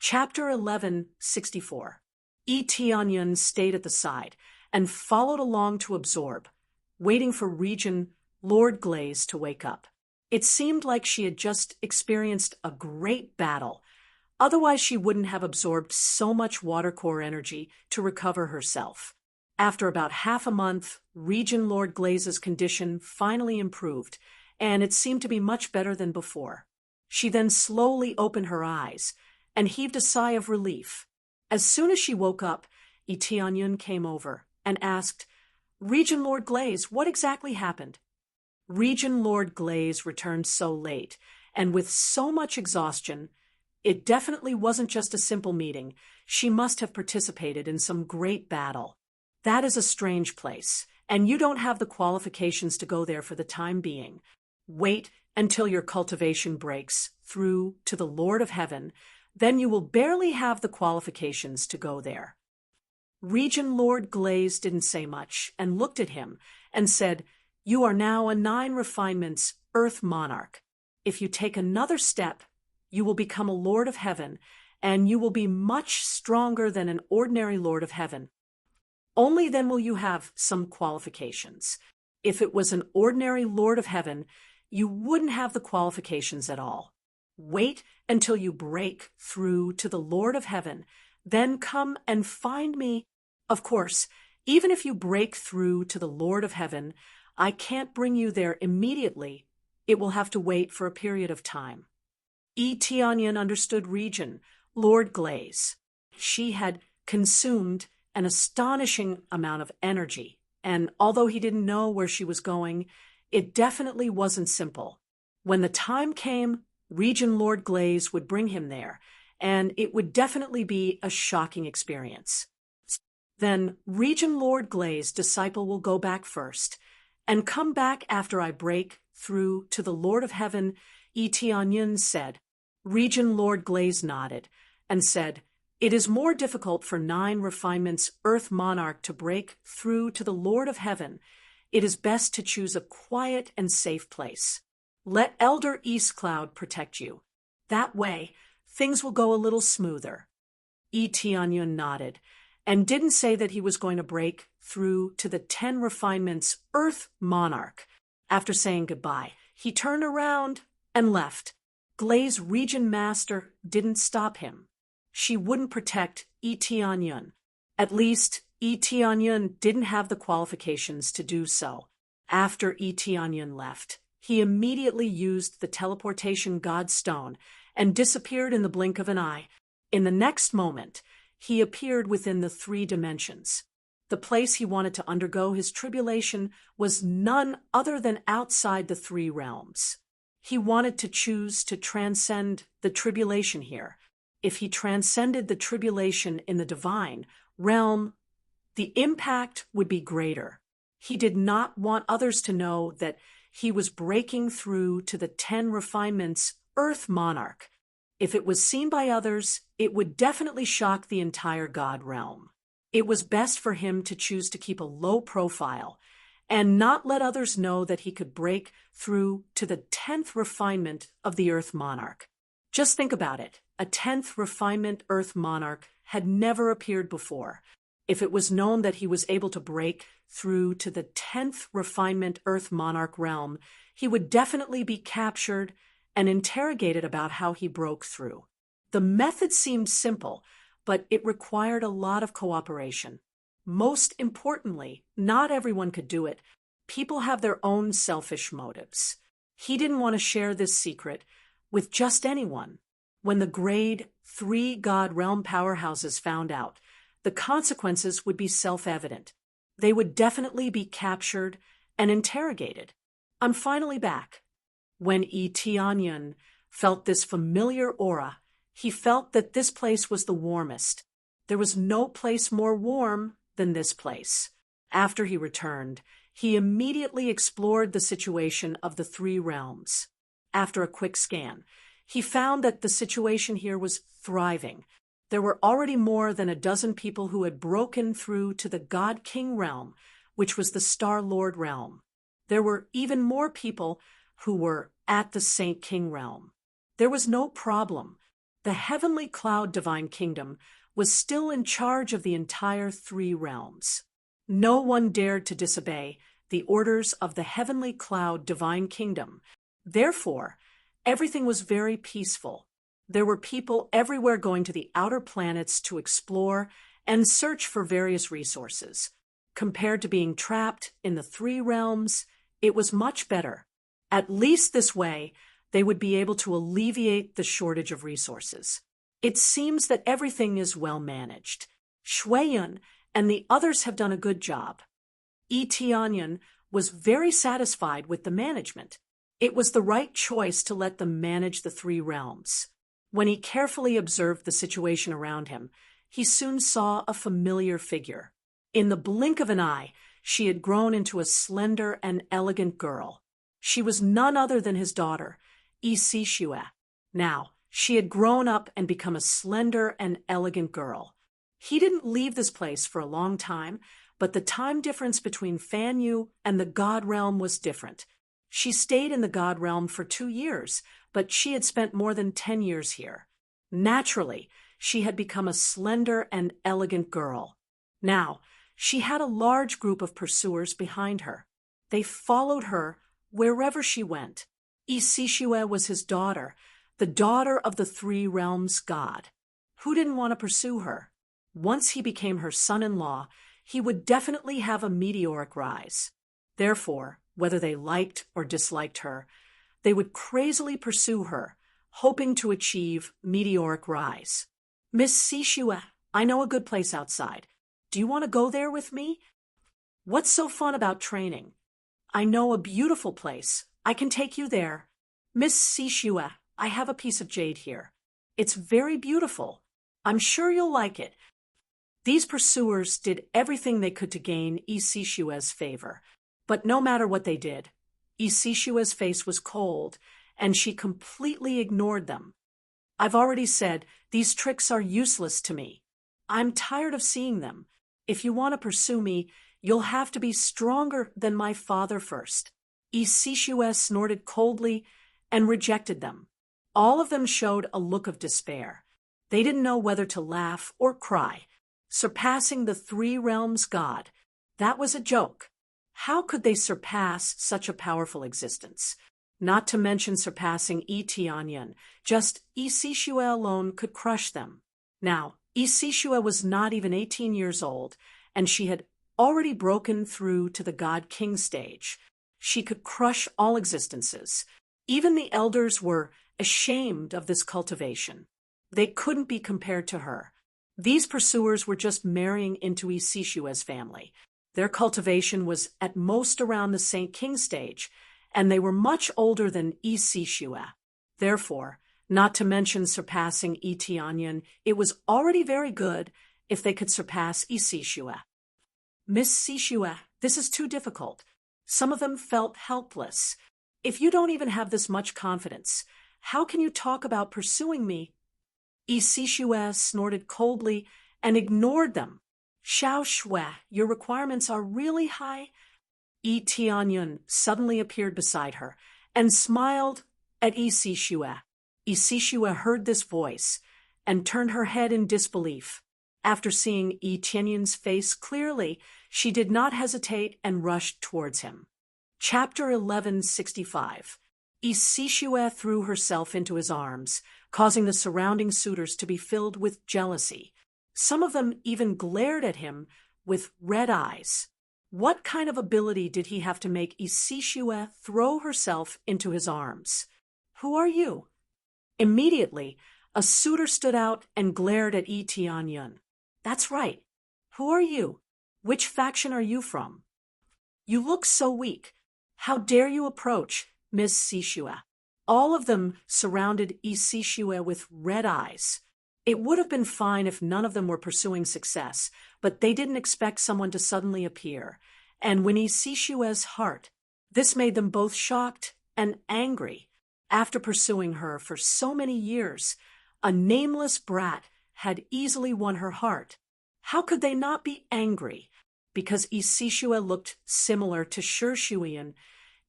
Chapter 1164. Etianyun stayed at the side and followed along to absorb, waiting for Regent Lord Glaze to wake up. It seemed like she had just experienced a great battle. Otherwise, she wouldn't have absorbed so much water core energy to recover herself. After about half a month, Regent Lord Glaze's condition finally improved, and it seemed to be much better than before. She then slowly opened her eyes and heaved a sigh of relief. As soon as she woke up, Etianyun came over and asked, "Regent Lord Glaze, what exactly happened?" Regent Lord Glaze returned so late, and with so much exhaustion, it definitely wasn't just a simple meeting. She must have participated in some great battle. That is a strange place, and you don't have the qualifications to go there for the time being. Wait until your cultivation breaks through to the Lord of Heaven, then you will barely have the qualifications to go there. Regent Lord Glaze didn't say much and looked at him and said, "You are now a 9 refinements Earth Monarch. If you take another step, you will become a Lord of Heaven, and you will be much stronger than an ordinary Lord of Heaven. Only then will you have some qualifications. If it was an ordinary Lord of Heaven, you wouldn't have the qualifications at all. Wait until you break through to the Lord of Heaven, then come and find me. Of course, even if you break through to the Lord of Heaven, I can't bring you there immediately. It will have to wait for a period of time." Etianyun understood Regent Lord Glaze. She had consumed an astonishing amount of energy, and although he didn't know where she was going, it definitely wasn't simple. When the time came, Regent Lord Glaze would bring him there, and it would definitely be a shocking experience. Then Regent Lord Glaze disciple will go back first, and come back after I break through to the Lord of Heaven, Etianyun said. Regent Lord Glaze nodded and said, "It is more difficult for 9 refinements Earth Monarch to break through to the Lord of Heaven. It is best to choose a quiet and safe place. Let Elder Eastcloud protect you. That way, things will go a little smoother." Etianyun nodded and didn't say that he was going to break through to the 10 refinements Earth Monarch. After saying goodbye, he turned around and left. Glaze Regent Master didn't stop him. She wouldn't protect Etianyun. At least, Etianyun didn't have the qualifications to do so. After Etianyun left, he immediately used the teleportation God Stone and disappeared in the blink of an eye. In the next moment, he appeared within the 3 dimensions. The place he wanted to undergo his tribulation was none other than outside the 3 realms. He wanted to choose to transcend the tribulation here. If he transcended the tribulation in the divine realm, the impact would be greater. He did not want others to know that he was breaking through to the 10 refinements Earth Monarch. If it was seen by others, it would definitely shock the entire God realm. It was best for him to choose to keep a low profile and not let others know that he could break through to the 10th refinement of the Earth Monarch. Just think about it. A 10th refinement Earth Monarch had never appeared before. If it was known that he was able to break through to the 10th refinement Earth Monarch realm, he would definitely be captured and interrogated about how he broke through. The method seemed simple, but it required a lot of cooperation. Most importantly, not everyone could do it. People have their own selfish motives. He didn't want to share this secret with just anyone. When the grade 3 God realm powerhouses found out, the consequences would be self-evident. They would definitely be captured and interrogated. I'm finally back. When Etianyun felt this familiar aura, he felt that this place was the warmest. There was no place more warm than this place. After he returned, he immediately explored the situation of the 3 realms. After a quick scan, he found that the situation here was thriving. There were already more than a dozen people who had broken through to the God King realm, which was the Star Lord realm. There were even more people who were at the Saint King realm. There was no problem. The heavenly cloud divine kingdom was still in charge of the entire three realms. No one dared to disobey the orders of the heavenly cloud divine kingdom. Therefore, everything was very peaceful. There were people everywhere going to the outer planets to explore and search for various resources. Compared to being trapped in the three realms, it was much better. At least this way, they would be able to alleviate the shortage of resources. It seems that everything is well managed. Shuiyun and the others have done a good job. Tianyan was very satisfied with the management. It was the right choice to let them manage the three realms. When he carefully observed the situation around him, he soon saw a familiar figure. In the blink of an eye, she had grown into a slender and elegant girl. She was none other than his daughter, Isishue. Now, she had grown up and become a slender and elegant girl. He didn't leave this place for a long time, but the time difference between Fanyu and the God Realm was different. She stayed in the God Realm for 2 years, but she had spent more than 10 years here. Naturally, she had become a slender and elegant girl. Now, she had a large group of pursuers behind her. They followed her wherever she went. Isishue was his daughter, the daughter of the three realms god. Who didn't want to pursue her? Once he became her son-in-law, he would definitely have a meteoric rise. Therefore, whether they liked or disliked her, they would crazily pursue her, hoping to achieve meteoric rise. Miss Sishue, I know a good place outside. Do you want to go there with me? What's so fun about training? I know a beautiful place. I can take you there. Miss Sishue, I have a piece of jade here. It's very beautiful. I'm sure you'll like it. These pursuers did everything they could to gain Isishue's favor. But no matter what they did, Isishue's face was cold, and she completely ignored them. I've already said these tricks are useless to me. I'm tired of seeing them. If you want to pursue me, you'll have to be stronger than my father first. Isishue snorted coldly and rejected them. All of them showed a look of despair. They didn't know whether to laugh or cry. Surpassing the three realms god, that was a joke. How could they surpass such a powerful existence? Not to mention surpassing Tianyan. Just Isishue alone could crush them. Now, Isishue was not even 18 years old, and she had already broken through to the God King stage. She could crush all existences. Even the elders were ashamed of this cultivation. They couldn't be compared to her. These pursuers were just marrying into Isishue's family. Their cultivation was at most around the Saint King stage, and they were much older than Isishue. Therefore, not to mention surpassing Tianyan, it was already very good if they could surpass Isishue. Miss Sishue, this is too difficult. Some of them felt helpless. If you don't even have this much confidence, how can you talk about pursuing me? Isishue snorted coldly and ignored them. Xiao Shui, your requirements are really high. Tianyan suddenly appeared beside her and smiled at Isishue. Isishue heard this voice and turned her head in disbelief. After seeing Tianyan's face clearly, she did not hesitate and rushed towards him. Chapter 1165. Isishue threw herself into his arms, causing the surrounding suitors to be filled with jealousy. Some of them even glared at him with red eyes. What kind of ability did he have to make Isishue throw herself into his arms? Who are you? Immediately, a suitor stood out and glared at Tianyan. That's right. Who are you? Which faction are you from? You look so weak. How dare you approach Miss Sishue? All of them surrounded Isishue with red eyes. It would have been fine if none of them were pursuing success, but they didn't expect someone to suddenly appear. And when Isishue's heart, this made them both shocked and angry. After pursuing her for so many years, a nameless brat had easily won her heart. How could they not be angry? Because Isishue looked similar to Shuiyun.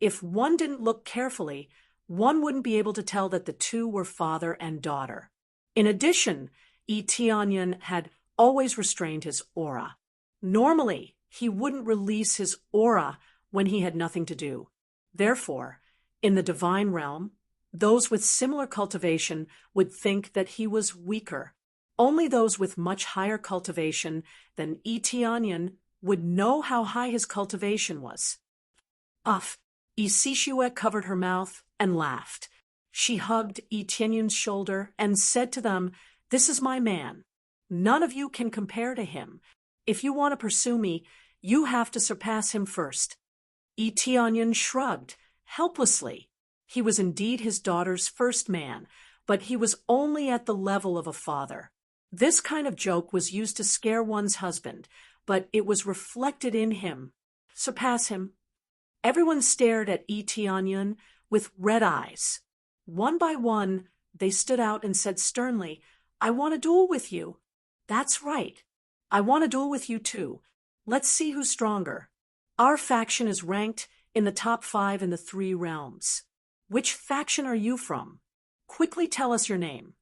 If one didn't look carefully, one wouldn't be able to tell that the two were father and daughter. In addition, Eteonyon had always restrained his aura. Normally, he wouldn't release his aura when he had nothing to do. Therefore, in the divine realm, those with similar cultivation would think that he was weaker. Only those with much higher cultivation than Eteonyon would know how high his cultivation was. Isishue covered her mouth and laughed. She hugged Eteonyon's shoulder and said to them, "This is my man. None of you can compare to him. If you want to pursue me, you have to surpass him first." Eteonyon shrugged, helplessly. He was indeed his daughter's first man, but he was only at the level of a father. This kind of joke was used to scare one's husband, but it was reflected in him. Surpass him. Everyone stared at Eteonyon with red eyes. One by one, they stood out and said sternly, "I want a duel with you." "That's right. I want a duel with you too. Let's see who's stronger. Our faction is ranked in the top 5 in the 3 realms. Which faction are you from? Quickly tell us your name."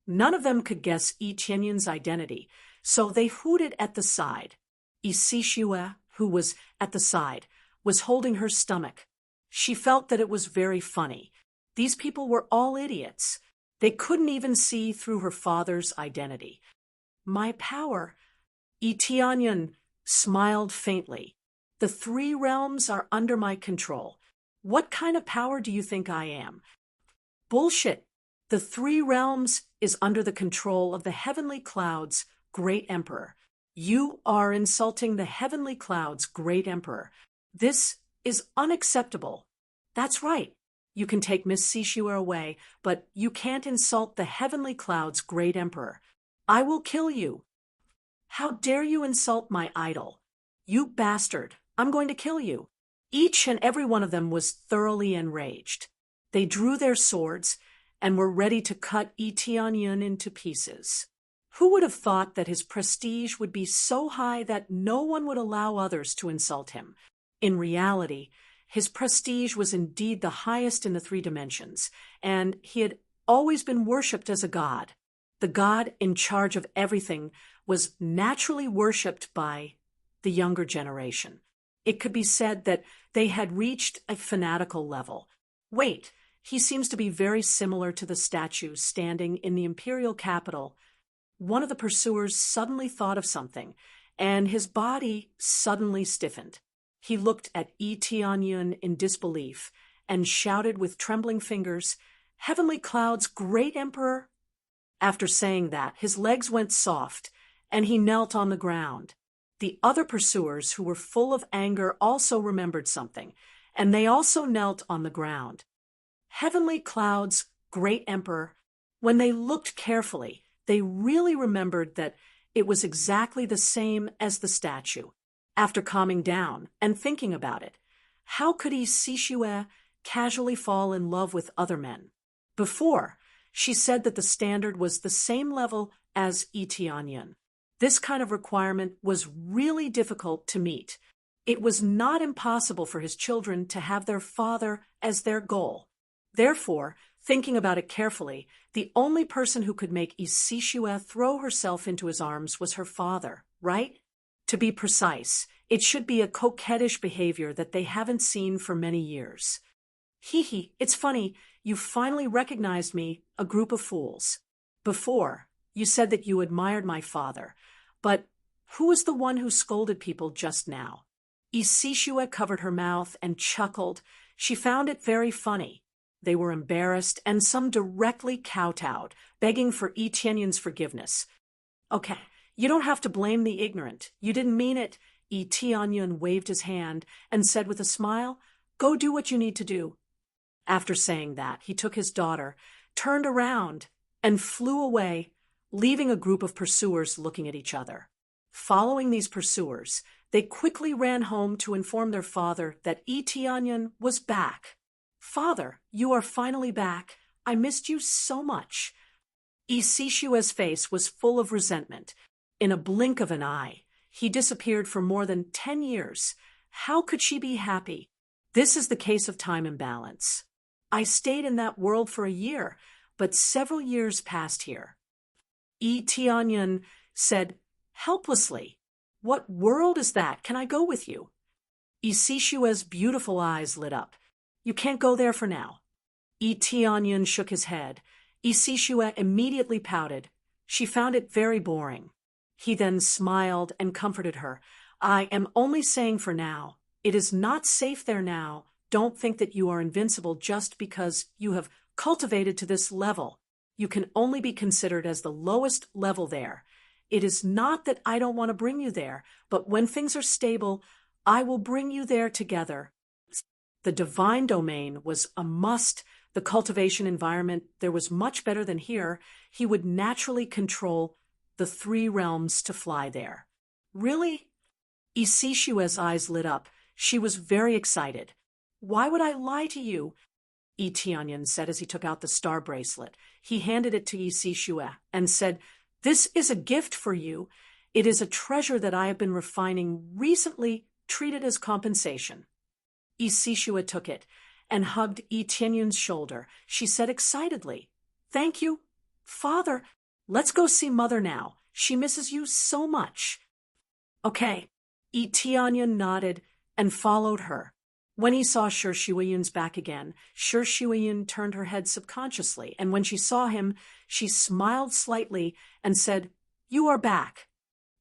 None of them could guess Eteonyon's identity, so they hooted at the side. Isishue, who was at the side, was holding her stomach. She felt that it was very funny. These people were all idiots. They couldn't even see through her father's identity. "My power." Eteonyon smiled faintly. "The 3 realms are under my control. What kind of power do you think I am?" "Bullshit. The 3 realms is under the control of the heavenly clouds, great emperor. You are insulting the heavenly clouds, great emperor. This is unacceptable." "That's right. You can take Miss Sishua away, but you can't insult the heavenly clouds, great emperor. I will kill you." "How dare you insult my idol? You bastard, I'm going to kill you." Each and every one of them was thoroughly enraged. They drew their swords and were ready to cut Eteonyon into pieces. Who would have thought that his prestige would be so high that no one would allow others to insult him? In reality, his prestige was indeed the highest in the 3 dimensions, and he had always been worshipped as a god. The god in charge of everything was naturally worshipped by the younger generation. It could be said that they had reached a fanatical level. Wait, he seems to be very similar to the statue standing in the imperial capital. One of the pursuers suddenly thought of something, and his body suddenly stiffened. He looked at Eteonyon in disbelief and shouted with trembling fingers, "Heavenly clouds, great emperor!" After saying that, his legs went soft, and he knelt on the ground. The other pursuers, who were full of anger, also remembered something, and they also knelt on the ground. Heavenly clouds, great emperor. When they looked carefully, they really remembered that it was exactly the same as the statue. After calming down and thinking about it, how could Isishue casually fall in love with other men? Before, she said that the standard was the same level as Eteonyon. This kind of requirement was really difficult to meet. It was not impossible for his children to have their father as their goal. Therefore, thinking about it carefully, the only person who could make Isishue throw herself into his arms was her father, right? To be precise, it should be a coquettish behavior that they haven't seen for many years. "Hee, it's funny, you finally recognized me, a group of fools. Before, you said that you admired my father, but who was the one who scolded people just now?" Isishue covered her mouth and chuckled. She found it very funny. They were embarrassed, and some directly kowtowed, begging for Eteonyon's forgiveness. "Okay, you don't have to blame the ignorant. You didn't mean it." Eteonyon waved his hand and said with a smile, "Go do what you need to do." After saying that, he took his daughter, turned around, and flew away, leaving a group of pursuers looking at each other. Following these pursuers, they quickly ran home to inform their father that Eteonyon was back. "Father, you are finally back. I missed you so much." Isishue's face was full of resentment. In a blink of an eye, he disappeared for more than 10 years. How could she be happy? This is the case of time imbalance. "I stayed in that world for a year. but several years passed here. Tianyun said helplessly, "What world is that? Can I go with you?" Isishua's beautiful eyes lit up. "You can't go there for now." Tianyun shook his head. Isishua immediately pouted. She found it very boring. He then smiled and comforted her. "I am only saying for now. It is not safe there now. Don't think that you are invincible just because you have cultivated to this level. You can only be considered as the lowest level there. It is not that I don't want to bring you there, but when things are stable, I will bring you there together." The divine domain was a must. The cultivation environment there was much better than here. He would naturally control the 3 realms to fly there. "Really?" Isishua's eyes lit up. She was very excited. "Why would I lie to you?" Tianyun said as he took out the star bracelet. He handed it to Isishua and said, "This is a gift for you. It is a treasure that I have been refining recently. Treat it as compensation." Isishua took it and hugged Tianyun's shoulder. She said excitedly, "Thank you, Father. Let's go see Mother now. She misses you so much." "Okay." Tianyun nodded and followed her. When he saw Shi Shuiyun's back again, Shi Shuiyun turned her head subconsciously, and when she saw him, she smiled slightly and said, "You are back."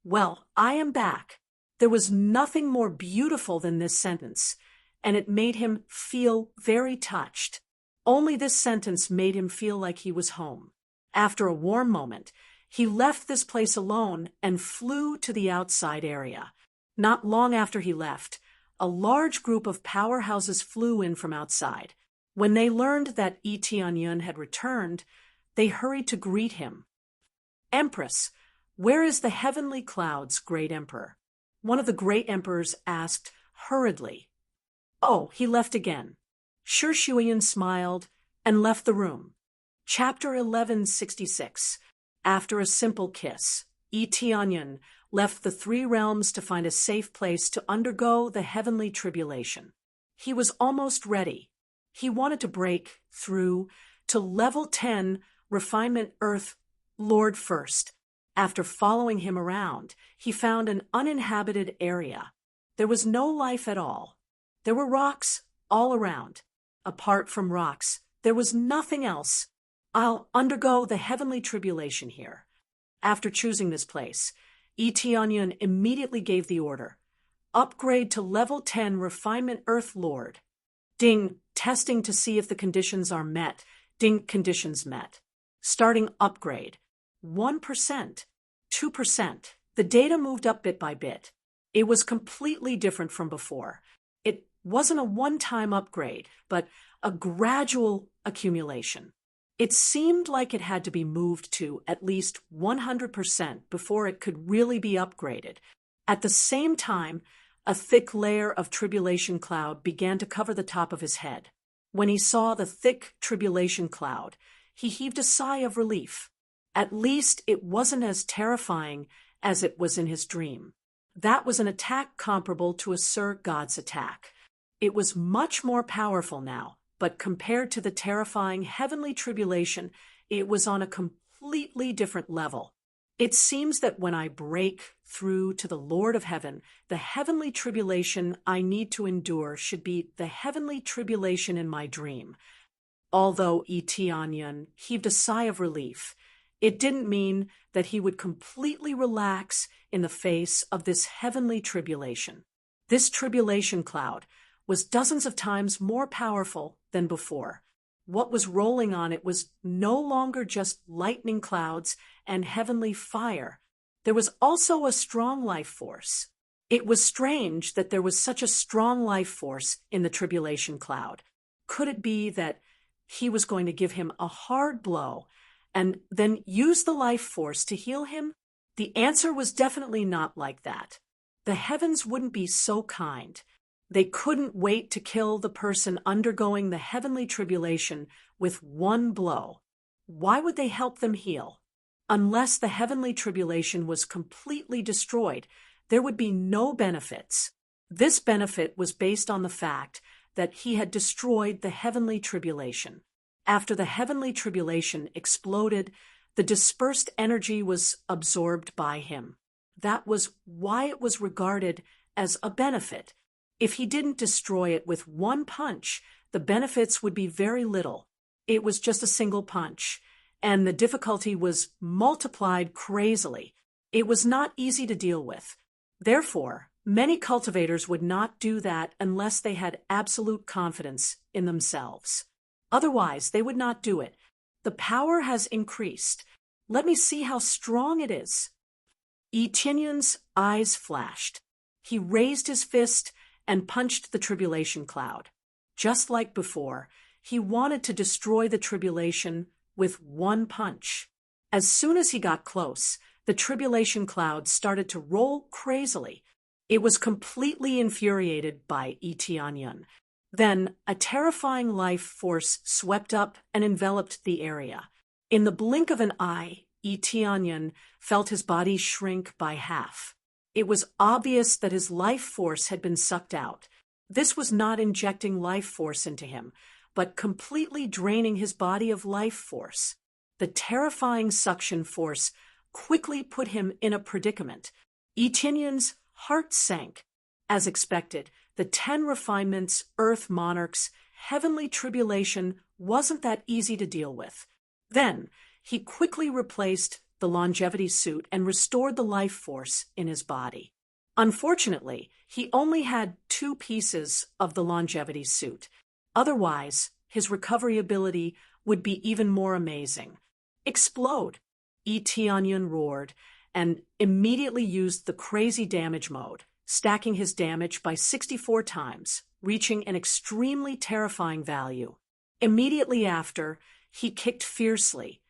"Well, I am back." There was nothing more beautiful than this sentence, and it made him feel very touched. Only this sentence made him feel like he was home. After a warm moment, he left this place alone and flew to the outside area. Not long after he left, a large group of powerhouses flew in from outside. When they learned that Tianyun had returned, they hurried to greet him. "Empress, where is the heavenly cloud's great emperor?" One of the great emperors asked hurriedly. "Oh, he left again." Shi Shuiyun smiled and left the room. Chapter 1166. After a simple kiss, Tianyun left the 3 realms to find a safe place to undergo the heavenly tribulation. He was almost ready. He wanted to break through to level 10 Refinement Earth Lord first. After following him around, he found an uninhabited area. There was no life at all. There were rocks all around. Apart from rocks, there was nothing else. "I'll undergo the heavenly tribulation here." After choosing this place, Tianyun immediately gave the order. "Upgrade to level 10 Refinement Earth Lord." Ding, testing to see if the conditions are met. Ding, conditions met. Starting upgrade. 1%, 2%. The data moved up bit by bit. It was completely different from before. It wasn't a one-time upgrade, but a gradual accumulation. It seemed like it had to be moved to at least 100% before it could really be upgraded. At the same time, a thick layer of tribulation cloud began to cover the top of his head. When he saw the thick tribulation cloud, he heaved a sigh of relief. At least it wasn't as terrifying as it was in his dream. That was an attack comparable to a Sir God's attack. It was much more powerful now, but compared to the terrifying heavenly tribulation, it was on a completely different level. It seems that when I break through to the Lord of Heaven, the heavenly tribulation I need to endure should be the heavenly tribulation in my dream. Although Tianyun heaved a sigh of relief, it didn't mean that he would completely relax in the face of this heavenly tribulation. This tribulation cloud was dozens of times more powerful than before. What was rolling on it was no longer just lightning clouds and heavenly fire. There was also a strong life force. It was strange that there was such a strong life force in the tribulation cloud. Could it be that he was going to give him a hard blow and then use the life force to heal him? The answer was definitely not like that. The heavens wouldn't be so kind. They couldn't wait to kill the person undergoing the heavenly tribulation with one blow. Why would they help them heal? Unless the heavenly tribulation was completely destroyed, there would be no benefits. This benefit was based on the fact that he had destroyed the heavenly tribulation. After the heavenly tribulation exploded, the dispersed energy was absorbed by him. That was why it was regarded as a benefit. If he didn't destroy it with one punch, the benefits would be very little. It was just a single punch, and the difficulty was multiplied crazily. It was not easy to deal with. Therefore, many cultivators would not do that unless they had absolute confidence in themselves. Otherwise, they would not do it. The power has increased. Let me see how strong it is. Etienne's eyes flashed. He raised his fist and punched the tribulation cloud. Just like before, he wanted to destroy the tribulation with one punch. As soon as he got close, the tribulation cloud started to roll crazily. It was completely infuriated by Etienne. Then a terrifying life force swept up and enveloped the area. In the blink of an eye, Etienne felt his body shrink by half. It was obvious that his life force had been sucked out. This was not injecting life force into him, but completely draining his body of life force. The terrifying suction force quickly put him in a predicament. Etienne's heart sank. As expected, the 10 refinements, Earth monarchs, heavenly tribulation wasn't that easy to deal with. Then, he quickly replaced the longevity suit and restored the life force in his body. Unfortunately, he only had 2 pieces of the longevity suit. Otherwise, his recovery ability would be even more amazing. Explode! Etienne roared and immediately used the crazy damage mode, stacking his damage by 64 times, reaching an extremely terrifying value. Immediately after, he kicked fiercely,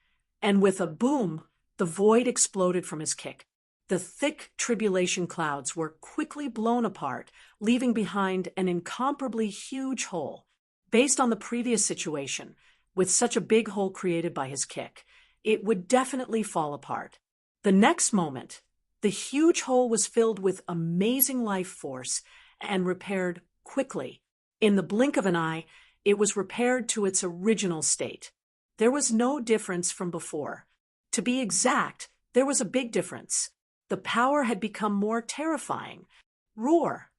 and with a boom, the void exploded from his kick. The thick tribulation clouds were quickly blown apart, leaving behind an incomparably huge hole. Based on the previous situation, with such a big hole created by his kick, it would definitely fall apart. The next moment, the huge hole was filled with amazing life force and repaired quickly. In the blink of an eye, it was repaired to its original state. There was no difference from before. To be exact, there was a big difference. The power had become more terrifying. Roar!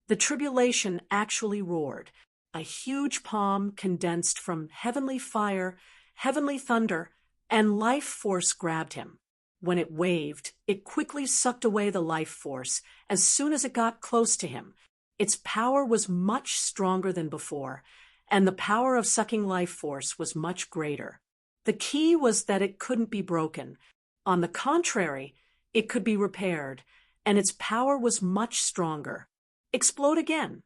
The tribulation actually roared. A huge palm condensed from heavenly fire, heavenly thunder, and life force grabbed him. When it waved, it quickly sucked away the life force as soon as it got close to him. Its power was much stronger than before, and the power of sucking life force was much greater. The key was that it couldn't be broken. On the contrary, it could be repaired, and its power was much stronger. Explode again.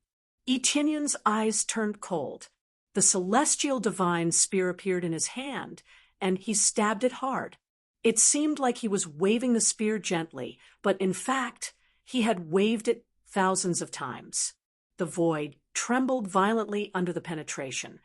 Etienne's eyes turned cold. The celestial divine spear appeared in his hand, and he stabbed it hard. It seemed like he was waving the spear gently, but in fact, he had waved it thousands of times. The void trembled violently under the penetration,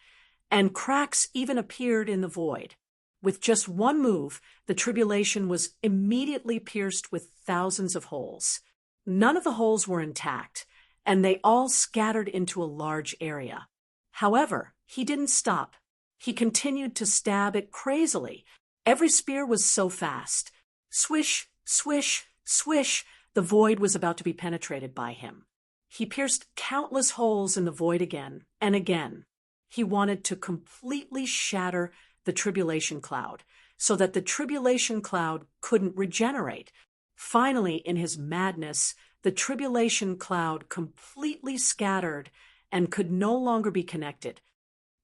and cracks even appeared in the void. With just one move, the tribulation was immediately pierced with thousands of holes. None of the holes were intact, and they all scattered into a large area. However, he didn't stop. He continued to stab it crazily. Every spear was so fast. Swish, swish, swish, the void was about to be penetrated by him. He pierced countless holes in the void again and again. He wanted to completely shatter the tribulation cloud so that the tribulation cloud couldn't regenerate. Finally, in his madness, the tribulation cloud completely scattered and could no longer be connected.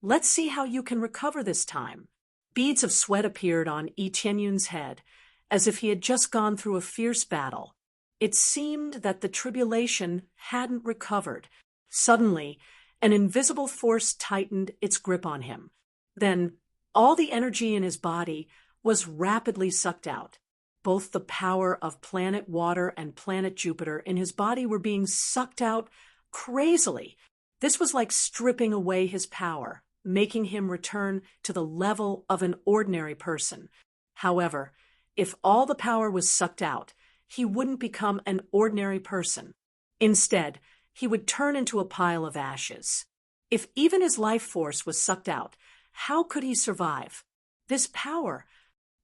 Let's see how you can recover this time. Beads of sweat appeared on Etienne's head, as if he had just gone through a fierce battle. It seemed that the tribulation hadn't recovered. Suddenly, an invisible force tightened its grip on him. Then, all the energy in his body was rapidly sucked out. Both the power of planet Water and planet Jupiter in his body were being sucked out crazily. This was like stripping away his power, making him return to the level of an ordinary person. However, if all the power was sucked out, he wouldn't become an ordinary person. Instead, he would turn into a pile of ashes. If even his life force was sucked out, How could he survive? This power.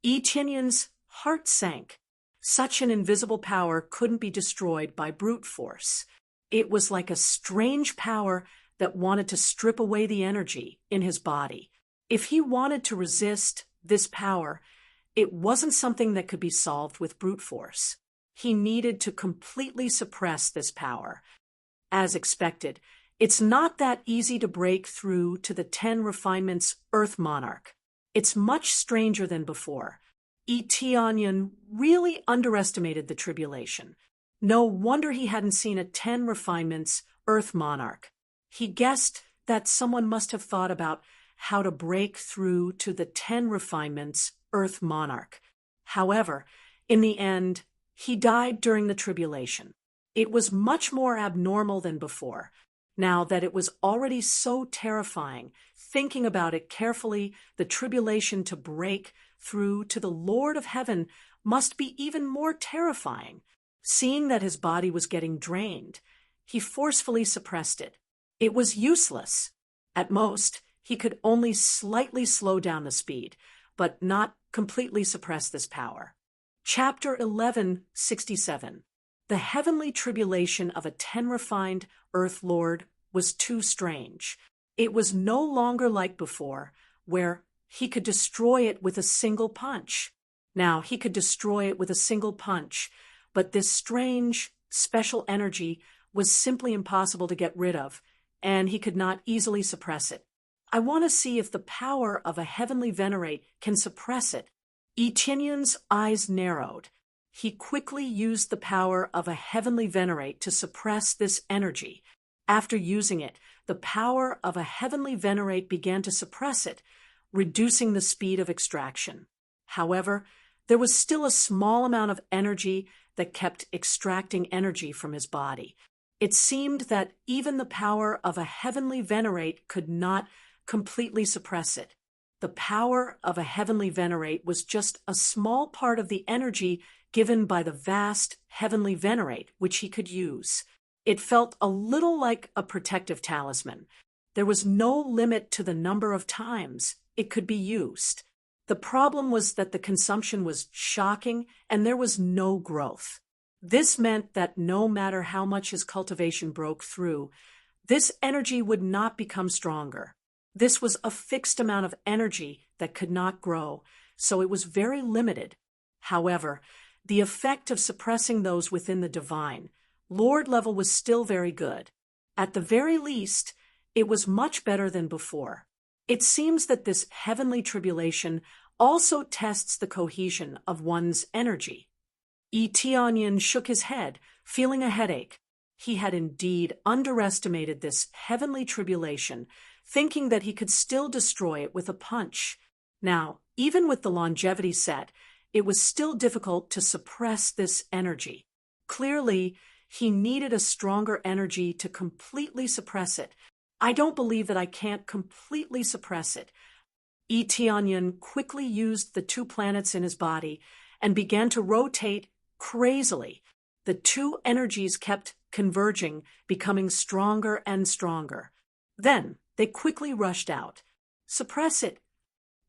Etienne's heart sank. Such an invisible power couldn't be destroyed by brute force. It was like a strange power that wanted to strip away the energy in his body. If he wanted to resist this power, it wasn't something that could be solved with brute force. He needed to completely suppress this power. As expected, it's not that easy to break through to the 10 refinements Earth Monarch. It's much stranger than before. Etienne really underestimated the tribulation. No wonder he hadn't seen a 10 refinements Earth Monarch. He guessed that someone must have thought about how to break through to the 10 refinements Earth Monarch. However, in the end, he died during the tribulation. It was much more abnormal than before. Now that it was already so terrifying, thinking about it carefully, the tribulation to break through to the Lord of Heaven must be even more terrifying. Seeing that his body was getting drained, he forcefully suppressed it. It was useless. At most, he could only slightly slow down the speed, but not completely suppress this power. Chapter 1167. The heavenly tribulation of a 10 refined Earth Lord was too strange. It was no longer like before, where he could destroy it with a single punch. Now he could destroy it with a single punch, but this strange, special energy was simply impossible to get rid of, and he could not easily suppress it. I want to see if the power of a heavenly venerate can suppress it. Etienne's eyes narrowed. He quickly used the power of a heavenly venerate to suppress this energy. After using it, the power of a heavenly venerate began to suppress it, reducing the speed of extraction. However, there was still a small amount of energy that kept extracting energy from his body. It seemed that even the power of a heavenly venerate could not completely suppress it. The power of a heavenly venerate was just a small part of the energy given by the vast heavenly venerate, which he could use. It felt a little like a protective talisman. There was no limit to the number of times it could be used. The problem was that the consumption was shocking and there was no growth. This meant that no matter how much his cultivation broke through, this energy would not become stronger. This was a fixed amount of energy that could not grow, so it was very limited. However, the effect of suppressing those within the divine, Lord level was still very good. At the very least, it was much better than before. It seems that this heavenly tribulation also tests the cohesion of one's energy. Etienne shook his head, feeling a headache. He had indeed underestimated this heavenly tribulation, thinking that he could still destroy it with a punch. Now, even with the longevity set, it was still difficult to suppress this energy. Clearly, he needed a stronger energy to completely suppress it. I don't believe that I can't completely suppress it. Etienne quickly used the 2 planets in his body and began to rotate crazily. The 2 energies kept converging, becoming stronger and stronger. Then they quickly rushed out. Suppress it.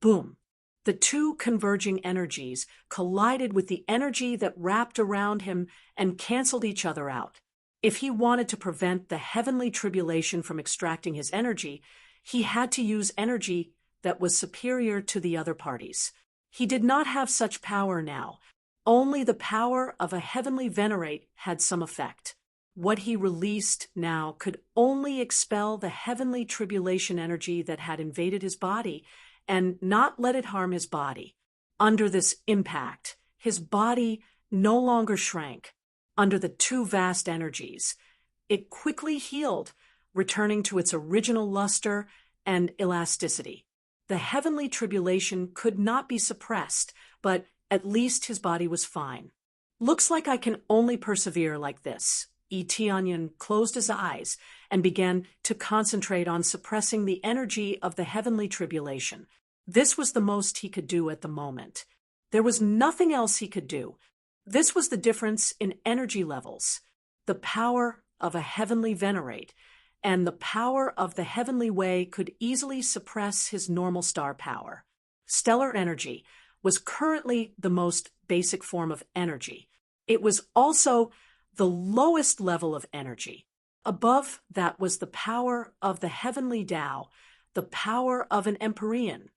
Boom. The 2 converging energies collided with the energy that wrapped around him and canceled each other out. If he wanted to prevent the heavenly tribulation from extracting his energy, he had to use energy that was superior to the other parties. He did not have such power now. Only the power of a heavenly venerate had some effect. What he released now could only expel the heavenly tribulation energy that had invaded his body and not let it harm his body. Under this impact, his body no longer shrank. Under the 2 vast energies, it quickly healed, returning to its original luster and elasticity. The heavenly tribulation could not be suppressed, but at least his body was fine. Looks like I can only persevere like this. Etienne closed his eyes and began to concentrate on suppressing the energy of the heavenly tribulation. This was the most he could do at the moment. There was nothing else he could do. This was the difference in energy levels. The power of a heavenly venerate and the power of the heavenly way could easily suppress his normal star power. Stellar energy was currently the most basic form of energy. It was also the lowest level of energy. Above that was the power of the heavenly Tao, the power of an Empyrean.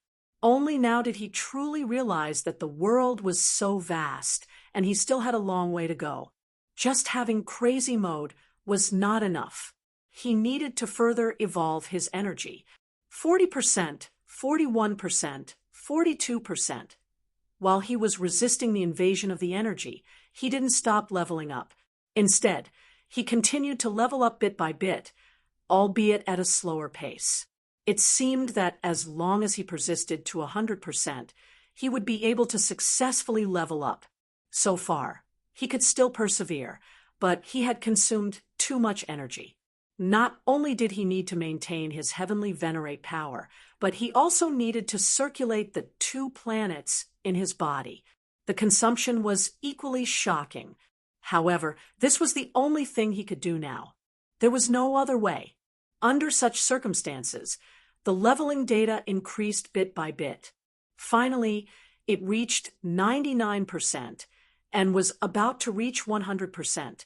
Only now did he truly realize that the world was so vast, and he still had a long way to go. Just having crazy mode was not enough. He needed to further evolve his energy. 40%, 41%, 42%. While he was resisting the invasion of the energy, he didn't stop leveling up. Instead, he continued to level up bit by bit, albeit at a slower pace. It seemed that as long as he persisted to 100%, he would be able to successfully level up. So far, he could still persevere, but he had consumed too much energy. Not only did he need to maintain his heavenly venerate power, but he also needed to circulate the 2 planets in his body. The consumption was equally shocking. However, this was the only thing he could do now. There was no other way. Under such circumstances, the leveling data increased bit by bit. Finally, it reached 99% and was about to reach 100%.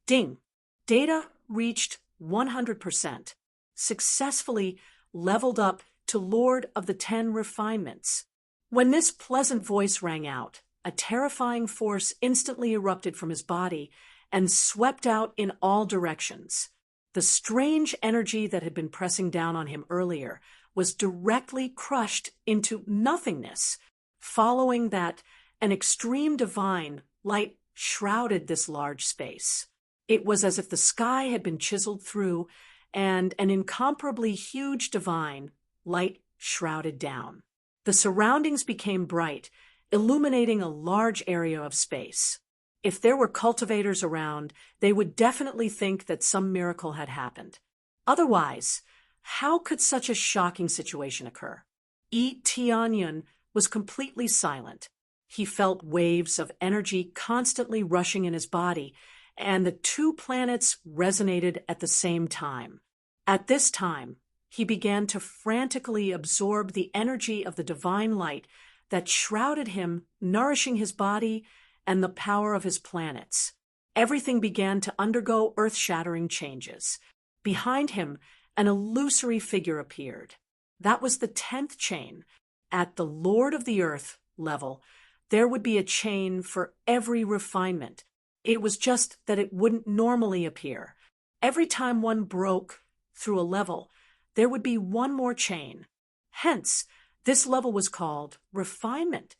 Ding! Data reached 100%, successfully leveled up to Lord of the 10 Refinements. When this pleasant voice rang out, a terrifying force instantly erupted from his body and swept out in all directions. The strange energy that had been pressing down on him earlier was directly crushed into nothingness. Following that, an extreme divine light shrouded this large space. It was as if the sky had been chiseled through and an incomparably huge divine light shrouded down. The surroundings became bright, illuminating a large area of space. If there were cultivators around, they would definitely think that some miracle had happened. Otherwise, how could such a shocking situation occur? Tianyun was completely silent. He felt waves of energy constantly rushing in his body, and the 2 planets resonated at the same time. At this time, he began to frantically absorb the energy of the divine light that shrouded him, nourishing his body and the power of his planets. Everything began to undergo earth-shattering changes. Behind him, an illusory figure appeared. That was the 10th chain. At the Lord of the Earth level, there would be a chain for every refinement. It was just that it wouldn't normally appear. Every time one broke through a level, there would be one more chain. Hence, this level was called refinement.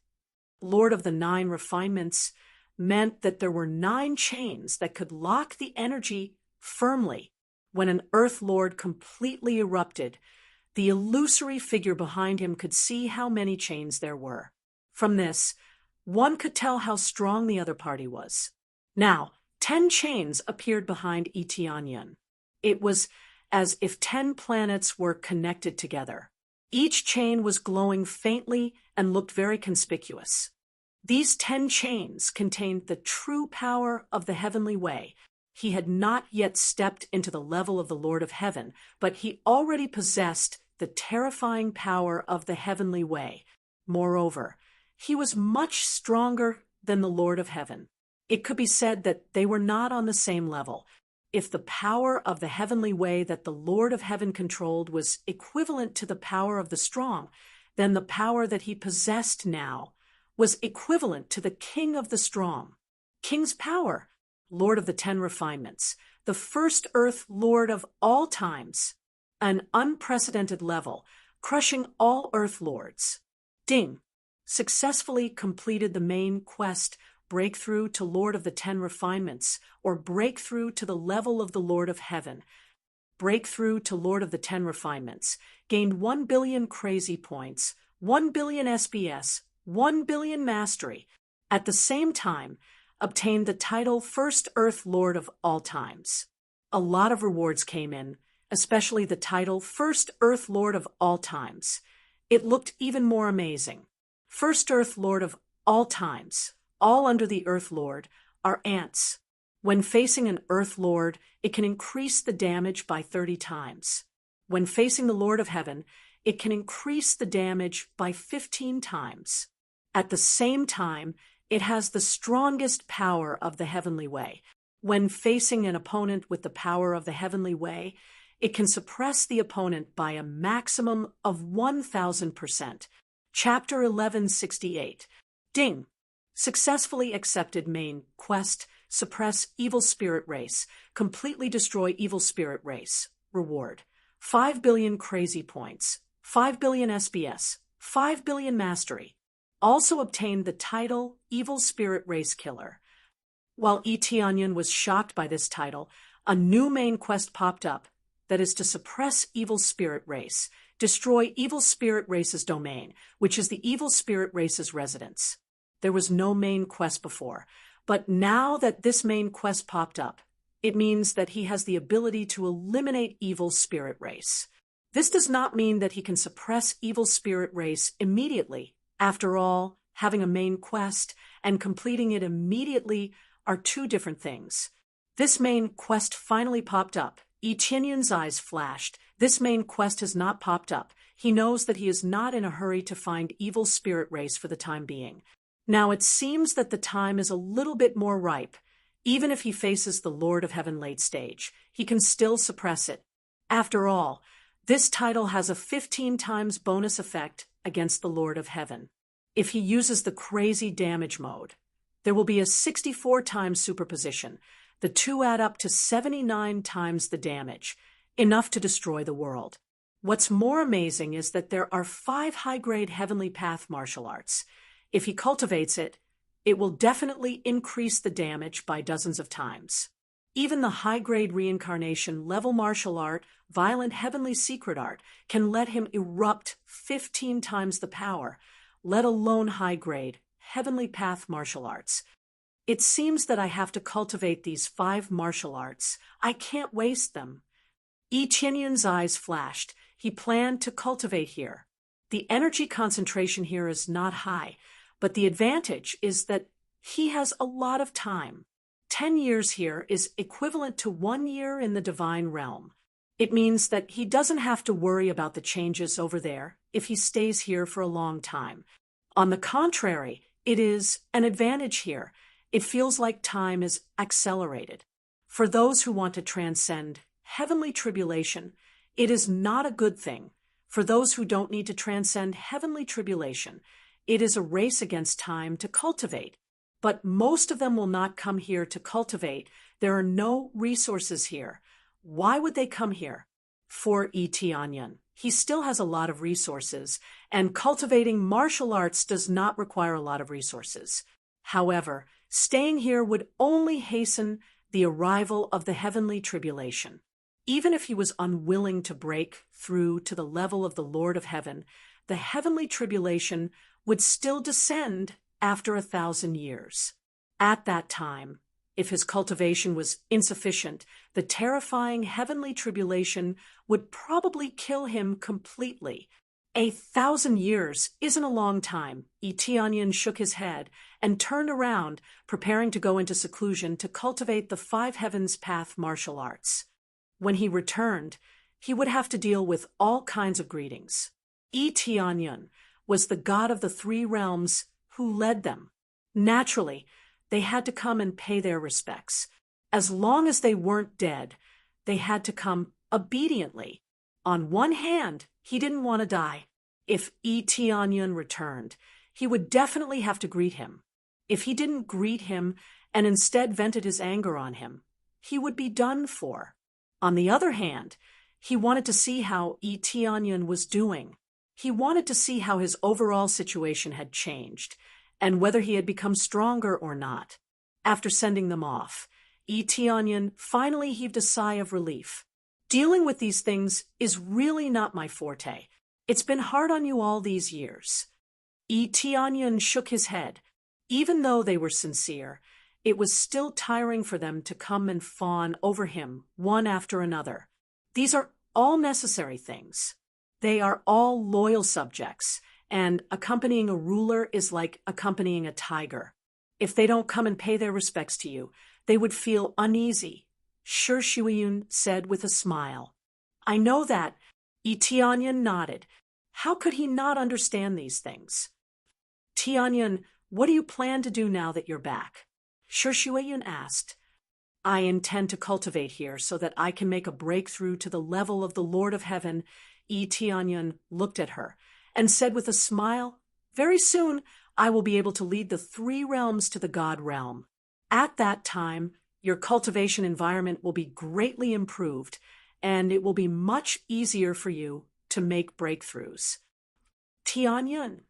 Lord of the 9 Refinements meant that there were 9 chains that could lock the energy firmly. When an Earth Lord completely erupted, the illusory figure behind him could see how many chains there were. From this, one could tell how strong the other party was. Now, 10 chains appeared behind Tianyun. It was as if 10 planets were connected together. Each chain was glowing faintly and looked very conspicuous. These 10 chains contained the true power of the heavenly way. He had not yet stepped into the level of the Lord of Heaven, but he already possessed the terrifying power of the heavenly way. Moreover, he was much stronger than the Lord of Heaven. It could be said that they were not on the same level. If the power of the heavenly way that the Lord of Heaven controlled was equivalent to the power of the strong, then the power that he possessed now was equivalent to the King of the Strong. King's power, Lord of the 10 Refinements, the first Earth Lord of all times, an unprecedented level, crushing all Earth Lords. Ding! Successfully completed the main quest, breakthrough to Lord of the 10 Refinements, or breakthrough to the level of the Lord of Heaven. Breakthrough to Lord of the 10 Refinements, gained 1 billion crazy points, 1 billion SPS, 1 billion mastery. At the same time, obtained the title First Earth Lord of all times. A lot of rewards came in, especially the title First Earth Lord of all times. It looked even more amazing. First Earth Lord of all times, all under the Earth Lord, are ants. When facing an Earth Lord, it can increase the damage by 30 times. When facing the Lord of Heaven, it can increase the damage by 15 times. At the same time, it has the strongest power of the heavenly way. When facing an opponent with the power of the heavenly way, it can suppress the opponent by a maximum of 1,000%. Chapter 1168. Ding. Successfully accepted main quest. Suppress evil spirit race. Completely destroy evil spirit race. Reward. 5 billion crazy points. 5 billion SBS. 5 billion mastery. Also obtained the title Evil Spirit Race Killer. While E.T. Onion was shocked by this title, a new main quest popped up that is to suppress evil spirit race, destroy evil spirit race's domain, which is the evil spirit race's residence. There was no main quest before, but now that this main quest popped up, it means that he has the ability to eliminate evil spirit race. This does not mean that he can suppress evil spirit race immediately. After all, having a main quest and completing it immediately are two different things. This main quest finally popped up. Etinion's eyes flashed. This main quest has not popped up. He knows that he is not in a hurry to find evil spirit race for the time being. Now it seems that the time is a little bit more ripe. Even if he faces the Lord of Heaven late stage, he can still suppress it. After all, this title has a 15 times bonus effect against the Lord of Heaven. If he uses the crazy damage mode, there will be a 64 times superposition. The two add up to 79 times the damage, enough to destroy the world. What's more amazing is that there are 5 high-grade Heavenly Path martial arts. If he cultivates it, it will definitely increase the damage by dozens of times. Even the high-grade reincarnation level martial art, violent heavenly secret art, can let him erupt 15 times the power, let alone high-grade Heavenly Path martial arts. It seems that I have to cultivate these 5 martial arts. I can't waste them. Etinion's eyes flashed. He planned to cultivate here. The energy concentration here is not high, but the advantage is that he has a lot of time. 10 years here is equivalent to 1 year in the divine realm. It means that he doesn't have to worry about the changes over there if he stays here for a long time. On the contrary, it is an advantage here. It feels like time is accelerated. For those who want to transcend heavenly tribulation, it is not a good thing. For those who don't need to transcend heavenly tribulation, it is a race against time to cultivate. But most of them will not come here to cultivate. There are no resources here. Why would they come here? For E.T. Onion. He still has a lot of resources, and cultivating martial arts does not require a lot of resources. However, staying here would only hasten the arrival of the heavenly tribulation. Even if he was unwilling to break through to the level of the Lord of Heaven, the heavenly tribulation would still descend after 1,000 years. At that time, if his cultivation was insufficient, the terrifying heavenly tribulation would probably kill him completely. 1,000 years isn't a long time. E.T. Onion shook his head and turned around, preparing to go into seclusion to cultivate the 5 Heavens Path martial arts. When he returned, he would have to deal with all kinds of greetings. E.T. Onion was the god of the 3 realms who led them. Naturally, they had to come and pay their respects. As long as they weren't dead, they had to come obediently. On one hand, he didn't want to die. If E.T. Onion returned, he would definitely have to greet him. If he didn't greet him and instead vented his anger on him, he would be done for. On the other hand, he wanted to see how E.T. Onion was doing. He wanted to see how his overall situation had changed, and whether he had become stronger or not. After sending them off, E.T. Onion finally heaved a sigh of relief. Dealing with these things is really not my forte. It's been hard on you all these years. E.T. Onion shook his head. Even though they were sincere, it was still tiring for them to come and fawn over him one after another. These are all necessary things. They are all loyal subjects, and accompanying a ruler is like accompanying a tiger. If they don't come and pay their respects to you, they would feel uneasy, Shi Shuiyun said with a smile. I know that. Tianyun nodded. How could he not understand these things? Tianyun, what do you plan to do now that you're back? Shi Shuiyun asked. I intend to cultivate here so that I can make a breakthrough to the level of the Lord of Heaven. Tianyun looked at her and said with a smile, very soon I will be able to lead the 3 realms to the God realm. At that time, your cultivation environment will be greatly improved, and it will be much easier for you to make breakthroughs. Tianyun.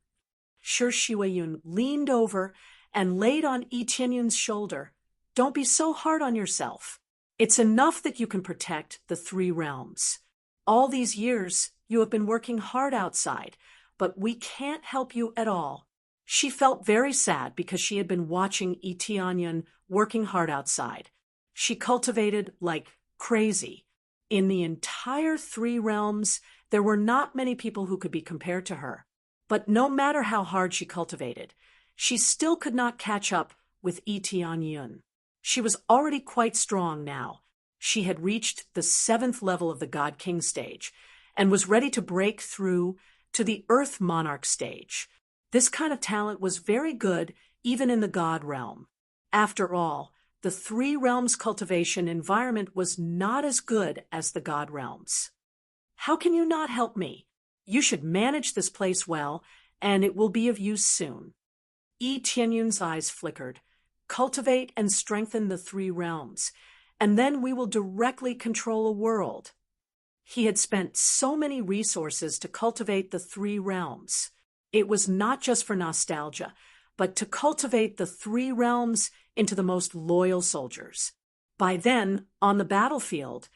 Shi Shuiyun leaned over and laid on Tianyun's shoulder. Don't be so hard on yourself. It's enough that you can protect the 3 realms. All these years, you have been working hard outside, but we can't help you at all. She felt very sad because she had been watching Tianyun working hard outside. She cultivated like crazy. In the entire 3 realms, there were not many people who could be compared to her. But no matter how hard she cultivated, she still could not catch up with Tianyun. She was already quite strong now. She had reached the 7th level of the God King stage and was ready to break through to the Earth Monarch stage. This kind of talent was very good even in the God realm. After all, the 3 realms cultivation environment was not as good as the God realms. How can you not help me? You should manage this place well, and it will be of use soon. Tianyun's eyes flickered. Cultivate and strengthen the 3 realms, and then we will directly control a world. He had spent so many resources to cultivate the 3 realms. It was not just for nostalgia, but to cultivate the 3 realms into the most loyal soldiers. By then, on the battlefield,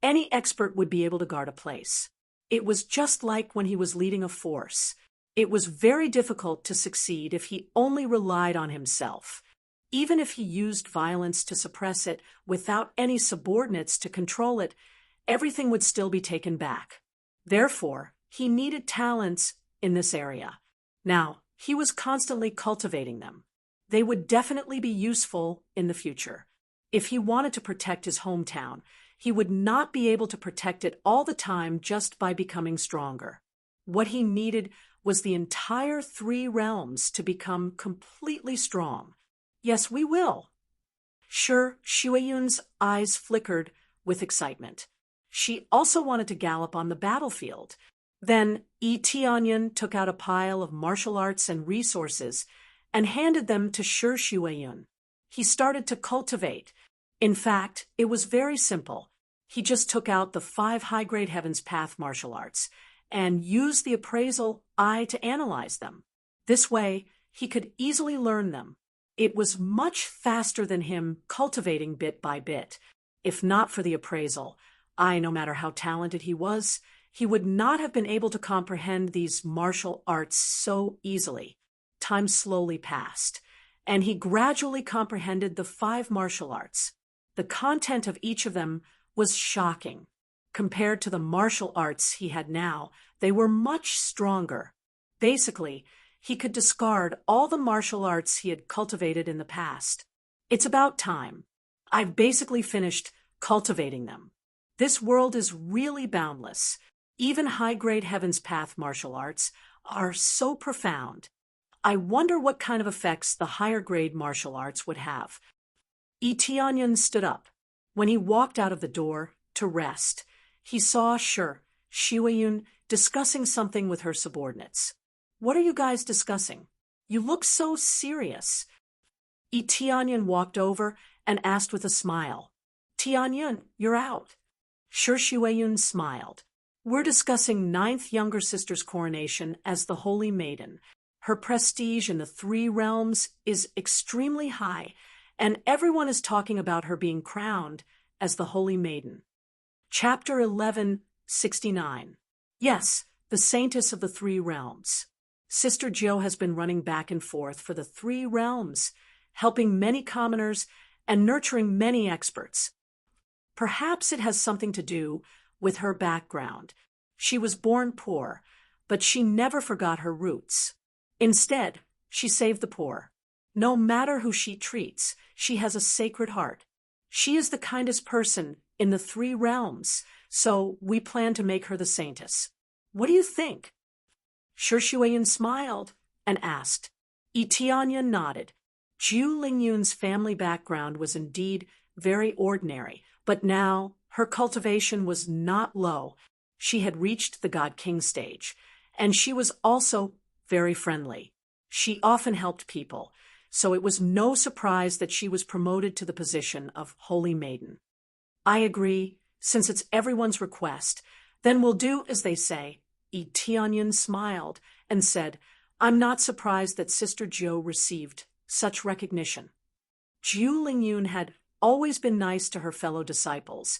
any expert would be able to guard a place. It was just like when he was leading a force. It was very difficult to succeed if he only relied on himself. Even if he used violence to suppress it without any subordinates to control it, everything would still be taken back. Therefore, he needed talents in this area. Now, he was constantly cultivating them. They would definitely be useful in the future. If he wanted to protect his hometown, he would not be able to protect it all the time just by becoming stronger. What he needed was the entire 3 realms to become completely strong. Yes, we will. Shi Shuiyun's eyes flickered with excitement. She also wanted to gallop on the battlefield. Then Tianyun took out a pile of martial arts and resources and handed them to Shi Shuiyun. He started to cultivate. In fact, it was very simple. He just took out the 5 high-grade Heaven's Path martial arts and used the appraisal eye to analyze them. This way, he could easily learn them. It was much faster than him cultivating bit by bit. If not for the appraisal eye, no matter how talented he was, he would not have been able to comprehend these martial arts so easily. Time slowly passed, and he gradually comprehended the 5 martial arts. The content of each of them was shocking. Compared to the martial arts he had now, they were much stronger. Basically, he could discard all the martial arts he had cultivated in the past. It's about time. I've basically finished cultivating them. This world is really boundless. Even high-grade Heaven's Path martial arts are so profound. I wonder what kind of effects the higher-grade martial arts would have. Tianyun stood up. When he walked out of the door to rest, he saw Shi Shuiyun discussing something with her subordinates. What are you guys discussing? You look so serious. Tianyun walked over and asked with a smile. Tianyun, you're out. Shi Shuiyun smiled. We're discussing 9th younger sister's coronation as the Holy Maiden. Her prestige in the 3 realms is extremely high, and everyone is talking about her being crowned as the Holy Maiden. Chapter 1169. Yes, the Saintess of the 3 realms. Sister Jiu has been running back and forth for the 3 realms, helping many commoners and nurturing many experts. Perhaps it has something to do with her background. She was born poor, but she never forgot her roots. Instead, she saved the poor. No matter who she treats, she has a sacred heart. She is the kindest person in the 3 realms, so we plan to make her the saintess. What do you think? Shi Shuiyan smiled and asked. Yi Tianyan nodded. Zhu Lingyun's family background was indeed very ordinary, but now her cultivation was not low. She had reached the God King stage, and she was also very friendly. She often helped people, so it was no surprise that she was promoted to the position of Holy Maiden. I agree, since it's everyone's request, then we'll do as they say. Yi Tianyan smiled and said, I'm not surprised that Sister Zhou received such recognition. Zhu Lingyun had always been nice to her fellow disciples,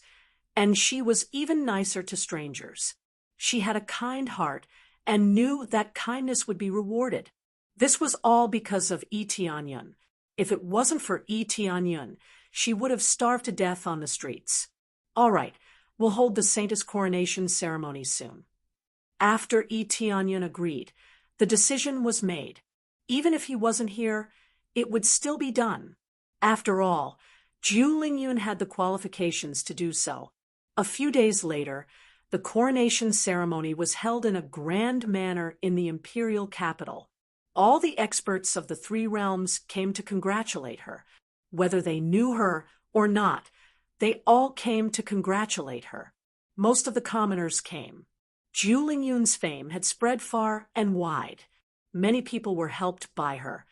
and she was even nicer to strangers. She had a kind heart and knew that kindness would be rewarded. This was all because of Yi Tianyan. If it wasn't for Yi Tianyan, she would have starved to death on the streets. All right, we'll hold the saintess coronation ceremony soon. After Yi Tianyan agreed, the decision was made. Even if he wasn't here, it would still be done. After all, Zhu Lingyun had the qualifications to do so. A few days later, the coronation ceremony was held in a grand manner in the imperial capital. All the experts of the 3 realms came to congratulate her. Whether they knew her or not, they all came to congratulate her. Most of the commoners came. Zhu Lingyun's fame had spread far and wide. Many people were helped by her,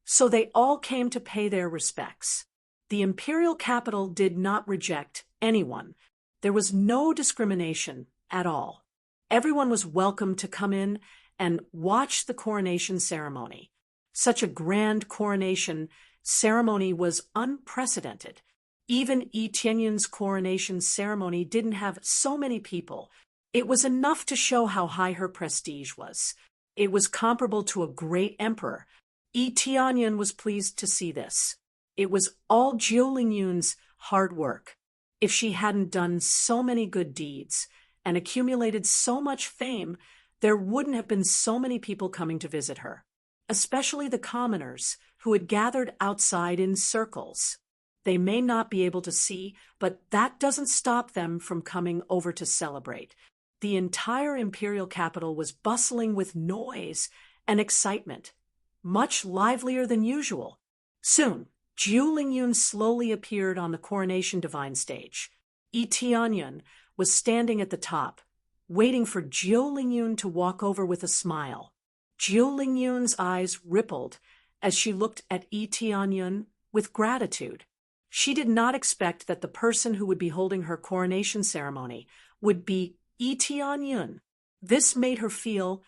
so they all came to pay their respects. The imperial capital did not reject anyone. There was no discrimination at all. Everyone was welcome to come in and watch the coronation ceremony. Such a grand coronation ceremony was unprecedented. Even Yi Tianyan's coronation ceremony didn't have so many people. It was enough to show how high her prestige was. It was comparable to a great emperor. Yi Tianyan was pleased to see this. It was all Zhu Lingyun's hard work. If she hadn't done so many good deeds and accumulated so much fame, there wouldn't have been so many people coming to visit her, especially the commoners who had gathered outside in circles. They may not be able to see, but that doesn't stop them from coming over to celebrate. The entire imperial capital was bustling with noise and excitement, much livelier than usual. Soon, Zhu Lingyun slowly appeared on the coronation divine stage. Yi Tianyan was standing at the top, waiting for Zhu Lingyun to walk over with a smile. Zhu Lingyun's eyes rippled as she looked at Yi Tianyan with gratitude. She did not expect that the person who would be holding her coronation ceremony would be Yi Tianyan. This made her feel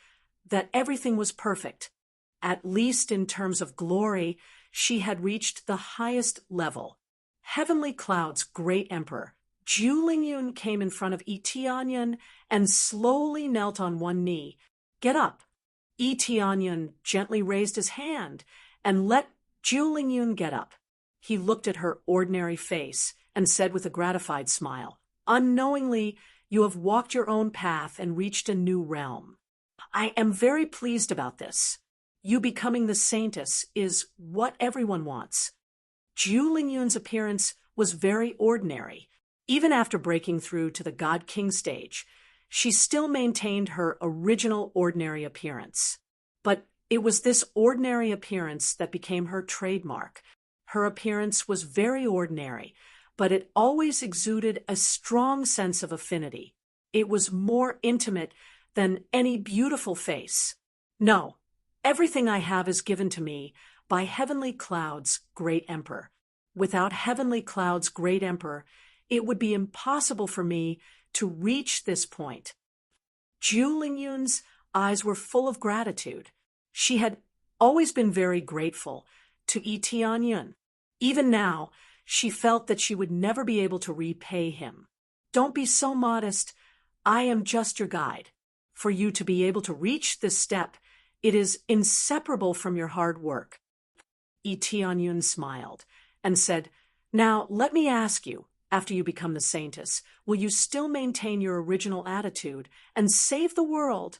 that everything was perfect. At least in terms of glory, she had reached the highest level. Heavenly Cloud's great emperor, Zhu Lingyun, came in front of Yi Tianyan and slowly knelt on one knee. Get up. Yi Tianyan gently raised his hand and let Zhu Lingyun get up. He looked at her ordinary face and said with a gratified smile, Unknowingly, you have walked your own path and reached a new realm. I am very pleased about this. You becoming the saintess is what everyone wants. Zhu Lingyun's appearance was very ordinary. Even after breaking through to the God King stage, she still maintained her original ordinary appearance. But it was this ordinary appearance that became her trademark. Her appearance was very ordinary, but it always exuded a strong sense of affinity. It was more intimate than any beautiful face. No, everything I have is given to me by Heavenly Cloud's great emperor. Without Heavenly Cloud's great emperor, it would be impossible for me to reach this point. Zhu Lingyun's eyes were full of gratitude. She had always been very grateful to Yi Tianyan. Even now, she felt that she would never be able to repay him. Don't be so modest. I am just your guide. For you to be able to reach this step, it is inseparable from your hard work. Yi Tianyan smiled and said, Now let me ask you, after you become the saintess, will you still maintain your original attitude and save the world?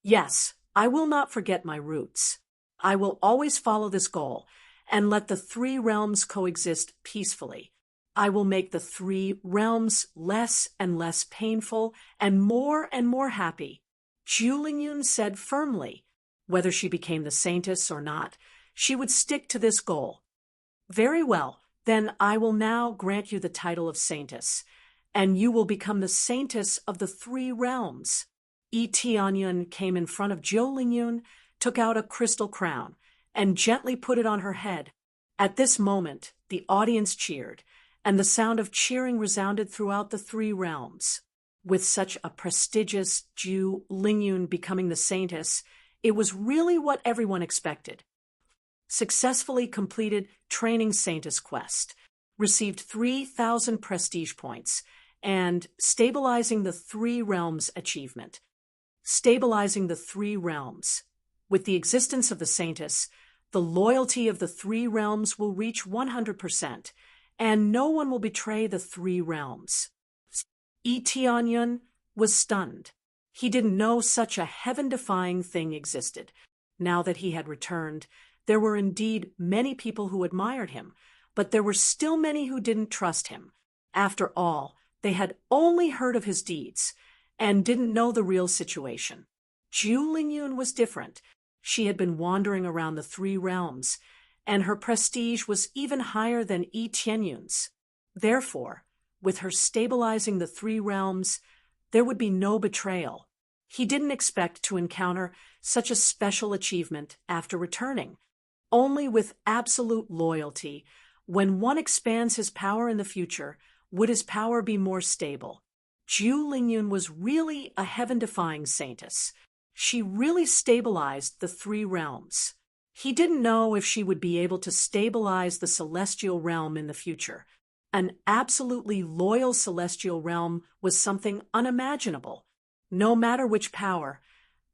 Yes, I will not forget my roots. I will always follow this goal, and let the three realms coexist peacefully. I will make the three realms less and less painful and more happy. Zhu Lingyun said firmly. Whether she became the saintess or not, she would stick to this goal. Very well, then I will now grant you the title of saintess, and you will become the saintess of the three realms. Yi Tianyun came in front of Zhou Lingyun, took out a crystal crown, and gently put it on her head. At this moment, the audience cheered, and the sound of cheering resounded throughout the three realms. With such a prestigious Zhu Lingyun becoming the saintess, it was really what everyone expected. Successfully completed training saintess quest, received 3,000 prestige points, and stabilizing the three realms achievement. Stabilizing the three realms. With the existence of the saintess, the loyalty of the three realms will reach 100%, and no one will betray the three realms. Yi Tianyun was stunned. He didn't know such a heaven-defying thing existed. Now that he had returned, there were indeed many people who admired him, but there were still many who didn't trust him. After all, they had only heard of his deeds and didn't know the real situation. Zhu Lingyun was different. She had been wandering around the three realms, and her prestige was even higher than Yi Tianyun's. Therefore, with her stabilizing the three realms, there would be no betrayal. He didn't expect to encounter such a special achievement after returning. Only with absolute loyalty, when one expands his power in the future, would his power be more stable. Zhu Lingyun was really a heaven-defying saintess. She really stabilized the three realms. He didn't know if she would be able to stabilize the celestial realm in the future. An absolutely loyal celestial realm was something unimaginable. No matter which power,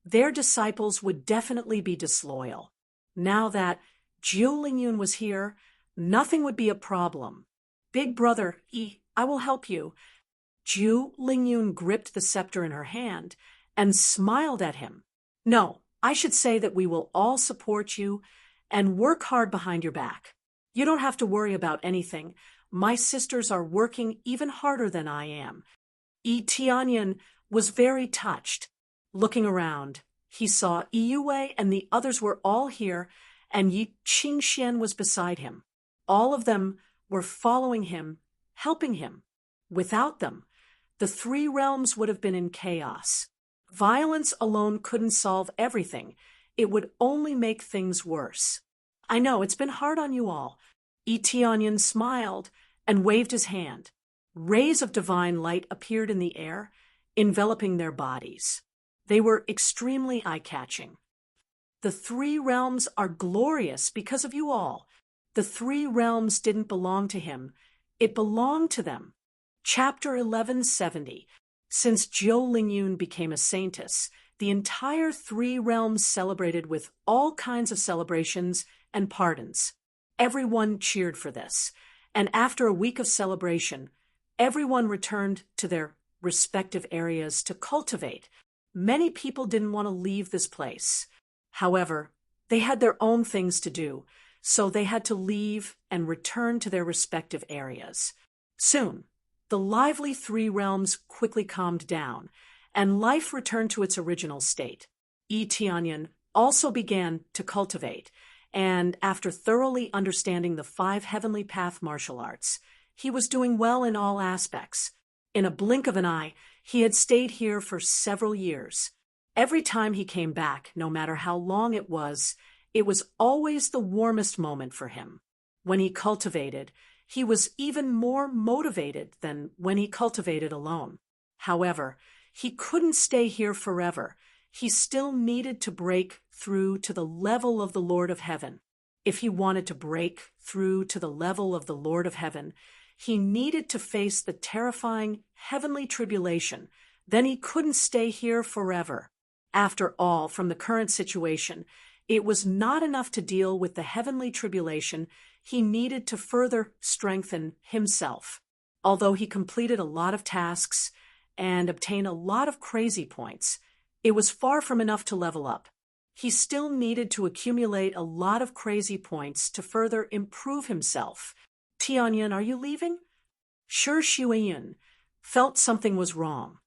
their disciples would definitely be disloyal. Now that Zhu Lingyun was here, nothing would be a problem. Big brother, I will help you. Zhu Lingyun gripped the scepter in her hand and smiled at him. No, I should say that we will all support you and work hard behind your back. You don't have to worry about anything. My sisters are working even harder than I am. Yi Tianyun was very touched. Looking around, he saw Yue and the others were all here, and Yi Qingxian was beside him. All of them were following him, helping him. Without them, the three realms would have been in chaos. Violence alone couldn't solve everything. It would only make things worse. I know, it's been hard on you all. Yi Tianyun smiled and waved his hand. Rays of divine light appeared in the air, enveloping their bodies. They were extremely eye-catching. The three realms are glorious because of you all. The three realms didn't belong to him. It belonged to them. Chapter 1170. Since Zhou Lingyun became a saintess, the entire three realms celebrated with all kinds of celebrations and pardons. Everyone cheered for this, and after a week of celebration, everyone returned to their respective areas to cultivate. Many people didn't want to leave this place. However, they had their own things to do, so they had to leave and return to their respective areas. Soon, the lively three realms quickly calmed down, and life returned to its original state. Yi Tianyun also began to cultivate, and after thoroughly understanding the 5 heavenly path martial arts, he was doing well in all aspects. In a blink of an eye, he had stayed here for several years. Every time he came back, no matter how long it was always the warmest moment for him. When he cultivated, he was even more motivated than when he cultivated alone. However, he couldn't stay here forever. He still needed to break through to the level of the Lord of Heaven. If he wanted to break through to the level of the Lord of Heaven, he needed to face the terrifying heavenly tribulation. Then he couldn't stay here forever. After all, from the current situation, it was not enough to deal with the heavenly tribulation. He needed to further strengthen himself. Although he completed a lot of tasks and obtained a lot of crazy points, it was far from enough to level up. he still needed to accumulate a lot of crazy points to further improve himself. Tianyan, are you leaving? Shi Shuiyan felt something was wrong.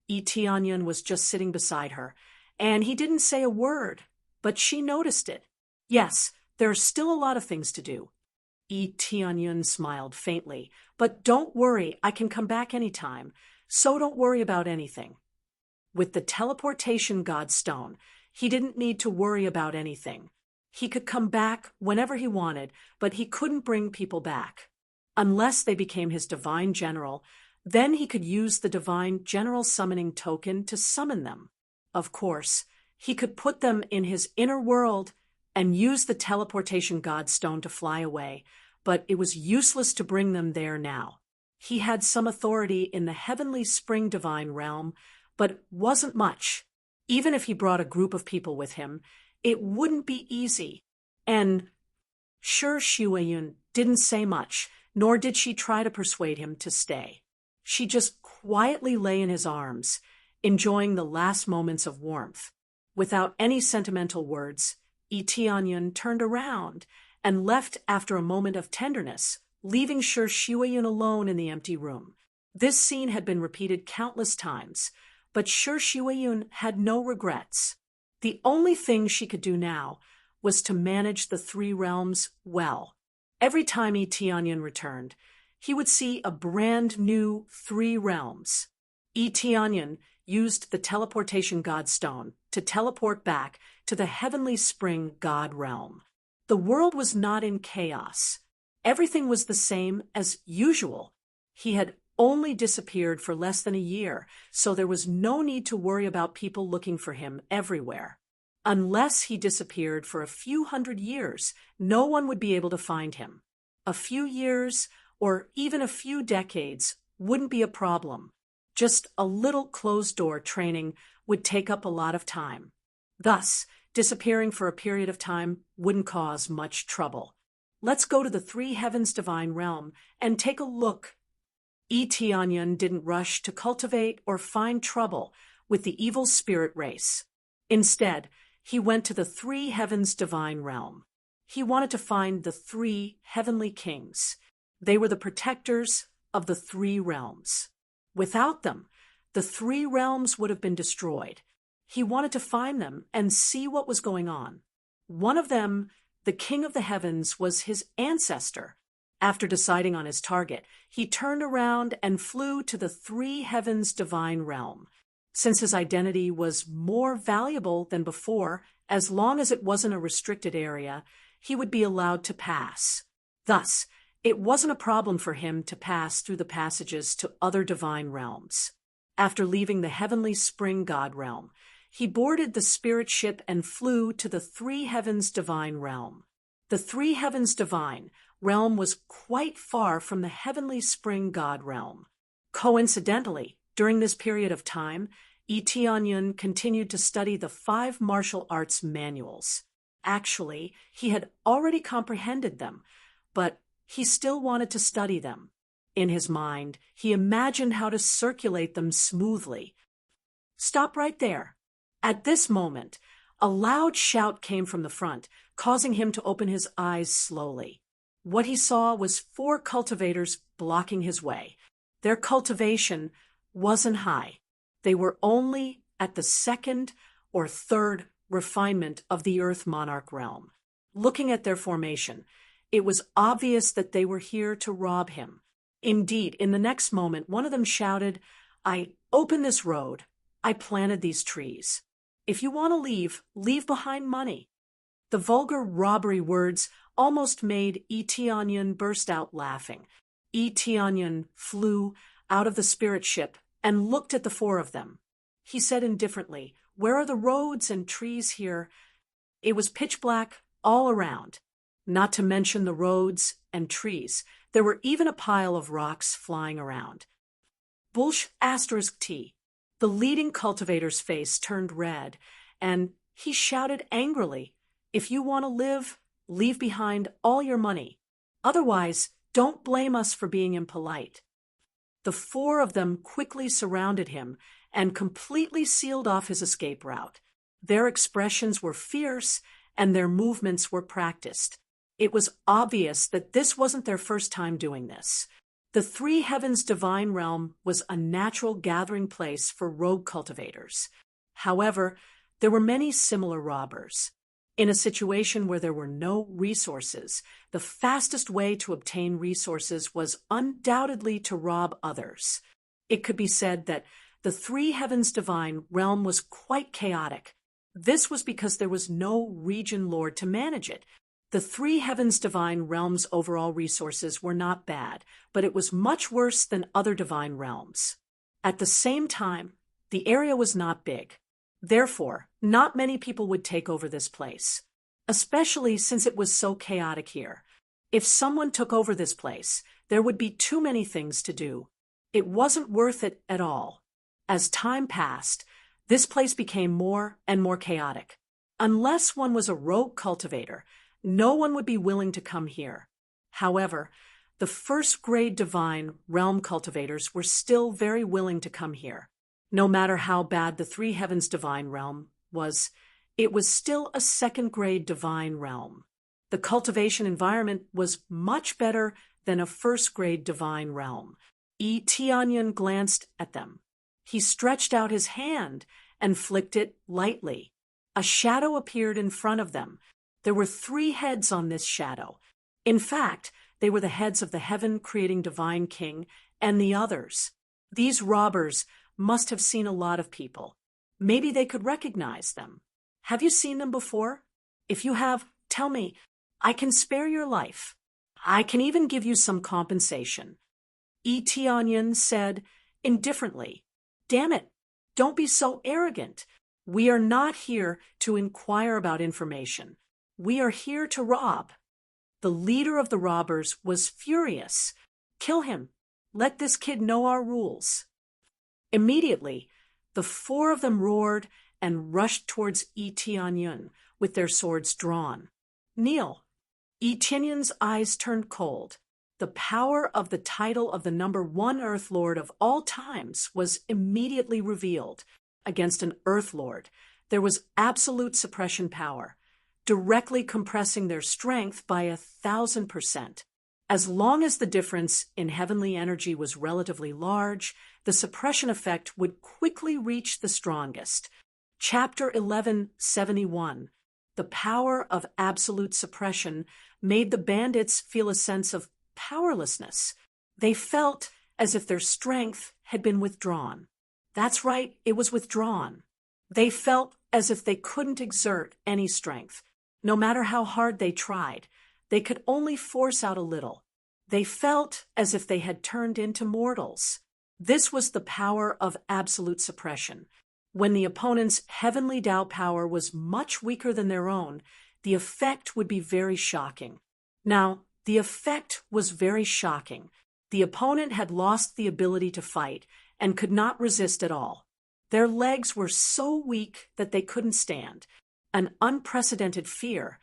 Tianyan was just sitting beside her, and he didn't say a word, but she noticed it. Yes, there are still a lot of things to do. Tianyan smiled faintly, but don't worry, I can come back anytime, so don't worry about anything. With the teleportation godstone, he didn't need to worry about anything. He could come back whenever he wanted, but he couldn't bring people back. Unless they became his divine general, then he could use the divine general summoning token to summon them. Of course, he could put them in his inner world and use the teleportation godstone to fly away, but it was useless to bring them there now. He had some authority in the heavenly spring divine realm, but wasn't much. Even if he brought a group of people with him, it wouldn't be easy. And Shi Shuiyan didn't say much, nor did she try to persuade him to stay. She just quietly lay in his arms, enjoying the last moments of warmth. Without any sentimental words, Tianyan turned around and left after a moment of tenderness, leaving Shi Shuiyan alone in the empty room. This scene had been repeated countless times, but Shi Shuiyan had no regrets. The only thing she could do now was to manage the three realms well. Every time Tianyan returned, he would see a brand new three realms. Tianyan used the teleportation godstone to teleport back to the heavenly spring god realm. The world was not in chaos. Everything was the same as usual. He had only disappeared for less than a year, so there was no need to worry about people looking for him everywhere. Unless he disappeared for a few hundred years, no one would be able to find him. A few years, or even a few decades, wouldn't be a problem. Just a little closed-door training would take up a lot of time. Thus, disappearing for a period of time wouldn't cause much trouble. Let's go to the three heavens divine realm and take a look. Tianyan didn't rush to cultivate or find trouble with the evil spirit race. Instead, he went to the three heavens divine realm. He wanted to find the three heavenly kings. They were the protectors of the three realms. Without them, the three realms would have been destroyed. He wanted to find them and see what was going on. One of them, the king of the heavens, was his ancestor. After deciding on his target, he turned around and flew to the three heavens divine realm. Since his identity was more valuable than before, as long as it wasn't a restricted area, he would be allowed to pass. Thus, it wasn't a problem for him to pass through the passages to other divine realms. After leaving the heavenly spring god realm, he boarded the spirit ship and flew to the three heavens divine realm. The three heavens divine realm was quite far from the heavenly spring god realm. Coincidentally, during this period of time, Tianyan continued to study the 5 martial arts manuals. Actually, he had already comprehended them, but he still wanted to study them. In his mind, he imagined how to circulate them smoothly. Stop right there. At this moment, a loud shout came from the front, causing him to open his eyes slowly. What he saw was 4 cultivators blocking his way. Their cultivation wasn't high. They were only at the 2nd or 3rd refinement of the Earth Monarch realm. Looking at their formation, it was obvious that they were here to rob him. Indeed, in the next moment, one of them shouted, "I opened this road. I planted these trees. If you want to leave, leave behind money." The vulgar robbery words almost made Tianyan burst out laughing. Tianyan flew out of the spirit ship and looked at the 4 of them. He said indifferently, "Where are the roads and trees here?" It was pitch black all around. Not to mention the roads and trees, there were even a pile of rocks flying around. T. The leading cultivator's face turned red, and he shouted angrily, "If you want to live, leave behind all your money. Otherwise, don't blame us for being impolite." The 4 of them quickly surrounded him and completely sealed off his escape route. Their expressions were fierce and their movements were practiced. It was obvious that this wasn't their first time doing this. The Three Heavens divine realm was a natural gathering place for rogue cultivators. However, there were many similar robbers. In a situation where there were no resources, the fastest way to obtain resources was undoubtedly to rob others. It could be said that the Three Heavens divine realm was quite chaotic. This was because there was no region lord to manage it. The Three Heavens divine realm's overall resources were not bad, but it was much worse than other divine realms. At the same time, the area was not big. Therefore, not many people would take over this place, especially since it was so chaotic here. If someone took over this place, there would be too many things to do. It wasn't worth it at all. As time passed, this place became more and more chaotic. Unless one was a rogue cultivator, no one would be willing to come here. However, the first-grade divine realm cultivators were still very willing to come here. No matter how bad the Three Heavens divine realm was, it was still a second-grade divine realm. The cultivation environment was much better than a first-grade divine realm. Tianyan glanced at them. He stretched out his hand and flicked it lightly. A shadow appeared in front of them. There were 3 heads on this shadow. In fact, they were the heads of the heaven-creating divine king and the others. These robbers must have seen a lot of people. Maybe they could recognize them. Have you seen them before? If you have, tell me. I can spare your life. I can even give you some compensation. Tianyan said indifferently, "Damn it, don't be so arrogant. We are not here to inquire about information. We are here to rob." The leader of the robbers was furious. "Kill him. Let this kid know our rules." Immediately, the 4 of them roared and rushed towards Tianyan with their swords drawn. "Kneel." Tianyan's eyes turned cold. The power of the title of the number 1 Earth Lord of all times was immediately revealed. Against an Earth Lord, there was absolute suppression power, directly compressing their strength by 1,000%. As long as the difference in heavenly energy was relatively large, the suppression effect would quickly reach the strongest. Chapter 1171. The power of absolute suppression made the bandits feel a sense of powerlessness. They felt as if their strength had been withdrawn. That's right, it was withdrawn. They felt as if they couldn't exert any strength. No matter how hard they tried, they could only force out a little. They felt as if they had turned into mortals. This was the power of absolute suppression. When the opponent's heavenly Tao power was much weaker than their own, the effect would be very shocking. Now, the effect was very shocking. The opponent had lost the ability to fight and could not resist at all. Their legs were so weak that they couldn't stand. An unprecedented fear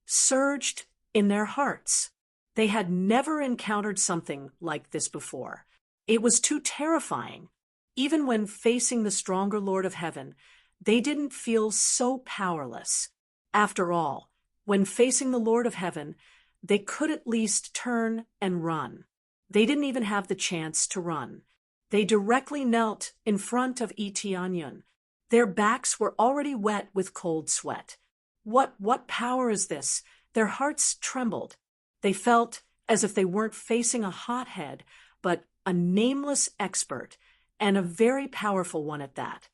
surged in their hearts. They had never encountered something like this before. It was too terrifying. Even when facing the stronger Lord of Heaven, they didn't feel so powerless. After all, when facing the Lord of Heaven, they could at least turn and run. They didn't even have the chance to run. They directly knelt in front of Tianyan. Their backs were already wet with cold sweat. What power is this? Their hearts trembled. They felt as if they weren't facing a hothead, but a nameless expert, and a very powerful one at that.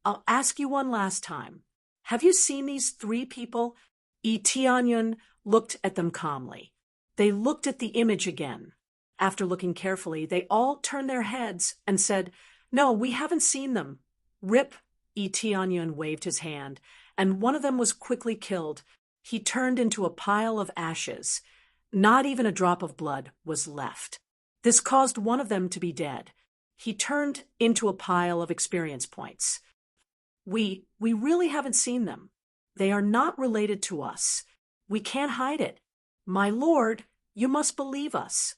I'll ask you one last time. Have you seen these 3 people? Tianyan looked at them calmly. They looked at the image again. After looking carefully, they all turned their heads and said, "No, we haven't seen them." "Rip," Tianyan waved his hand, and one of them was quickly killed. He turned into a pile of ashes. Not even a drop of blood was left. This caused one of them to be dead. He turned into a pile of experience points. We really haven't seen them. They are not related to us. We can't hide it. My lord, you must believe us."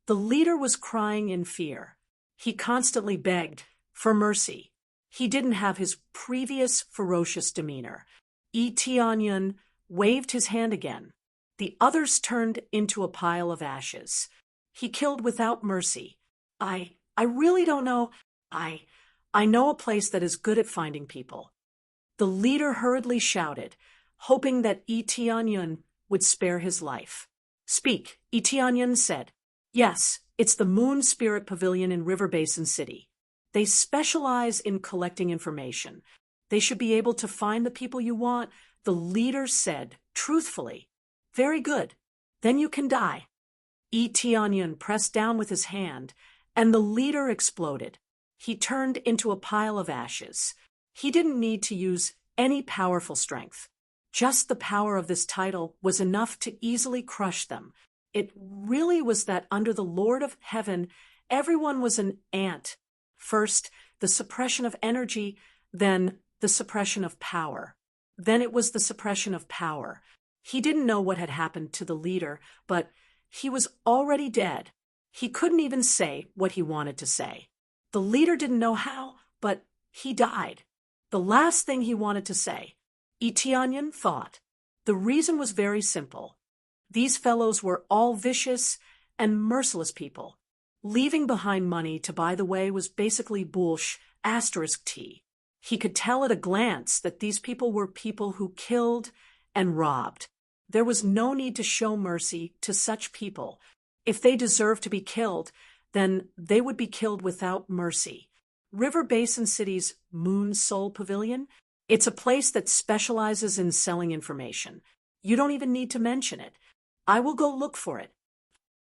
The leader was crying in fear. He constantly begged for mercy. He didn't have his previous ferocious demeanor. Tianyun waved his hand again. The others turned into a pile of ashes. He killed without mercy. I really don't know. I know a place that is good at finding people. The leader hurriedly shouted, hoping that Tianyun would spare his life. Speak, Tianyun said. Yes, it's the Moon Spirit Pavilion in River Basin City. They specialize in collecting information. They should be able to find the people you want, the leader said, truthfully. Very good. Then you can die. Tianyun pressed down with his hand, and the leader exploded. He turned into a pile of ashes. He didn't need to use any powerful strength. Just the power of this title was enough to easily crush them. It really was that under the Lord of Heaven, everyone was an ant. First, the suppression of energy, then the suppression of power. Then it was the suppression of power. He didn't know what had happened to the leader, but he was already dead. He couldn't even say what he wanted to say. The leader didn't know how, but he died. The last thing he wanted to say. Tianyun thought. The reason was very simple. These fellows were all vicious and merciless people. Leaving behind money to buy the way was basically **T. He could tell at a glance that these people were people who killed and robbed. There was no need to show mercy to such people. If they deserved to be killed, then they would be killed without mercy. River Basin City's Moon Soul Pavilion, it's a place that specializes in selling information. You don't even need to mention it. I will go look for it.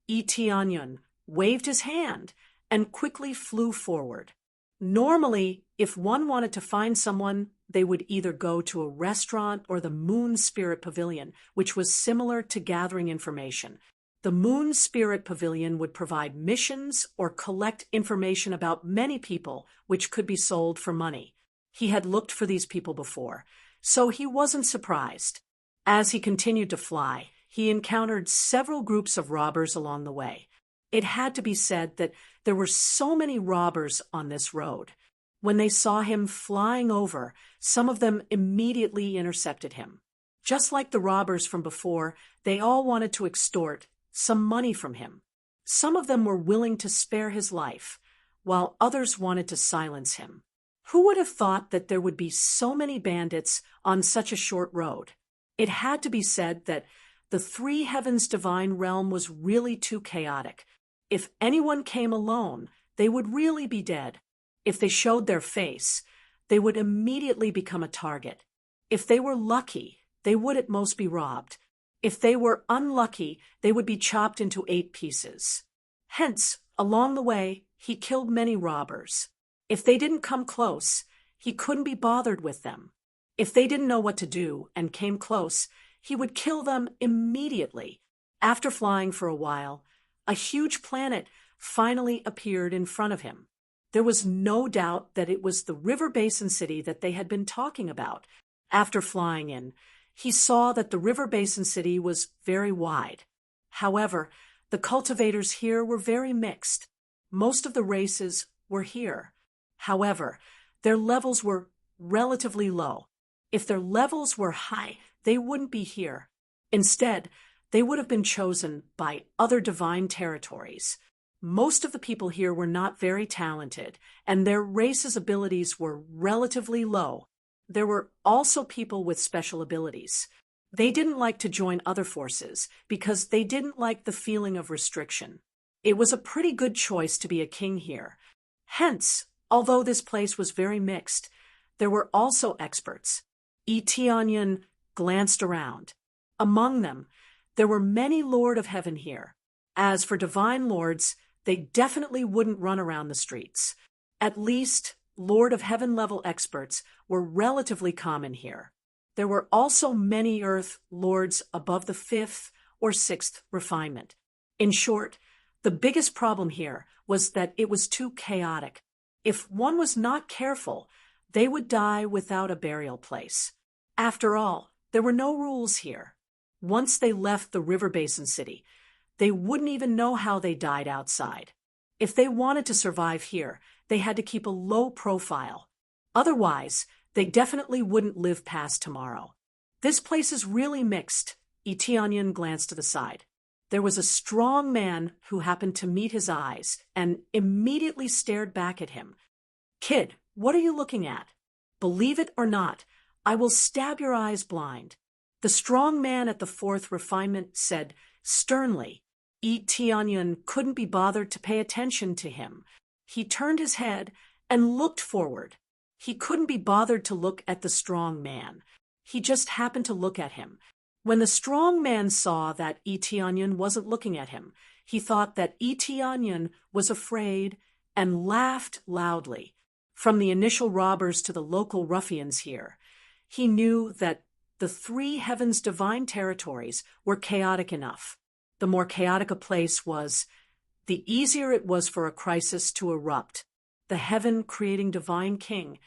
Tianyun waved his hand and quickly flew forward. Normally, if one wanted to find someone, they would either go to a restaurant or the Moon Spirit Pavilion, which was similar to gathering information. The Moon Spirit Pavilion would provide missions or collect information about many people, which could be sold for money. He had looked for these people before, so he wasn't surprised. As he continued to fly, he encountered several groups of robbers along the way. It had to be said that there were so many robbers on this road. When they saw him flying over, some of them immediately intercepted him. Just like the robbers from before, they all wanted to extort some money from him. Some of them were willing to spare his life, while others wanted to silence him. Who would have thought that there would be so many bandits on such a short road? It had to be said that the Three Heavens divine realm was really too chaotic. If anyone came alone, they would really be dead. If they showed their face, they would immediately become a target. If they were lucky, they would at most be robbed. If they were unlucky, they would be chopped into 8 pieces. Hence, along the way, he killed many robbers. If they didn't come close, he couldn't be bothered with them. If they didn't know what to do and came close, he would kill them immediately. After flying for a while, a huge planet finally appeared in front of him. There was no doubt that it was the River Basin City that they had been talking about. After flying in, he saw that the River Basin City was very wide. However, the cultivators here were very mixed. Most of the races were here. However, their levels were relatively low. If their levels were high, they wouldn't be here. Instead, they would have been chosen by other divine territories. Most of the people here were not very talented, and their race's abilities were relatively low. There were also people with special abilities. They didn't like to join other forces because they didn't like the feeling of restriction. It was a pretty good choice to be a king here. Hence, although this place was very mixed, there were also experts. Tianyun glanced around. Among them, there were many Lord of Heaven here. As for divine lords, they definitely wouldn't run around the streets. At least, Lord of Heaven level experts were relatively common here. There were also many Earth lords above the 5th or 6th refinement. In short, the biggest problem here was that it was too chaotic. If one was not careful, they would die without a burial place. After all, there were no rules here. Once they left the River Basin City, they wouldn't even know how they died outside. If they wanted to survive here, they had to keep a low profile. Otherwise, they definitely wouldn't live past tomorrow. This place is really mixed. Etionyan glanced to the side. There was a strong man who happened to meet his eyes and immediately stared back at him. Kid, what are you looking at? Believe it or not, I will stab your eyes blind. The strong man at the fourth refinement said sternly. Etionyan couldn't be bothered to pay attention to him. He turned his head and looked forward. He couldn't be bothered to look at the strong man. He just happened to look at him. When the strong man saw that Etionyan wasn't looking at him, he thought that Etionyan was afraid and laughed loudly. From the initial robbers to the local ruffians here, he knew that the three heavens' divine territories were chaotic enough. The more chaotic a place was, the easier it was for a crisis to erupt. The heaven-creating divine king,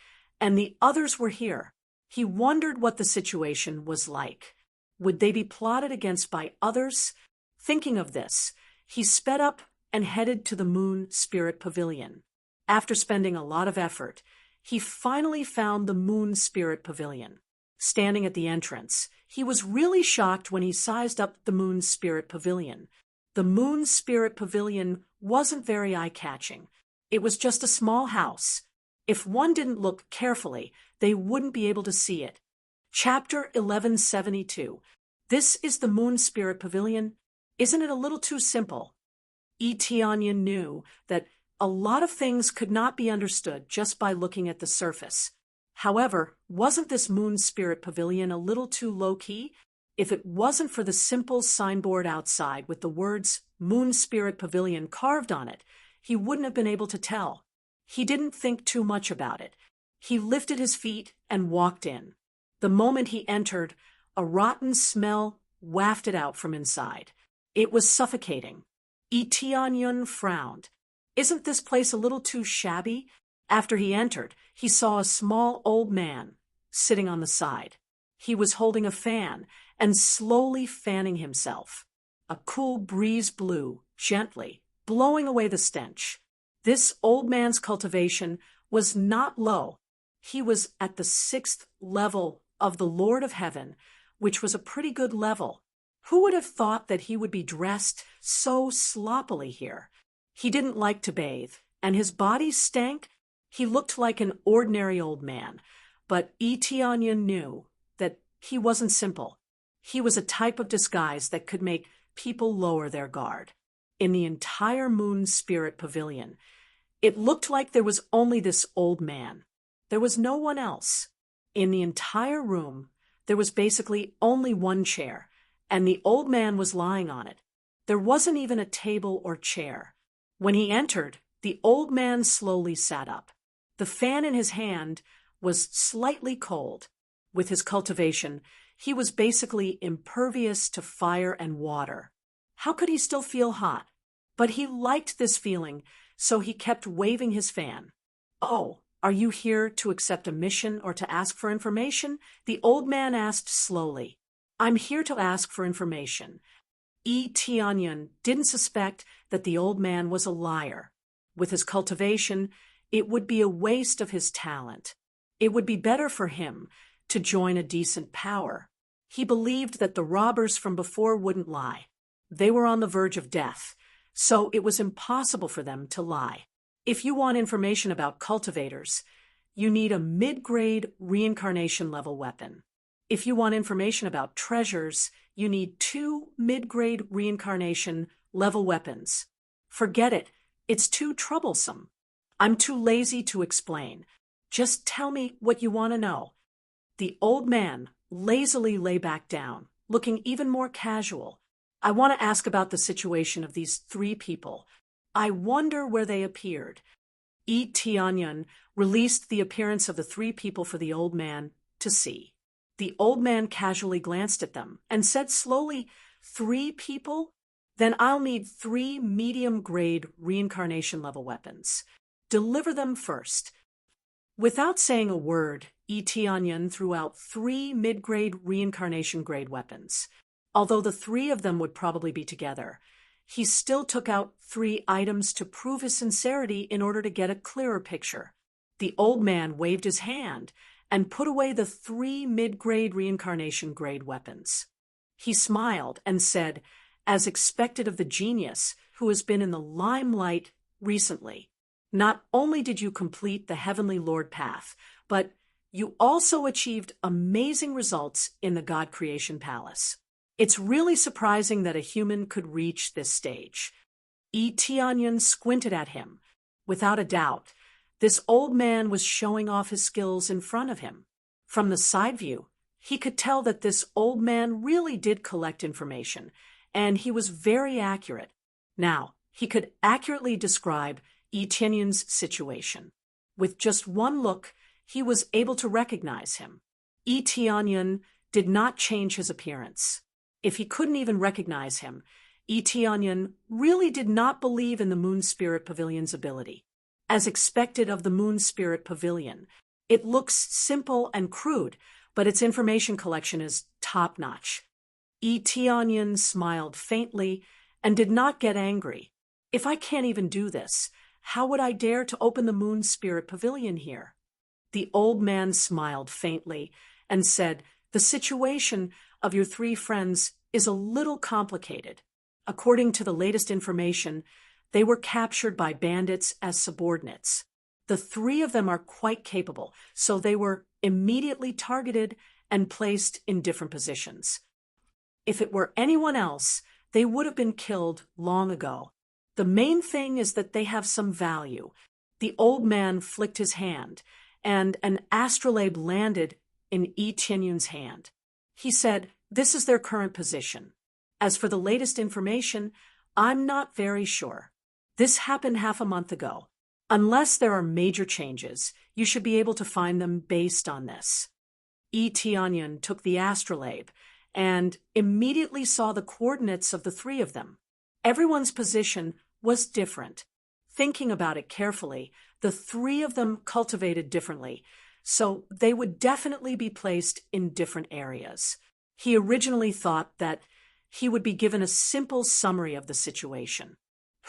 and the others were here. He wondered what the situation was like. Would they be plotted against by others? Thinking of this, he sped up and headed to the Moon Spirit Pavilion. After spending a lot of effort, he finally found the Moon Spirit Pavilion. Standing at the entrance, he was really shocked when he sized up the Moon Spirit Pavilion. The Moon Spirit Pavilion wasn't very eye-catching. It was just a small house. If one didn't look carefully, they wouldn't be able to see it. Chapter 1172. This is the Moon Spirit Pavilion. Isn't it a little too simple? Etionyan knew that a lot of things could not be understood just by looking at the surface. However, wasn't this Moon Spirit Pavilion a little too low-key? If it wasn't for the simple signboard outside with the words Moon Spirit Pavilion carved on it, he wouldn't have been able to tell. He didn't think too much about it. He lifted his feet and walked in. The moment he entered, a rotten smell wafted out from inside. It was suffocating. Etionyan frowned. Isn't this place a little too shabby? After he entered, he saw a small old man sitting on the side. He was holding a fan and slowly fanning himself. A cool breeze blew, gently, blowing away the stench. This old man's cultivation was not low. He was at the 6th level of the Lord of Heaven, which was a pretty good level. Who would have thought that he would be dressed so sloppily here? He didn't like to bathe, and his body stank. He looked like an ordinary old man, but Etionyan knew that he wasn't simple. He was a type of disguise that could make people lower their guard. In the entire Moon Spirit Pavilion, it looked like there was only this old man. There was no one else. In the entire room, there was basically only one chair, and the old man was lying on it. There wasn't even a table or chair. When he entered, the old man slowly sat up. The fan in his hand was slightly cold. With his cultivation, he was basically impervious to fire and water. How could he still feel hot? But he liked this feeling, so he kept waving his fan. "Oh, are you here to accept a mission or to ask for information?" the old man asked slowly. "I'm here to ask for information." Etionyan didn't suspect that the old man was a liar. With his cultivation, it would be a waste of his talent. It would be better for him to join a decent power. He believed that the robbers from before wouldn't lie. They were on the verge of death, so it was impossible for them to lie. If you want information about cultivators, you need a mid-grade reincarnation level weapon. If you want information about treasures, you need 2 mid-grade reincarnation level weapons. Forget it. It's too troublesome. I'm too lazy to explain. Just tell me what you want to know. The old man lazily lay back down, looking even more casual. "I want to ask about the situation of these 3 people. I wonder where they appeared." Etionyan released the appearance of the 3 people for the old man to see. The old man casually glanced at them and said slowly, "3 people? Then I'll need 3 medium-grade reincarnation level weapons. Deliver them first." Without saying a word, Etionyan threw out 3 mid-grade reincarnation grade weapons. Although the 3 of them would probably be together, he still took out 3 items to prove his sincerity in order to get a clearer picture. The old man waved his hand and put away the 3 mid-grade reincarnation-grade weapons. He smiled and said, as expected of the genius who has been in the limelight recently, not only did you complete the Heavenly Lord path, but you also achieved amazing results in the God Creation Palace. It's really surprising that a human could reach this stage. Tianyan squinted at him. Without a doubt, this old man was showing off his skills in front of him. From the side view, he could tell that this old man really did collect information, and he was very accurate. Now, he could accurately describe Tianyan's situation. With just one look, he was able to recognize him. Tianyan did not change his appearance. If he couldn't even recognize him, Tianyan really did not believe in the Moon Spirit Pavilion's ability. As expected of the Moon Spirit Pavilion, it looks simple and crude, but its information collection is top-notch. Tianyan smiled faintly and did not get angry. If I can't even do this, how would I dare to open the Moon Spirit Pavilion here? The old man smiled faintly and said, the situation of your 3 friends is a little complicated. According to the latest information, they were captured by bandits as subordinates. The 3 of them are quite capable, so they were immediately targeted and placed in different positions. If it were anyone else, they would have been killed long ago. The main thing is that they have some value. The old man flicked his hand, and an astrolabe landed in Tianyan's hand. He said, this is their current position. As for the latest information, I'm not very sure. This happened half a month ago. Unless there are major changes, you should be able to find them based on this. Tianyan took the astrolabe and immediately saw the coordinates of the 3 of them. Everyone's position was different. Thinking about it carefully, the 3 of them cultivated differently, so they would definitely be placed in different areas. He originally thought that he would be given a simple summary of the situation.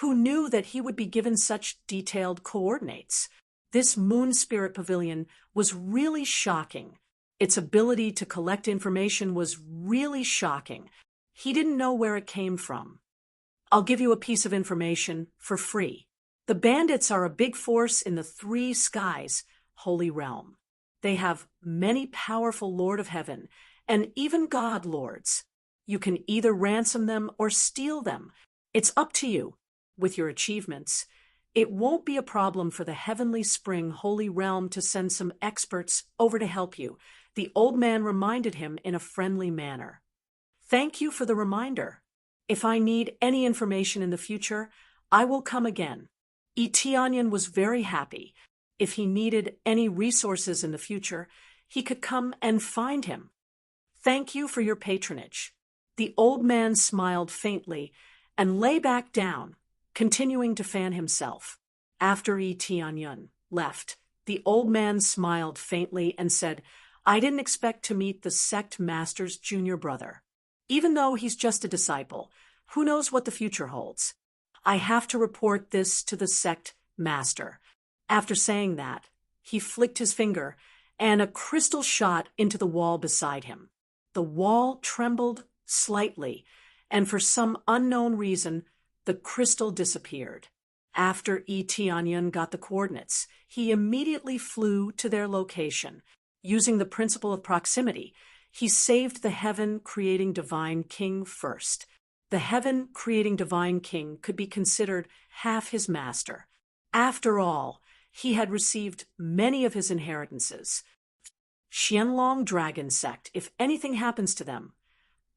Who knew that he would be given such detailed coordinates? This Moon Spirit Pavilion was really shocking. Its ability to collect information was really shocking. He didn't know where it came from. I'll give you a piece of information for free. The bandits are a big force in the 3 skies, Holy Realm. They have many powerful Lord of Heaven, and even God Lords. You can either ransom them or steal them. It's up to you. With your achievements, it won't be a problem for the Heavenly Spring Holy Realm to send some experts over to help you, the old man reminded him in a friendly manner. Thank you for the reminder. If I need any information in the future, I will come again. Tianyan was very happy. If he needed any resources in the future, he could come and find him. Thank you for your patronage. The old man smiled faintly and lay back down, continuing to fan himself. After Tianyan left, the old man smiled faintly and said, I didn't expect to meet the sect master's junior brother. Even though he's just a disciple, who knows what the future holds? I have to report this to the sect master. After saying that, he flicked his finger, and a crystal shot into the wall beside him. The wall trembled slightly, and for some unknown reason, the crystal disappeared. After Tianyan got the coordinates, he immediately flew to their location. Using the principle of proximity, he saved the heaven-creating divine king first. The heaven-creating divine king could be considered half his master. After all, he had received many of his inheritances. Qianlong Dragon Sect, if anything happens to them,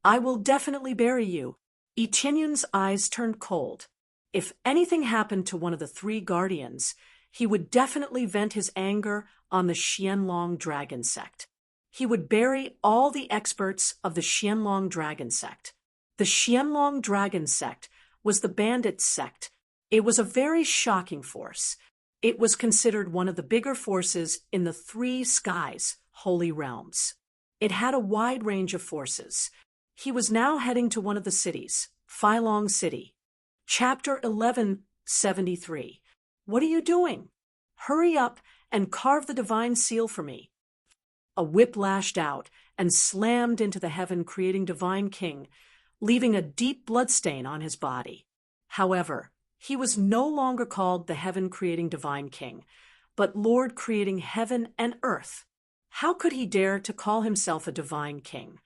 I will definitely bury you. Tianyan's eyes turned cold. If anything happened to one of the 3 guardians, he would definitely vent his anger on the Qianlong Dragon Sect. He would bury all the experts of the Qianlong Dragon Sect. The Qianlong Dragon Sect was the bandit sect. It was a very shocking force. It was considered one of the bigger forces in the 3 skies, Holy Realms. It had a wide range of forces. He was now heading to one of the cities, Phylong City. Chapter 1173. What are you doing? Hurry up and carve the divine seal for me." A whip lashed out and slammed into the heaven-creating divine king, leaving a deep bloodstain on his body. However, he was no longer called the heaven-creating divine king, but Lord creating heaven and earth. How could he dare to call himself a divine king?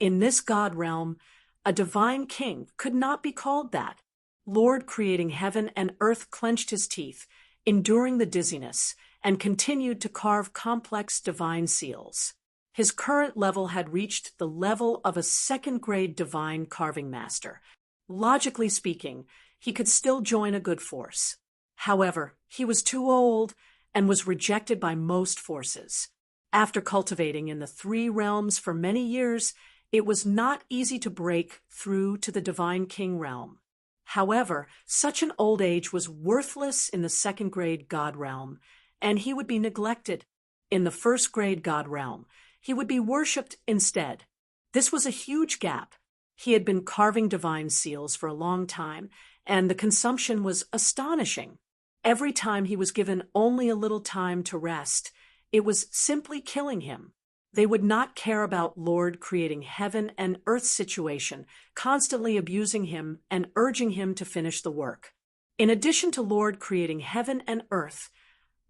In this god realm, a divine king could not be called that. Lord creating heaven and earth clenched his teeth, enduring the dizziness, and continued to carve complex divine seals. His current level had reached the level of a second-grade divine carving master. Logically speaking, he could still join a good force. However, he was too old and was rejected by most forces. After cultivating in the three realms for many years, it was not easy to break through to the divine king realm. However, such an old age was worthless in the second-grade god realm, and he would be neglected. In the first-grade god realm, he would be worshipped instead. This was a huge gap. He had been carving divine seals for a long time, and the consumption was astonishing. Every time he was given only a little time to rest, it was simply killing him. They would not care about Lord creating heaven and earth situation, constantly abusing him and urging him to finish the work. In addition to Lord creating heaven and earth,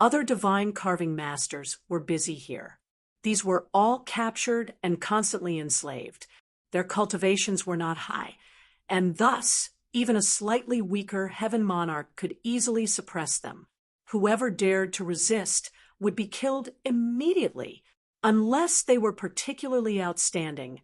other divine carving masters were busy here. These were all captured and constantly enslaved. Their cultivations were not high, and thus even a slightly weaker heaven monarch could easily suppress them. Whoever dared to resist would be killed immediately. Unless they were particularly outstanding,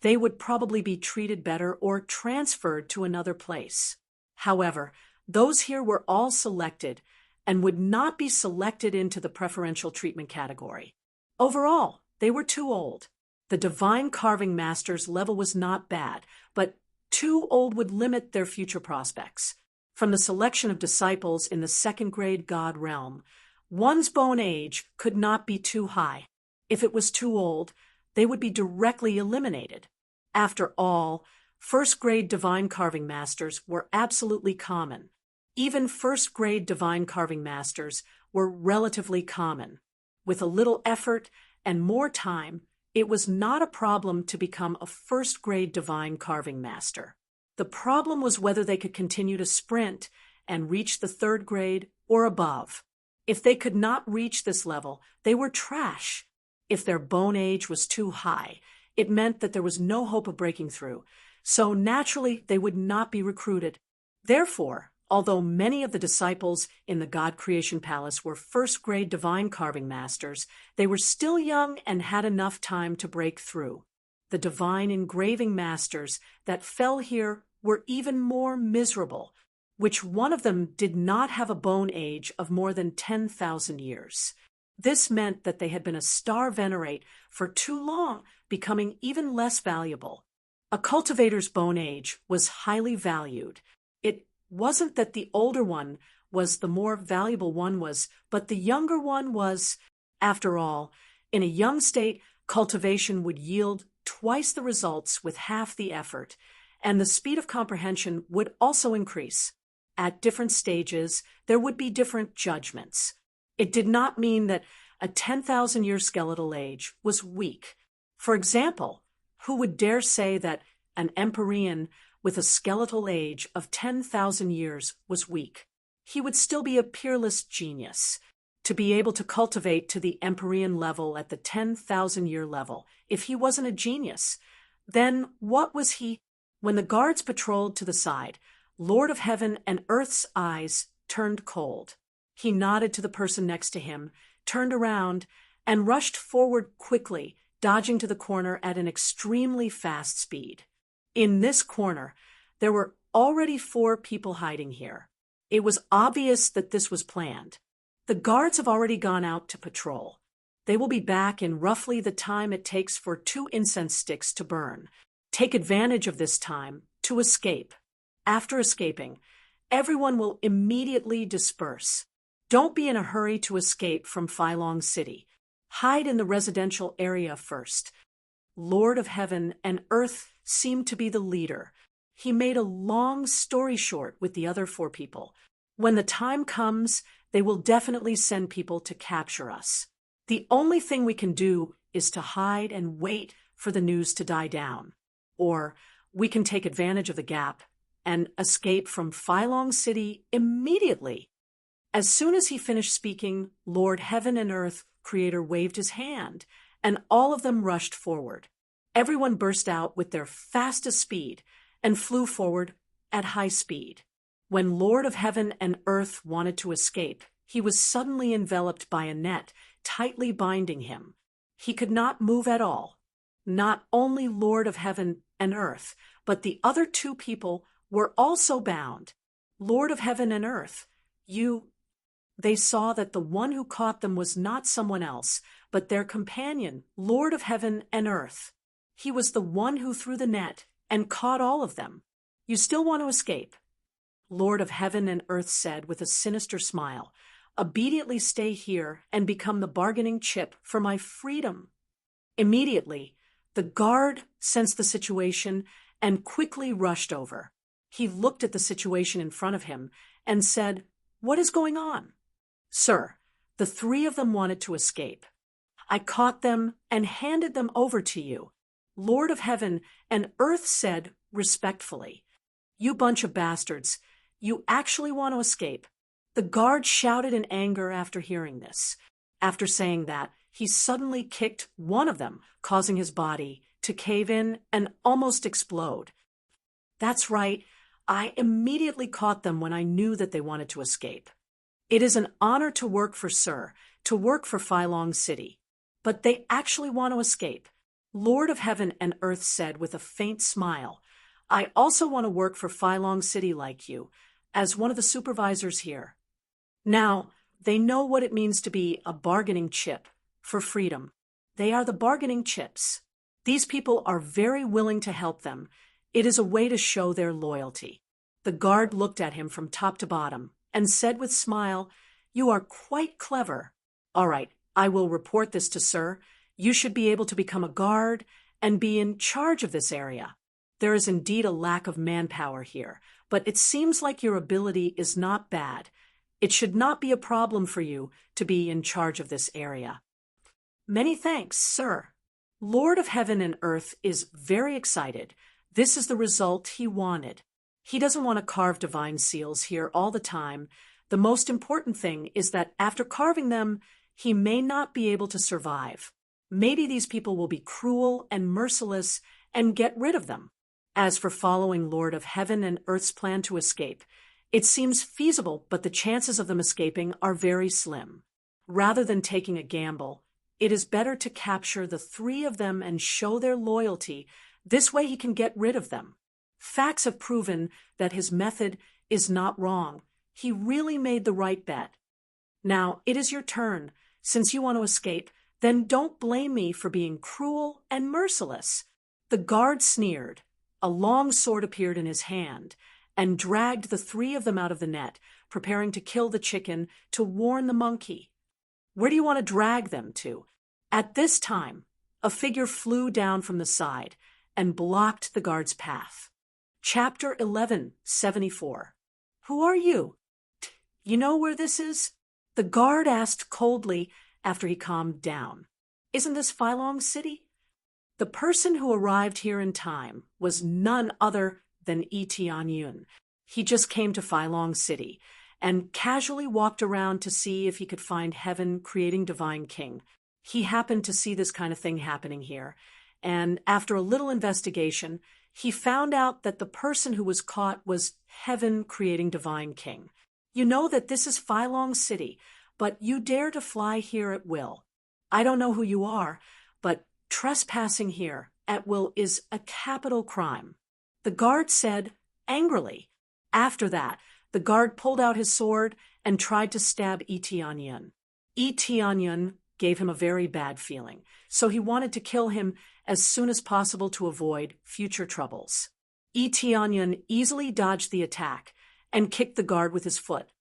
they would probably be treated better or transferred to another place. However, those here were all selected and would not be selected into the preferential treatment category. Overall, they were too old. The divine carving master's level was not bad, but too old would limit their future prospects. From the selection of disciples in the second-grade god realm, one's bone age could not be too high. If it was too old, they would be directly eliminated. After all, first-grade divine carving masters were absolutely common. Even first-grade divine carving masters were relatively common. With a little effort and more time, it was not a problem to become a first-grade divine carving master. The problem was whether they could continue to sprint and reach the third grade or above. If they could not reach this level, they were trash. If their bone age was too high, it meant that there was no hope of breaking through, so naturally they would not be recruited. Therefore, although many of the disciples in the God Creation Palace were first-grade divine carving masters, they were still young and had enough time to break through. The divine engraving masters that fell here were even more miserable, which one of them did not have a bone age of more than 10,000 years. This meant that they had been a star venerate for too long, becoming even less valuable. A cultivator's bone age was highly valued. It wasn't that the older one was the more valuable one was, but the younger one was. After all, in a young state, cultivation would yield twice the results with half the effort, and the speed of comprehension would also increase. At different stages, there would be different judgments. It did not mean that a 10,000-year skeletal age was weak. For example, who would dare say that an Empyrean with a skeletal age of 10,000 years was weak? He would still be a peerless genius. To be able to cultivate to the Empyrean level at the 10,000-year level, if he wasn't a genius, then what was he? When the guards patrolled to the side, Lord of Heaven and Earth's eyes turned cold. He nodded to the person next to him, turned around, and rushed forward quickly, dodging to the corner at an extremely fast speed. In this corner, there were already 4 people hiding here. It was obvious that this was planned. The guards have already gone out to patrol. They will be back in roughly the time it takes for 2 incense sticks to burn. Take advantage of this time to escape. After escaping, everyone will immediately disperse. Don't be in a hurry to escape from Phylong City. Hide in the residential area first. Lord of Heaven and Earth seemed to be the leader. He made a long story short with the other 4 people. When the time comes, they will definitely send people to capture us. The only thing we can do is to hide and wait for the news to die down. Or we can take advantage of the gap and escape from Phylong City immediately. As soon as he finished speaking, Lord Heaven and Earth Creator waved his hand, and all of them rushed forward. Everyone burst out with their fastest speed and flew forward at high speed. When Lord of Heaven and Earth wanted to escape, he was suddenly enveloped by a net, tightly binding him. He could not move at all. Not only Lord of Heaven and Earth, but the other two people were also bound. Lord of Heaven and Earth, They saw that the one who caught them was not someone else, but their companion, Lord of Heaven and Earth. He was the one who threw the net and caught all of them. You still want to escape? Lord of Heaven and Earth said with a sinister smile, "Obediently stay here and become the bargaining chip for my freedom." Immediately, the guard sensed the situation and quickly rushed over. He looked at the situation in front of him and said, "What is going on?" "Sir, the three of them wanted to escape. I caught them and handed them over to you." Lord of Heaven and Earth said respectfully, "You bunch of bastards, you actually want to escape." The guard shouted in anger after hearing this. After saying that, he suddenly kicked one of them, causing his body to cave in and almost explode. "That's right, I immediately caught them when I knew that they wanted to escape. It is an honor to work for Sir, to work for Phylong City. But they actually want to escape." Lord of Heaven and Earth said with a faint smile, "I also want to work for Phylong City like you, as one of the supervisors here." Now, they know what it means to be a bargaining chip for freedom. They are the bargaining chips. These people are very willing to help them. It is a way to show their loyalty. The guard looked at him from top to bottom and said with a smile, "You are quite clever. All right, I will report this to Sir. You should be able to become a guard and be in charge of this area. There is indeed a lack of manpower here, but it seems like your ability is not bad. It should not be a problem for you to be in charge of this area." "Many thanks, Sir." Lord of Heaven and Earth is very excited. This is the result he wanted. He doesn't want to carve divine seals here all the time. The most important thing is that after carving them, he may not be able to survive. Maybe these people will be cruel and merciless and get rid of them. As for following Lord of Heaven and Earth's plan to escape, it seems feasible, but the chances of them escaping are very slim. Rather than taking a gamble, it is better to capture the three of them and show their loyalty. This way he can get rid of them. Facts have proven that his method is not wrong. He really made the right bet. Now, it is your turn. Since you want to escape, then don't blame me for being cruel and merciless." The guard sneered. A long sword appeared in his hand and dragged the three of them out of the net, preparing to kill the chicken to warn the monkey. "Where do you want to drag them to?" At this time, a figure flew down from the side and blocked the guard's path. Chapter 1174. "Who are you? You know where this is?" The guard asked coldly after he calmed down. "Isn't this Phylong City?" The person who arrived here in time was none other than Yun. He just came to Phylong City and casually walked around to see if he could find Heaven creating Divine King. He happened to see this kind of thing happening here, and after a little investigation, he found out that the person who was caught was Heaven creating Divine King. You know that this is Phylong City, but you dare to fly here at will. I don't know who you are, but trespassing here at will is a capital crime." The guard said angrily. After that, the guard pulled out his sword and tried to stab Yun. Yun gave him a very bad feeling, so he wanted to kill him as soon as possible to avoid future troubles. Yun easily dodged the attack and kicked the guard with his foot.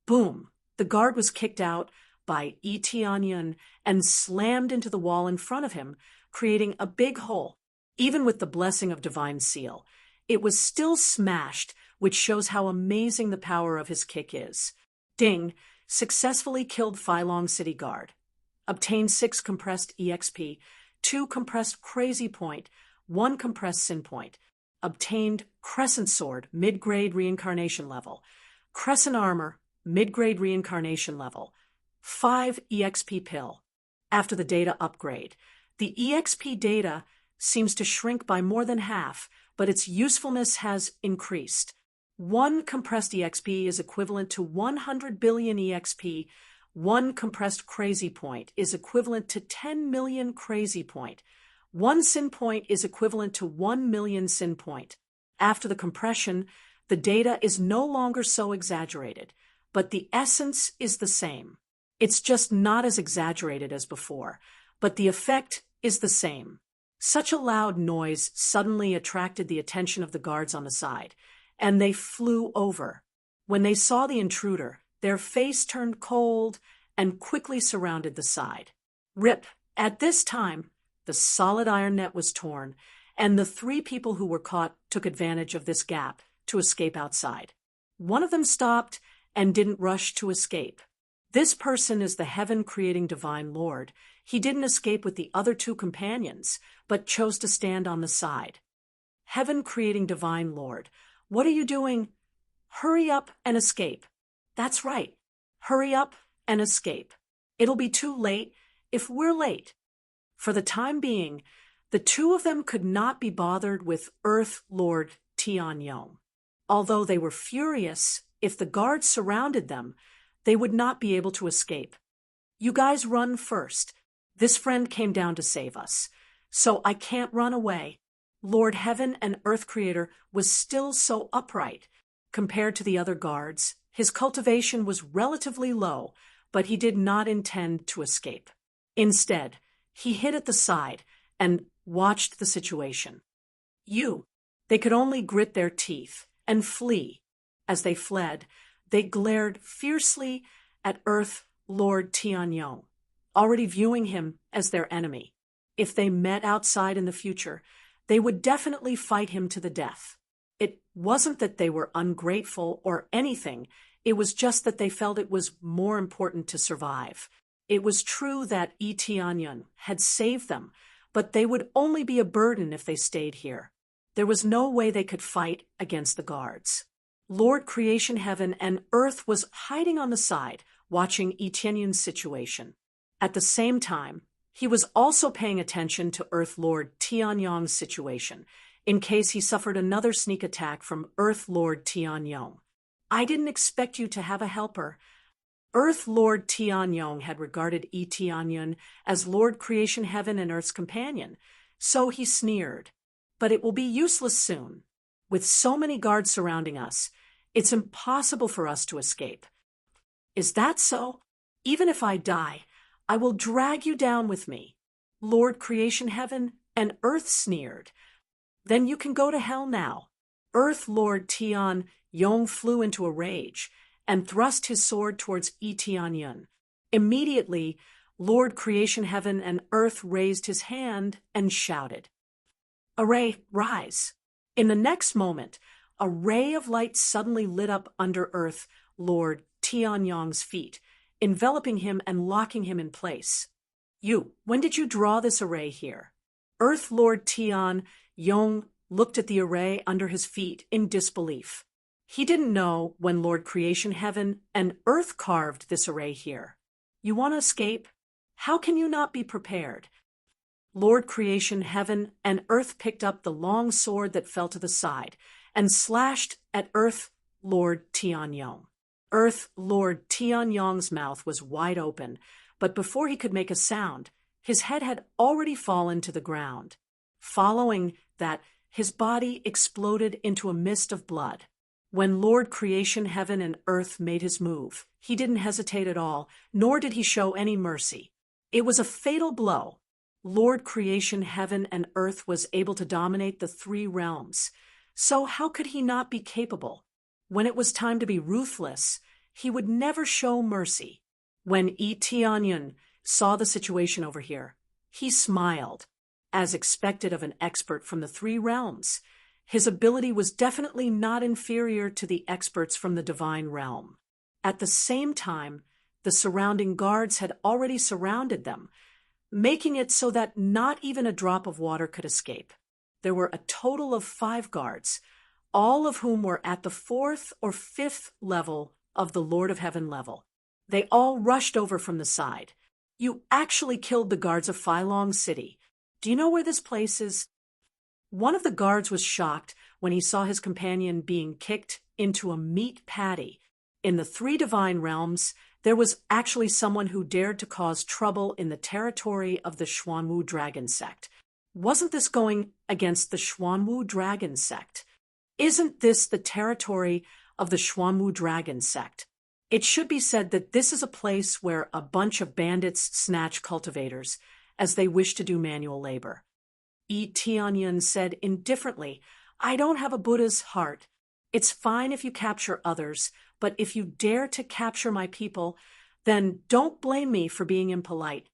Boom! The guard was kicked out by Yun and slammed into the wall in front of him, creating a big hole. Even with the blessing of Divine Seal, it was still smashed which shows how amazing the power of his kick is. Ding, successfully killed Phylong City Guard. Obtained 6 compressed EXP, 2 compressed Crazy Point, 1 compressed Sin Point. Obtained Crescent Sword, mid-grade reincarnation level. Crescent Armor, mid-grade reincarnation level. 5 EXP Pill. After the data upgrade, the EXP data seems to shrink by more than half, but its usefulness has increased. 1 compressed EXP is equivalent to 100 billion EXP. 1 compressed Crazy Point is equivalent to 10 million Crazy Point. 1 Sin Point is equivalent to 1 million Sin Point. After the compression, the data is no longer so exaggerated, but the essence is the same. It's just not as exaggerated as before, but the effect is the same. Such a loud noise suddenly attracted the attention of the guards on the side, and they flew over. When they saw the intruder, their face turned cold and quickly surrounded the side. Rip! At this time, the solid iron net was torn, and the 3 people who were caught took advantage of this gap to escape outside. One of them stopped and didn't rush to escape. This person is the heaven-creating divine lord. He didn't escape with the other 2 companions, but chose to stand on the side. Heaven-creating divine lord, what are you doing? Hurry up and escape. That's right. Hurry up and escape. It'll be too late if we're late. For the time being, the 2 of them could not be bothered with Earth Lord Tianyong. Although they were furious, if the guards surrounded them, they would not be able to escape. You guys run first. This friend came down to save us, so I can't run away. Lord Heaven and Earth Creator was still so upright. Compared to the other guards, his cultivation was relatively low, but he did not intend to escape. Instead, he hid at the side and watched the situation. They could only grit their teeth and flee. As they fled, they glared fiercely at Earth Lord Tianyong, already viewing him as their enemy. If they met outside in the future, they would definitely fight him to the death. It wasn't that they were ungrateful or anything, it was just that they felt it was more important to survive. It was true that Tianyong had saved them, but they would only be a burden if they stayed here. There was no way they could fight against the guards. Lord Creation Heaven and Earth was hiding on the side, watching Tianyong's situation. At the same time, he was also paying attention to Earth Lord Tianyong's situation, in case he suffered another sneak attack from Earth Lord Tianyong. I didn't expect you to have a helper. Earth Lord Tianyong had regarded Tianyong as Lord Creation Heaven and Earth's companion, so he sneered. But it will be useless soon. With so many guards surrounding us, it's impossible for us to escape. Is that so? Even if I die, I will drag you down with me. Lord Creation Heaven and Earth sneered. Then you can go to hell now. Earth Lord Tianyong flew into a rage and thrust his sword towards Tianyong. Immediately, Lord Creation Heaven and Earth raised his hand and shouted, "Array, rise!" In the next moment, a ray of light suddenly lit up under Earth Lord Tianyong's feet, enveloping him and locking him in place. When did you draw this array here? Earth Lord Tianyong looked at the array under his feet in disbelief. He didn't know when Lord Creation Heaven and Earth carved this array here. You want to escape? How can you not be prepared? Lord Creation Heaven and Earth picked up the long sword that fell to the side and slashed at Earth Lord Tianyong. Earth Lord Tianyong's mouth was wide open, but before he could make a sound, his head had already fallen to the ground. Following that, his body exploded into a mist of blood. When Lord Creation Heaven and Earth made his move, he didn't hesitate at all, nor did he show any mercy. It was a fatal blow. Lord Creation Heaven and Earth was able to dominate the 3 realms, so how could he not be capable? When it was time to be ruthless, he would never show mercy. When Tianyong saw the situation over here, he smiled. As expected of an expert from the 3 realms, His ability was definitely not inferior to the experts from the divine realm. At the same time, the surrounding guards had already surrounded them, making it so that not even a drop of water could escape. There were a total of 5 guards, all of whom were at the 4th or 5th level of the Lord of Heaven level. They all rushed over from the side. You actually killed the guards of Phylong City. Do you know where this place is? One of the guards was shocked when he saw his companion being kicked into a meat patty. In the 3 divine realms, there was actually someone who dared to cause trouble in the territory of the Xuanwu dragon sect. Wasn't this going against the Xuanwu dragon sect? Isn't this the territory of the Xuanwu dragon sect? It should be said that this is a place where a bunch of bandits snatch cultivators as they wish to do manual labor. Yi Tianyun said indifferently, "I don't have a Buddha's heart. It's fine if you capture others, but if you dare to capture my people, then don't blame me for being impolite."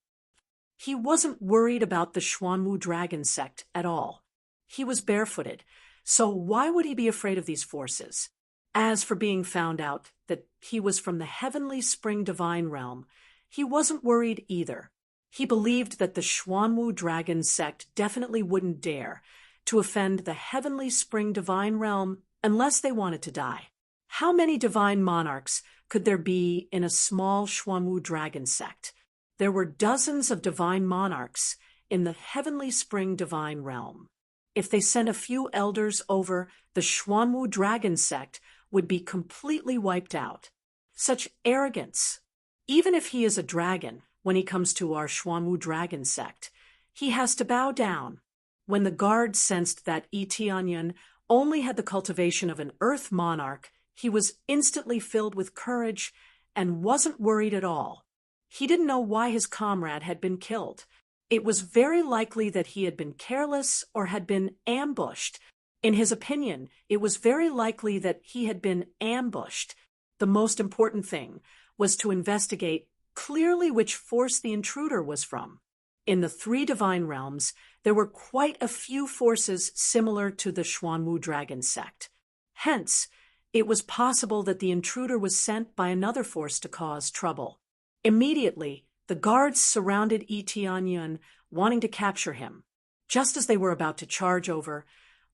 He wasn't worried about the Xuanwu dragon sect at all. He was barefooted, so why would he be afraid of these forces? As for being found out that he was from the heavenly spring divine realm, he wasn't worried either. He believed that the Xuanwu dragon sect definitely wouldn't dare to offend the heavenly spring divine realm unless they wanted to die. How many divine monarchs could there be in a small Xuanwu dragon sect? There were dozens of divine monarchs in the heavenly spring divine realm. If they sent a few elders over, the Xuanwu dragon sect would be completely wiped out. Such arrogance! Even if he is a dragon, when he comes to our Xuanwu dragon sect, he has to bow down. When the guard sensed that Yi Tianyun only had the cultivation of an earth monarch, he was instantly filled with courage and wasn't worried at all. He didn't know why his comrade had been killed. It was very likely that he had been careless or had been ambushed. In his opinion, it was very likely that he had been ambushed. The most important thing was to investigate clearly which force the intruder was from. In the 3 divine realms, there were quite a few forces similar to the Xuanwu dragon sect. Hence, it was possible that the intruder was sent by another force to cause trouble. Immediately, the guards surrounded Yi Tianyun, wanting to capture him. Just as they were about to charge over,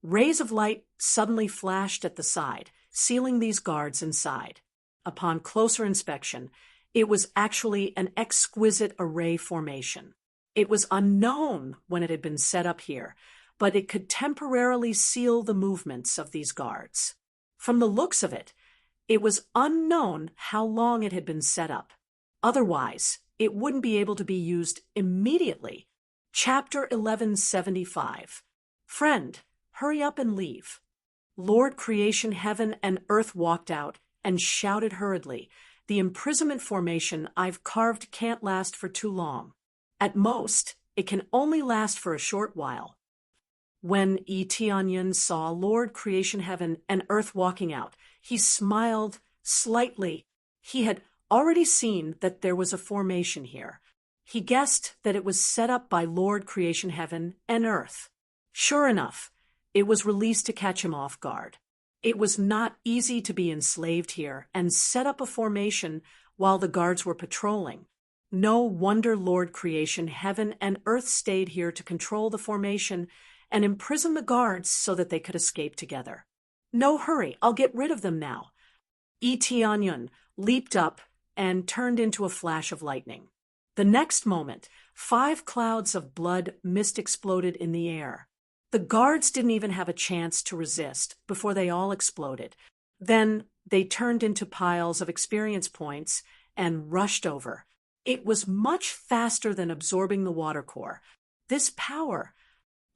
rays of light suddenly flashed at the side, sealing these guards inside. Upon closer inspection, it was actually an exquisite array formation. It was unknown when it had been set up here, but it could temporarily seal the movements of these guards. From the looks of it, it was unknown how long it had been set up. Otherwise, it wouldn't be able to be used immediately. Chapter 1175. Friend, hurry up and leave. Lord Creation, Heaven and Earth walked out and shouted hurriedly, "The imprisonment formation I've carved can't last for too long. At most, it can only last for a short while." When Yi Tianyun saw Lord Creation, Heaven and Earth walking out, he smiled slightly. He had already seen that there was a formation here. He guessed that it was set up by Lord Creation, Heaven and Earth. Sure enough, it was released to catch him off guard. It was not easy to be enslaved here and set up a formation while the guards were patrolling. No wonder Lord Creation, Heaven and Earth stayed here to control the formation and imprison the guards so that they could escape together. "No hurry, I'll get rid of them now." Yi Tianyun leaped up and turned into a flash of lightning. The next moment, 5 clouds of blood mist exploded in the air. The guards didn't even have a chance to resist before they all exploded. Then they turned into piles of experience points and rushed over. It was much faster than absorbing the water core. This power,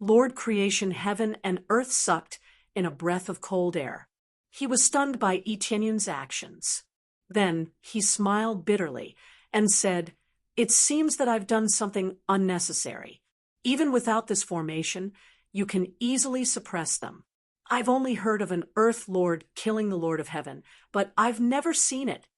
Lord Creation, Heaven and Earth sucked in a breath of cold air. He was stunned by Yi Tianyun's actions. Then he smiled bitterly and said, "It seems that I've done something unnecessary. Even without this formation, you can easily suppress them. I've only heard of an Earth Lord killing the Lord of Heaven, but I've never seen it."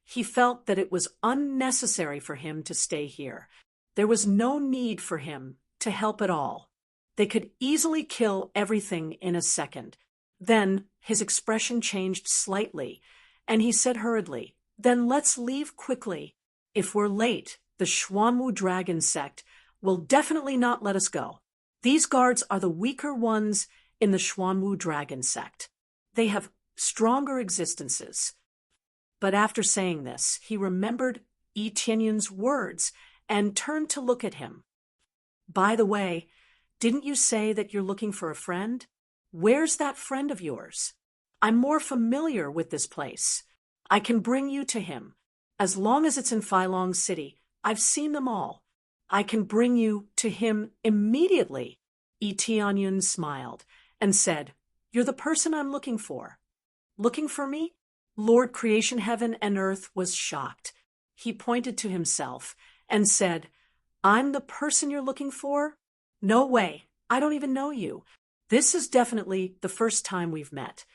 He felt that it was unnecessary for him to stay here. There was no need for him to help at all. They could easily kill everything in a second. Then his expression changed slightly, and he said hurriedly, "Then let's leave quickly. If we're late, the Xuanwu dragon sect will definitely not let us go. These guards are the weaker ones in the Xuanwu dragon sect. They have stronger existences." But after saying this, he remembered Yi Tianyun's words and turned to look at him. "By the way, didn't you say that you're looking for a friend? Where's that friend of yours? I'm more familiar with this place. I can bring you to him. As long as it's in Feilong City, I've seen them all. I can bring you to him immediately." Yi Tianyun smiled and said, "You're the person I'm looking for." "Looking for me?" Lord Creation Heaven and Earth was shocked. He pointed to himself and said, "I'm the person you're looking for? No way. I don't even know you. This is definitely the first time we've met.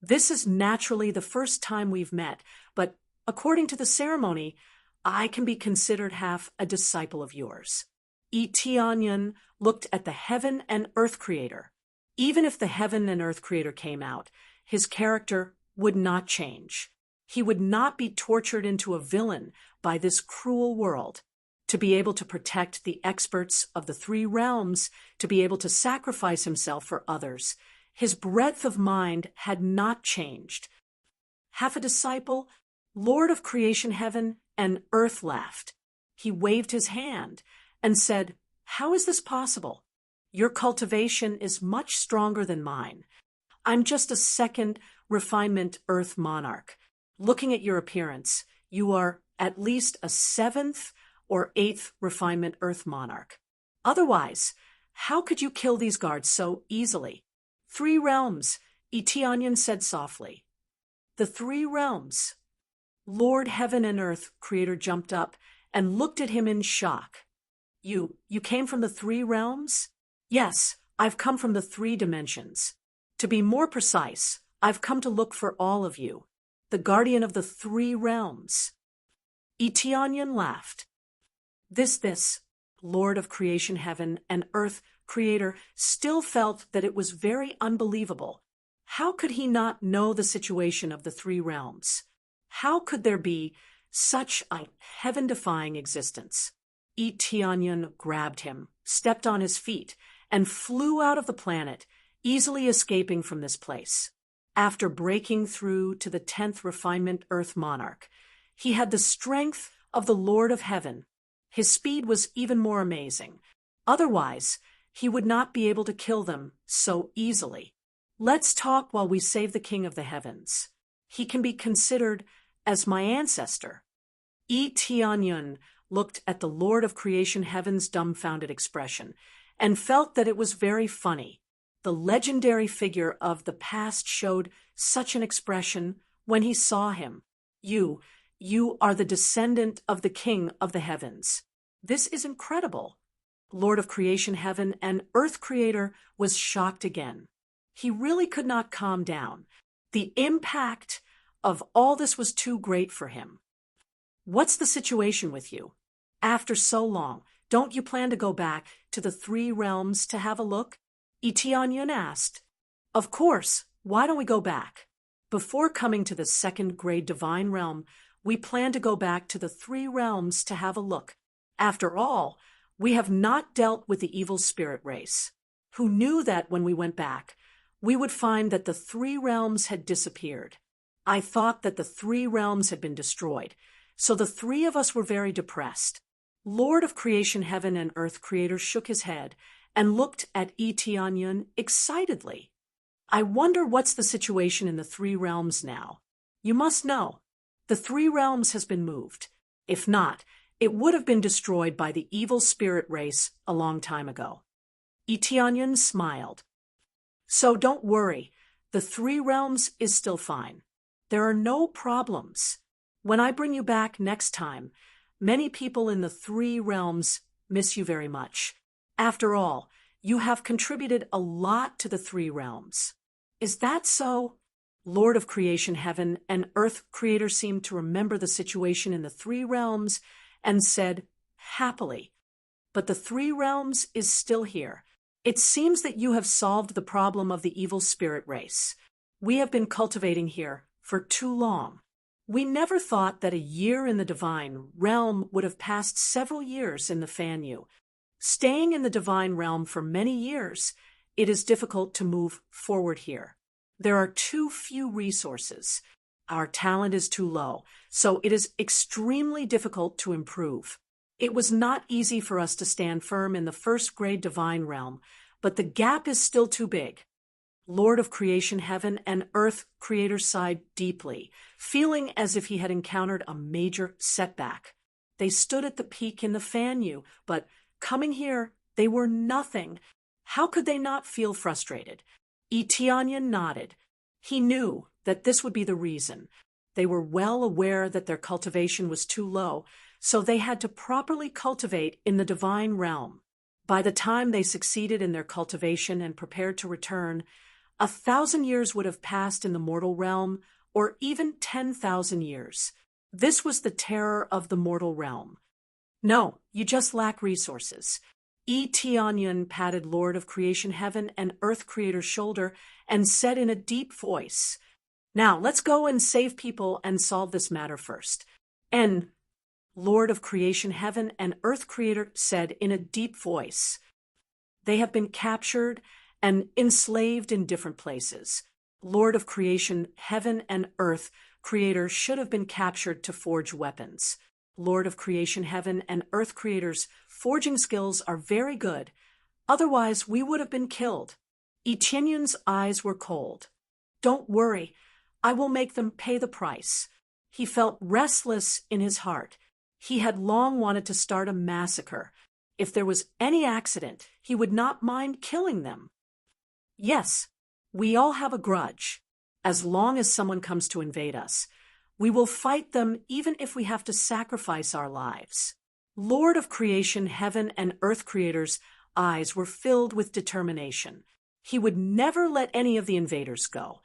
This is naturally the first time we've met, but according to the ceremony, I can be considered half a disciple of yours." Yi Tianyun looked at the Heaven and Earth Creator. Even if the Heaven and Earth Creator came out, his character would not change. He would not be tortured into a villain by this cruel world. To be able to protect the experts of the three realms, to be able to sacrifice himself for others, his breadth of mind had not changed. Half a disciple, Lord of Creation Heaven and Earth laughed. He waved his hand and said, "How is this possible? Your cultivation is much stronger than mine. I'm just a second refinement Earth monarch. Looking at your appearance, you are at least a seventh or eighth refinement Earth monarch. Otherwise, how could you kill these guards so easily?" "Three realms," Yi Tianyun said softly. "The three realms." Lord Heaven and Earth Creator jumped up and looked at him in shock. You came from the three realms?" "Yes, I've come from the three dimensions. To be more precise, I've come to look for all of you, the guardian of the three realms." Yi Tianyun laughed. This, Lord of Creation Heaven and Earth Creator still felt that it was very unbelievable. How could he not know the situation of the three realms? How could there be such a heaven-defying existence? Yi Tianyun grabbed him, stepped on his feet, and flew out of the planet, easily escaping from this place. After breaking through to the 10th refinement Earth monarch, he had the strength of the Lord of Heaven. His speed was even more amazing. Otherwise, he would not be able to kill them so easily. "Let's talk while we save the King of the Heavens. He can be considered as my ancestor." Yi Tianyun looked at the Lord of Creation Heaven's dumbfounded expression and felt that it was very funny. The legendary figure of the past showed such an expression when he saw him. You are the descendant of the King of the Heavens. This is incredible." Lord of Creation Heaven and Earth Creator was shocked again. He really could not calm down. The impact of all this was too great for him. "What's the situation with you? After so long, don't you plan to go back to the three realms to have a look?" Yi Tianyun asked. "Of course. Why don't we go back? Before coming to the second grade divine realm, we plan to go back to the three realms to have a look. After all, we have not dealt with the evil spirit race. Who knew that when we went back, we would find that the three realms had disappeared. I thought that the three realms had been destroyed, so the three of us were very depressed." Lord of Creation Heaven and Earth Creator shook his head and looked at Yi Tianyun excitedly. "I wonder what's the situation in the three realms now. You must know. The three realms has been moved. If not, it would have been destroyed by the evil spirit race a long time ago." Yi Tianyun smiled. "So don't worry. The three realms is still fine. There are no problems. When I bring you back next time, many people in the three realms miss you very much. After all, you have contributed a lot to the three realms." "Is that so?" Lord of Creation Heaven and Earth Creator seemed to remember the situation in the three realms and said happily, "But the three realms is still here. It seems that you have solved the problem of the evil spirit race. We have been cultivating here for too long. We never thought that a year in the divine realm would have passed several years in the Fanyu. Staying in the divine realm for many years, it is difficult to move forward here. There are too few resources. Our talent is too low, so it is extremely difficult to improve. It was not easy for us to stand firm in the first grade divine realm, but the gap is still too big. Lord of creation, heaven and earth, creator sighed deeply, feeling as if he had encountered a major setback. They stood at the peak in the Fanyu, but coming here, they were nothing. How could they not feel frustrated? Tianyan nodded. He knew that this would be the reason. They were well aware that their cultivation was too low, so they had to properly cultivate in the divine realm. By the time they succeeded in their cultivation and prepared to return, 1,000 years would have passed in the mortal realm, or even 10,000 years. This was the terror of the mortal realm. No, you just lack resources. Tianyan patted Lord of creation, heaven and earth creator's shoulder and said in a deep voice, "Now, let's go and save people and solve this matter first." And Lord of creation, heaven and earth creator said in a deep voice, "They have been captured and enslaved in different places. Lord of creation, heaven and earth creator should have been captured to forge weapons. Lord of creation, heaven and earth creator's forging skills are very good. Otherwise, we would have been killed." Tianyun's eyes were cold. "Don't worry. I will make them pay the price." He felt restless in his heart. He had long wanted to start a massacre. If there was any accident, he would not mind killing them. Yes, we all have a grudge. As long as someone comes to invade us, we will fight them even if we have to sacrifice our lives. Lord of creation, heaven and earth creator's eyes were filled with determination. He would never let any of the invaders go.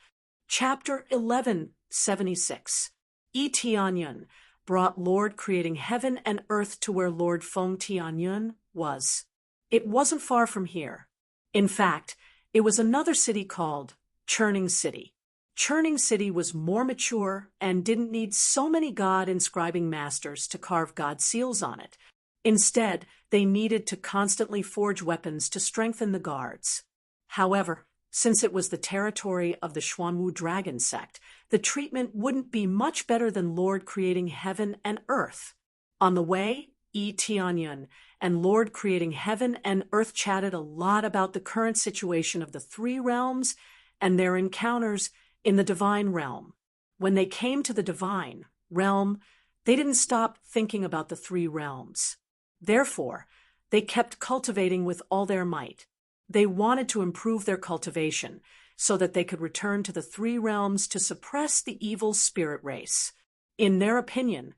Chapter 1176. Tianyan brought Lord creating heaven and earth to where Lord Feng Tianyun was. It wasn't far from here. In fact, it was another city called Churning City. Churning City was more mature and didn't need so many God-inscribing masters to carve God seals on it. Instead, they needed to constantly forge weapons to strengthen the guards. However, since it was the territory of the Xuanwu dragon sect, the treatment wouldn't be much better than Lord creating heaven and earth. On the way, Tianyan and Lord creating heaven and earth chatted a lot about the current situation of the three realms and their encounters in the divine realm. When they came to the divine realm, they didn't stop thinking about the three realms. Therefore, they kept cultivating with all their might. They wanted to improve their cultivation so that they could return to the three realms to suppress the evil spirit race. In their opinion,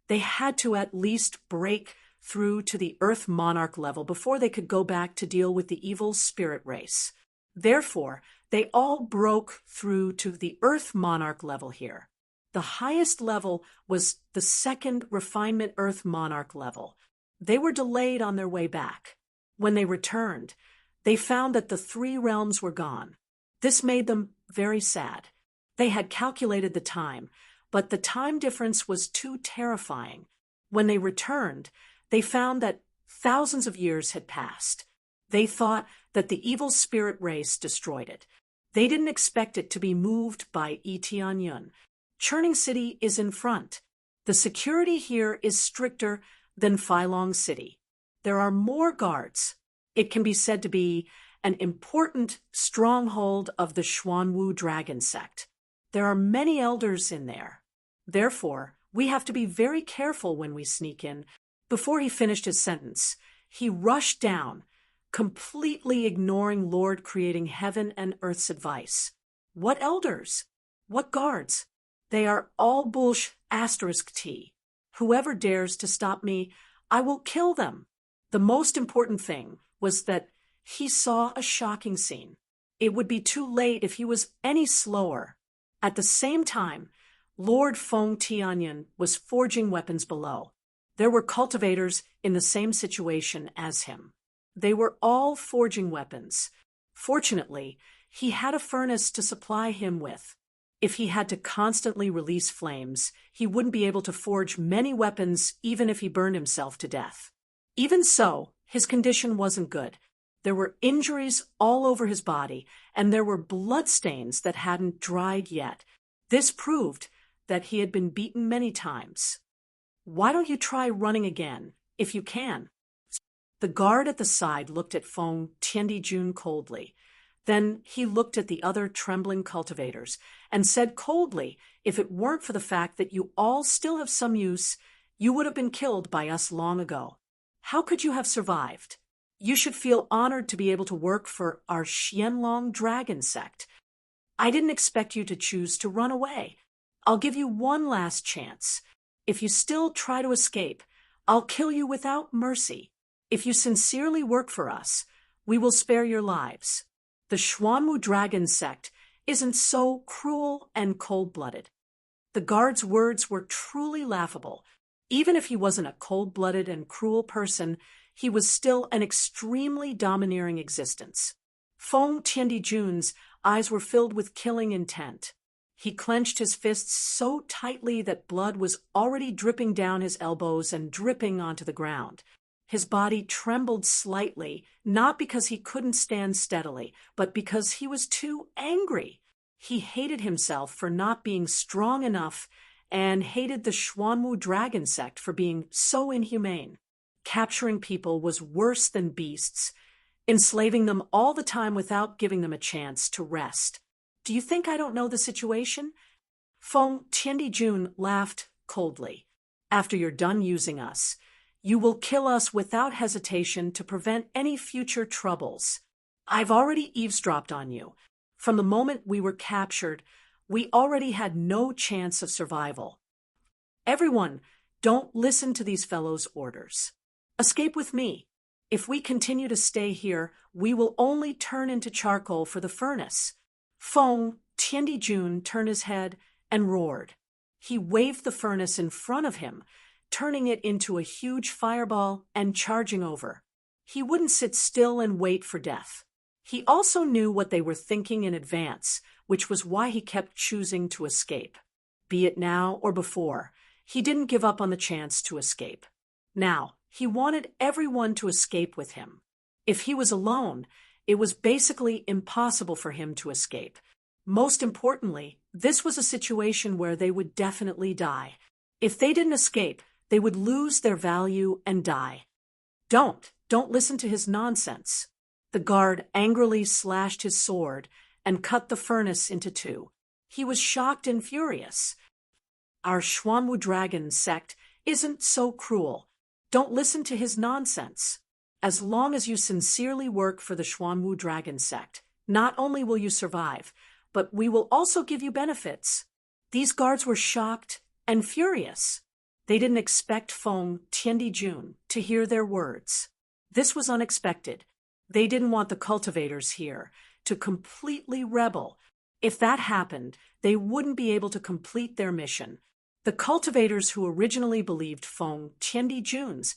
they had to at least break through to the Earth Monarch level before they could go back to deal with the evil spirit race. Therefore, they all broke through to the Earth Monarch level here. The highest level was the second Refinement Earth Monarch level. They were delayed on their way back. When they returned, they found that the three realms were gone. This made them very sad. They had calculated the time, but the time difference was too terrifying. When they returned, they found that thousands of years had passed. They thought that the evil spirit race destroyed it. They didn't expect it to be moved by Tianyun. Churning City is in front. The security here is stricter than Phylong City. There are more guards. It can be said to be an important stronghold of the Xuanwu dragon sect. There are many elders in there. Therefore, we have to be very careful when we sneak in. Before he finished his sentence, he rushed down, completely ignoring Lord creating heaven and earth's advice. What elders? What guards? They are all **T. Whoever dares to stop me, I will kill them. The most important thing was that he saw a shocking scene. It would be too late if he was any slower. At the same time, Lord Feng Tianyan was forging weapons below. There were cultivators in the same situation as him. They were all forging weapons. Fortunately, he had a furnace to supply him with. If he had to constantly release flames, he wouldn't be able to forge many weapons even if he burned himself to death. Even so, his condition wasn't good. There were injuries all over his body, and there were bloodstains that hadn't dried yet. This proved that he had been beaten many times. "Why don't you try running again, if you can?" The guard at the side looked at Feng Tianjun coldly. Then he looked at the other trembling cultivators and said coldly, "If it weren't for the fact that you all still have some use, you would have been killed by us long ago. How could you have survived? You should feel honored to be able to work for our Xianlong dragon sect. I didn't expect you to choose to run away. I'll give you one last chance. If you still try to escape, I'll kill you without mercy. If you sincerely work for us, we will spare your lives. The Xuanwu dragon sect isn't so cruel and cold-blooded." The guard's words were truly laughable. Even if he wasn't a cold-blooded and cruel person, he was still an extremely domineering existence. Feng Tianjun's eyes were filled with killing intent. He clenched his fists so tightly that blood was already dripping down his elbows and dripping onto the ground. His body trembled slightly, not because he couldn't stand steadily, but because he was too angry. He hated himself for not being strong enough and hated the Xuanwu dragon sect for being so inhumane. Capturing people was worse than beasts, enslaving them all the time without giving them a chance to rest. "Do you think I don't know the situation?" Feng Tianjun laughed coldly. "After you're done using us, you will kill us without hesitation to prevent any future troubles. I've already eavesdropped on you. From the moment we were captured, we already had no chance of survival. Everyone, don't listen to these fellows' orders. Escape with me. If we continue to stay here, we will only turn into charcoal for the furnace." Feng Tianjun turned his head and roared. He waved the furnace in front of him, turning it into a huge fireball and charging over. He wouldn't sit still and wait for death. He also knew what they were thinking in advance, which was why he kept choosing to escape. Be it now or before, he didn't give up on the chance to escape. Now, he wanted everyone to escape with him. If he was alone, it was basically impossible for him to escape. Most importantly, this was a situation where they would definitely die. If they didn't escape, they would lose their value and die. Don't listen to his nonsense." The guard angrily slashed his sword and cut the furnace into two. He was shocked and furious. "Our Xuanwu dragon sect isn't so cruel. Don't listen to his nonsense. As long as you sincerely work for the Xuanwu dragon sect, not only will you survive, but we will also give you benefits." These guards were shocked and furious. They didn't expect Feng Tianjun to hear their words. This was unexpected. They didn't want the cultivators here to completely rebel. If that happened, they wouldn't be able to complete their mission. The cultivators who originally believed Feng Tianjun's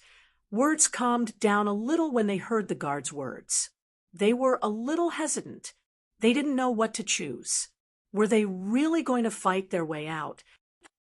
words calmed down a little when they heard the guards' words. They were a little hesitant. They didn't know what to choose. Were they really going to fight their way out?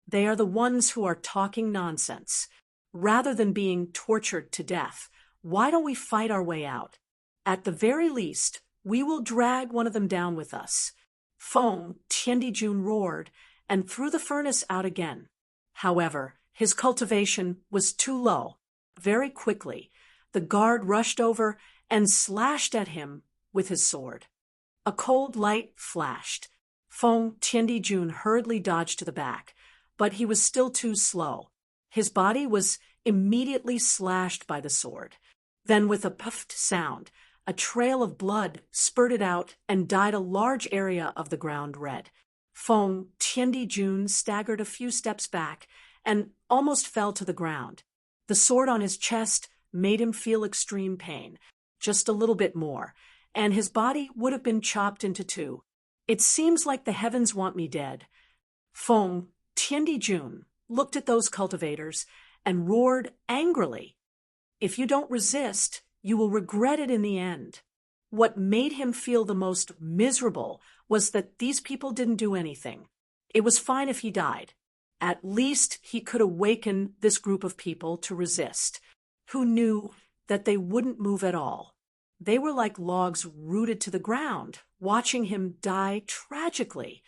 They are the ones who are talking nonsense. Rather than being tortured to death, why don't we fight our way out? At the very least, we will drag one of them down with us. Feng Tianjun roared and threw the furnace out again. However, his cultivation was too low. Very quickly, the guard rushed over and slashed at him with his sword. A cold light flashed. Feng Tianjun hurriedly dodged to the back, but he was still too slow. His body was immediately slashed by the sword. Then, with a puffed sound, a trail of blood spurted out and dyed a large area of the ground red. Feng Tianjun staggered a few steps back and almost fell to the ground. The sword on his chest made him feel extreme pain, just a little bit more, and his body would have been chopped into two. "It seems like the heavens want me dead." Feng Tianjun looked at those cultivators and roared angrily. "If you don't resist, You will regret it in the end. What made him feel the most miserable was that these people didn't do anything. It was fine if he died. At least he could awaken this group of people to resist, who knew that they wouldn't move at all. They were like logs rooted to the ground, watching him die tragically.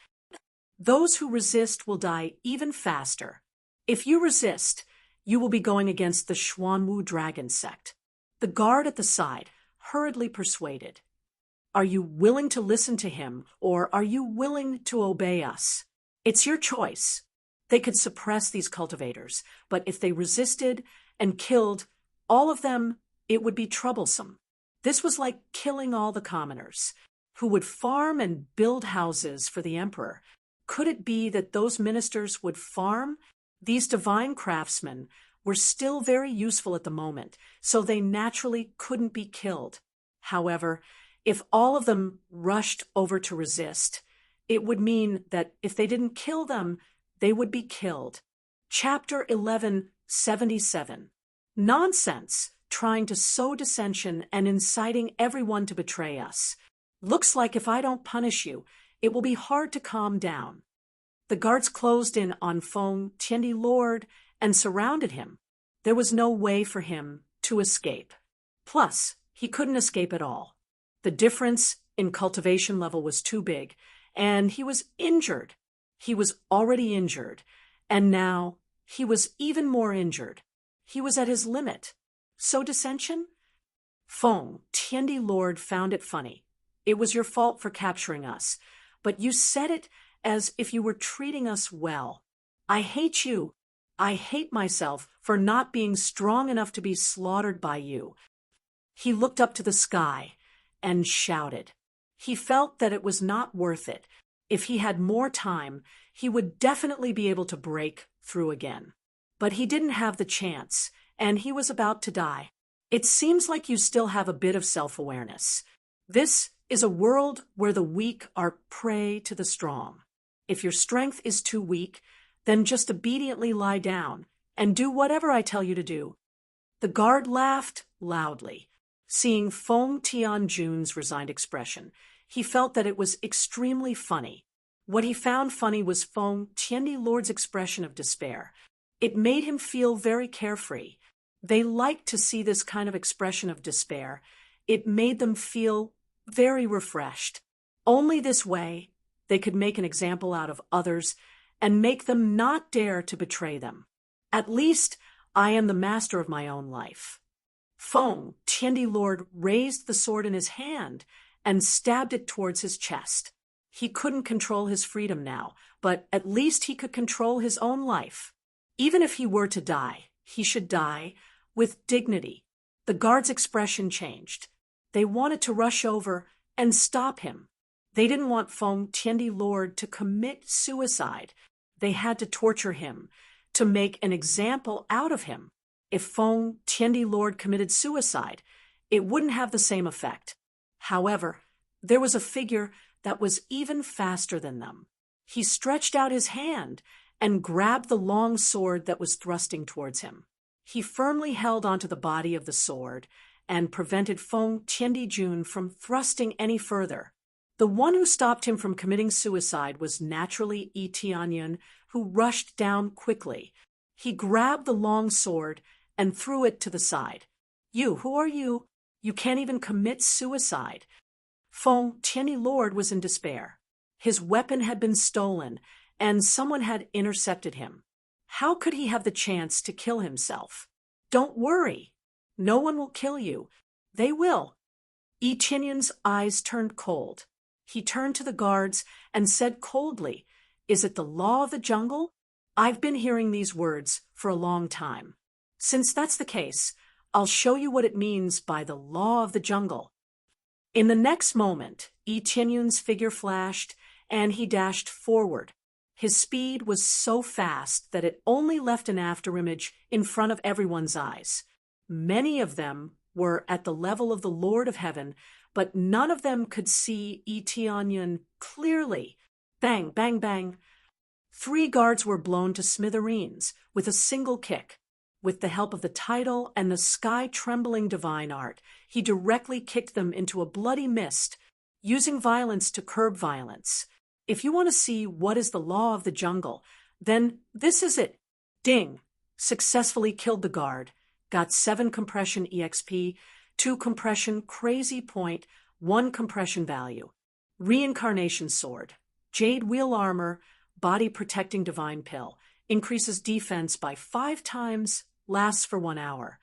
Those who resist will die even faster. If you resist, you will be going against the Xuanwu dragon sect. The guard at the side hurriedly persuaded. Are you willing to listen to him, or are you willing to obey us? It's your choice. They could suppress these cultivators, but if they resisted and killed all of them, it would be troublesome. This was like killing all the commoners, who would farm and build houses for the emperor. Could it be that those ministers would farm? These divine craftsmen were still very useful at the moment, so they naturally couldn't be killed. However, if all of them rushed over to resist, it would mean that if they didn't kill them, they would be killed. Chapter 1177. Nonsense, trying to sow dissension and inciting everyone to betray us. Looks like if I don't punish you, it will be hard to calm down. The guards closed in on Feng Tiandi Lord and surrounded him. There was no way for him to escape. Plus, he couldn't escape at all. The difference in cultivation level was too big, and he was injured. He was already injured, and now he was even more injured. He was at his limit. So dissension? Feng Tiandi Lord found it funny. It was your fault for capturing us, but you said it as if you were treating us well. I hate you. I hate myself for not being strong enough to be slaughtered by you. He looked up to the sky and shouted. He felt that it was not worth it. If he had more time, he would definitely be able to break through again. But he didn't have the chance, and he was about to die. It seems like you still have a bit of self-awareness. This is a world where the weak are prey to the strong. If your strength is too weak, then just obediently lie down and do whatever I tell you to do. The guard laughed loudly. Seeing Feng Tianjun's resigned expression, he felt that it was extremely funny. What he found funny was Feng Tiandi Lord's expression of despair. It made him feel very carefree. They liked to see this kind of expression of despair. It made them feel very refreshed. Only this way they could make an example out of others and make them not dare to betray them. At least I am the master of my own life. Feng Tiandi Lord raised the sword in his hand and stabbed it towards his chest. He couldn't control his freedom now, but at least he could control his own life. Even if he were to die, he should die with dignity. The guard's expression changed. They wanted to rush over and stop him. They didn't want Feng Tiandi Lord to commit suicide. They had to torture him, to make an example out of him. If Feng Tiandi Lord committed suicide, it wouldn't have the same effect. However, there was a figure that was even faster than them. He stretched out his hand and grabbed the long sword that was thrusting towards him. He firmly held onto the body of the sword and prevented Feng Tianjun from thrusting any further. The one who stopped him from committing suicide was naturally Yi Tianyun, who rushed down quickly. He grabbed the long sword and threw it to the side. Who are you? You can't even commit suicide. Feng Tiandi Lord was in despair. His weapon had been stolen, and someone had intercepted him. How could he have the chance to kill himself? Don't worry. No one will kill you. They will. Yi Tianyun's eyes turned cold. He turned to the guards and said coldly, "Is it the law of the jungle? I've been hearing these words for a long time. Since that's the case, I'll show you what it means by the law of the jungle." In the next moment, Yi Tianyun's figure flashed, and he dashed forward. His speed was so fast that it only left an afterimage in front of everyone's eyes. Many of them were at the level of the Lord of Heaven, but none of them could see Yi Tianyun clearly. Bang, bang, bang. 3 guards were blown to smithereens with a single kick. With the help of the title and the sky-trembling divine art, he directly kicked them into a bloody mist, using violence to curb violence. If you want to see what is the law of the jungle, then this is it. Ding! Successfully killed the guard, got 7 compression EXP, 2 compression crazy point, 1 compression value. Reincarnation sword, jade wheel armor, body protecting divine pill, increases defense by 5 times, lasts for 1 hour.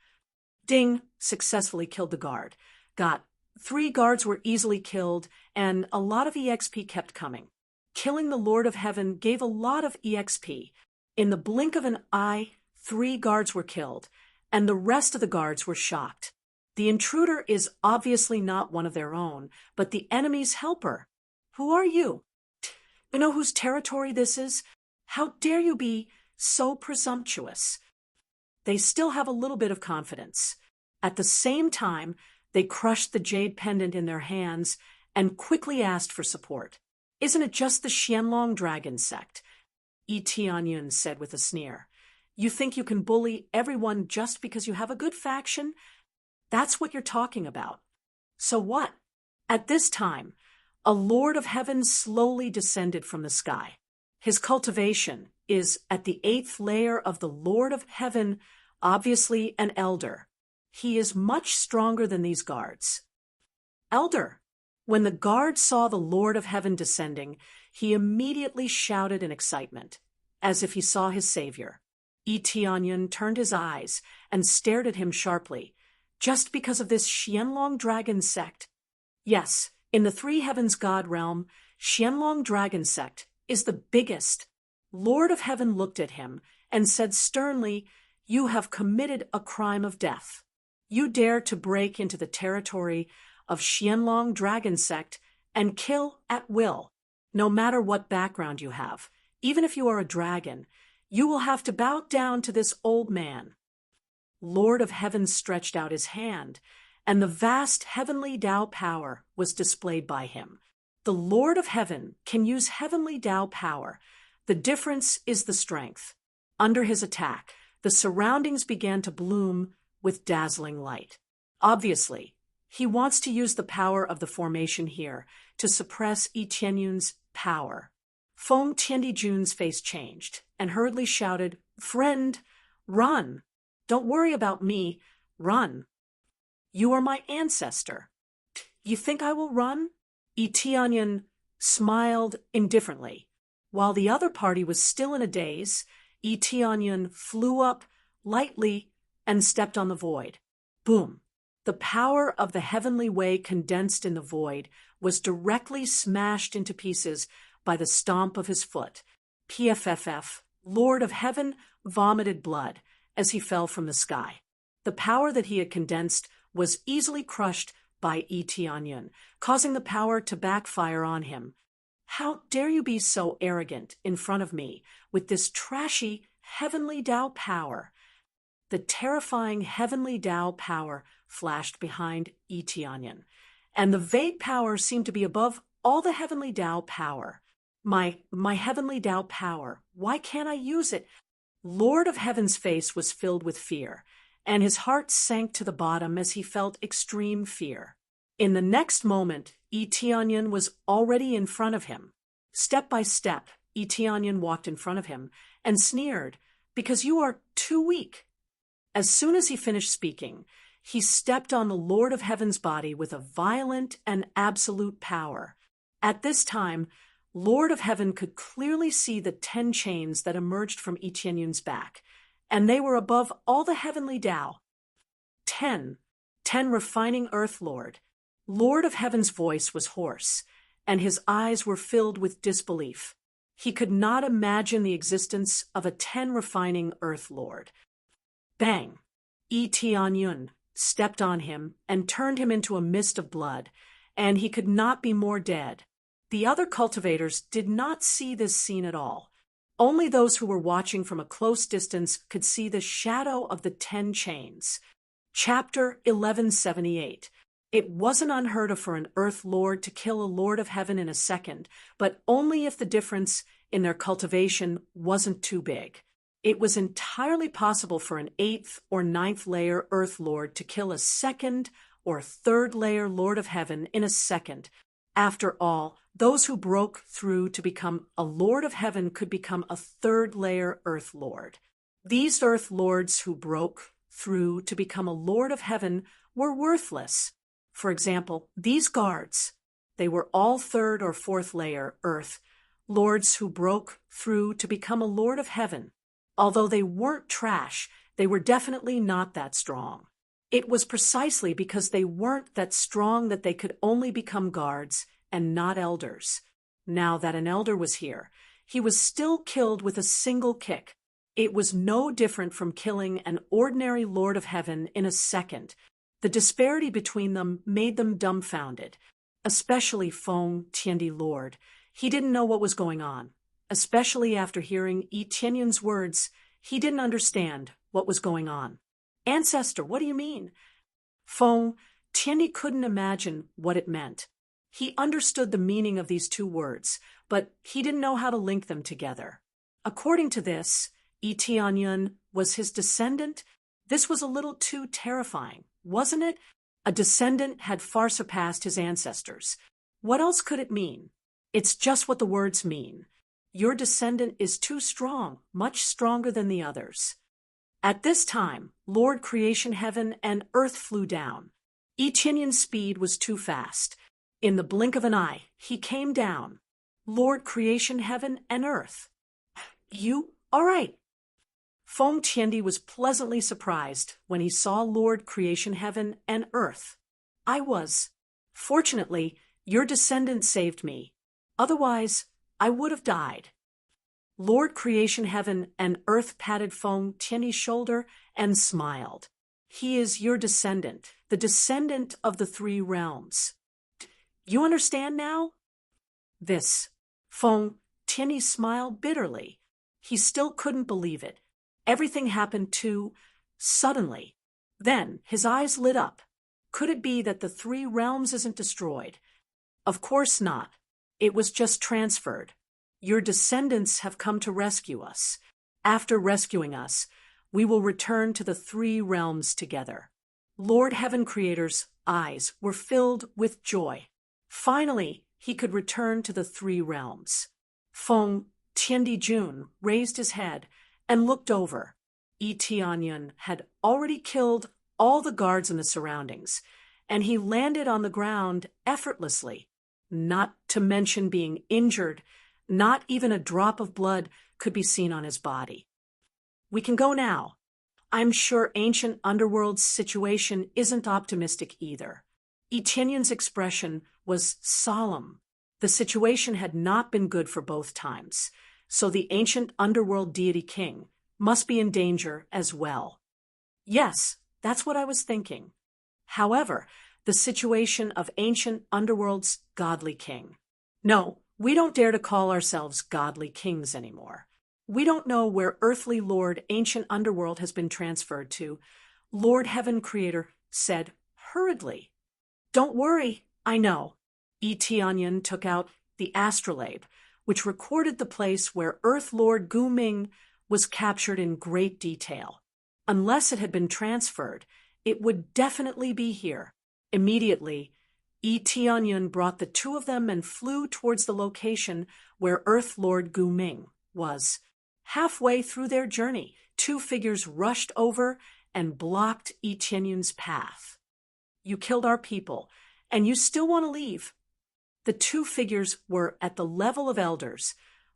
Ding! Successfully killed the guard, got 3 guards were easily killed, and a lot of EXP kept coming. Killing the Lord of Heaven gave a lot of EXP. In the blink of an eye, 3 guards were killed, and the rest of the guards were shocked. The intruder is obviously not one of their own, but the enemy's helper. Who are you? You know whose territory this is? How dare you be so presumptuous? They still have a little bit of confidence. At the same time, they crushed the jade pendant in their hands and quickly asked for support. Isn't it just the Xianlong dragon sect? Yi Tianyun said with a sneer. You think you can bully everyone just because you have a good faction? That's what you're talking about. So what? At this time, a Lord of Heaven slowly descended from the sky. His cultivation is at the 8th layer of the Lord of Heaven, obviously an elder. He is much stronger than these guards. Elder! When the guard saw the Lord of Heaven descending, he immediately shouted in excitement, as if he saw his savior. Yi Tianyun turned his eyes and stared at him sharply. Just because of this Xianlong dragon sect? Yes, in the 3 heavens god realm, Xianlong dragon sect is the biggest. Lord of Heaven looked at him and said sternly, You have committed a crime of death. You dare to break into the territory of Xianlong dragon sect and kill at will. No matter what background you have, even if you are a dragon, you will have to bow down to this old man. Lord of Heaven stretched out his hand, and the vast heavenly Tao power was displayed by him. The Lord of Heaven can use heavenly Tao power. The difference is the strength. Under his attack, the surroundings began to bloom with dazzling light. Obviously, he wants to use the power of the formation here to suppress Yi Tianyun's power. Feng Tiandijun's face changed and hurriedly shouted, Friend, run! Don't worry about me, run. You are my ancestor. You think I will run? Yi Tianyun smiled indifferently. While the other party was still in a daze, Yi Tianyun flew up lightly and stepped on the void. Boom! The power of the heavenly way condensed in the void was directly smashed into pieces by the stomp of his foot. PFFF, Lord of Heaven, vomited blood as he fell from the sky. The power that he had condensed was easily crushed by Yi Tianyun, causing the power to backfire on him. How dare you be so arrogant in front of me with this trashy heavenly Tao power? The terrifying heavenly Tao power flashed behind Yi Tianyun, and the vague power seemed to be above all the heavenly Tao power. My heavenly Tao power, why can't I use it? Lord of Heaven's face was filled with fear, and his heart sank to the bottom as he felt extreme fear. In the next moment, Yi Tianyun was already in front of him. Step by step, Yi Tianyun walked in front of him and sneered, Because you are too weak. As soon as he finished speaking, he stepped on the Lord of Heaven's body with a violent and absolute power. At this time, Lord of Heaven could clearly see the 10 chains that emerged from Yi Tianyun's back, and they were above all the heavenly Tao. 10 refining Earth Lord. Lord of Heaven's voice was hoarse, and his eyes were filled with disbelief. He could not imagine the existence of a 10 refining Earth Lord. Bang! Yi Tianyun stepped on him and turned him into a mist of blood, and he could not be more dead. The other cultivators did not see this scene at all. Only those who were watching from a close distance could see the shadow of the 10 chains. Chapter 1178. It wasn't unheard of for an Earth Lord to kill a Lord of Heaven in a second, but only if the difference in their cultivation wasn't too big. It was entirely possible for an 8th or 9th layer Earth Lord to kill a 2nd or 3rd layer Lord of Heaven in a second. After all, those who broke through to become a Lord of Heaven could become a 3rd layer Earth Lord. These Earth Lords who broke through to become a Lord of Heaven were worthless. For example, these guards, they were all 3rd or 4th layer Earth Lords who broke through to become a Lord of Heaven. Although they weren't trash, they were definitely not that strong. It was precisely because they weren't that strong that they could only become guards and not elders. Now that an elder was here, he was still killed with a single kick. It was no different from killing an ordinary Lord of Heaven in a second. The disparity between them made them dumbfounded, especially Feng Tiandi Lord. He didn't know what was going on. Especially after hearing Yi Tianyun's words, he didn't understand what was going on. Ancestor, what do you mean? Feng Tiandi couldn't imagine what it meant. He understood the meaning of these two words, but he didn't know how to link them together. According to this, Yi Tianyun was his descendant. This was a little too terrifying, wasn't it? A descendant had far surpassed his ancestors. What else could it mean? It's just what the words mean. Your descendant is too strong, much stronger than the others. At this time, Lord Creation Heaven and Earth flew down. Yi Tianyun's speed was too fast. In the blink of an eye, he came down. Lord Creation Heaven and Earth. You? All right. Feng Tiandi was pleasantly surprised when he saw Lord Creation Heaven and Earth. I was. Fortunately, your descendant saved me. Otherwise, I would have died. Lord Creation Heaven and Earth patted Feng Tiandi's shoulder and smiled. He is your descendant, the descendant of the 3 realms. You understand now? This. Feng Tiandi smiled bitterly. He still couldn't believe it. Everything happened too suddenly. Then his eyes lit up. Could it be that the 3 realms isn't destroyed? Of course not. It was just transferred. Your descendants have come to rescue us. After rescuing us, we will return to the 3 realms together. Lord Heaven Creator's eyes were filled with joy. Finally, he could return to the 3 realms. Feng Tiandi raised his head and looked over. Yi Tianyun had already killed all the guards in the surroundings, and he landed on the ground effortlessly. Not to mention being injured, not even a drop of blood could be seen on his body. We can go now. I'm sure ancient underworld's situation isn't optimistic either. Yi Tianyun's expression was solemn. The situation had not been good for both times, so the ancient underworld deity king must be in danger as well. Yes, that's what I was thinking. However, the situation of ancient underworld's godly king. No, we don't dare to call ourselves godly kings anymore. We don't know where earthly Lord ancient underworld has been transferred to, Lord Heaven Creator said hurriedly. Don't worry, I know. Yi Tianyun took out the astrolabe, which recorded the place where Earth Lord Gu Ming was captured in great detail. Unless it had been transferred, it would definitely be here. Immediately, Yi Tianyun brought the 2 of them and flew towards the location where Earth Lord Gu Ming was. Halfway through their journey, 2 figures rushed over and blocked Yi Tianyun's path. You killed our people, and you still want to leave. The 2 figures were at the level of elders,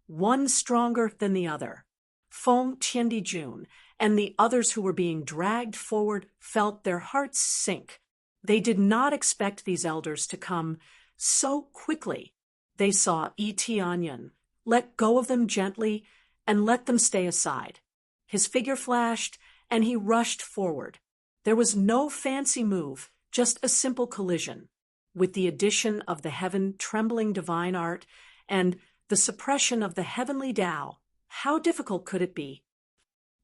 one stronger than the other. Feng Tiandi and the others who were being dragged forward felt their hearts sink. They did not expect these elders to come so quickly. They saw Yi Tianyun let go of them gently and let them stay aside. His figure flashed, and he rushed forward. There was no fancy move, just a simple collision. With the addition of the heaven-trembling divine art and the suppression of the heavenly Tao, how difficult could it be?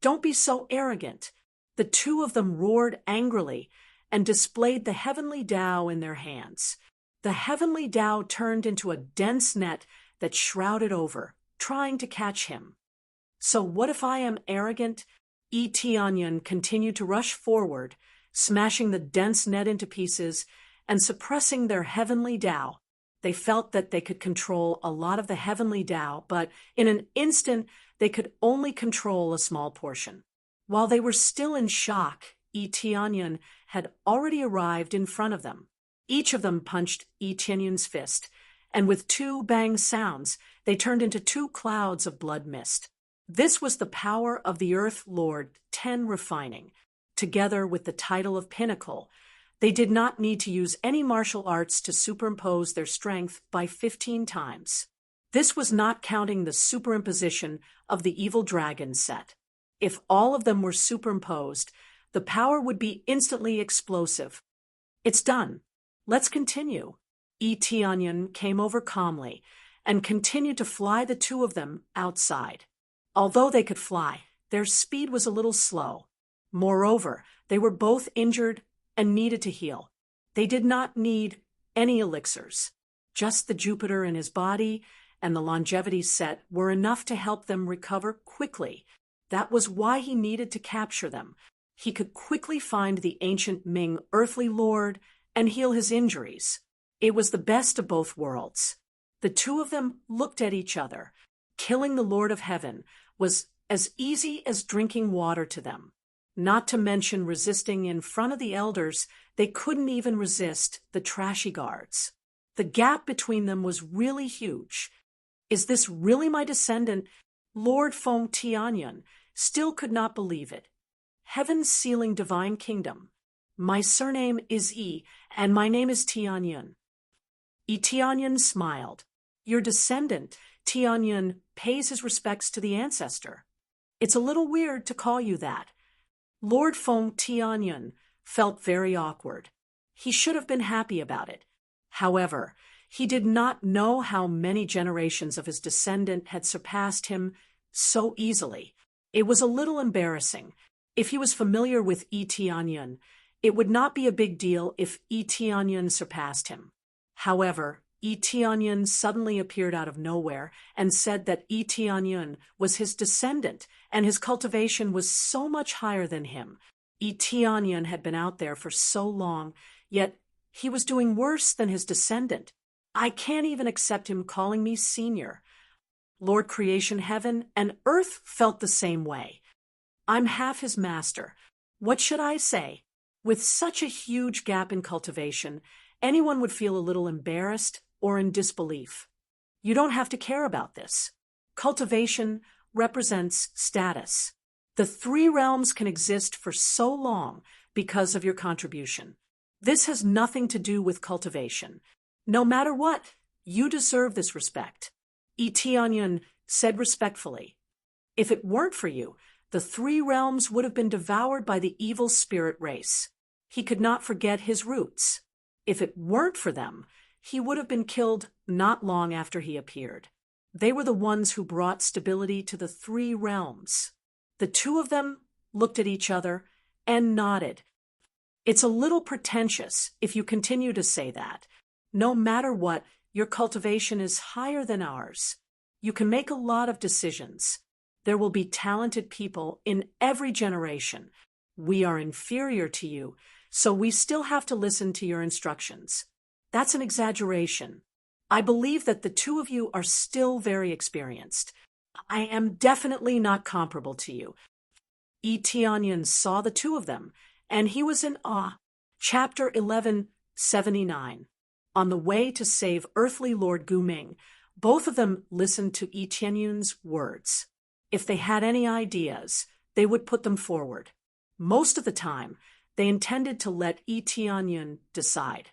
Don't be so arrogant. The 2 of them roared angrily and displayed the heavenly Tao in their hands. The heavenly Tao turned into a dense net that shrouded over, trying to catch him. So what if I am arrogant? Onion continued to rush forward, smashing the dense net into pieces and suppressing their heavenly Tao. They felt that they could control a lot of the heavenly Tao, but in an instant they could only control a small portion. While they were still in shock, Onion had already arrived in front of them. Each of them punched Ionion's fist, and with two bang sounds, they turned into two clouds of blood mist. This was the power of the Earth Lord 10 refining. Together with the title of Pinnacle, they did not need to use any martial arts to superimpose their strength by 15 times. This was not counting the superimposition of the evil dragon set. If all of them were superimposed, the power would be instantly explosive. It's done. Let's continue. Onion came over calmly and continued to fly the two of them outside. Although they could fly, their speed was a little slow. Moreover, they were both injured and needed to heal. They did not need any elixirs. Just the Jupiter in his body and the longevity set were enough to help them recover quickly. That was why he needed to capture them. He could quickly find the ancient Ming earthly lord and heal his injuries. It was the best of both worlds. The two of them looked at each other. Killing the Lord of Heaven was as easy as drinking water to them. Not to mention resisting in front of the elders, they couldn't even resist the trashy guards. The gap between them was really huge. Is this really my descendant? Lord Feng Tianyan still could not believe it. Heaven's sealing divine kingdom. My surname is Yi, and my name is Tianyan. Tianyan smiled. Your descendant, Tianyan, pays his respects to the ancestor. It's a little weird to call you that. Lord Feng Tianyan felt very awkward. He should have been happy about it. However, he did not know how many generations of his descendant had surpassed him so easily. It was a little embarrassing. If he was familiar with Tianyan, it would not be a big deal if Tianyan surpassed him. However, Tianyan suddenly appeared out of nowhere and said that Tianyan was his descendant and his cultivation was so much higher than him. Tianyan had been out there for so long, yet he was doing worse than his descendant. I can't even accept him calling me senior. Lord Creation Heaven and Earth felt the same way. I'm half his master. What should I say? With such a huge gap in cultivation, anyone would feel a little embarrassed or in disbelief. You don't have to care about this. Cultivation represents status. The three realms can exist for so long because of your contribution. This has nothing to do with cultivation. No matter what, you deserve this respect. Tianyan said respectfully. If it weren't for you, the three realms would have been devoured by the evil spirit race. He could not forget his roots. If it weren't for them, he would have been killed not long after he appeared. They were the ones who brought stability to the three realms. The two of them looked at each other and nodded. It's a little pretentious if you continue to say that. No matter what, your cultivation is higher than ours. You can make a lot of decisions. There will be talented people in every generation. We are inferior to you, so we still have to listen to your instructions. That's an exaggeration. I believe that the two of you are still very experienced. I am definitely not comparable to you. Tianyan saw the two of them, and he was in awe. Chapter 1179. On the way to save earthly Lord Guming, both of them listened to Tianyan's words. If they had any ideas, they would put them forward. Most of the time, they intended to let Tianyan decide.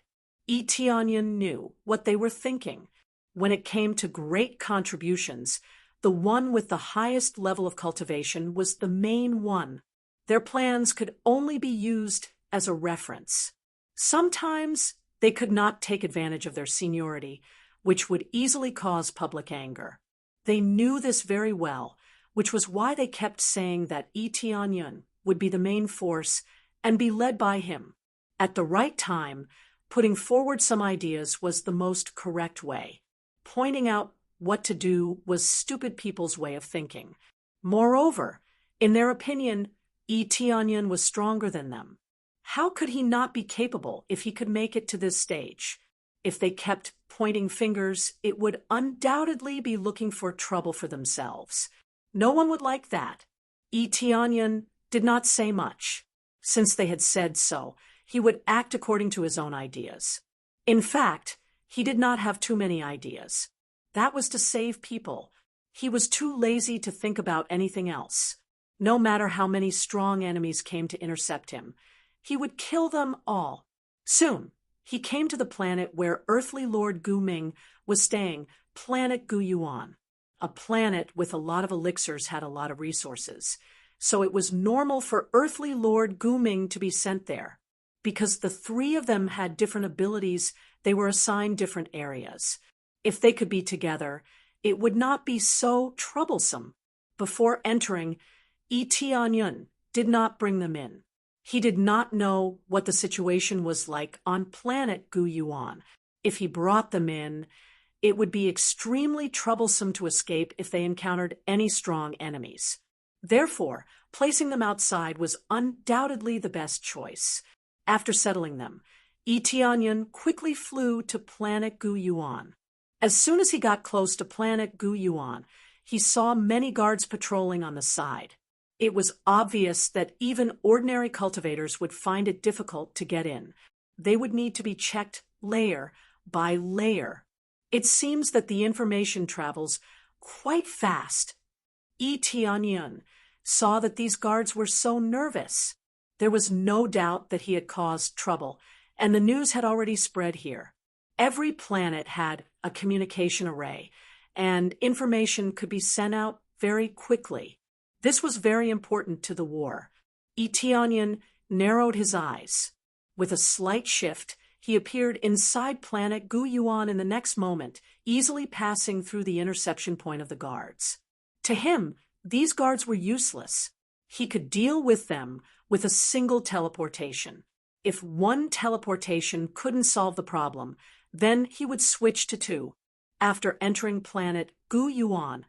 Tianyan knew what they were thinking. When it came to great contributions, the one with the highest level of cultivation was the main one. Their plans could only be used as a reference. Sometimes they could not take advantage of their seniority, which would easily cause public anger. They knew this very well, which was why they kept saying that Tianyan would be the main force and be led by him. At the right time, putting forward some ideas was the most correct way. Pointing out what to do was stupid people's way of thinking. Moreover, in their opinion, Tianyan was stronger than them. How could he not be capable if he could make it to this stage? If they kept pointing fingers, it would undoubtedly be looking for trouble for themselves. No one would like that. Tianyan did not say much. Since they had said so, he would act according to his own ideas. In fact, he did not have too many ideas. That was to save people. He was too lazy to think about anything else. No matter how many strong enemies came to intercept him, he would kill them all. Soon, he came to the planet where earthly Lord Gu Ming was staying, planet Gu Yuan. A planet with a lot of elixirs had a lot of resources, so it was normal for earthly Lord Gu Ming to be sent there. Because the three of them had different abilities, they were assigned different areas. If they could be together, it would not be so troublesome. Before entering, Tianyan did not bring them in. He did not know what the situation was like on planet Gu Yuan. If he brought them in, it would be extremely troublesome to escape if they encountered any strong enemies. Therefore, placing them outside was undoubtedly the best choice. After settling them, Tianyan quickly flew to planet Gu Yuan. As soon as he got close to planet Gu Yuan, he saw many guards patrolling on the side. It was obvious that even ordinary cultivators would find it difficult to get in. They would need to be checked layer by layer. It seems that the information travels quite fast. Tianyan saw that these guards were so nervous. There was no doubt that he had caused trouble, and the news had already spread here. Every planet had a communication array, and information could be sent out very quickly. This was very important to the war. Tianyan narrowed his eyes. With a slight shift, he appeared inside planet Gu Yuan in the next moment, easily passing through the interception point of the guards. To him, these guards were useless. He could deal with them with a single teleportation. If one teleportation couldn't solve the problem, then he would switch to two. After entering planet Gu Yuan,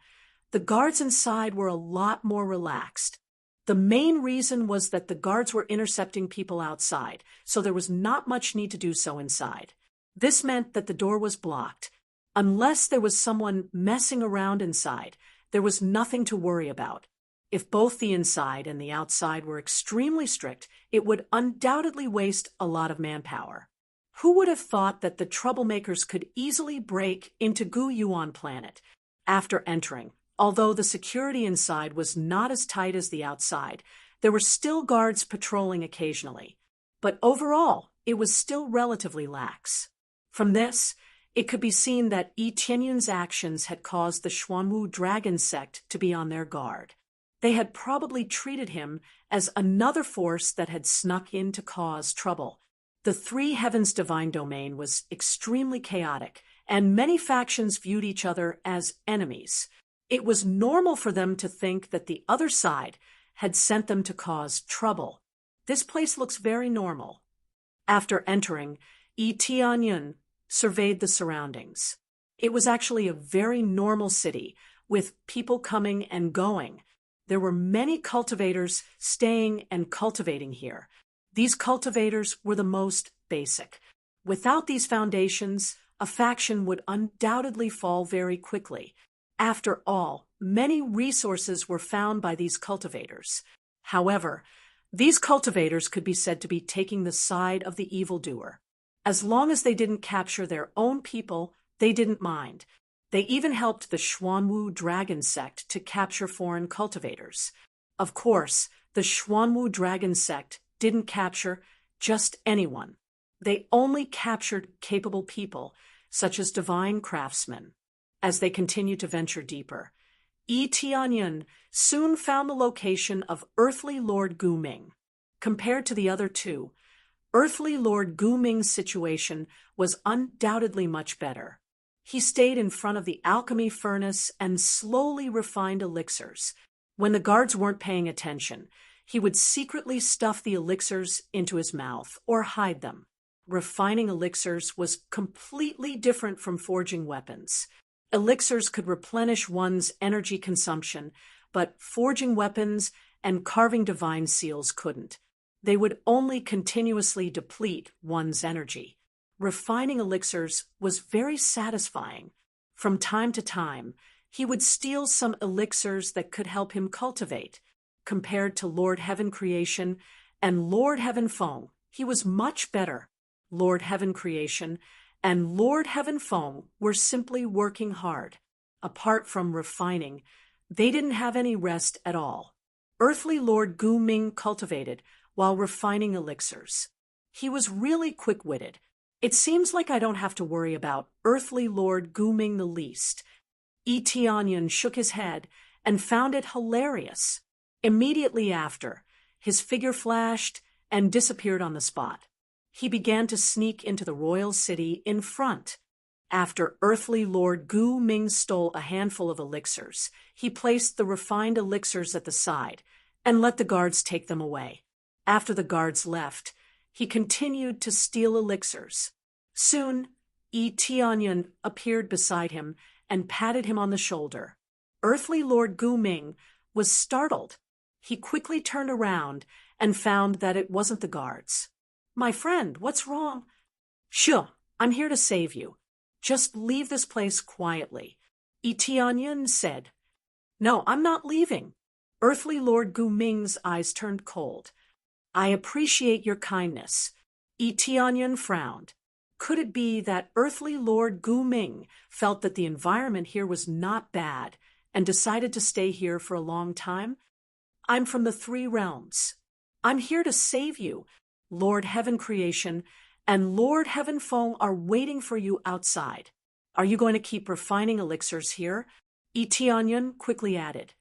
the guards inside were a lot more relaxed. The main reason was that the guards were intercepting people outside, so there was not much need to do so inside. This meant that the door was blocked. Unless there was someone messing around inside, there was nothing to worry about. If both the inside and the outside were extremely strict, it would undoubtedly waste a lot of manpower. Who would have thought that the troublemakers could easily break into Gu Yuan planet? After entering, although the security inside was not as tight as the outside, there were still guards patrolling occasionally. But overall, it was still relatively lax. From this, it could be seen that Tianyan's actions had caused the Xuanwu dragon sect to be on their guard. They had probably treated him as another force that had snuck in to cause trouble. The Three Heavens divine domain was extremely chaotic, and many factions viewed each other as enemies. It was normal for them to think that the other side had sent them to cause trouble. This place looks very normal. After entering, Tianyan surveyed the surroundings. It was actually a very normal city, with people coming and going. There were many cultivators staying and cultivating here. These cultivators were the most basic. Without these foundations, a faction would undoubtedly fall very quickly. After all, many resources were found by these cultivators. However, these cultivators could be said to be taking the side of the evildoer. As long as they didn't capture their own people, they didn't mind. They even helped the Xuanwu dragon sect to capture foreign cultivators. Of course, the Xuanwu dragon sect didn't capture just anyone. They only captured capable people, such as divine craftsmen. As they continued to venture deeper, Tianyan soon found the location of earthly Lord Gu Ming. Compared to the other two, earthly Lord Gu Ming's situation was undoubtedly much better. He stayed in front of the alchemy furnace and slowly refined elixirs. When the guards weren't paying attention, he would secretly stuff the elixirs into his mouth or hide them. Refining elixirs was completely different from forging weapons. Elixirs could replenish one's energy consumption, but forging weapons and carving divine seals couldn't. They would only continuously deplete one's energy. Refining elixirs was very satisfying. From time to time, he would steal some elixirs that could help him cultivate. Compared to Lord Heaven Creation and Lord Heaven Feng, he was much better. Lord Heaven Creation and Lord Heaven Feng were simply working hard. Apart from refining, they didn't have any rest at all. Earthly Lord Gu Ming cultivated while refining elixirs. He was really quick-witted. It seems like I don't have to worry about Earthly Lord Gu Ming the least. Tianyan shook his head and found it hilarious. Immediately after, his figure flashed and disappeared on the spot. He began to sneak into the royal city in front. After Earthly Lord Gu Ming stole a handful of elixirs, he placed the refined elixirs at the side and let the guards take them away. After the guards left, he continued to steal elixirs. Soon, Tianyan appeared beside him and patted him on the shoulder. Earthly Lord Gu Ming was startled. He quickly turned around and found that it wasn't the guards. "My friend, what's wrong?" "Sure, I'm here to save you. Just leave this place quietly," Tianyan said. "No, I'm not leaving." Earthly Lord Gu Ming's eyes turned cold. "I appreciate your kindness." Tianyan frowned. Could it be that Earthly Lord Gu Ming felt that the environment here was not bad and decided to stay here for a long time? "I'm from the Three Realms. I'm here to save you. Lord Heaven Creation and Lord Heaven Feng are waiting for you outside. Are you going to keep refining elixirs here?" Tianyan quickly added.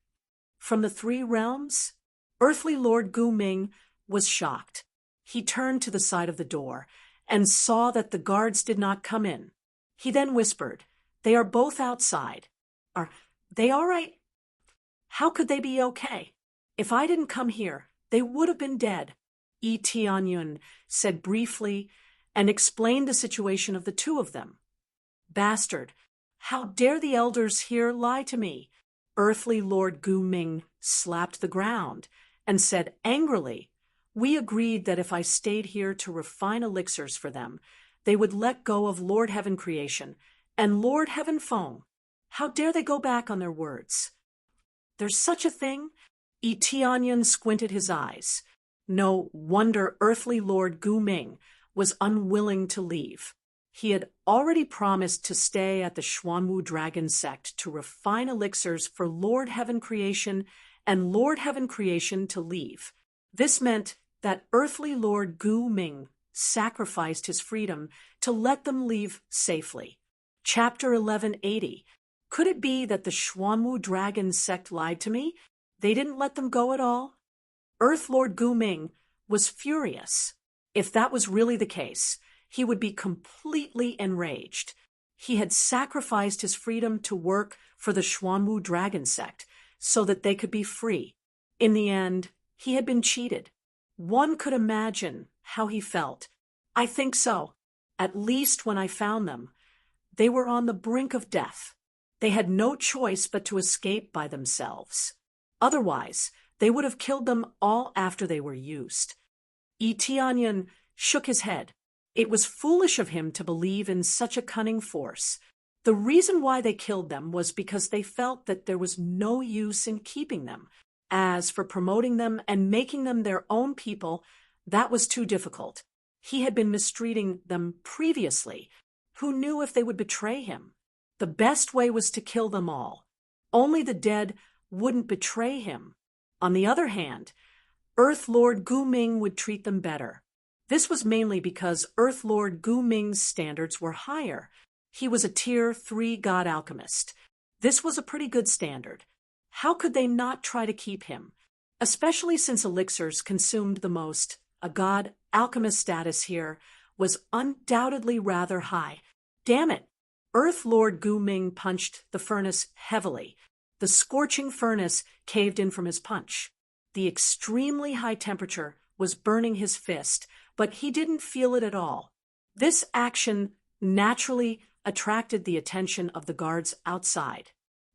"From the Three Realms?" Earthly Lord Gu Ming was shocked. He turned to the side of the door and saw that the guards did not come in. He then whispered, "They are both outside. Are they all right?" "How could they be okay? If I didn't come here, they would have been dead," Tianyan said briefly and explained the situation of the two of them. "Bastard, how dare the elders here lie to me?" Earthly Lord Gu Ming slapped the ground and said angrily, "We agreed that if I stayed here to refine elixirs for them, they would let go of Lord Heaven Creation and Lord Heaven Feng. How dare they go back on their words?" "There's such a thing?" Tianyan squinted his eyes. No wonder Earthly Lord Gu Ming was unwilling to leave. He had already promised to stay at the Xuanwu Dragon Sect to refine elixirs for Lord Heaven Creation and Lord Heaven Creation to leave. This meant that Earthly Lord Gu Ming sacrificed his freedom to let them leave safely. Chapter 1180. Could it be that the Xuanwu Dragon Sect lied to me? They didn't let them go at all? Earth Lord Gu Ming was furious. If that was really the case, he would be completely enraged. He had sacrificed his freedom to work for the Xuanwu Dragon Sect so that they could be free. In the end, he had been cheated. One could imagine how he felt. I think so. At least when I found them, they were on the brink of death. They had no choice but to escape by themselves. Otherwise, they would have killed them all after they were used. Tianyan shook his head. It was foolish of him to believe in such a cunning force. The reason why they killed them was because they felt that there was no use in keeping them. As for promoting them and making them their own people, that was too difficult. He had been mistreating them previously. Who knew if they would betray him? The best way was to kill them all. Only the dead wouldn't betray him. On the other hand, Earth Lord Gu Ming would treat them better. This was mainly because Earth Lord Gu Ming's standards were higher. He was a Tier 3 god alchemist. This was a pretty good standard. How could they not try to keep him? Especially since elixirs consumed the most, a god alchemist status here was undoubtedly rather high. Damn it! Earth Lord Gu Ming punched the furnace heavily. The scorching furnace caved in from his punch. The extremely high temperature was burning his fist, but he didn't feel it at all. This action naturally attracted the attention of the guards outside.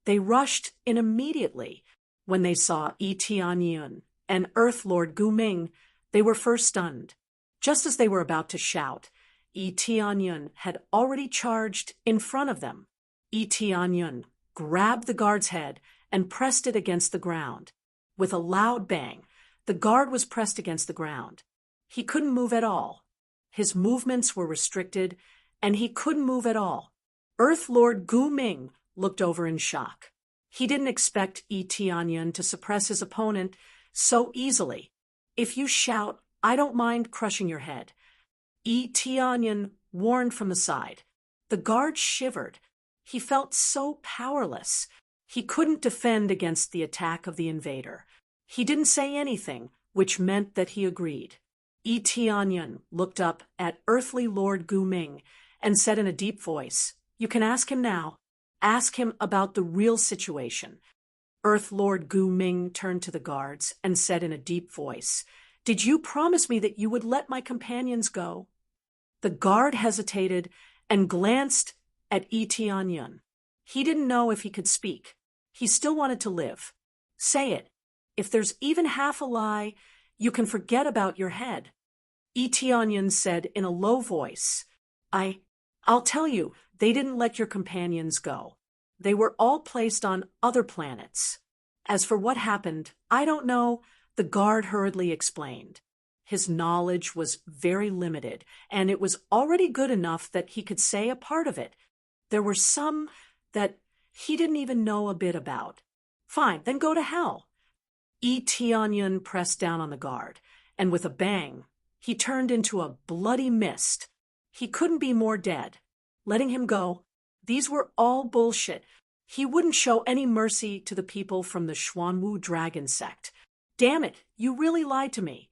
They rushed in immediately. When they saw Tianyun and Earth Lord Guming, they were first stunned. Just as they were about to shout, Tianyun had already charged in front of them. Tianyun grabbed the guard's head and pressed it against the ground. With a loud bang, the guard was pressed against the ground. He couldn't move at all. His movements were restricted, and he couldn't move at all. Earth Lord Guming looked over in shock. He didn't expect Tianyun to suppress his opponent so easily. If you shout, I don't mind crushing your head. Tianyun warned from the side. The guard shivered. He felt so powerless. He couldn't defend against the attack of the invader. He didn't say anything, which meant that he agreed. Tianyun looked up at Earthly Lord Guming and said in a deep voice, "You can ask him now. Ask him about the real situation." Earth Lord Guming turned to the guards and said in a deep voice, "Did you promise me that you would let my companions go?" The guard hesitated and glanced at Tianyun. He didn't know if he could speak. He still wanted to live. "Say it. If there's even half a lie, you can forget about your head." Tianyun said in a low voice, I'll tell you, they didn't let your companions go. They were all placed on other planets. As for what happened, I don't know," the guard hurriedly explained. His knowledge was very limited, and it was already good enough that he could say a part of it. There were some that he didn't even know a bit about. "Fine, then go to hell." Tianyun pressed down on the guard, and with a bang, he turned into a bloody mist. He couldn't be more dead. Letting him go. These were all bullshit. He wouldn't show any mercy to the people from the Xuanwu dragon sect. Damn it, you really lied to me.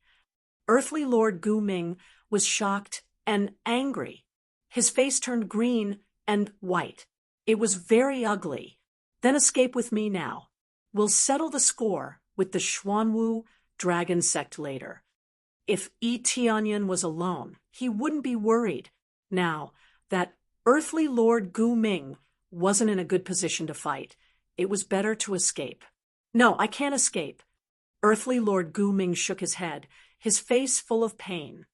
Earthly Lord Guming was shocked and angry. His face turned green and white. It was very ugly. "Then escape with me now. We'll settle the score with the Xuanwu dragon sect later." If Tianyun was alone, he wouldn't be worried. Now that Earthly Lord Guming wasn't in a good position to fight, it was better to escape. "No, I can't escape." Earthly Lord Guming shook his head, his face full of pain.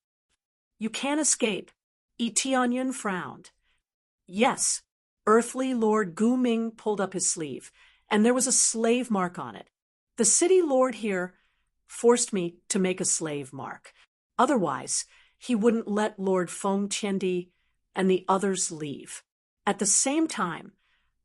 "You can't escape." Tianyun frowned. "Yes." Earthly Lord Guming pulled up his sleeve, and there was a slave mark on it. "The city lord here forced me to make a slave mark. Otherwise, he wouldn't let Lord Feng Qiandi and the others leave. At the same time,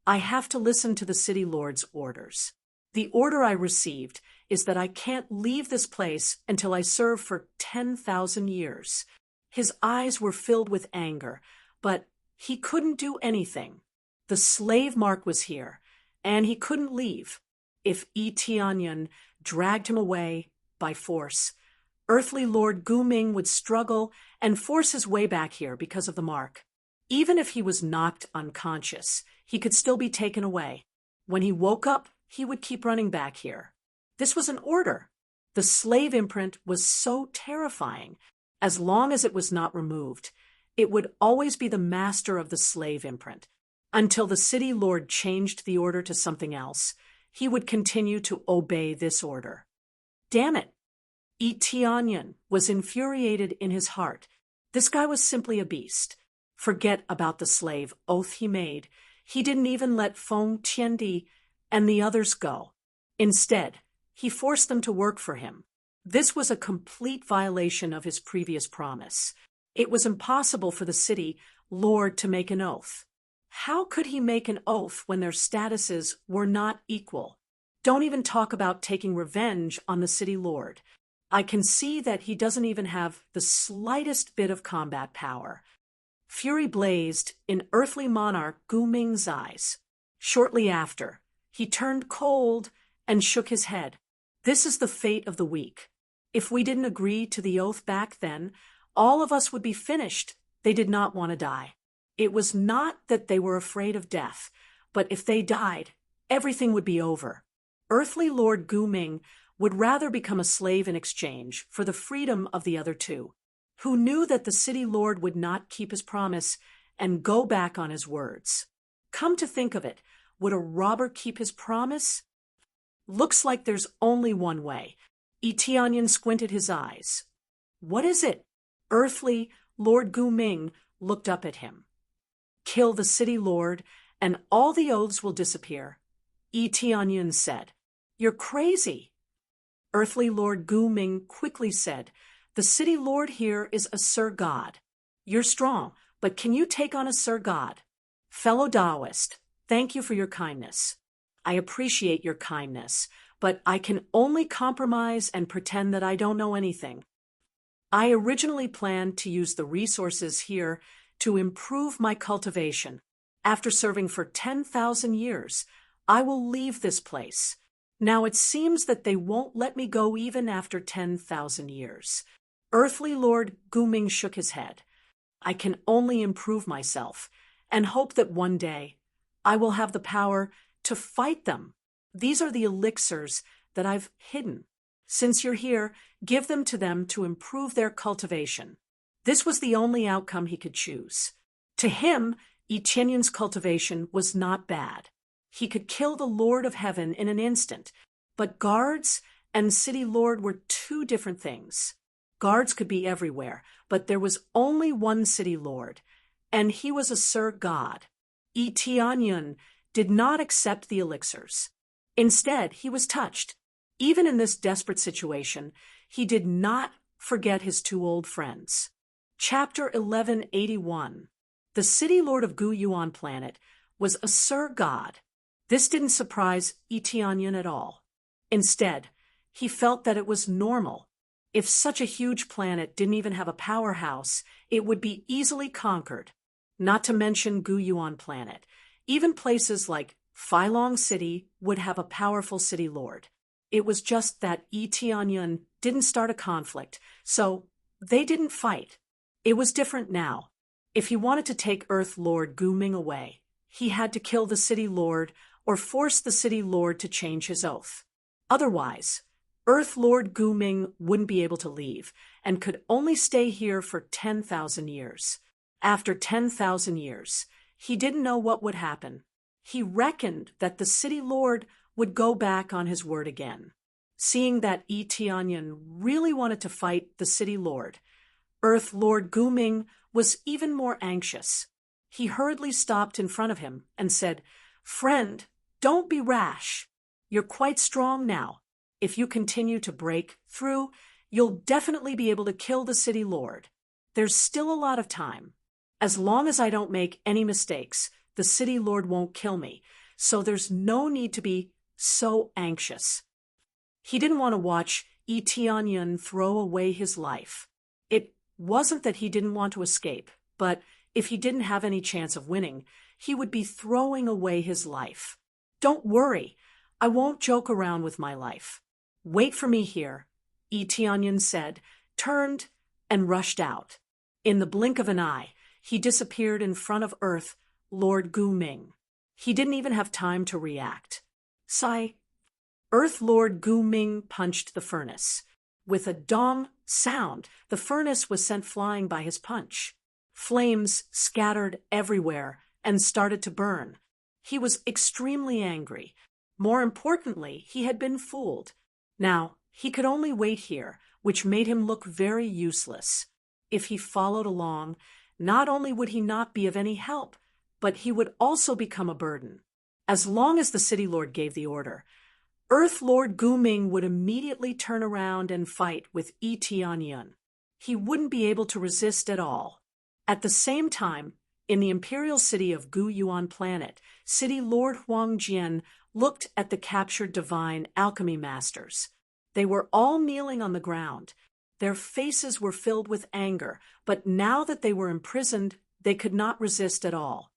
I have to listen to the city lord's orders. The order I received is that I can't leave this place until I serve for 10,000 years. His eyes were filled with anger, but he couldn't do anything. The slave mark was here, and he couldn't leave. If Tianyun dragged him away by force, Earthly Lord Guming would struggle and force his way back here because of the mark. Even if he was knocked unconscious, he could still be taken away. When he woke up, he would keep running back here. This was an order. The slave imprint was so terrifying. As long as it was not removed, it would always be the master of the slave imprint. Until the city lord changed the order to something else, he would continue to obey this order. Damn it! Tianyun was infuriated in his heart. This guy was simply a beast. Forget about the slave oath he made. He didn't even let Feng Qiandi and the others go. Instead, he forced them to work for him. This was a complete violation of his previous promise. It was impossible for the city lord to make an oath. How could he make an oath when their statuses were not equal? Don't even talk about taking revenge on the city lord. I can see that he doesn't even have the slightest bit of combat power. Fury blazed in Earthly Monarch Guming's eyes. Shortly after, he turned cold and shook his head. This is the fate of the weak. If we didn't agree to the oath back then, all of us would be finished. They did not want to die. It was not that they were afraid of death, but if they died, everything would be over. Earthly Lord Guming would rather become a slave in exchange for the freedom of the other two, who knew that the city lord would not keep his promise and go back on his words. Come to think of it, would a robber keep his promise? Looks like there's only one way. Eteonian squinted his eyes. What is it? Earthly Lord Gu Ming looked up at him. Kill the city lord, and all the oaths will disappear. Eteonian said. You're crazy. Earthly Lord Gu Ming quickly said, the city lord here is a Sir God. You're strong, but can you take on a Sir God? Fellow Taoist, thank you for your kindness. I appreciate your kindness, but I can only compromise and pretend that I don't know anything. I originally planned to use the resources here to improve my cultivation. After serving for 10,000 years, I will leave this place. Now it seems that they won't let me go even after 10,000 years. Earthly Lord Gu Ming shook his head. I can only improve myself and hope that one day I will have the power to fight them. These are the elixirs that I've hidden. Since you're here, give them to improve their cultivation. This was the only outcome he could choose. To him, Etienne's cultivation was not bad. He could kill the Lord of Heaven in an instant, but guards and city lord were two different things. Guards could be everywhere, but there was only one city lord, and he was a Sir God. Etienne did not accept the elixirs. Instead, he was touched. Even in this desperate situation, he did not forget his two old friends. Chapter 1181. The city lord of Gu Yuan planet was a Sir God. This didn't surprise Etienne at all. Instead, he felt that it was normal. If such a huge planet didn't even have a powerhouse, it would be easily conquered. Not to mention Gu Yuan planet. Even places like Phylong City would have a powerful city lord. It was just that Etienne didn't start a conflict, so they didn't fight. It was different now. If he wanted to take Earth Lord Gu Ming away, he had to kill the city lord or force the city lord to change his oath. Otherwise, Earth Lord Gu Ming wouldn't be able to leave and could only stay here for 10,000 years. After 10,000 years, he didn't know what would happen. He reckoned that the city lord would go back on his word again. Seeing that Etienne really wanted to fight the city lord, Earth Lord Gu Ming was even more anxious. He hurriedly stopped in front of him and said, "Friend, don't be rash. You're quite strong now. If you continue to break through, you'll definitely be able to kill the city lord. There's still a lot of time. As long as I don't make any mistakes, the city lord won't kill me, so there's no need to be so anxious." He didn't want to watch Etienne throw away his life. It wasn't that he didn't want to escape, but if he didn't have any chance of winning, he would be throwing away his life. "Don't worry, I won't joke around with my life. Wait for me here," Etienne said, turned, and rushed out. In the blink of an eye, he disappeared in front of Earth Lord Gu Ming. He didn't even have time to react. Sigh. Earth Lord Gu Ming punched the furnace. With a dong sound, the furnace was sent flying by his punch. Flames scattered everywhere and started to burn. He was extremely angry. More importantly, he had been fooled. Now, he could only wait here, which made him look very useless. If he followed along, not only would he not be of any help, but he would also become a burden. As long as the city lord gave the order, Earth Lord Gu Ming would immediately turn around and fight with Etienne. He wouldn't be able to resist at all. At the same time, in the imperial city of Gu Yuan planet, city Lord Huang Jian looked at the captured divine alchemy masters. They were all kneeling on the ground. Their faces were filled with anger, but now that they were imprisoned, they could not resist at all.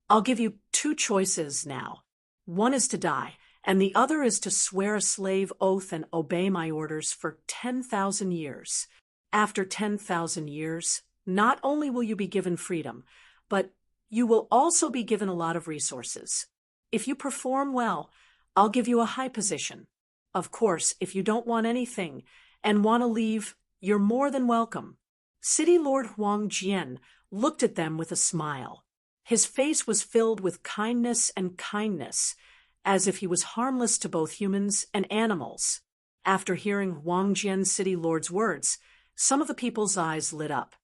"I'll give you two choices now. One is to die, and the other is to swear a slave oath and obey my orders for 10,000 years. After 10,000 years, not only will you be given freedom, but you will also be given a lot of resources. If you perform well, I'll give you a high position. Of course, if you don't want anything and want to leave, you're more than welcome." City Lord Huang Jian looked at them with a smile. His face was filled with kindness, as if he was harmless to both humans and animals. After hearing Huang Jian's city lord's words, some of the people's eyes lit up.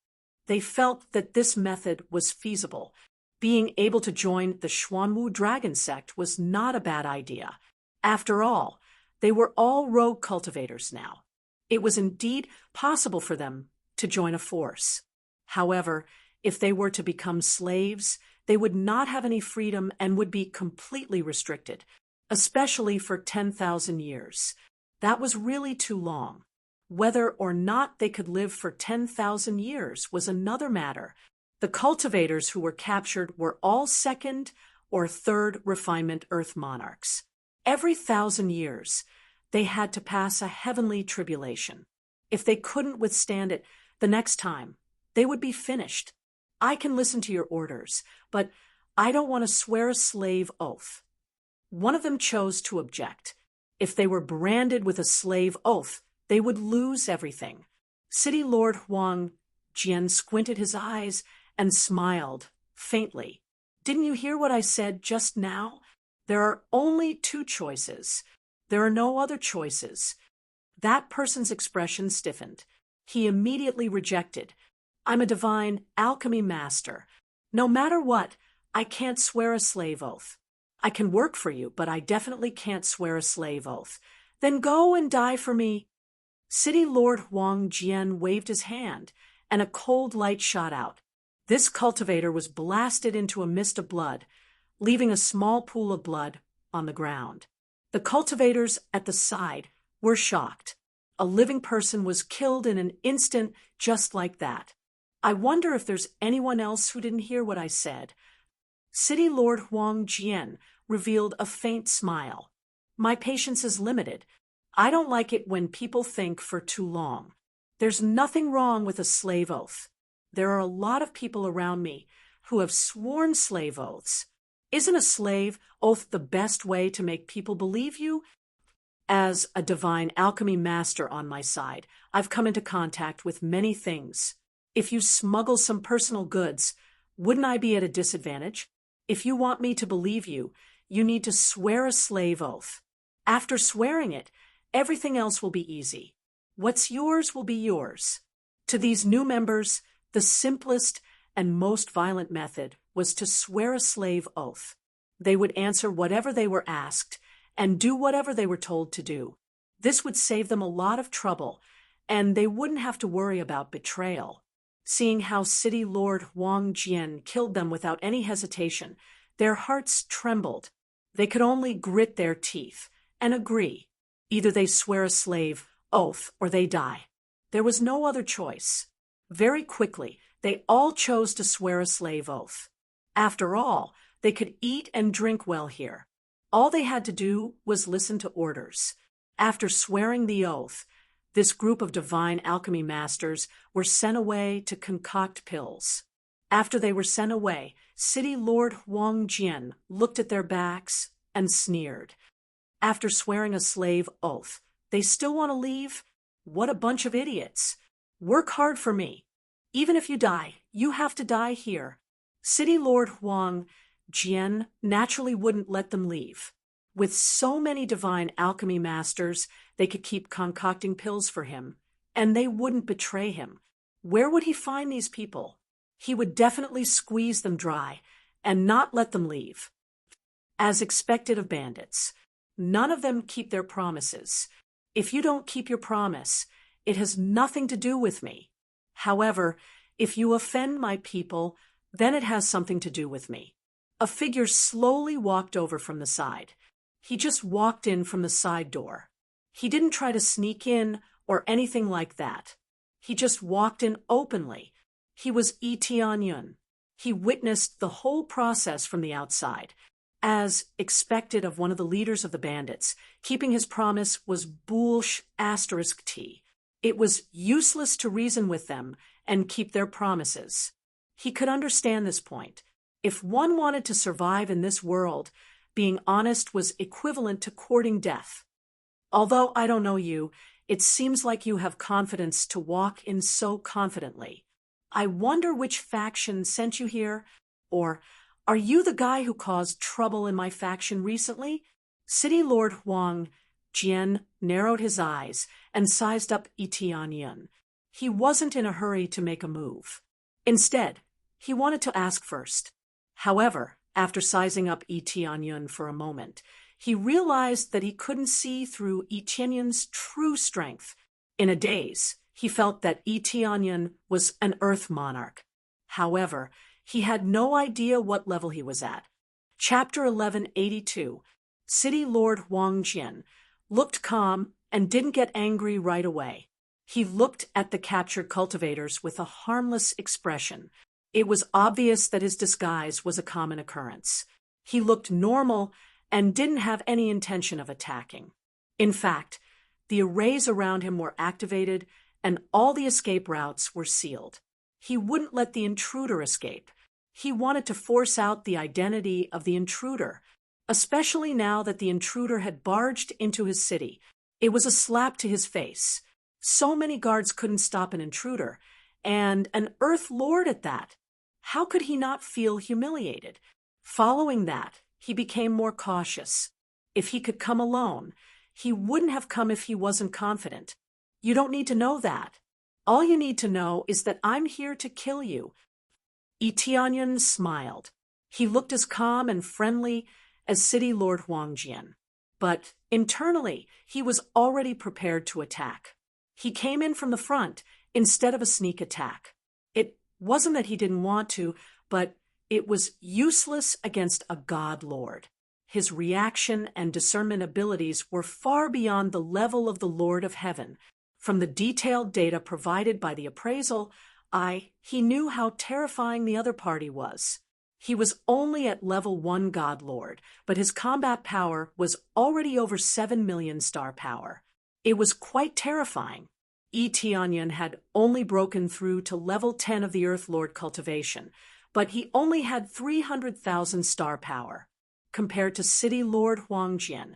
They felt that this method was feasible. Being able to join the Xuanwu dragon sect was not a bad idea. After all, they were all rogue cultivators now. It was indeed possible for them to join a force. However, if they were to become slaves, they would not have any freedom and would be completely restricted, especially for 10,000 years. That was really too long. Whether or not they could live for 10,000 years was another matter. The cultivators who were captured were all second or third refinement Earth monarchs. Every 1,000 years, they had to pass a heavenly tribulation. If they couldn't withstand it, the next time, they would be finished. I can listen to your orders, but I don't want to swear a slave oath. One of them chose to object. If they were branded with a slave oath, they would lose everything. City Lord Huang Jian squinted his eyes and smiled faintly. Didn't you hear what I said just now? There are only two choices. There are no other choices. That person's expression stiffened. He immediately rejected. I'm a divine alchemy master. No matter what, I can't swear a slave oath. I can work for you, but I definitely can't swear a slave oath. Then go and die for me. City Lord Huang Jian waved his hand, and a cold light shot out. This cultivator was blasted into a mist of blood, leaving a small pool of blood on the ground. The cultivators at the side were shocked. A living person was killed in an instant just like that. I wonder if there's anyone else who didn't hear what I said. City Lord Huang Jian revealed a faint smile. My patience is limited. I don't like it when people think for too long. There's nothing wrong with a slave oath. There are a lot of people around me who have sworn slave oaths. Isn't a slave oath the best way to make people believe you? As a divine alchemy master on my side, I've come into contact with many things. If you smuggle some personal goods, wouldn't I be at a disadvantage? If you want me to believe you, you need to swear a slave oath. After swearing it, everything else will be easy. What's yours will be yours. To these new members, the simplest and most violent method was to swear a slave oath. They would answer whatever they were asked and do whatever they were told to do. This would save them a lot of trouble, and they wouldn't have to worry about betrayal. Seeing how City Lord Huang Jian killed them without any hesitation, their hearts trembled. They could only grit their teeth and agree. Either they swear a slave oath or they die. There was no other choice. Very quickly, they all chose to swear a slave oath. After all, they could eat and drink well here. All they had to do was listen to orders. After swearing the oath, this group of divine alchemy masters were sent away to concoct pills. After they were sent away, City Lord Huang Jian looked at their backs and sneered. After swearing a slave oath, they still want to leave? What a bunch of idiots. Work hard for me. Even if you die, you have to die here. City Lord Huang Jian naturally wouldn't let them leave. With so many divine alchemy masters, they could keep concocting pills for him, and they wouldn't betray him. Where would he find these people? He would definitely squeeze them dry and not let them leave. As expected of bandits, none of them keep their promises. If you don't keep your promise, it has nothing to do with me. However, if you offend my people, then it has something to do with me. A figure slowly walked over from the side. He just walked in from the side door. He didn't try to sneak in or anything like that. He just walked in openly. He was Tianyun. He witnessed the whole process from the outside. As expected of one of the leaders of the bandits, keeping his promise was **T. It was useless to reason with them and keep their promises. He could understand this point. If one wanted to survive in this world, being honest was equivalent to courting death. Although I don't know you, it seems like you have confidence to walk in so confidently. I wonder which faction sent you here, or are you the guy who caused trouble in my faction recently? City Lord Huang Jian narrowed his eyes and sized up Yi Tianyun. He wasn't in a hurry to make a move. Instead, he wanted to ask first. However, after sizing up Yi Tianyun for a moment, he realized that he couldn't see through Yi Tianyun's true strength. In a daze, he felt that Yi Tianyun was an earth monarch. However, he had no idea what level he was at. Chapter 1182. City Lord Huang Jian looked calm and didn't get angry right away. He looked at the captured cultivators with a harmless expression. It was obvious that his disguise was a common occurrence. He looked normal and didn't have any intention of attacking. In fact, the arrays around him were activated and all the escape routes were sealed. He wouldn't let the intruder escape. He wanted to force out the identity of the intruder, especially now that the intruder had barged into his city. It was a slap to his face. So many guards couldn't stop an intruder, and an Earth Lord at that. How could he not feel humiliated? Following that, he became more cautious. If he could come alone, he wouldn't have come if he wasn't confident. You don't need to know that. All you need to know is that I'm here to kill you. Yi Tianyun smiled. He looked as calm and friendly as City Lord Huang Jian. But internally, he was already prepared to attack. He came in from the front instead of a sneak attack. It wasn't that he didn't want to, but it was useless against a god lord. His reaction and discernment abilities were far beyond the level of the Lord of Heaven. From the detailed data provided by the appraisal, he knew how terrifying the other party was. He was only at level 1 God Lord, but his combat power was already over 7 million star power. It was quite terrifying. Yi Tianyun had only broken through to level 10 of the Earth Lord cultivation, but he only had 300,000 star power. Compared to City Lord Huang Jian,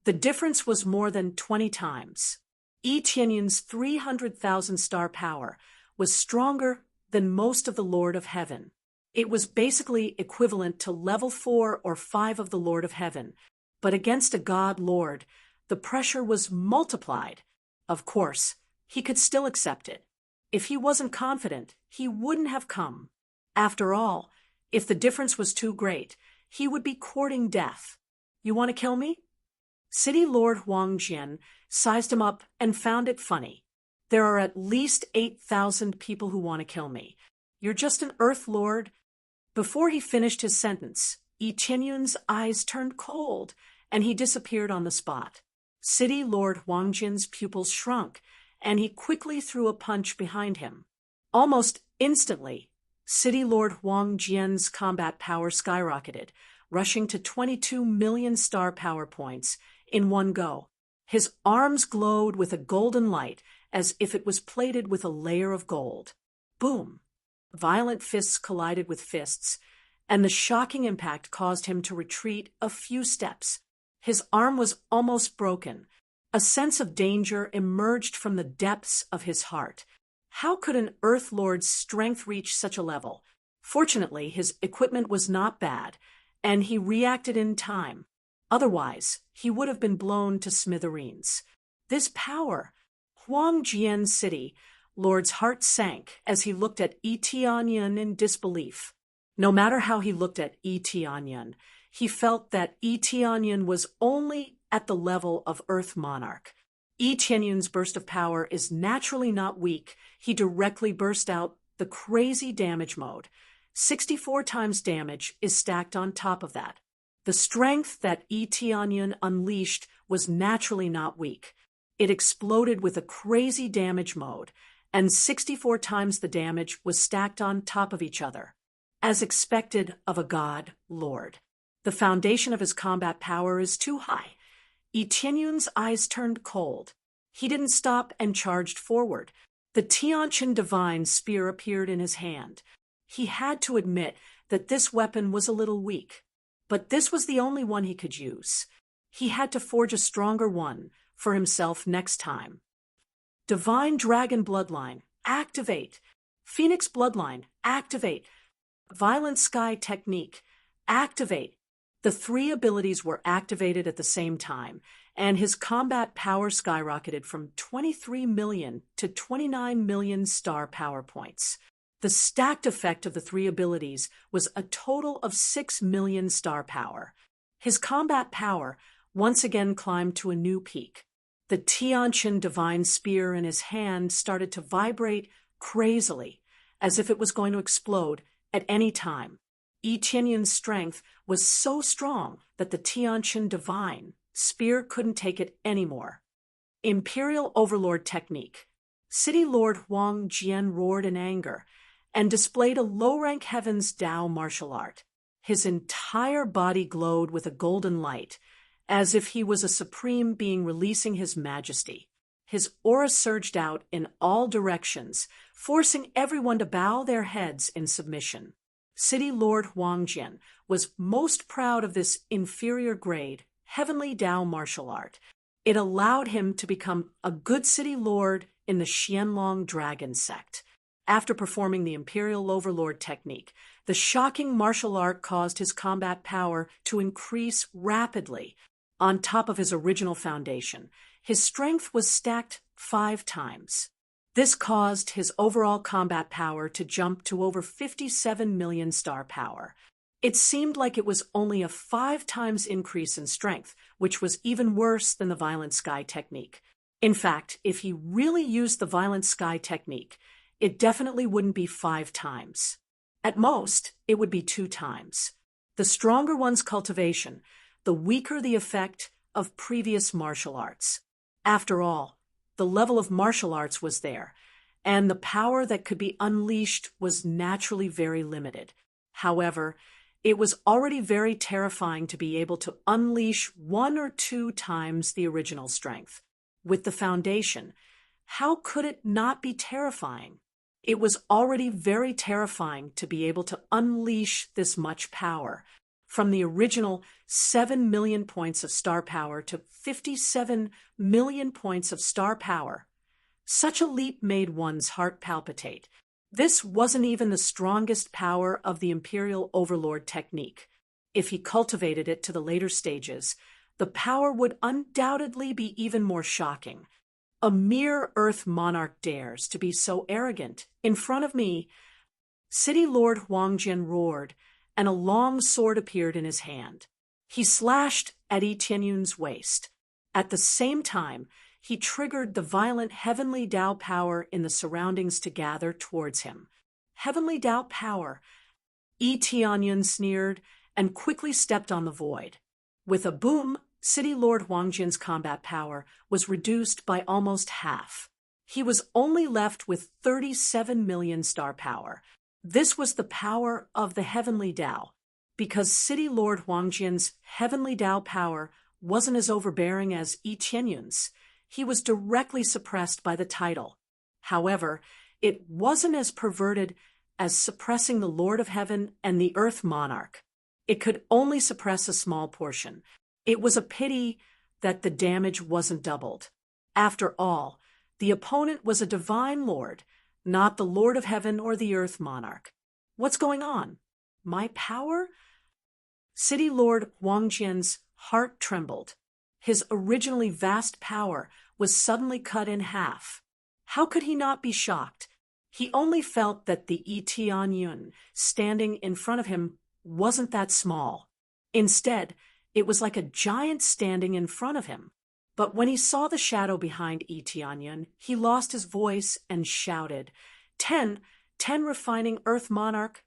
the difference was more than 20 times. Yi Tianyun's 300,000 star power was stronger than most of the Lord of Heaven. It was basically equivalent to level 4 or 5 of the Lord of Heaven, but against a God Lord, the pressure was multiplied. Of course, he could still accept it. If he wasn't confident, he wouldn't have come. After all, if the difference was too great, he would be courting death. You want to kill me? City Lord Huang Jian sized him up and found it funny. There are at least 8,000 people who want to kill me. You're just an Earth Lord. Before he finished his sentence, Yi Tianyun's eyes turned cold, and he disappeared on the spot. City Lord Huang Jian's pupils shrunk, and he quickly threw a punch behind him. Almost instantly, City Lord Huang Jian's combat power skyrocketed, rushing to 22 million star power points in one go. His arms glowed with a golden light, as if it was plated with a layer of gold. Boom! Violent fists collided with fists, and the shocking impact caused him to retreat a few steps. His arm was almost broken. A sense of danger emerged from the depths of his heart. How could an Earth Lord's strength reach such a level? Fortunately, his equipment was not bad, and he reacted in time. Otherwise, he would have been blown to smithereens. This power! Huang Jian's City Lord's heart sank as he looked at Yi Tianyun in disbelief. No matter how he looked at Yi Tianyun, he felt that Yi Tianyun was only at the level of Earth Monarch. Yi Tianyun's burst of power is naturally not weak. He directly burst out the crazy damage mode. 64 times damage is stacked on top of that. The strength that Yi Tianyun unleashed was naturally not weak. It exploded with a crazy damage mode, and 64 times the damage was stacked on top of each other. As expected of a God Lord, the foundation of his combat power is too high. Yi Tianyun's eyes turned cold. He didn't stop and charged forward. The Tianqian divine spear appeared in his hand. He had to admit that this weapon was a little weak, but this was the only one he could use. He had to forge a stronger one for himself next time. Divine Dragon Bloodline, activate. Phoenix Bloodline, activate. Violent Sky Technique, activate. The three abilities were activated at the same time, and his combat power skyrocketed from 23 million to 29 million star power points. The stacked effect of the three abilities was a total of 6 million star power. His combat power once again climbed to a new peak. The Tianqian divine spear in his hand started to vibrate crazily, as if it was going to explode at any time. Yi Tianyun's strength was so strong that the Tianqian divine spear couldn't take it anymore. Imperial Overlord Technique. City Lord Huang Jian roared in anger and displayed a low-rank Heaven's Dao martial art. His entire body glowed with a golden light, as if he was a supreme being releasing his majesty. His aura surged out in all directions, forcing everyone to bow their heads in submission. City Lord Huang Jian was most proud of this inferior grade, heavenly Dao martial art. It allowed him to become a good city lord in the Xianlong Dragon sect. After performing the Imperial Overlord technique, the shocking martial art caused his combat power to increase rapidly. On top of his original foundation, his strength was stacked 5 times. This caused his overall combat power to jump to over 57 million star power. It seemed like it was only a 5 times increase in strength, which was even worse than the Violent Sky technique. In fact, if he really used the Violent Sky technique, it definitely wouldn't be 5 times. At most, it would be 2 times. The stronger one's cultivation, the weaker the effect of previous martial arts. After all, the level of martial arts was there, and the power that could be unleashed was naturally very limited. However, it was already very terrifying to be able to unleash 1 or 2 times the original strength. With the foundation, how could it not be terrifying? It was already very terrifying to be able to unleash this much power, from the original 7 million points of star power to 57 million points of star power. Such a leap made one's heart palpitate. This wasn't even the strongest power of the Imperial Overlord technique. If he cultivated it to the later stages, the power would undoubtedly be even more shocking. A mere Earth monarch dares to be so arrogant in front of me. City Lord Huang Jian roared, and a long sword appeared in his hand. He slashed at Yi Tianyun's waist. At the same time, he triggered the violent heavenly Dao power in the surroundings to gather towards him. Heavenly Dao power, Yi Tianyun sneered and quickly stepped on the void. With a boom, City Lord Huang Jian's combat power was reduced by almost half. He was only left with 37 million star power. This was the power of the heavenly Dao. Because City Lord Huang Jian's heavenly Dao power wasn't as overbearing as Yi Tianyun's, he was directly suppressed by the title. However, it wasn't as perverted as suppressing the Lord of Heaven and the Earth Monarch. It could only suppress a small portion. It was a pity that the damage wasn't doubled. After all, the opponent was a divine lord, not the Lord of Heaven or the Earth Monarch. What's going on? My power? City Lord Huang Jian's heart trembled. His originally vast power was suddenly cut in half. How could he not be shocked? He only felt that the Yi Tianyun standing in front of him wasn't that small. Instead, it was like a giant standing in front of him. But when he saw the shadow behind Yi Tianyun, he lost his voice and shouted, 10 Refining Earth Monarch.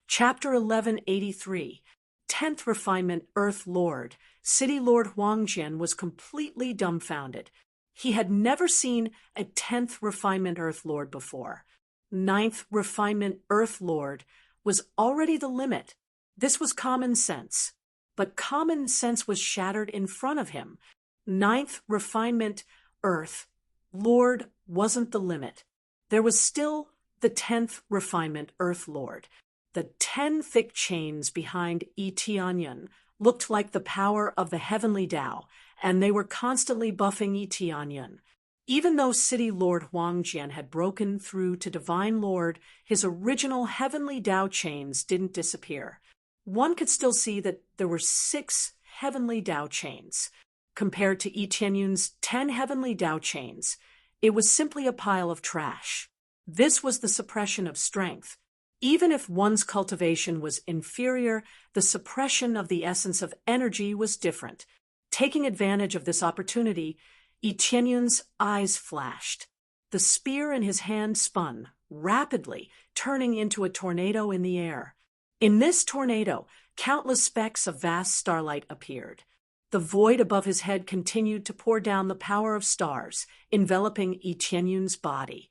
Chapter 1183, 10th Refinement Earth Lord. City Lord Huang Jian was completely dumbfounded. He had never seen a 10th Refinement Earth Lord before. 9th Refinement Earth Lord was already the limit. This was common sense. But common sense was shattered in front of him. 9th Refinement Earth Lord wasn't the limit. There was still the 10th Refinement Earth Lord. The 10 thick chains behind Yi Tianyun looked like the power of the heavenly Dao, and they were constantly buffing Yi Tianyun. Even though City Lord Huang Jian had broken through to Divine Lord, his original heavenly Dao chains didn't disappear. one could still see that there were 6 heavenly Tao chains. Compared to Yi Tianyun's 10 heavenly Tao chains, it was simply a pile of trash. This was the suppression of strength. Even if one's cultivation was inferior, the suppression of the essence of energy was different. Taking advantage of this opportunity, Yi Tianyun's eyes flashed. The spear in his hand spun, rapidly, turning into a tornado in the air. In this tornado, countless specks of vast starlight appeared. The void above his head continued to pour down the power of stars, enveloping Yi Tianyun's body.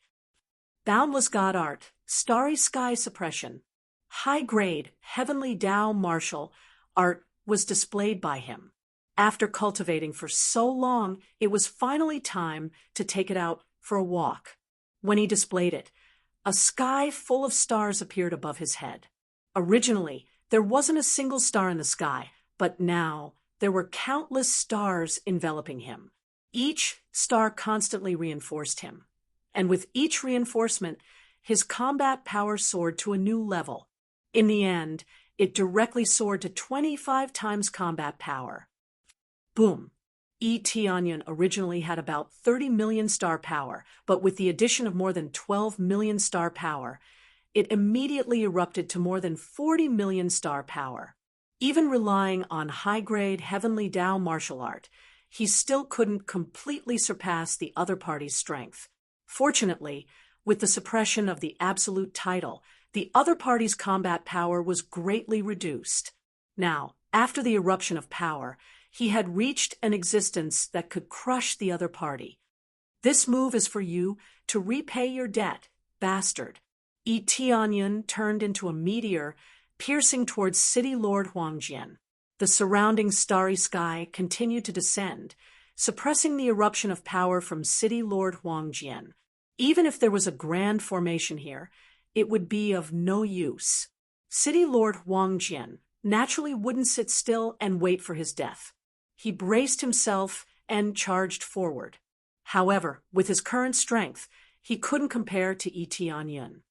Boundless God art, starry sky suppression, high-grade, heavenly Tao martial art was displayed by him. After cultivating for so long, it was finally time to take it out for a walk. When he displayed it, a sky full of stars appeared above his head. Originally, there wasn't a single star in the sky, but now there were countless stars enveloping him. Each star constantly reinforced him. And with each reinforcement, his combat power soared to a new level. In the end, it directly soared to 25 times combat power. Boom! Yi Tianyun originally had about 30 million star power, but with the addition of more than 12 million star power, it immediately erupted to more than 40 million star power. Even relying on high-grade heavenly Tao martial art, he still couldn't completely surpass the other party's strength. Fortunately, with the suppression of the absolute title, the other party's combat power was greatly reduced. Now, after the eruption of power, he had reached an existence that could crush the other party. This move is for you to repay your debt, bastard. Yi Tianyun turned into a meteor, piercing towards City Lord Huangjian. The surrounding starry sky continued to descend, suppressing the eruption of power from City Lord Huangjian. Even if there was a grand formation here, it would be of no use. City Lord Huangjian naturally wouldn't sit still and wait for his death. He braced himself and charged forward. However, with his current strength, he couldn't compare to Yi Tianyun.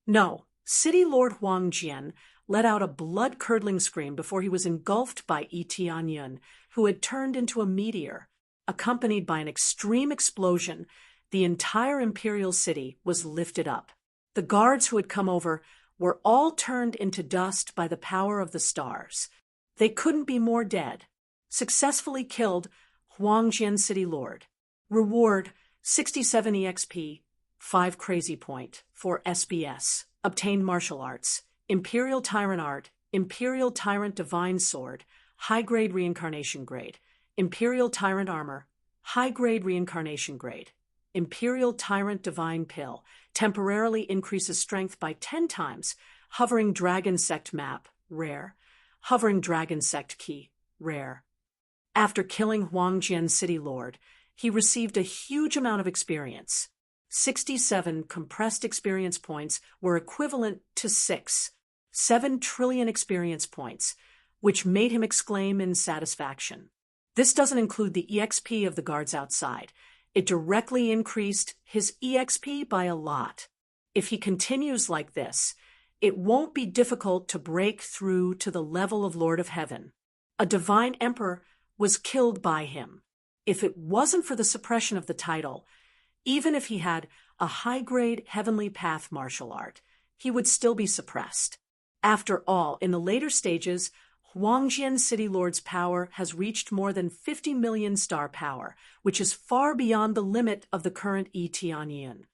No, City Lord Huangjian let out a blood-curdling scream before he was engulfed by Yi Tianyun, who had turned into a meteor. Accompanied by an extreme explosion, the entire imperial city was lifted up. The guards who had come over were all turned into dust by the power of the stars. They couldn't be more dead. Successfully killed Huangjian City Lord. Reward 67 EXP, 5 Crazy Point, for SBS. Obtained martial arts, Imperial Tyrant Art, Imperial Tyrant Divine Sword, high-grade reincarnation grade, Imperial Tyrant Armor, high-grade reincarnation grade, Imperial Tyrant Divine Pill, temporarily increases strength by 10 times, Hovering Dragon Sect Map, rare, Hovering Dragon Sect Key, rare. After killing Huangjian City Lord, he received a huge amount of experience. 67 compressed experience points were equivalent to 7 trillion experience points, which made him exclaim in satisfaction. This doesn't include the EXP of the guards outside. It directly increased his EXP by a lot. If he continues like this, it won't be difficult to break through to the level of Lord of Heaven. A divine emperor was killed by him. If it wasn't for the suppression of the title, even if he had a high-grade heavenly path martial art, he would still be suppressed. After all, in the later stages, Huangjian City Lord's power has reached more than 50 million star power, which is far beyond the limit of the current Yi Tianyun.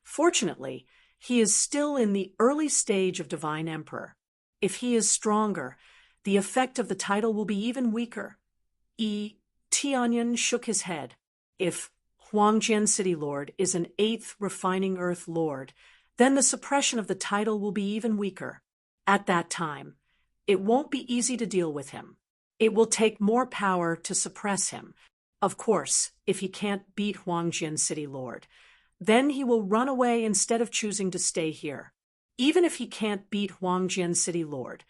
Fortunately, he is still in the early stage of Divine Emperor. If he is stronger, the effect of the title will be even weaker. Yi Tianyun shook his head. If Huangjian City Lord is an 8th Refining Earth Lord, then the suppression of the title will be even weaker. At that time, it won't be easy to deal with him. It will take more power to suppress him. Of course, if he can't beat Huangjian City Lord, then he will run away instead of choosing to stay here. Even if he can't beat Huangjian City Lord,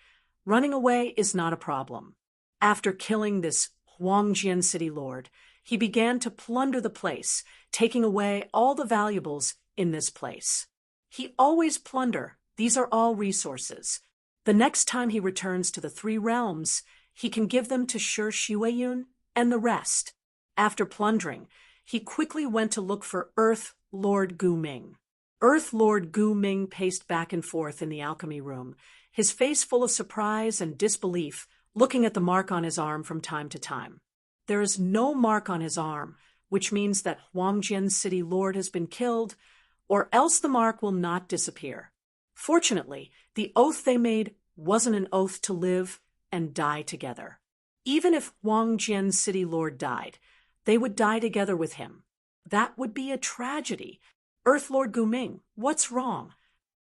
running away is not a problem. After killing this Huangjian City Lord, he began to plunder the place, taking away all the valuables in this place. He always plunder. These are all resources. The next time he returns to the three realms, he can give them to Shi Shuiyun and the rest. After plundering, he quickly went to look for Earth Lord Gu Ming. Earth Lord Gu Ming paced back and forth in the alchemy room, his face full of surprise and disbelief, looking at the mark on his arm from time to time. There is no mark on his arm, which means that Huangjian's city lord has been killed, or else the mark will not disappear. Fortunately, the oath they made wasn't an oath to live and die together. Even if Huangjian's city lord died, they would die together with him. That would be a tragedy. Earth Lord Gu Ming, what's wrong?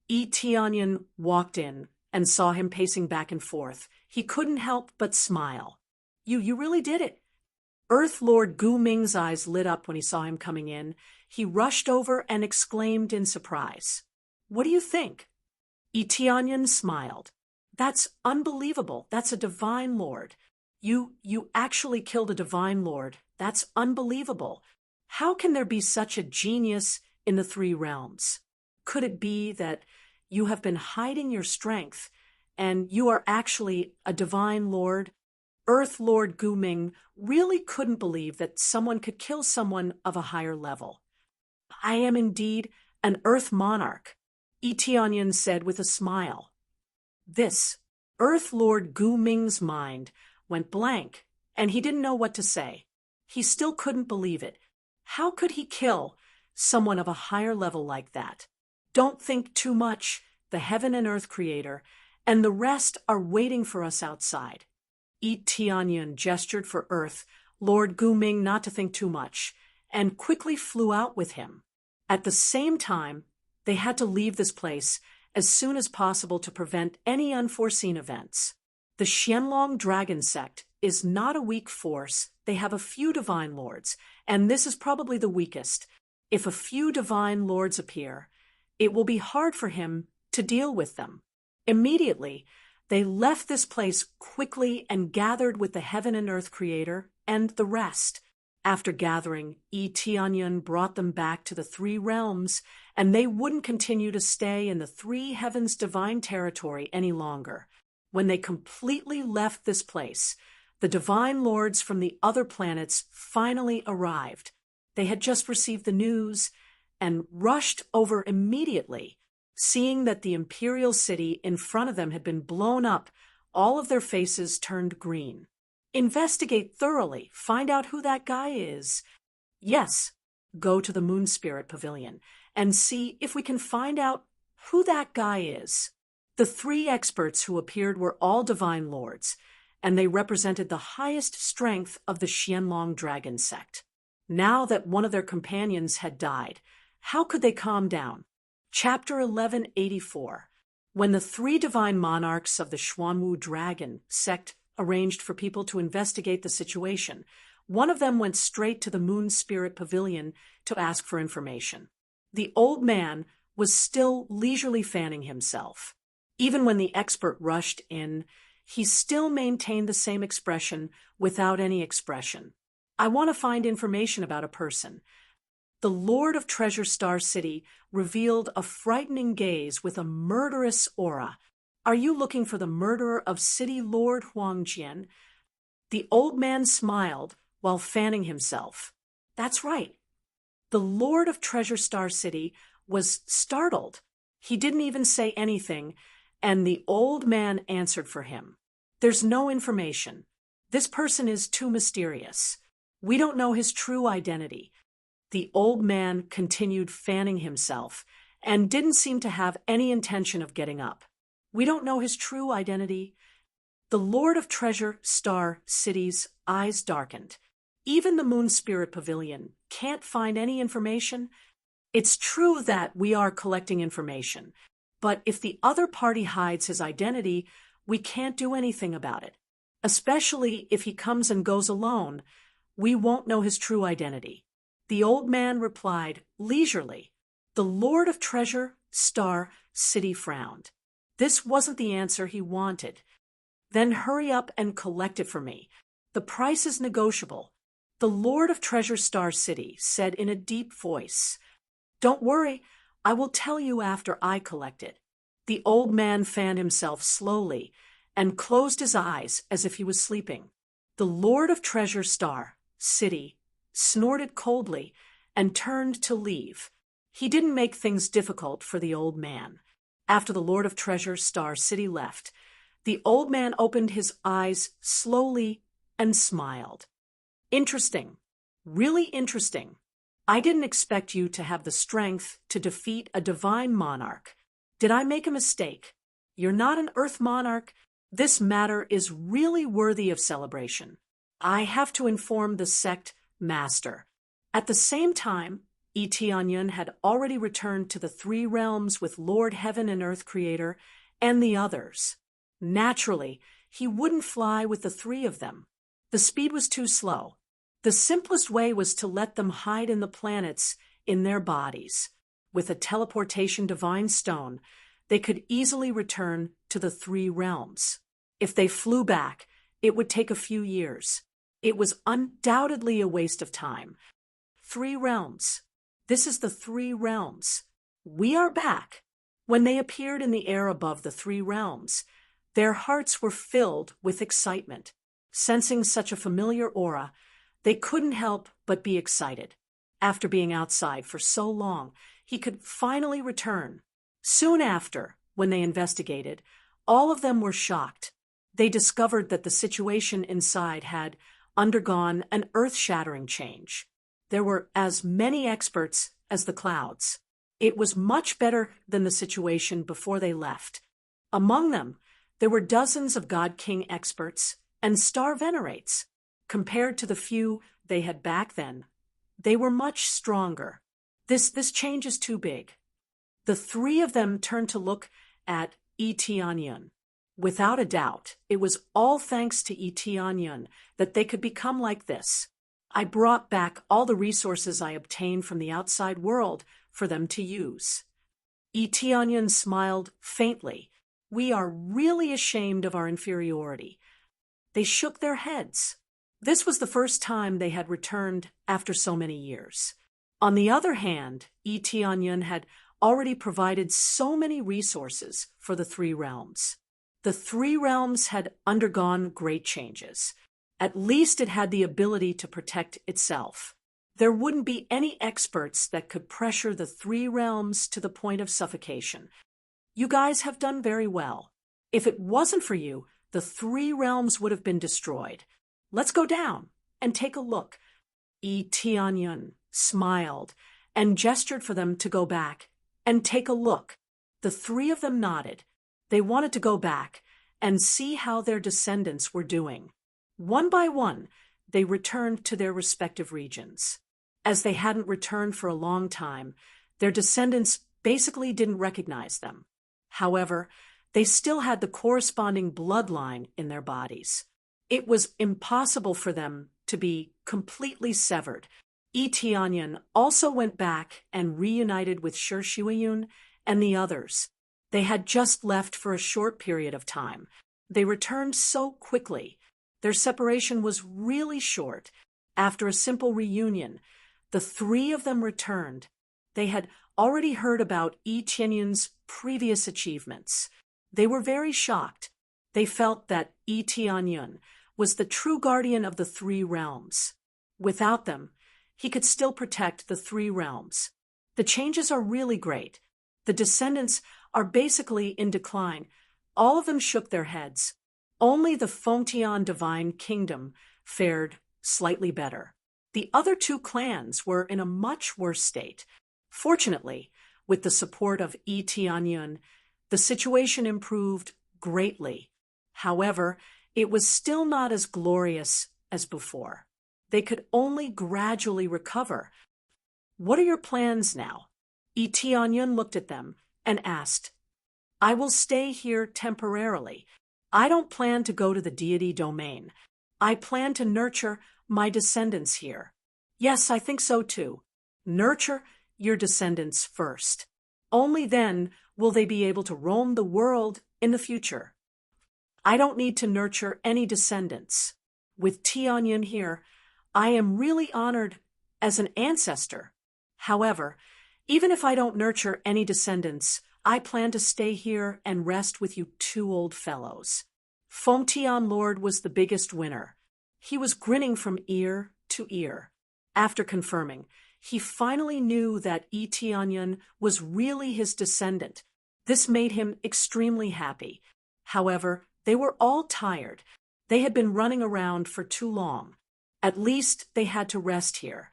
Yi Tianyan walked in and saw him pacing back and forth. He couldn't help but smile. You really did it. Earth Lord Gu Ming's eyes lit up when he saw him coming in. He rushed over and exclaimed in surprise. What do you think? Yi Tianyan smiled. That's unbelievable. That's a divine lord. You actually killed a divine lord. That's unbelievable. How can there be such a genius in the three realms? Could it be that you have been hiding your strength and you are actually a divine lord? Earth Lord Gu Ming really couldn't believe that someone could kill someone of a higher level. I am indeed an Earth monarch, Yi Tianyan said with a smile. This, Earth Lord Gu Ming's mind went blank, and he didn't know what to say. He still couldn't believe it. How could he kill someone of a higher level like that? Don't think too much. The heaven and earth creator and the rest are waiting for us outside. Yi Tianyan gestured for Earth Lord Gu Ming not to think too much, and quickly flew out with him. At the same time, they had to leave this place as soon as possible to prevent any unforeseen events. The Qianlong Dragon Sect is not a weak force. They have a few divine lords, and this is probably the weakest. If a few divine lords appear, it will be hard for him to deal with them. Immediately, they left this place quickly and gathered with the heaven and earth creator and the rest. After gathering, Yi Tianyan brought them back to the three realms, and they wouldn't continue to stay in the three heavens' divine territory any longer. When they completely left this place, the divine lords from the other planets finally arrived. They had just received the news and rushed over immediately. Seeing that the imperial city in front of them had been blown up, all of their faces turned green. Investigate thoroughly. Find out who that guy is. Yes, go to the Moon Spirit Pavilion and see if we can find out who that guy is. The three experts who appeared were all divine lords, and they represented the highest strength of the Qianlong Dragon Sect. Now that one of their companions had died, how could they calm down? Chapter 1184. When the three divine monarchs of the Xuanwu Dragon Sect arranged for people to investigate the situation, one of them went straight to the Moon Spirit Pavilion to ask for information. The old man was still leisurely fanning himself. Even when the expert rushed in, he still maintained the same expression without any expression. I want to find information about a person. The Lord of Treasure Star City revealed a frightening gaze with a murderous aura. Are you looking for the murderer of City Lord Huangjian? The old man smiled while fanning himself. That's right. The Lord of Treasure Star City was startled. He didn't even say anything, and the old man answered for him. There's no information. This person is too mysterious. We don't know his true identity. The old man continued fanning himself and didn't seem to have any intention of getting up. We don't know his true identity. The Lord of Treasure Star City's eyes darkened. Even the Moon Spirit Pavilion can't find any information. It's true that we are collecting information, but if the other party hides his identity, we can't do anything about it. Especially if he comes and goes alone, we won't know his true identity. The old man replied leisurely. The Lord of Treasure Star City frowned. This wasn't the answer he wanted. Then hurry up and collect it for me. The price is negotiable. The Lord of Treasure Star City said in a deep voice. Don't worry, I will tell you after I collect it. The old man fanned himself slowly and closed his eyes as if he was sleeping. The Lord of Treasure Star City snorted coldly and turned to leave. He didn't make things difficult for the old man. After the Lord of Treasure Star City left, the old man opened his eyes slowly and smiled. Interesting. Really interesting. I didn't expect you to have the strength to defeat a divine monarch. Did I make a mistake? You're not an Earth monarch. This matter is really worthy of celebration. I have to inform the sect master. At the same time, Eteonyun had already returned to the three realms with Lord Heaven and Earth Creator and the others. Naturally, he wouldn't fly with the three of them. The speed was too slow. The simplest way was to let them hide in the planets in their bodies. With a teleportation divine stone, they could easily return to the three realms. If they flew back, it would take a few years. It was undoubtedly a waste of time. Three realms. This is the three realms. We are back. When they appeared in the air above the three realms, their hearts were filled with excitement. Sensing such a familiar aura, they couldn't help but be excited. After being outside for so long, he could finally return. Soon after, when they investigated, all of them were shocked. They discovered that the situation inside had undergone an earth-shattering change. There were as many experts as the clouds. It was much better than the situation before they left. Among them, there were dozens of God King experts and star venerates. Compared to the few they had back then, they were much stronger. This change is too big. The three of them turned to look at Eteonyun. Without a doubt, it was all thanks to Eteonyun that they could become like this. I brought back all the resources I obtained from the outside world for them to use. Eteonyun smiled faintly. We are really ashamed of our inferiority. They shook their heads. This was the first time they had returned after so many years. On the other hand, Eteonyun had already provided so many resources for the three realms. The three realms had undergone great changes. At least it had the ability to protect itself. There wouldn't be any experts that could pressure the three realms to the point of suffocation. You guys have done very well. If it wasn't for you, the three realms would have been destroyed. Let's go down and take a look. Eteonyun smiled and gestured for them to go back and take a look. The three of them nodded. They wanted to go back and see how their descendants were doing. One by one, they returned to their respective regions. As they hadn't returned for a long time, their descendants basically didn't recognize them. However, they still had the corresponding bloodline in their bodies. It was impossible for them to be completely severed. Eteonyun also went back and reunited with Shirshuayun and the others. They had just left for a short period of time. They returned so quickly. Their separation was really short. After a simple reunion, the three of them returned. They had already heard about Eteonyun's previous achievements. They were very shocked. They felt that Eteonyun was the true guardian of the three realms. Without them, he could still protect the three realms. The changes are really great. The descendants are basically in decline. All of them shook their heads. Only the Fongtian Divine Kingdom fared slightly better. The other two clans were in a much worse state. Fortunately, with the support of Eteonyun, the situation improved greatly. However, it was still not as glorious as before. They could only gradually recover. What are your plans now? Eteonyun looked at them and asked, I will stay here temporarily. I don't plan to go to the deity domain. I plan to nurture my descendants here. Yes, I think so too. Nurture your descendants first. Only then will they be able to roam the world in the future. I don't need to nurture any descendants. With Teonyun here, I am really honored as an ancestor. However, even if I don't nurture any descendants, I plan to stay here and rest with you two old fellows. Feng Tian Lord was the biggest winner. He was grinning from ear to ear. After confirming, he finally knew that Yi Tianyun was really his descendant. This made him extremely happy. However, they were all tired. They had been running around for too long. At least they had to rest here.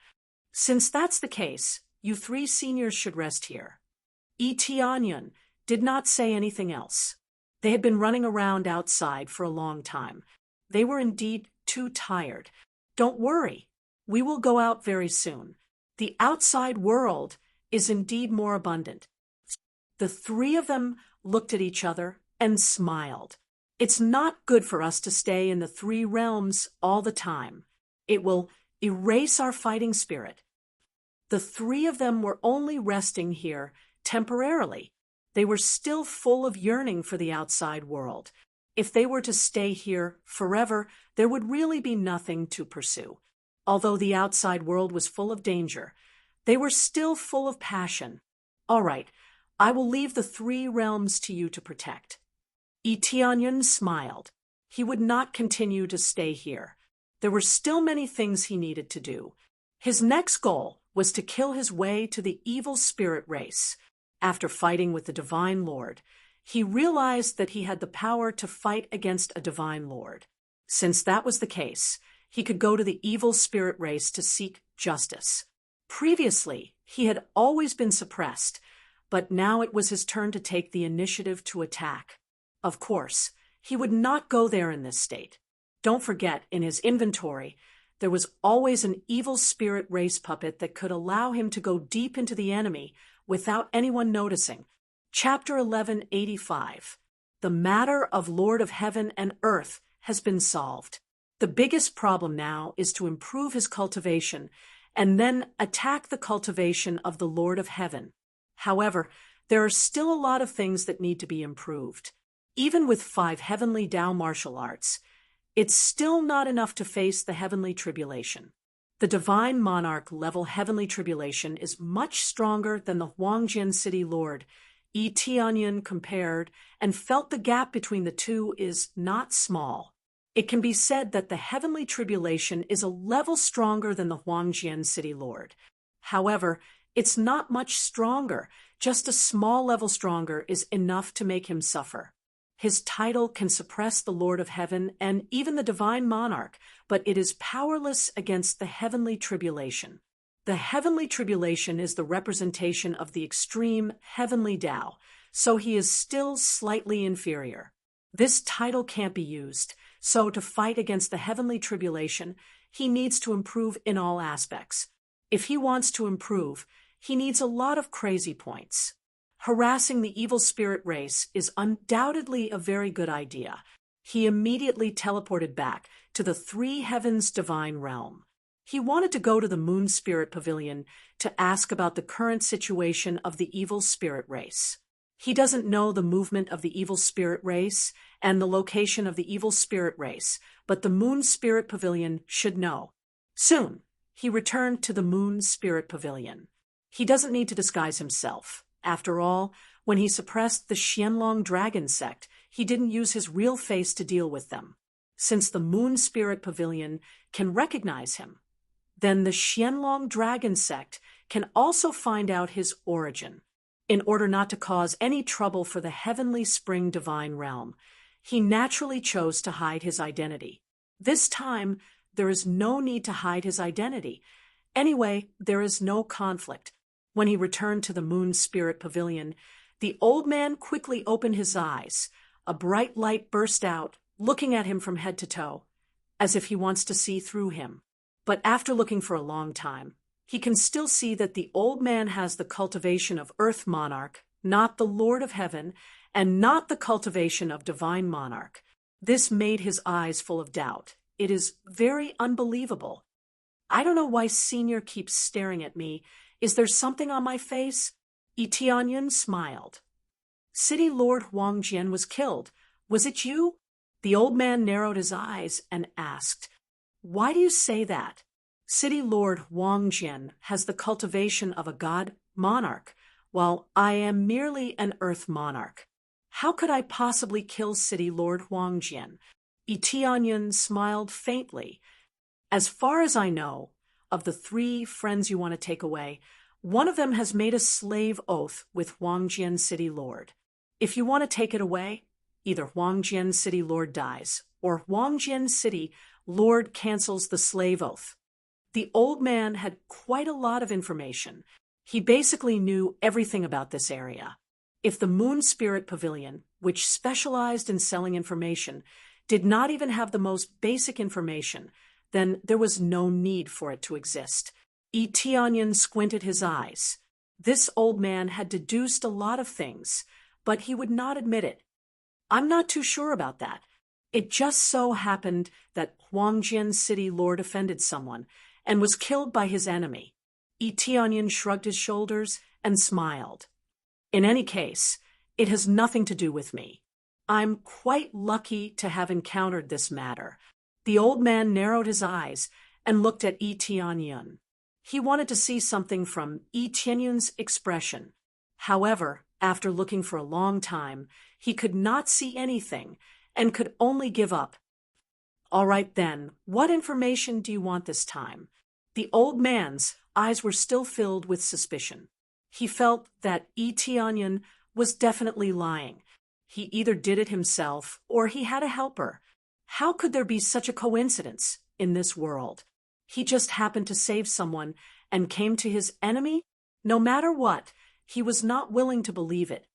Since that's the case, you three seniors should rest here. Yi Tianyun did not say anything else. They had been running around outside for a long time. They were indeed too tired. Don't worry, we will go out very soon. The outside world is indeed more abundant. The three of them looked at each other and smiled. It's not good for us to stay in the three realms all the time. It will erase our fighting spirit. The three of them were only resting here temporarily. They were still full of yearning for the outside world. If they were to stay here forever, there would really be nothing to pursue. Although the outside world was full of danger, they were still full of passion. All right, I will leave the three realms to you to protect. Yi Tianyun smiled. He would not continue to stay here. There were still many things he needed to do. His next goal was to kill his way to the evil spirit race. After fighting with the Divine Lord, he realized that he had the power to fight against a Divine Lord. Since that was the case, he could go to the evil spirit race to seek justice. Previously, he had always been suppressed, but now it was his turn to take the initiative to attack. Of course, he would not go there in this state. Don't forget, in his inventory, there was always an evil spirit race puppet that could allow him to go deep into the enemy without anyone noticing. Chapter 1185. The matter of Lord of Heaven and Earth has been solved. The biggest problem now is to improve his cultivation and then attack the cultivation of the Lord of Heaven. However, there are still a lot of things that need to be improved. Even with 5 heavenly Tao martial arts, it's still not enough to face the heavenly tribulation. The Divine Monarch level heavenly tribulation is much stronger than the Huangjian City Lord. Yi Tianyun compared and felt the gap between the two is not small. It can be said that the heavenly tribulation is a level stronger than the Huangjian City Lord. However, it's not much stronger. Just a small level stronger is enough to make him suffer. His title can suppress the Lord of Heaven and even the Divine Monarch, but it is powerless against the heavenly tribulation. The heavenly tribulation is the representation of the extreme heavenly Tao, so he is still slightly inferior. This title can't be used, so to fight against the heavenly tribulation, he needs to improve in all aspects. If he wants to improve, he needs a lot of crazy points. Harassing the evil spirit race is undoubtedly a very good idea. He immediately teleported back to the 3 heavens divine realm. He wanted to go to the Moon Spirit Pavilion to ask about the current situation of the evil spirit race. He doesn't know the movement of the evil spirit race and the location of the evil spirit race, but the Moon Spirit Pavilion should know. Soon, he returned to the Moon Spirit Pavilion. He doesn't need to disguise himself. After all, when he suppressed the Xianlong Dragon sect, he didn't use his real face to deal with them. Since the Moon Spirit Pavilion can recognize him, then the Xianlong Dragon sect can also find out his origin. In order not to cause any trouble for the Heavenly Spring Divine Realm, he naturally chose to hide his identity. This time, there is no need to hide his identity. Anyway, there is no conflict. When he returned to the Moon Spirit Pavilion, the old man quickly opened his eyes. A bright light burst out, looking at him from head to toe, as if he wants to see through him. But after looking for a long time, he can still see that the old man has the cultivation of Earth Monarch, not the Lord of Heaven, and not the cultivation of Divine Monarch. This made his eyes full of doubt. It is very unbelievable. I don't know why Senior keeps staring at me. Is there something on my face? Yi Tianyun smiled. City Lord Huangjian was killed. Was it you? The old man narrowed his eyes and asked, "Why do you say that?" City Lord Huangjian has the cultivation of a god monarch. while I am merely an Earth monarch. How could I possibly kill City Lord Huangjian? Tianyun smiled faintly. As far as I know, of the 3 friends you want to take away, one of them has made a slave oath with Huangjian City Lord. If you want to take it away, either Huangjian City Lord dies, or Huangjian City Lord cancels the slave oath. The old man had quite a lot of information. He basically knew everything about this area. If the Moon Spirit Pavilion, which specialized in selling information, did not even have the most basic information, then there was no need for it to exist. Tianyun squinted his eyes. This old man had deduced a lot of things, but he would not admit it. I'm not too sure about that. It just so happened that Huangjian City Lord offended someone and was killed by his enemy. Tianyun shrugged his shoulders and smiled. In any case, it has nothing to do with me. I'm quite lucky to have encountered this matter. The old man narrowed his eyes and looked at Tianyun. He wanted to see something from Tianyun's expression. However, after looking for a long time, he could not see anything and could only give up. All right then, what information do you want this time? The old man's eyes were still filled with suspicion. He felt that Tianyun was definitely lying. He either did it himself or he had a helper. How could there be such a coincidence in this world? He just happened to save someone and came to his enemy? No matter what, he was not willing to believe it.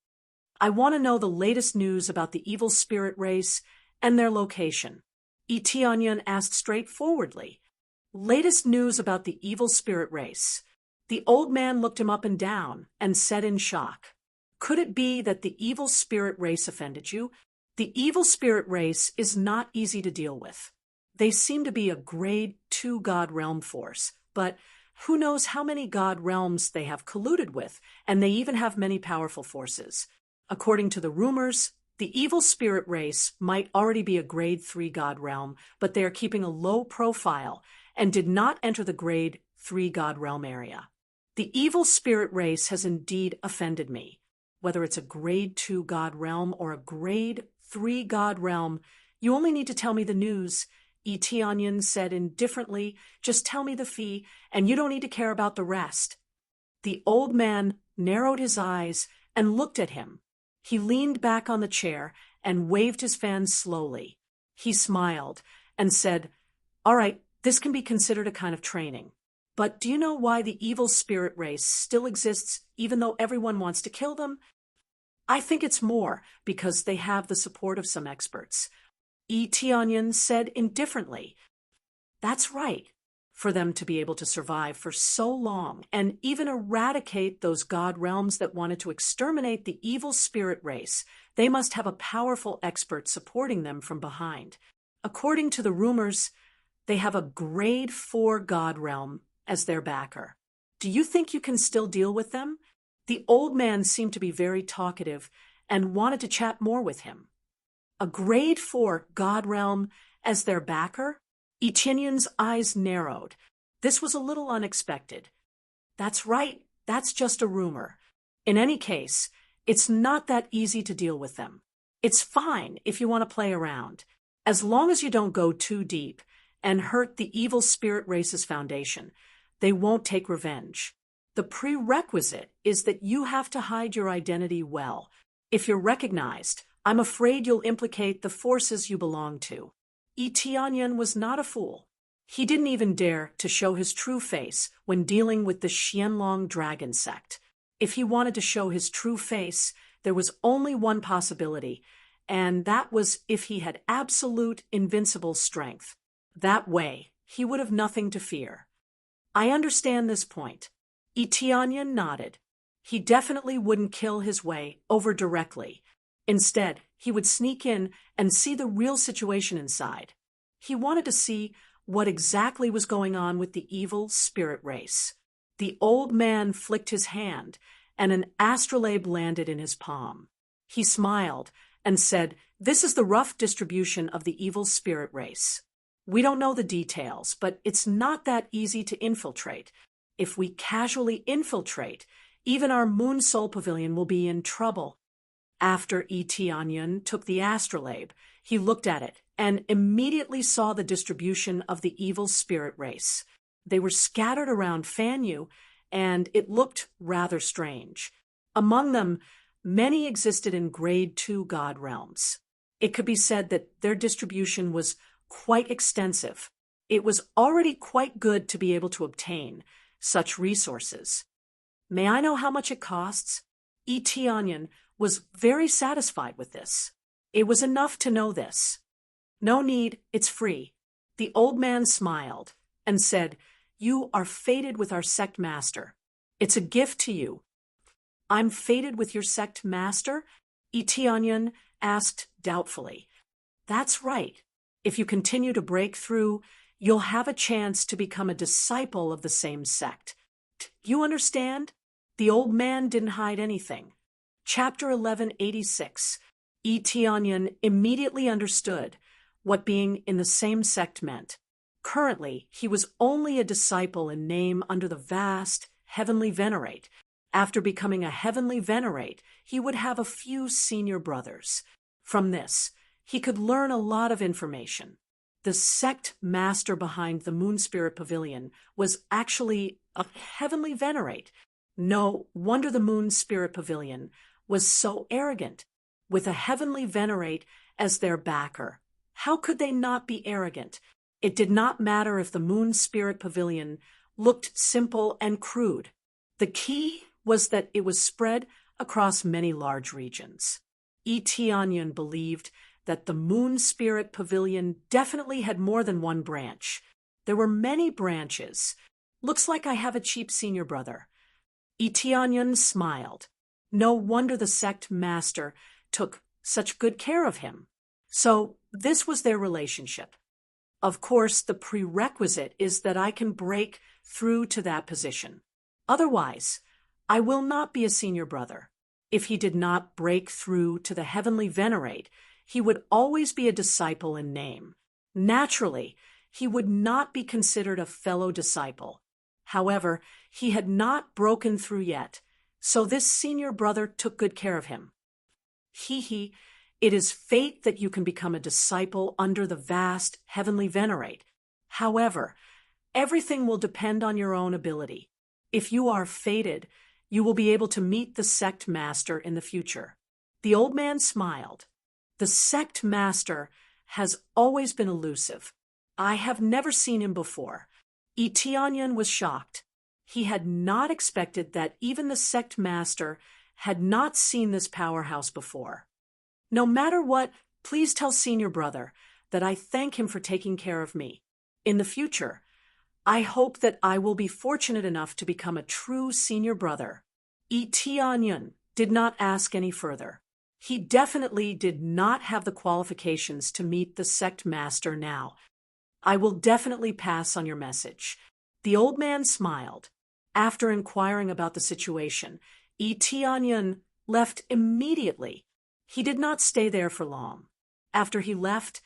I want to know the latest news about the evil spirit race and their location. Tianyun asked straightforwardly. Latest news about the evil spirit race. The old man looked him up and down and said in shock, "Could it be that the evil spirit race offended you? The evil spirit race is not easy to deal with. They seem to be a grade 2 god realm force, but who knows how many god realms they have colluded with, and they even have many powerful forces. According to the rumors, the evil spirit race might already be a grade 3 god realm, but they are keeping a low profile and did not enter the grade 3 god realm area. The evil spirit race has indeed offended me. Whether it's a grade 2 god realm or a grade 3 god realm, you only need to tell me the news," Tianyun said indifferently. "Just tell me the fee, and you don't need to care about the rest." The old man narrowed his eyes and looked at him. He leaned back on the chair and waved his fan slowly. He smiled and said, "All right, this can be considered a kind of training. But do you know why the evil spirit race still exists even though everyone wants to kill them? I think it's more because they have the support of some experts." Tianyun said indifferently. "That's right. For them to be able to survive for so long and even eradicate those god realms that wanted to exterminate the evil spirit race, they must have a powerful expert supporting them from behind. According to the rumors, they have a grade 4 god realm as their backer. Do you think you can still deal with them?" The old man seemed to be very talkative and wanted to chat more with him. A grade 4 god realm as their backer? Tianyun's eyes narrowed. This was a little unexpected. "That's right, that's just a rumor. In any case, it's not that easy to deal with them. It's fine if you want to play around, as long as you don't go too deep and hurt the evil spirit race's foundation. They won't take revenge. The prerequisite is that you have to hide your identity well. If you're recognized, I'm afraid you'll implicate the forces you belong to." Tianyun was not a fool. He didn't even dare to show his true face when dealing with the Xianlong dragon sect. If he wanted to show his true face, there was only one possibility, and that was if he had absolute invincible strength. That way, he would have nothing to fear. "I understand this point." Tianyun nodded. He definitely wouldn't kill his way over directly. Instead, he would sneak in and see the real situation inside. He wanted to see what exactly was going on with the evil spirit race. The old man flicked his hand, and an astrolabe landed in his palm. He smiled and said, "This is the rough distribution of the evil spirit race. We don't know the details, but it's not that easy to infiltrate. If we casually infiltrate, Even our Moon Soul Pavilion will be in trouble. After Onion took the astrolabe, he looked at it and immediately saw the distribution of the evil spirit race. They were scattered around Fanyu, and it looked rather strange. Among them, many existed in Grade 2 God realms. It could be said that their distribution was quite extensive. It was already quite good to be able to obtain such resources. May I know how much it costs? Onion was very satisfied with this. It was enough to know this. No need, it's free. The old man smiled and said, "You are fated with our sect master. It's a gift to you." "I'm fated with your sect master?" Onion asked doubtfully. "That's right. If you continue to break through, you'll have a chance to become a disciple of the same sect. You understand?" The old man didn't hide anything. Chapter 1186. Onion immediately understood what being in the same sect meant. Currently, he was only a disciple in name under the vast Heavenly Venerate. After becoming a Heavenly Venerate, he would have a few senior brothers. From this, he could learn a lot of information. The sect master behind the Moon Spirit Pavilion was actually a Heavenly Venerate. No wonder the Moon Spirit Pavilion was so arrogant. With a Heavenly Venerate as their backer, how could they not be arrogant? It did not matter if the Moon Spirit Pavilion looked simple and crude. The key was that it was spread across many large regions. Onion believed that the Moon Spirit Pavilion definitely had more than one branch. There were many branches. "Looks like I have a cheap senior brother." Onion smiled. No wonder the sect master took such good care of him. So this was their relationship. Of course, the prerequisite is that I can break through to that position. Otherwise, I will not be a senior brother. If he did not break through to the Heavenly Venerate, he would always be a disciple in name. Naturally, he would not be considered a fellow disciple. However, he had not broken through yet, so this senior brother took good care of him. It is fate that you can become a disciple under the vast Heavenly Venerate. However, everything will depend on your own ability. If you are fated, you will be able to meet the sect master in the future. The old man smiled. The sect master has always been elusive. I have never seen him before. Onion was shocked. He had not expected that even the sect master had not seen this powerhouse before. "No matter what, please tell senior brother that I thank him for taking care of me. In the future, I hope that I will be fortunate enough to become a true senior brother." Onion did not ask any further. He definitely did not have the qualifications to meet the sect master now. "I will definitely pass on your message." The old man smiled. After inquiring about the situation, Onion left immediately. He did not stay there for long. After he left,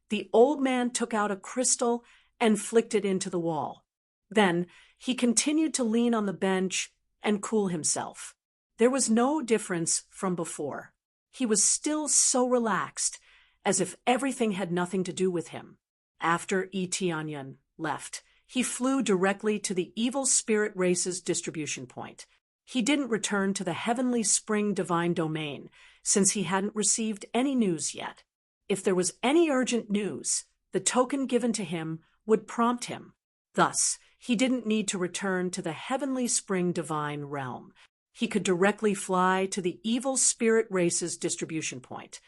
the old man took out a crystal and flicked it into the wall. Then he continued to lean on the bench and cool himself. There was no difference from before. He was still so relaxed, as if everything had nothing to do with him. After Onion left, he flew directly to the evil spirit race's distribution point. He didn't return to the Heavenly Spring Divine Domain, since he hadn't received any news yet. If there was any urgent news, the token given to him would prompt him. Thus, he didn't need to return to the Heavenly Spring Divine Realm. He could directly fly to the evil spirit race's distribution point.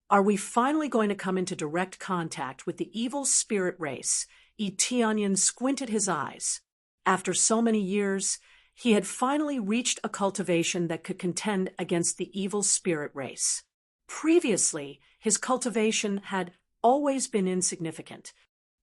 Are we finally going to come into direct contact with the evil spirit race? Onion squinted his eyes. After so many years, he had finally reached a cultivation that could contend against the evil spirit race. Previously, his cultivation had always been insignificant.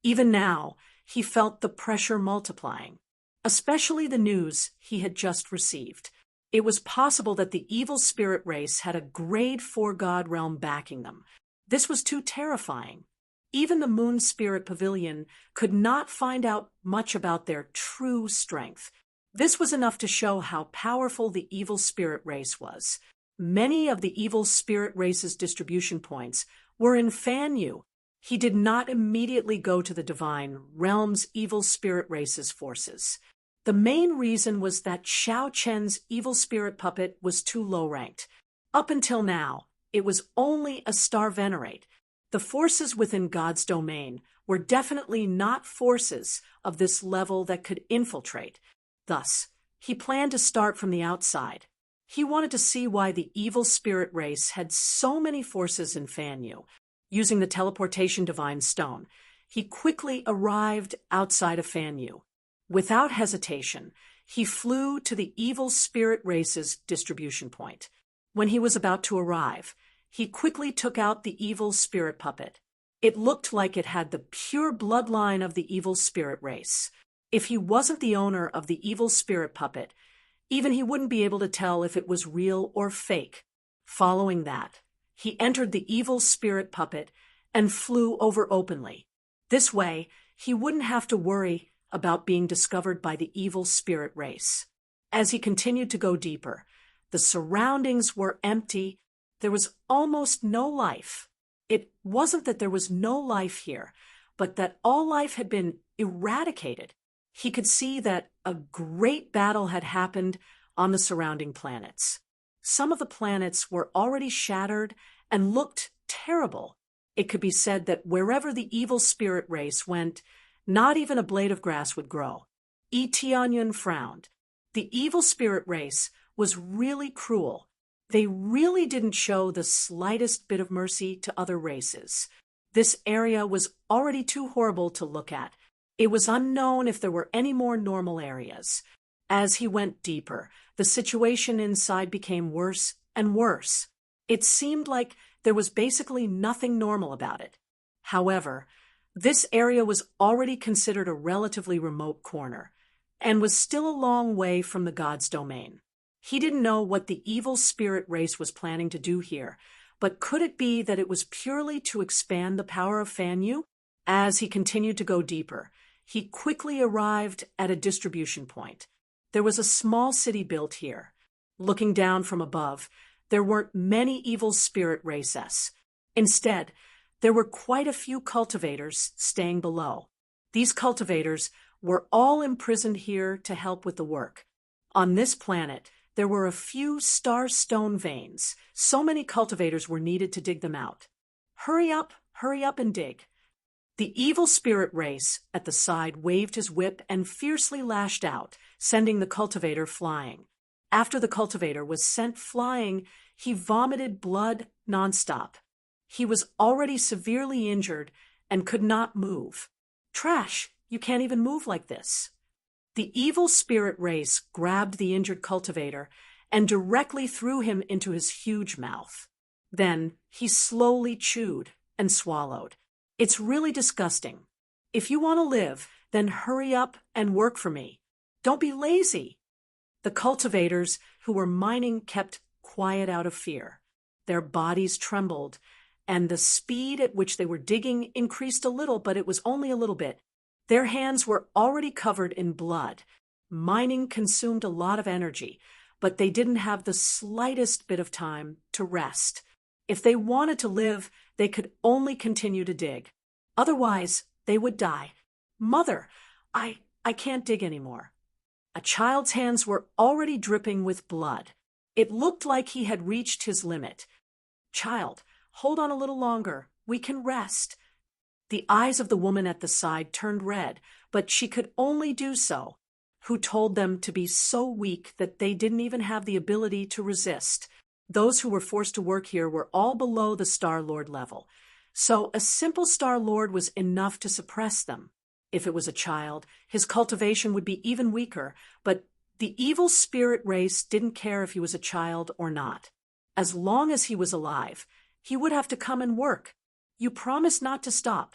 Even now, he felt the pressure multiplying, especially the news he had just received. It was possible that the evil spirit race had a grade 4 god realm backing them. This was too terrifying. Even the Moon Spirit Pavilion could not find out much about their true strength. This was enough to show how powerful the evil spirit race was. Many of the evil spirit race's distribution points were in Fanyu. He did not immediately go to the divine realm's evil spirit race's forces. The main reason was that Xiao Chen's evil spirit puppet was too low-ranked. Up until now, it was only a star venerate. The forces within God's domain were definitely not forces of this level that could infiltrate. Thus, he planned to start from the outside. He wanted to see why the evil spirit race had so many forces in Fanyu. Using the teleportation divine stone, he quickly arrived outside of Fanyu. Without hesitation, he flew to the evil spirit race's distribution point. When he was about to arrive, he quickly took out the evil spirit puppet. It looked like it had the pure bloodline of the evil spirit race. If he wasn't the owner of the evil spirit puppet, even he wouldn't be able to tell if it was real or fake. Following that, he entered the evil spirit puppet and flew over openly. This way, he wouldn't have to worry about being discovered by the evil spirit race. As he continued to go deeper, the surroundings were empty. There was almost no life. It wasn't that there was no life here, but that all life had been eradicated. He could see that a great battle had happened on the surrounding planets. Some of the planets were already shattered and looked terrible. It could be said that wherever the evil spirit race went, not even a blade of grass would grow. Tianyun frowned. The evil spirit race was really cruel. They really didn't show the slightest bit of mercy to other races. This area was already too horrible to look at. It was unknown if there were any more normal areas. As he went deeper, the situation inside became worse and worse. It seemed like there was basically nothing normal about it. However, this area was already considered a relatively remote corner and was still a long way from the god's domain. He didn't know what the evil spirit race was planning to do here, but could it be that it was purely to expand the power of Fanyu? As he continued to go deeper, he quickly arrived at a distribution point. There was a small city built here. Looking down from above, there weren't many evil spirit races. Instead, there were quite a few cultivators staying below. These cultivators were all imprisoned here to help with the work. On this planet, there were a few star stone veins. So many cultivators were needed to dig them out. Hurry up and dig. The evil spirit race at the side waved his whip and fiercely lashed out, sending the cultivator flying. After the cultivator was sent flying, he vomited blood nonstop. He was already severely injured and could not move. Trash, you can't even move like this. The evil spirit race grabbed the injured cultivator and directly threw him into his huge mouth. Then he slowly chewed and swallowed. It's really disgusting. If you want to live, then hurry up and work for me. Don't be lazy. The cultivators who were mining kept quiet out of fear. Their bodies trembled, and the speed at which they were digging increased a little, but it was only a little bit. Their hands were already covered in blood. Mining consumed a lot of energy, but they didn't have the slightest bit of time to rest. If they wanted to live, they could only continue to dig. Otherwise, they would die. Mother, I can't dig anymore. A child's hands were already dripping with blood. It looked like he had reached his limit. Child, hold on a little longer. We can rest. The eyes of the woman at the side turned red, but she could only do so. Who told them to be so weak that they didn't even have the ability to resist? Those who were forced to work here were all below the Star Lord level, so a simple Star Lord was enough to suppress them. If it was a child, his cultivation would be even weaker, but the evil spirit race didn't care if he was a child or not. As long as he was alive, he would have to come and work. You promise not to stop.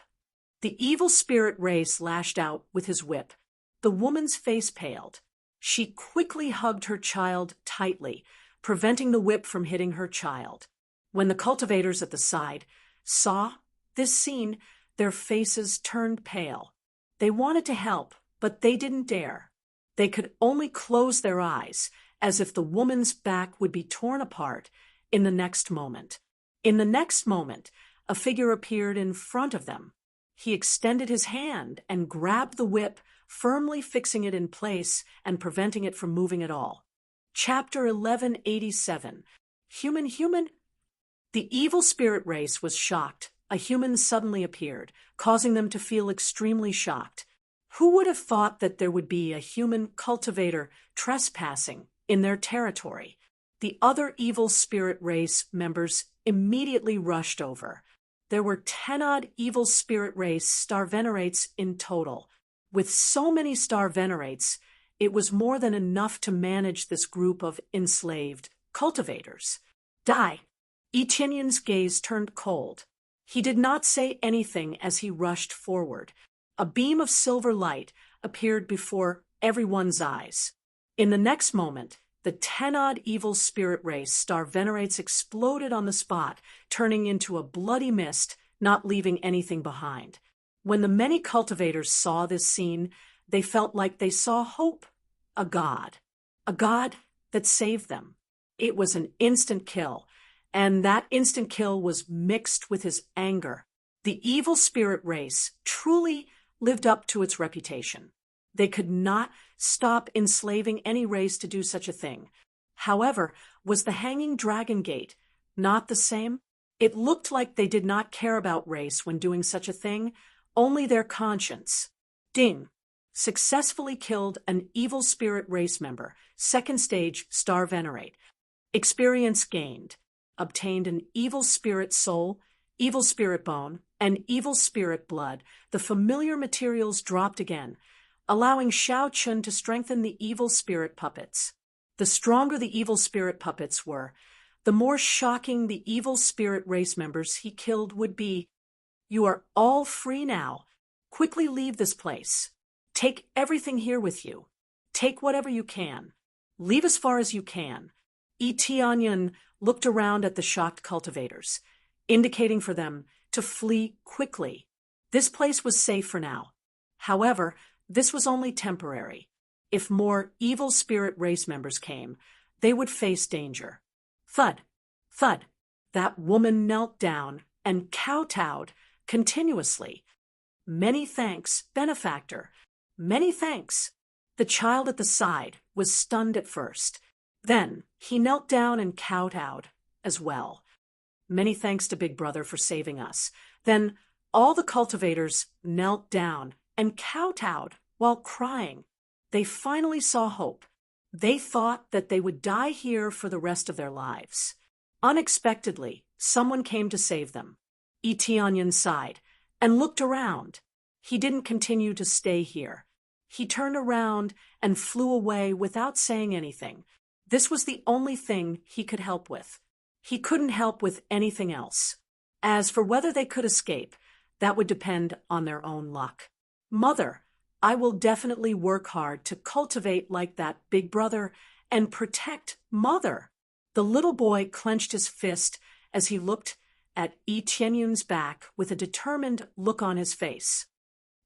The evil spirit race lashed out with his whip. The woman's face paled. She quickly hugged her child tightly, preventing the whip from hitting her child. When the cultivators at the side saw this scene, their faces turned pale. They wanted to help, but they didn't dare. They could only close their eyes, as if the woman's back would be torn apart in the next moment. In the next moment, a figure appeared in front of them. He extended his hand and grabbed the whip, firmly fixing it in place and preventing it from moving at all. Chapter 1187. Human. The evil spirit race was shocked. A human suddenly appeared, causing them to feel extremely shocked. Who would have thought that there would be a human cultivator trespassing in their territory? The other evil spirit race members immediately rushed over. There were 10-odd evil spirit race star venerates in total. With so many star venerates, it was more than enough to manage this group of enslaved cultivators. Die! Etienne's gaze turned cold. He did not say anything as he rushed forward. A beam of silver light appeared before everyone's eyes. In the next moment, the 10-odd evil spirit race star venerates exploded on the spot, turning into a bloody mist, not leaving anything behind. When the many cultivators saw this scene, they felt like they saw hope, a god that saved them. It was an instant kill, and that instant kill was mixed with his anger. The evil spirit race truly lived up to its reputation. They could not stop enslaving any race to do such a thing. However, was the hanging dragon gate not the same? It looked like they did not care about race when doing such a thing, only their conscience. Ding! Successfully killed an evil spirit race member, second stage star venerate. Experience gained. Obtained an evil spirit soul, evil spirit bone, and evil spirit blood. The familiar materials dropped again, allowing Xiao Chun to strengthen the evil spirit puppets. The stronger the evil spirit puppets were, the more shocking the evil spirit race members he killed would be. You are all free now. Quickly leave this place. Take everything here with you. Take whatever you can. Leave as far as you can. Etienne looked around at the shocked cultivators, indicating for them to flee quickly. This place was safe for now. However, this was only temporary. If more evil spirit race members came, they would face danger. Thud, thud. That woman knelt down and kowtowed continuously. Many thanks, benefactor. Many thanks. The child at the side was stunned at first. Then he knelt down and kowtowed as well. Many thanks to Big Brother for saving us. Then all the cultivators knelt down and kowtowed while crying. They finally saw hope. They thought that they would die here for the rest of their lives. Unexpectedly, someone came to save them. Etienne sighed and looked around. He didn't continue to stay here. He turned around and flew away without saying anything. This was the only thing he could help with. He couldn't help with anything else. As for whether they could escape, that would depend on their own luck. Mother, I will definitely work hard to cultivate like that, Big Brother, and protect Mother. The little boy clenched his fist as he looked at Etienne's back with a determined look on his face.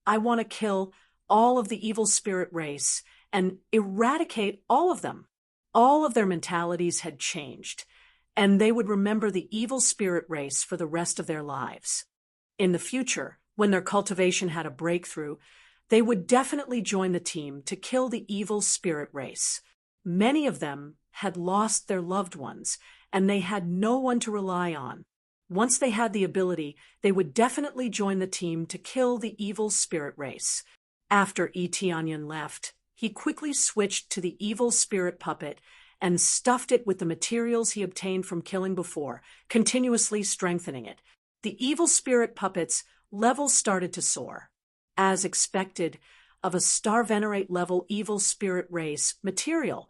I want to kill all of the evil spirit race and eradicate all of them. All of their mentalities had changed, and they would remember the evil spirit race for the rest of their lives. In the future, when their cultivation had a breakthrough, they would definitely join the team to kill the evil spirit race. Many of them had lost their loved ones, and they had no one to rely on. Once they had the ability, they would definitely join the team to kill the evil spirit race. After Etienne left, he quickly switched to the evil spirit puppet and stuffed it with the materials he obtained from killing before, continuously strengthening it. The evil spirit puppet's levels started to soar. As expected of a star venerate level evil spirit race material,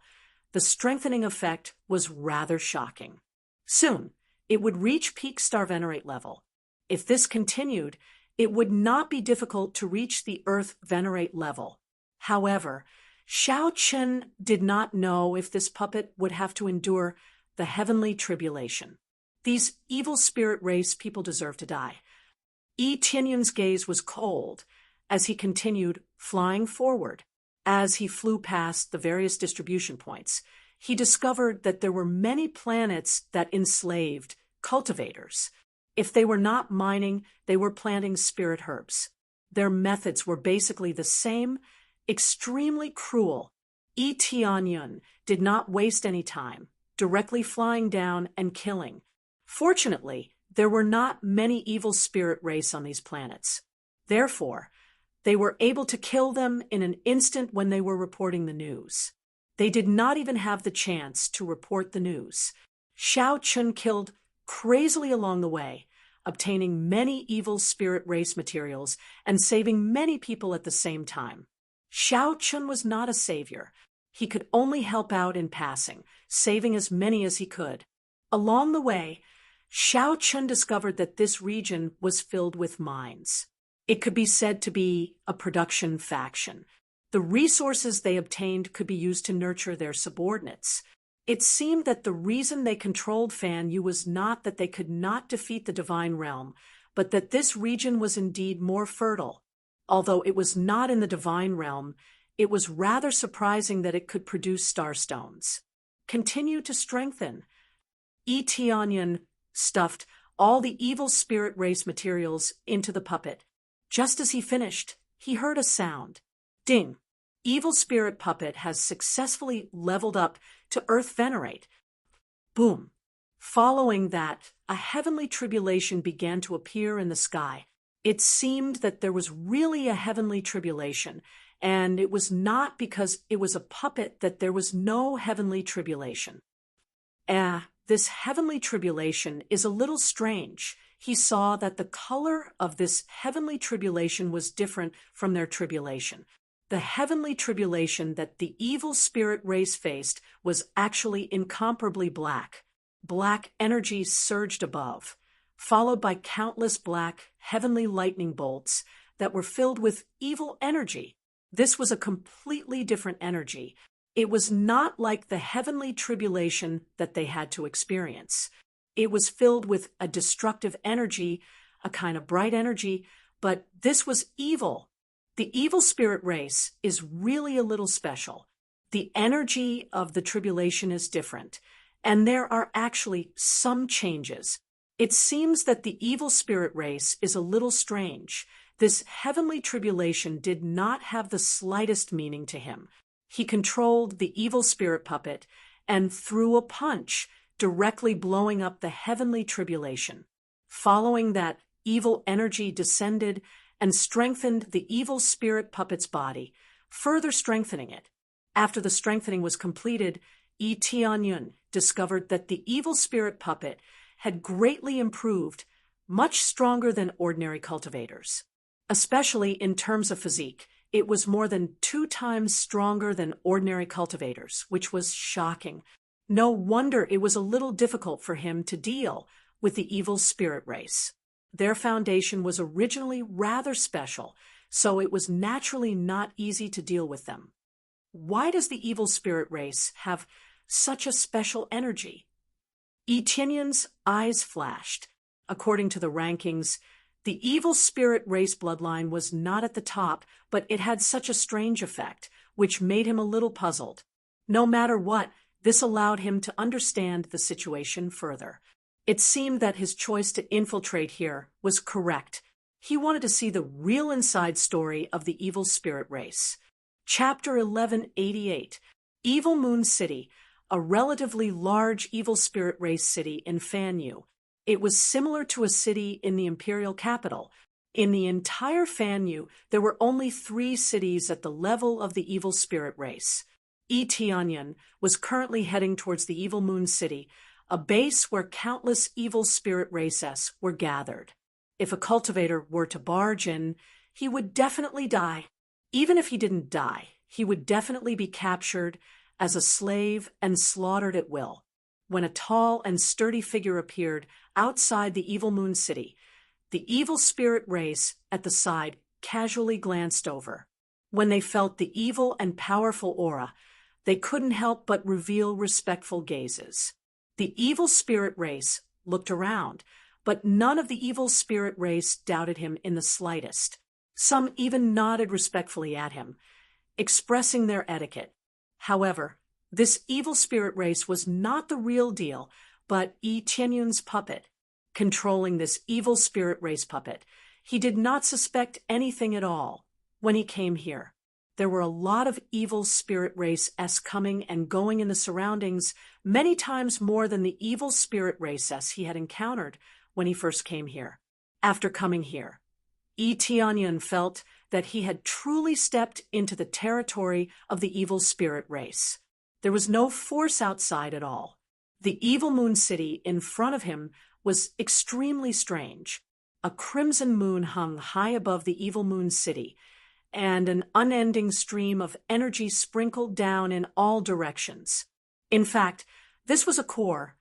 the strengthening effect was rather shocking. Soon, it would reach peak star venerate level. If this continued, it would not be difficult to reach the Earth venerate level. However, Xiao Chen did not know if this puppet would have to endure the heavenly tribulation. These evil spirit race people deserve to die. Etienne's gaze was cold as he continued flying forward. As he flew past the various distribution points, he discovered that there were many planets that enslaved cultivators. If they were not mining, they were planting spirit herbs. Their methods were basically the same, extremely cruel. Tianyun did not waste any time, directly flying down and killing. Fortunately, there were not many evil spirit race on these planets. Therefore, they were able to kill them in an instant when they were reporting the news. They did not even have the chance to report the news. Xiao Chun killed crazily along the way, obtaining many evil spirit race materials and saving many people at the same time. Xiao Chun was not a savior. He could only help out in passing, saving as many as he could. Along the way, Xiao Chun discovered that this region was filled with mines. It could be said to be a production faction. The resources they obtained could be used to nurture their subordinates. It seemed that the reason they controlled Fan Yu was not that they could not defeat the divine realm, but that this region was indeed more fertile. Although it was not in the divine realm, it was rather surprising that it could produce starstones. Continue to strengthen. Tianyun stuffed all the evil spirit race materials into the puppet. Just as he finished, he heard a sound. Ding! Evil spirit puppet has successfully leveled up to Earth Venerate. Boom! Following that, a heavenly tribulation began to appear in the sky. It seemed that there was really a heavenly tribulation, and it was not because it was a puppet that there was no heavenly tribulation. This heavenly tribulation is a little strange. He saw that the color of this heavenly tribulation was different from their tribulation. The heavenly tribulation that the evil spirit race faced was actually incomparably black. Black energy surged above, followed by countless black heavenly lightning bolts that were filled with evil energy. This was a completely different energy. It was not like the heavenly tribulation that they had to experience. It was filled with a destructive energy, a kind of bright energy, but this was evil. The evil spirit race is really a little special. The energy of the tribulation is different, and there are actually some changes. It seems that the evil spirit race is a little strange. This heavenly tribulation did not have the slightest meaning to him. He controlled the evil spirit puppet and threw a punch, directly blowing up the heavenly tribulation. Following that, evil energy descended and strengthened the evil spirit puppet's body, further strengthening it. After the strengthening was completed, Tianyun discovered that the evil spirit puppet had greatly improved, much stronger than ordinary cultivators. Especially in terms of physique, it was more than 2 times stronger than ordinary cultivators, which was shocking. No wonder it was a little difficult for him to deal with the evil spirit race. Their foundation was originally rather special, so it was naturally not easy to deal with them. Why does the evil spirit race have such a special energy? Tianyun's eyes flashed. According to the rankings, the evil spirit race bloodline was not at the top, but it had such a strange effect, which made him a little puzzled. No matter what, this allowed him to understand the situation further. It seemed that his choice to infiltrate here was correct. He wanted to see the real inside story of the evil spirit race. Chapter 1188, Evil Moon City, a relatively large evil spirit race city in Fan Yu. It was similar to a city in the imperial capital. In the entire Fan Yu, there were only 3 cities at the level of the evil spirit race. Tianyun was currently heading towards the Evil Moon City, a base where countless evil spirit races were gathered. If a cultivator were to barge in, he would definitely die. Even if he didn't die, he would definitely be captured as a slave and slaughtered at will. When a tall and sturdy figure appeared outside the Evil Moon City, the evil spirit race at the side casually glanced over. When they felt the evil and powerful aura, they couldn't help but reveal respectful gazes. The evil spirit race looked around, but none of the evil spirit race doubted him in the slightest. Some even nodded respectfully at him. expressing their etiquette. However, this evil spirit race was not the real deal, but Yi Tianyun's puppet. Controlling this evil spirit race puppet, he did not suspect anything at all when he came here. There were a lot of evil spirit race-s coming and going in the surroundings, many times more than the evil spirit race-s he had encountered when he first came here. After coming here, Yi Tianyun felt that he had truly stepped into the territory of the evil spirit race. There was no force outside at all. The evil moon city in front of him was extremely strange. A crimson moon hung high above the evil moon city, and an unending stream of energy sprinkled down in all directions. In fact, this was a core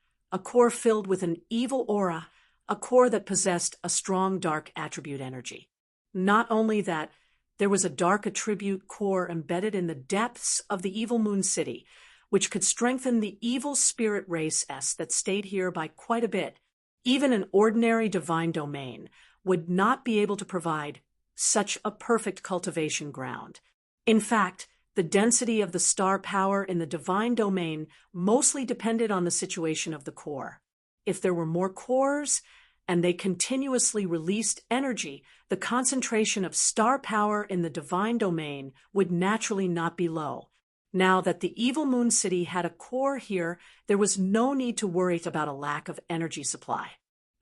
filled with an evil aura, a core that possessed a strong dark attribute energy. Not only that, there was a dark attribute core embedded in the depths of the evil moon city, which could strengthen the evil spirit race-s that stayed here by quite a bit. Even an ordinary divine domain would not be able to provide such a perfect cultivation ground. In fact, the density of the star power in the divine domain mostly depended on the situation of the core. If there were more cores and they continuously released energy, the concentration of star power in the divine domain would naturally not be low. Now that the evil moon city had a core here, there was no need to worry about a lack of energy supply.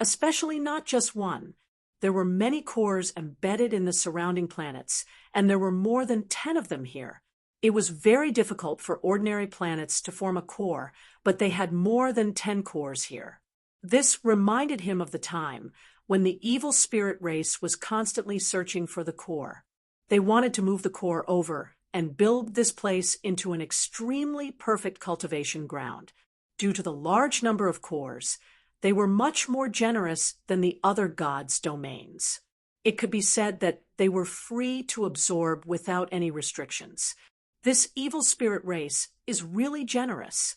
Especially not just one. There were many cores embedded in the surrounding planets, and there were more than 10 of them here. It was very difficult for ordinary planets to form a core, but they had more than 10 cores here. This reminded him of the time when the evil spirit race was constantly searching for the core. They wanted to move the core over and build this place into an extremely perfect cultivation ground. Due to the large number of cores, they were much more generous than the other gods' domains. It could be said that they were free to absorb without any restrictions. This evil spirit race is really generous.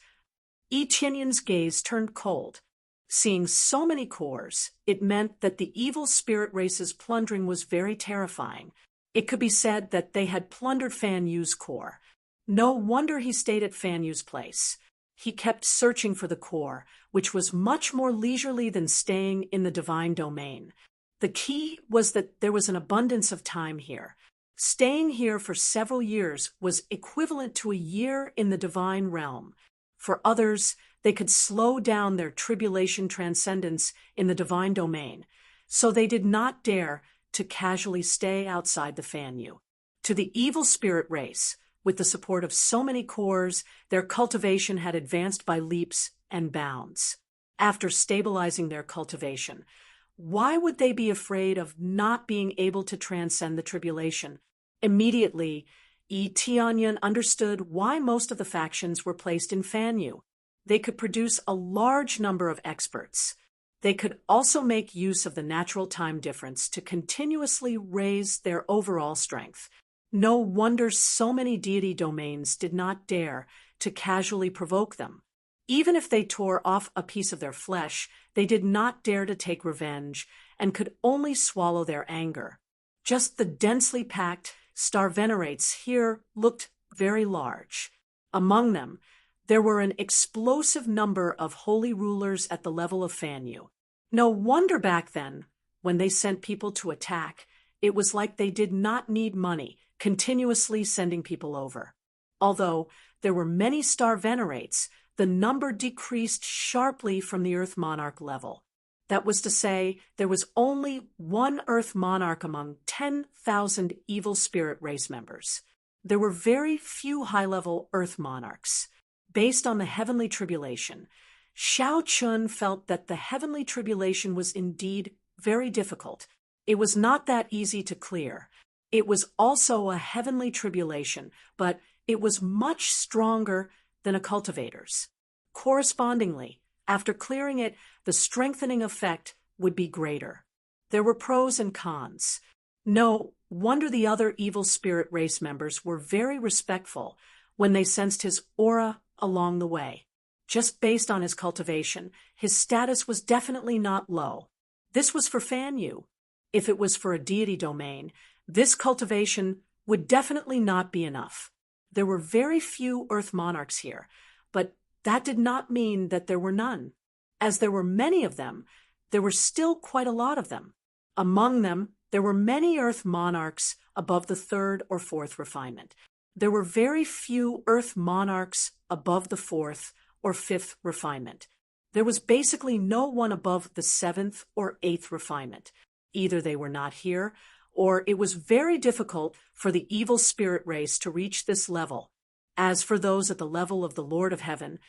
Yi Tianyun's gaze turned cold. Seeing so many cores, it meant that the evil spirit race's plundering was very terrifying. It could be said that they had plundered Fan Yu's core. No wonder he stayed at Fan Yu's place. He kept searching for the core, which was much more leisurely than staying in the divine domain. The key was that there was an abundance of time here. Staying here for several years was equivalent to a year in the divine realm. For others, they could slow down their tribulation transcendence in the divine domain, so they did not dare to casually stay outside the Fan Yu. To the evil spirit race, with the support of so many cores, their cultivation had advanced by leaps and bounds. After stabilizing their cultivation, why would they be afraid of not being able to transcend the tribulation? Immediately, Yi Tianyun understood why most of the factions were placed in Fan Yu. They could produce a large number of experts. They could also make use of the natural time difference to continuously raise their overall strength. No wonder so many deity domains did not dare to casually provoke them. Even if they tore off a piece of their flesh, they did not dare to take revenge and could only swallow their anger. Just the densely packed star venerates here looked very large. Among them, there were an explosive number of holy rulers at the level of Fan Yu. No wonder back then, when they sent people to attack, it was like they did not need money, continuously sending people over. Although there were many star venerates, the number decreased sharply from the Earth Monarch level. That was to say, there was only one Earth Monarch among 10,000 evil spirit race members. There were very few high-level Earth Monarchs. Based on the heavenly tribulation, Xiao Chun felt that the heavenly tribulation was indeed very difficult. It was not that easy to clear. It was also a heavenly tribulation, but it was much stronger than a cultivator's. Correspondingly, after clearing it, the strengthening effect would be greater. There were pros and cons. No wonder the other evil spirit race members were very respectful when they sensed his aura along the way. Just based on his cultivation, his status was definitely not low. This was for Fan Yu. If it was for a deity domain, this cultivation would definitely not be enough. There were very few Earth monarchs here, but that did not mean that there were none. As there were many of them, there were still quite a lot of them. Among them, there were many Earth monarchs above the third or fourth refinement. There were very few Earth monarchs above the fourth or fifth refinement. There was basically no one above the seventh or eighth refinement. Either they were not here, or it was very difficult for the evil spirit race to reach this level. As for those at the level of the Lord of Heaven,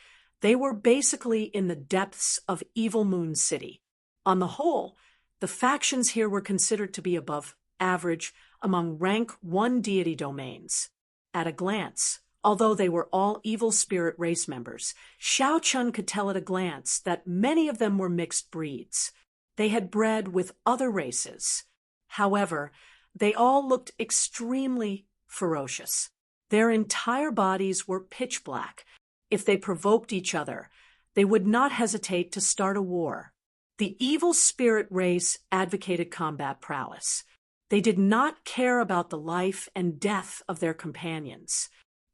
they were basically in the depths of Evil Moon City. On the whole, the factions here were considered to be above average among rank 1 deity domains. At a glance, although they were all evil spirit race members, Xiao Chun could tell at a glance that many of them were mixed breeds. They had bred with other races. However, they all looked extremely ferocious. Their entire bodies were pitch black. If they provoked each other, they would not hesitate to start a war. The evil spirit race advocated combat prowess. They did not care about the life and death of their companions.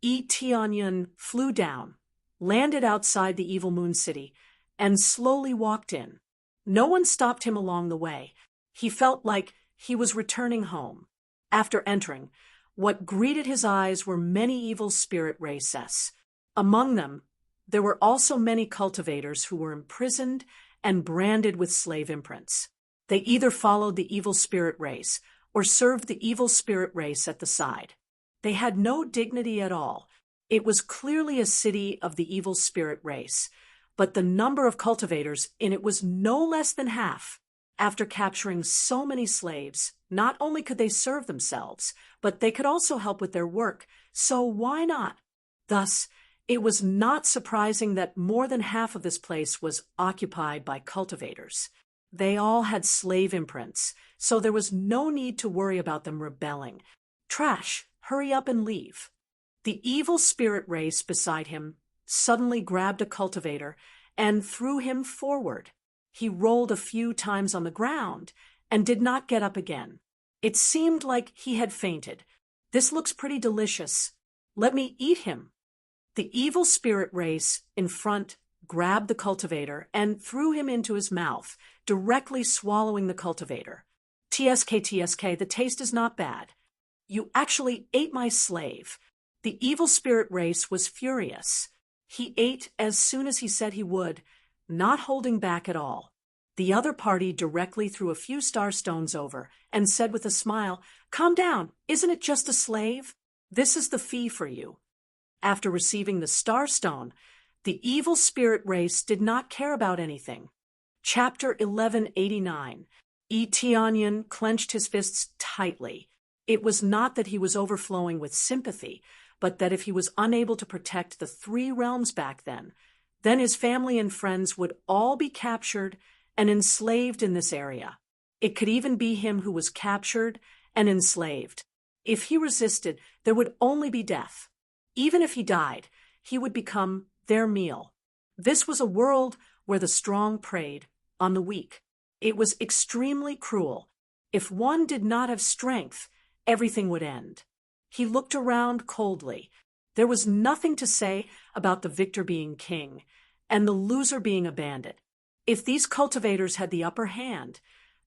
Tianyun flew down, landed outside the Evil Moon City, and slowly walked in. No one stopped him along the way. He felt like he was returning home. After entering, what greeted his eyes were many evil spirit races. Among them, there were also many cultivators who were imprisoned and branded with slave imprints. They either followed the evil spirit race or served the evil spirit race at the side. They had no dignity at all. It was clearly a city of the evil spirit race, but the number of cultivators in it was no less than half. After capturing so many slaves, not only could they serve themselves, but they could also help with their work, so why not? Thus, it was not surprising that more than half of this place was occupied by cultivators. They all had slave imprints, so there was no need to worry about them rebelling. Trash, hurry up and leave. The evil spirit race beside him suddenly grabbed a cultivator and threw him forward. He rolled a few times on the ground and did not get up again. It seemed like he had fainted. This looks pretty delicious. Let me eat him. The evil spirit race in front grabbed the cultivator and threw him into his mouth, directly swallowing the cultivator. TSK, the taste is not bad. You actually ate my slave. The evil spirit race was furious. He ate as soon as he said he would, not holding back at all. The other party directly threw a few star stones over and said with a smile, "Calm down, isn't it just a slave? This is the fee for you." After receiving the star stone, the evil spirit race did not care about anything. Chapter 1189. Tianyun clenched his fists tightly. It was not that he was overflowing with sympathy, but that if he was unable to protect the 3 realms back then his family and friends would all be captured and enslaved in this area. It could even be him who was captured and enslaved. If he resisted, there would only be death. Even if he died, he would become their meal. This was a world where the strong preyed on the weak. It was extremely cruel. If one did not have strength, everything would end. He looked around coldly. There was nothing to say about the victor being king and the loser being a bandit. If these cultivators had the upper hand,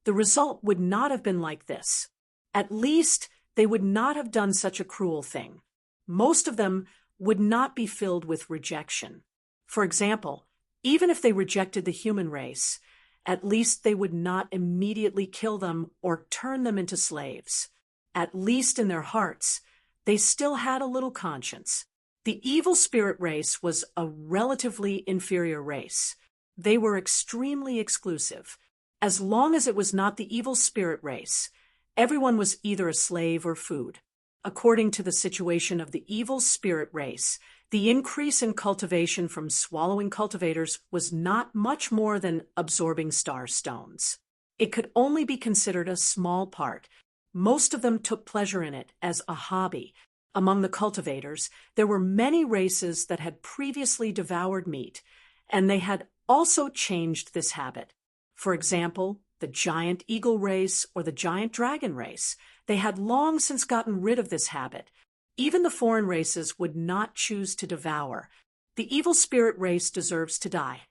the result would not have been like this. At least they would not have done such a cruel thing. Most of them would not be filled with rejection. For example, even if they rejected the human race, at least they would not immediately kill them or turn them into slaves. At least in their hearts, they still had a little conscience. The evil spirit race was a relatively inferior race. They were extremely exclusive. As long as it was not the evil spirit race, everyone was either a slave or food. According to the situation of the evil spirit race, the increase in cultivation from swallowing cultivators was not much more than absorbing star stones. It could only be considered a small part. Most of them took pleasure in it as a hobby. Among the cultivators, there were many races that had previously devoured meat, and they had also changed this habit. For example, the giant eagle race or the giant dragon race. They had long since gotten rid of this habit. Even the foreign races would not choose to devour. The evil spirit race deserves to die.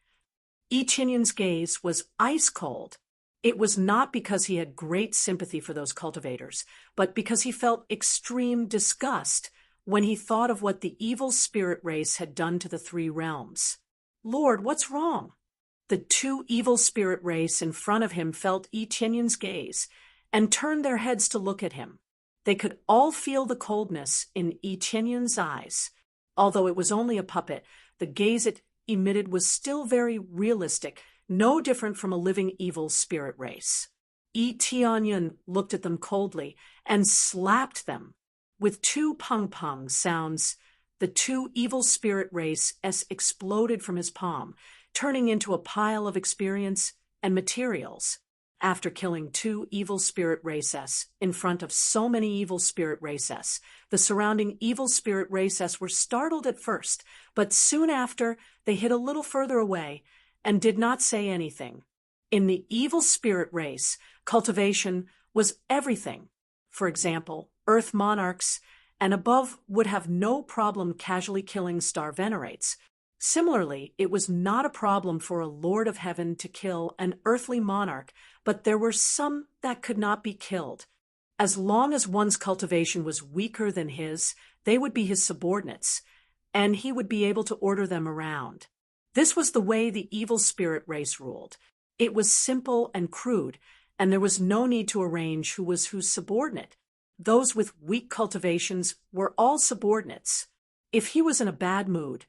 Yi Tianyun's gaze was ice cold. It was not because he had great sympathy for those cultivators, but because he felt extreme disgust when he thought of what the evil spirit race had done to the three realms. Lord, what's wrong? The two evil spirit race in front of him felt Yi Tianyun's gaze and turned their heads to look at him. They could all feel the coldness in Yi Tianyun's eyes. Although it was only a puppet, the gaze it emitted was still very realistic, no different from a living evil spirit race. Yi Tianyun looked at them coldly and slapped them. With two pung-pung sounds, the two evil spirit race exploded from his palm, turning into a pile of experience and materials. After killing two evil spirit races in front of so many evil spirit races, the surrounding evil spirit races were startled at first, but soon after they hid a little further away and did not say anything. In the evil spirit race, cultivation was everything. For example, Earth monarchs and above would have no problem casually killing star venerates. Similarly, it was not a problem for a Lord of Heaven to kill an earthly monarch, but there were some that could not be killed. As long as one's cultivation was weaker than his, they would be his subordinates, and he would be able to order them around. This was the way the evil spirit race ruled. It was simple and crude, and there was no need to arrange who was whose subordinate. Those with weak cultivations were all subordinates. If he was in a bad mood,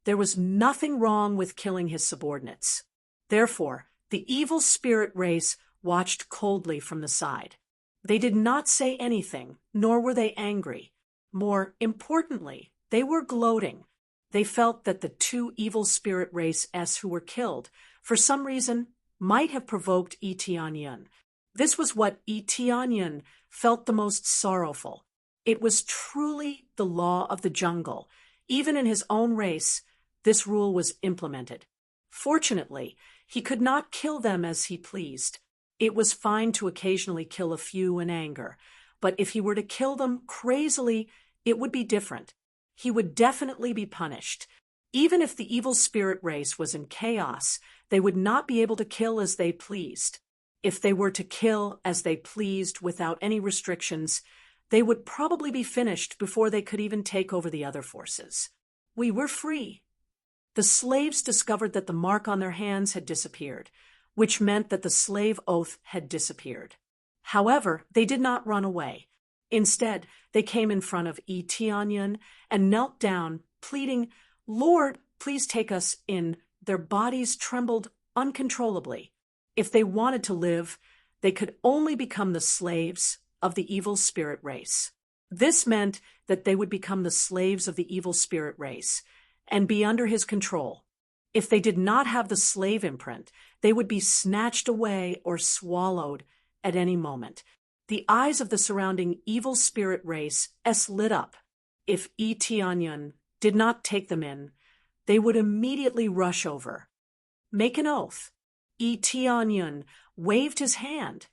there was nothing wrong with killing his subordinates. Therefore, the evil spirit race watched coldly from the side. They did not say anything, nor were they angry. More importantly, they were gloating. They felt that the two evil spirit races who were killed, for some reason, might have provoked Yi Tianyun. This was what Yi Tianyun felt the most sorrowful. It was truly the law of the jungle. Even in his own race, this rule was implemented. Fortunately, he could not kill them as he pleased. It was fine to occasionally kill a few in anger, but if he were to kill them crazily, it would be different. He would definitely be punished. Even if the evil spirit race was in chaos, they would not be able to kill as they pleased. If they were to kill as they pleased without any restrictions, they would probably be finished before they could even take over the other forces. We were free. The slaves discovered that the mark on their hands had disappeared, which meant that the slave oath had disappeared. However, they did not run away. Instead, they came in front of Yi Tianyun and knelt down, pleading, "Lord, please take us in." Their bodies trembled uncontrollably. If they wanted to live, they could only become the slaves of the evil spirit race. This meant that they would become the slaves of the evil spirit race and be under his control. If they did not have the slave imprint, they would be snatched away or swallowed at any moment. The eyes of the surrounding evil spirit race lit up. If Yi Tianyun did not take them in, they would immediately rush over. Make an oath. Yi Tianyun waved his hand,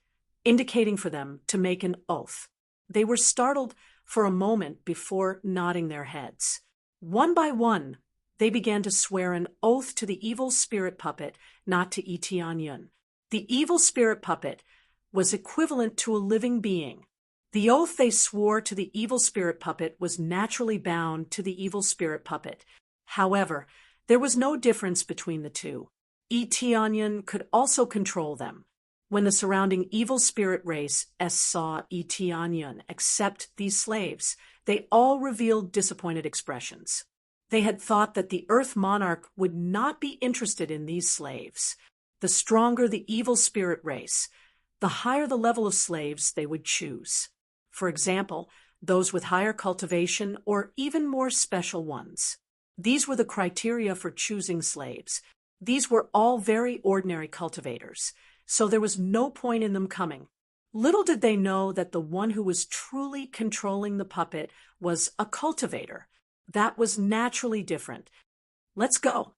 indicating for them to make an oath. They were startled for a moment before nodding their heads. One by one, they began to swear an oath to the evil spirit puppet, not to Yi Tianyun. The evil spirit puppet was equivalent to a living being. The oath they swore to the evil spirit puppet was naturally bound to the evil spirit puppet. However, there was no difference between the two. Yi Tianyun could also control them. When the surrounding evil spirit race saw Yi Tianyun accept these slaves, they all revealed disappointed expressions. They had thought that the Earth monarch would not be interested in these slaves. The stronger the evil spirit race, the higher the level of slaves they would choose. For example, those with higher cultivation or even more special ones. These were the criteria for choosing slaves. These were all very ordinary cultivators, so there was no point in them coming. Little did they know that the one who was truly controlling the puppet was a cultivator. That was naturally different. "Let's go."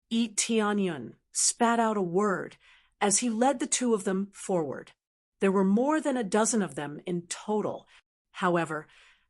Yi Tianyun spat out a word, as he led the two of them forward. There were more than a dozen of them in total. However,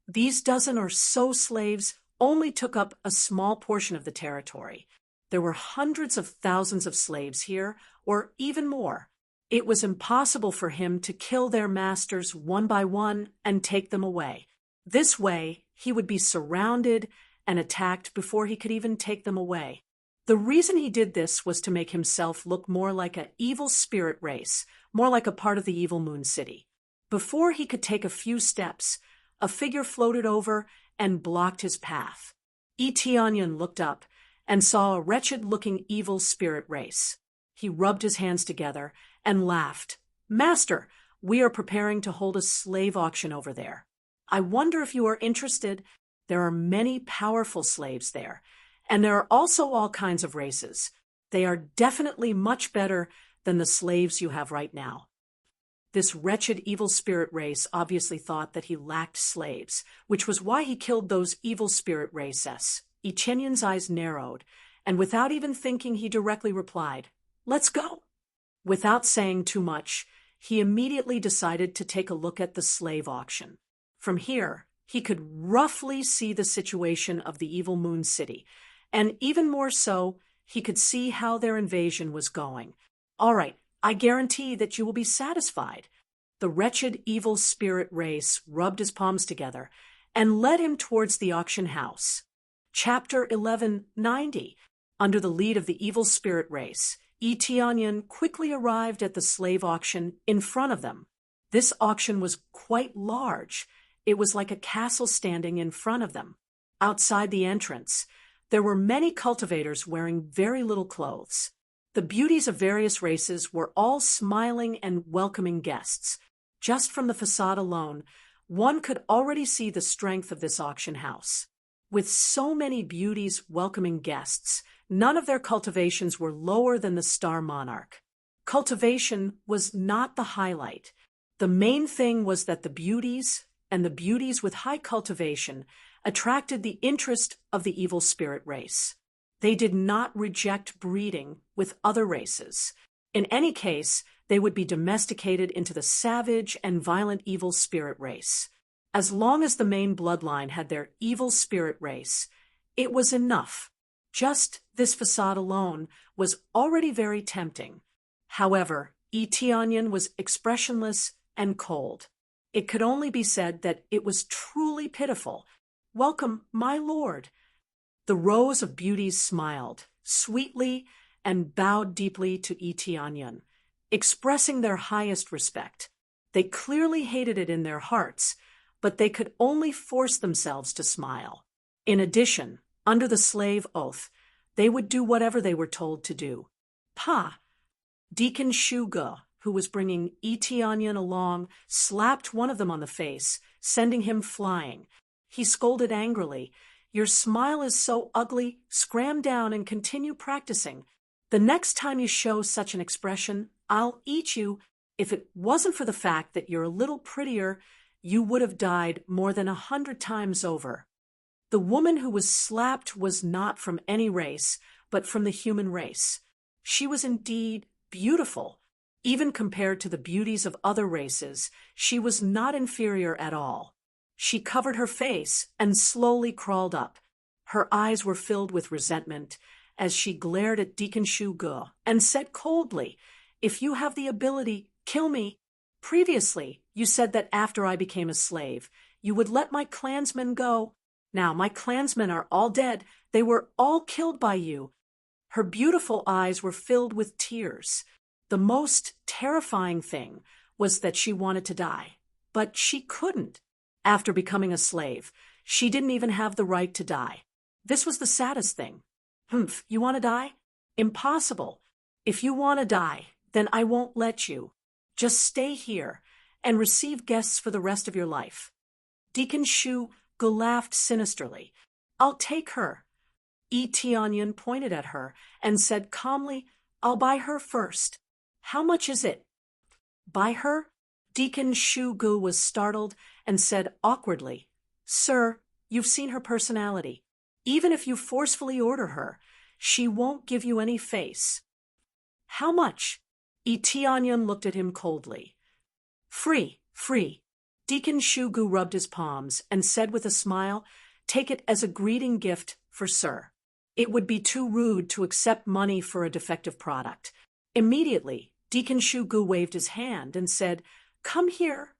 these dozen or so slaves only took up a small portion of the territory. There were hundreds of thousands of slaves here, or even more. It was impossible for him to kill their masters one by one and take them away. This way, he would be surrounded and attacked before he could even take them away. The reason he did this was to make himself look more like an evil spirit race, more like a part of the evil Moon City. Before he could take a few steps, a figure floated over and blocked his path. Eteonyon looked up and saw a wretched-looking evil spirit race. He rubbed his hands together and laughed. "Master, we are preparing to hold a slave auction over there. I wonder if you are interested. There are many powerful slaves there, and there are also all kinds of races. They are definitely much better than the slaves you have right now." This wretched evil spirit race obviously thought that he lacked slaves, which was why he killed those evil spirit races. Eteonyon's eyes narrowed, and without even thinking, he directly replied, "Let's go." Without saying too much, he immediately decided to take a look at the slave auction. From here, he could roughly see the situation of the evil Moon City, and even more so, he could see how their invasion was going. "All right, I guarantee that you will be satisfied." The wretched evil spirit race rubbed his palms together and led him towards the auction house. Chapter 1190. Under the lead of the evil spirit race, Eteonyon quickly arrived at the slave auction in front of them. This auction was quite large. It was like a castle standing in front of them. Outside the entrance, there were many cultivators wearing very little clothes. The beauties of various races were all smiling and welcoming guests. Just from the facade alone, one could already see the strength of this auction house. With so many beauties welcoming guests, none of their cultivations were lower than the star monarch. Cultivation was not the highlight. The main thing was that the beauties, and the beauties with high cultivation, attracted the interest of the evil spirit race. They did not reject breeding with other races. In any case, they would be domesticated into the savage and violent evil spirit race. As long as the main bloodline had their evil spirit race, it was enough. Just this facade alone was already very tempting. However, Eteonyon was expressionless and cold. It could only be said that it was truly pitiful. "Welcome, my lord." The rows of beauties smiled sweetly and bowed deeply to Eteonyon, expressing their highest respect. They clearly hated it in their hearts, but they could only force themselves to smile. In addition, under the slave oath, they would do whatever they were told to do. "Pa!" Deacon Shuga, who was bringing Eteonyon along, slapped one of them on the face, sending him flying. He scolded angrily, "Your smile is so ugly, scram down and continue practicing. The next time you show such an expression, I'll eat you. If it wasn't for the fact that you're a little prettier, you would have died more than 100 times over." The woman who was slapped was not from any race, but from the human race. She was indeed beautiful. Even compared to the beauties of other races, she was not inferior at all. She covered her face and slowly crawled up. Her eyes were filled with resentment as she glared at Deacon Shuga and said coldly, "If you have the ability, kill me. Previously, you said that after I became a slave, you would let my clansmen go. Now my clansmen are all dead. They were all killed by you." Her beautiful eyes were filled with tears. The most terrifying thing was that she wanted to die, but she couldn't. After becoming a slave, she didn't even have the right to die. This was the saddest thing. "Humph, you want to die? Impossible. If you want to die, then I won't let you. Just stay here and receive guests for the rest of your life." Deacon Shu laughed sinisterly. "I'll take her." Eteonyon pointed at her and said calmly, "I'll buy her first. How much is it?" "Buy her?" Deacon Shugu was startled and said awkwardly, "Sir, you've seen her personality. Even if you forcefully order her, she won't give you any face." "How much?" Eteonyon looked at him coldly. Free, free. Deacon Shugu rubbed his palms and said with a smile, take it as a greeting gift for sir. It would be too rude to accept money for a defective product. Immediately, Deacon Shugu waved his hand and said, come here.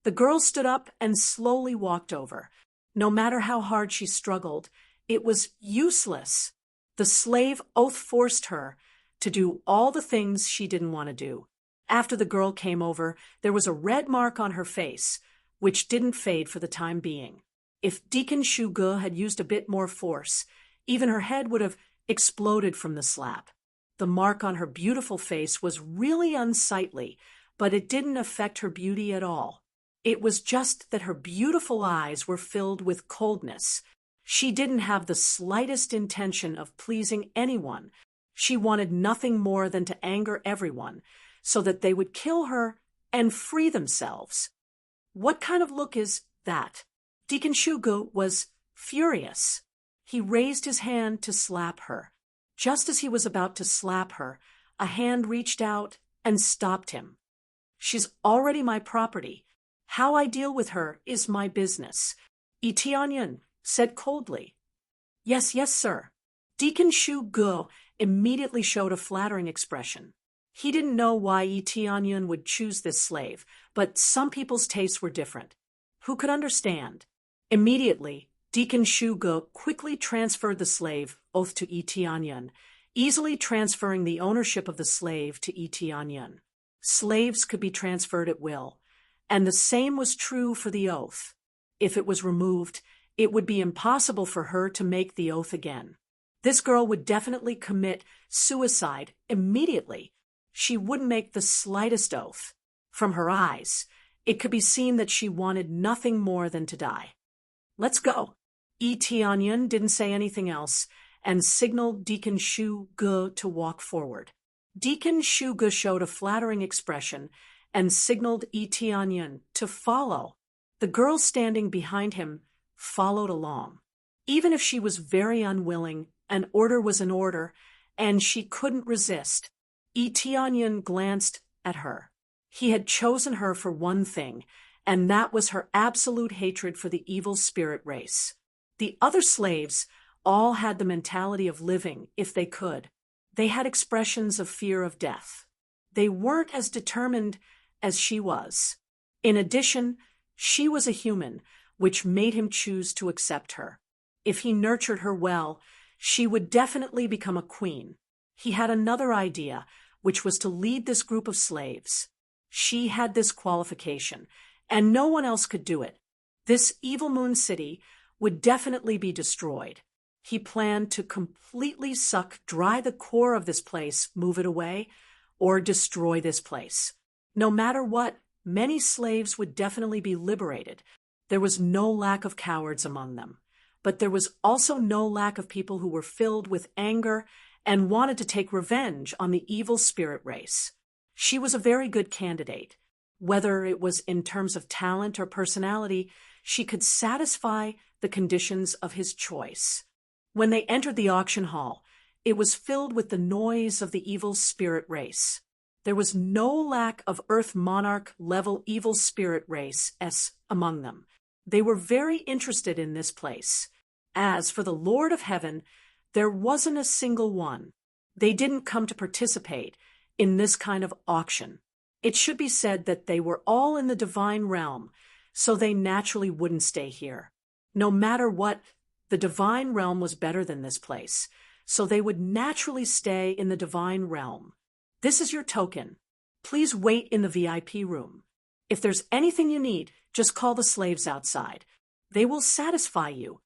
The girl stood up and slowly walked over. No matter how hard she struggled, it was useless. The slave oath forced her to do all the things she didn't want to do. After the girl came over, there was a red mark on her face, which didn't fade for the time being. If Deacon Shugu had used a bit more force, even her head would have exploded from the slap. The mark on her beautiful face was really unsightly, but it didn't affect her beauty at all. It was just that her beautiful eyes were filled with coldness. She didn't have the slightest intention of pleasing anyone. She wanted nothing more than to anger everyone, so that they would kill her and free themselves. What kind of look is that? Deacon Shugu was furious. He raised his hand to slap her. Just as he was about to slap her, a hand reached out and stopped him. She's already my property. How I deal with her is my business, Eteonyon said coldly. Yes, yes, sir. Deacon Shugu immediately showed a flattering expression. He didn't know why Eteonyon would choose this slave, but some people's tastes were different. Who could understand? Immediately, Deacon Shugu quickly transferred the slave oath to Eteonyon, easily transferring the ownership of the slave to Eteonyon. Slaves could be transferred at will, and the same was true for the oath. If it was removed, it would be impossible for her to make the oath again. This girl would definitely commit suicide immediately. She wouldn't make the slightest oath. From her eyes, it could be seen that she wanted nothing more than to die. Let's go. Eteonyon didn't say anything else and signaled Deacon Shugu to walk forward. Deacon Shugu showed a flattering expression and signaled Eteonyon to follow. The girl standing behind him followed along. Even if she was very unwilling, an order was an order, and she couldn't resist. Eteonyon glanced at her. He had chosen her for one thing, and that was her absolute hatred for the evil spirit race. The other slaves all had the mentality of living if they could. They had expressions of fear of death. They weren't as determined as she was. In addition, she was a human, which made him choose to accept her. If he nurtured her well, she would definitely become a queen. He had another idea, which was to lead this group of slaves. She had this qualification, and no one else could do it. This evil moon city would definitely be destroyed. He planned to completely suck dry the core of this place, move it away, or destroy this place. No matter what, many slaves would definitely be liberated. There was no lack of cowards among them, but there was also no lack of people who were filled with anger and wanted to take revenge on the evil spirit race. She was a very good candidate. Whether it was in terms of talent or personality, she could satisfy the conditions of his choice. When they entered the auction hall, it was filled with the noise of the evil spirit race. There was no lack of Earth Monarch level evil spirit race among them. They were very interested in this place. As for the Lord of Heaven, there wasn't a single one. They didn't come to participate in this kind of auction. It should be said that they were all in the divine realm, so they naturally wouldn't stay here. No matter what, the divine realm was better than this place, so they would naturally stay in the divine realm. This is your token. Please wait in the VIP room. If there's anything you need, just call the slaves outside. They will satisfy you.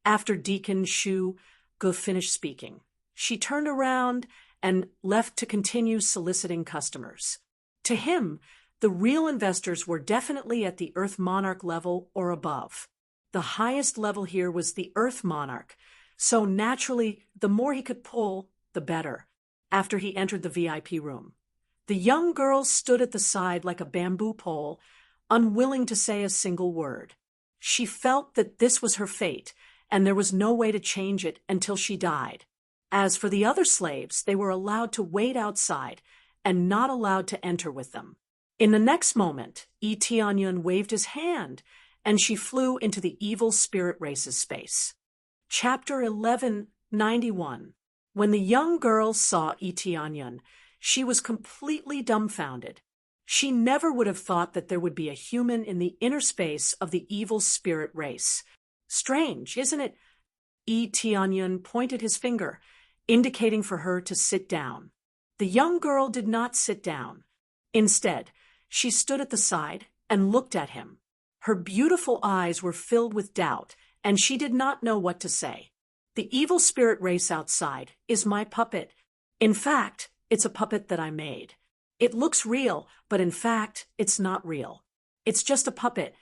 After Deacon Shugu finished speaking, she turned around and left to continue soliciting customers. To him, the real investors were definitely at the Earth Monarch level or above. The highest level here was the Earth Monarch, so naturally, the more he could pull, the better. After he entered the VIP room, the young girl stood at the side like a bamboo pole, unwilling to say a single word. She felt that this was her fate, and there was no way to change it until she died. As for the other slaves, they were allowed to wait outside, and not allowed to enter with them. In the next moment, Tianyun waved his hand, and she flew into the evil spirit race's space. Chapter 1191. When the young girl saw Tianyun, she was completely dumbfounded. She never would have thought that there would be a human in the inner space of the evil spirit race. Strange, isn't it? Tianyun pointed his finger, indicating for her to sit down. The young girl did not sit down. Instead, she stood at the side and looked at him. Her beautiful eyes were filled with doubt, and she did not know what to say. The evil spirit race outside is my puppet. In fact, it's a puppet that I made. It looks real, but in fact, it's not real. It's just a puppet.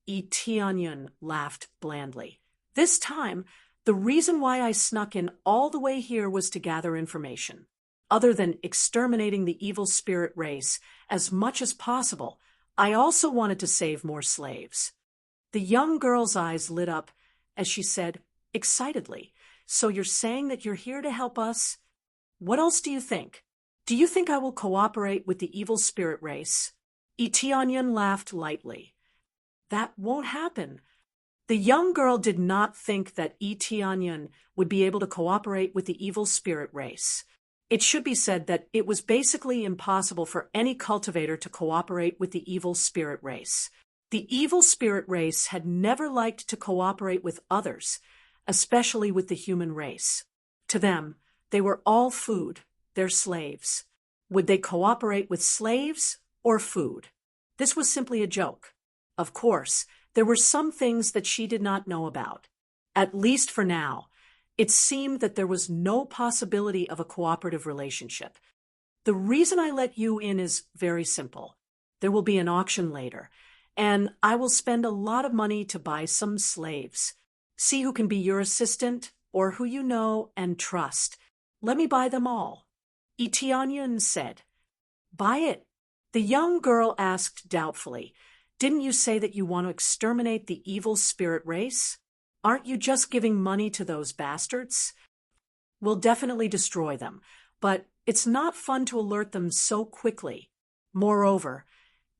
Tianyun laughed blandly. This time, the reason why I snuck in all the way here was to gather information. Other than exterminating the evil spirit race as much as possible, I also wanted to save more slaves. The young girl's eyes lit up as she said, excitedly, "So you're saying that you're here to help us? What else do you think? Do you think I will cooperate with the evil spirit race?" Tianyun laughed lightly. "That won't happen." The young girl did not think that Tianyun would be able to cooperate with the evil spirit race. It should be said that it was basically impossible for any cultivator to cooperate with the evil spirit race. The evil spirit race had never liked to cooperate with others, especially with the human race. To them, they were all food, their slaves. Would they cooperate with slaves or food? This was simply a joke. Of course, there were some things that she did not know about. At least for now, it seemed that there was no possibility of a cooperative relationship. The reason I let you in is very simple. There will be an auction later, and I will spend a lot of money to buy some slaves. See who can be your assistant or who you know and trust. Let me buy them all." Tianyun said. "Buy it?" The young girl asked doubtfully. "Didn't you say that you want to exterminate the evil spirit race? Aren't you just giving money to those bastards?" "We'll definitely destroy them, but it's not fun to alert them so quickly. Moreover,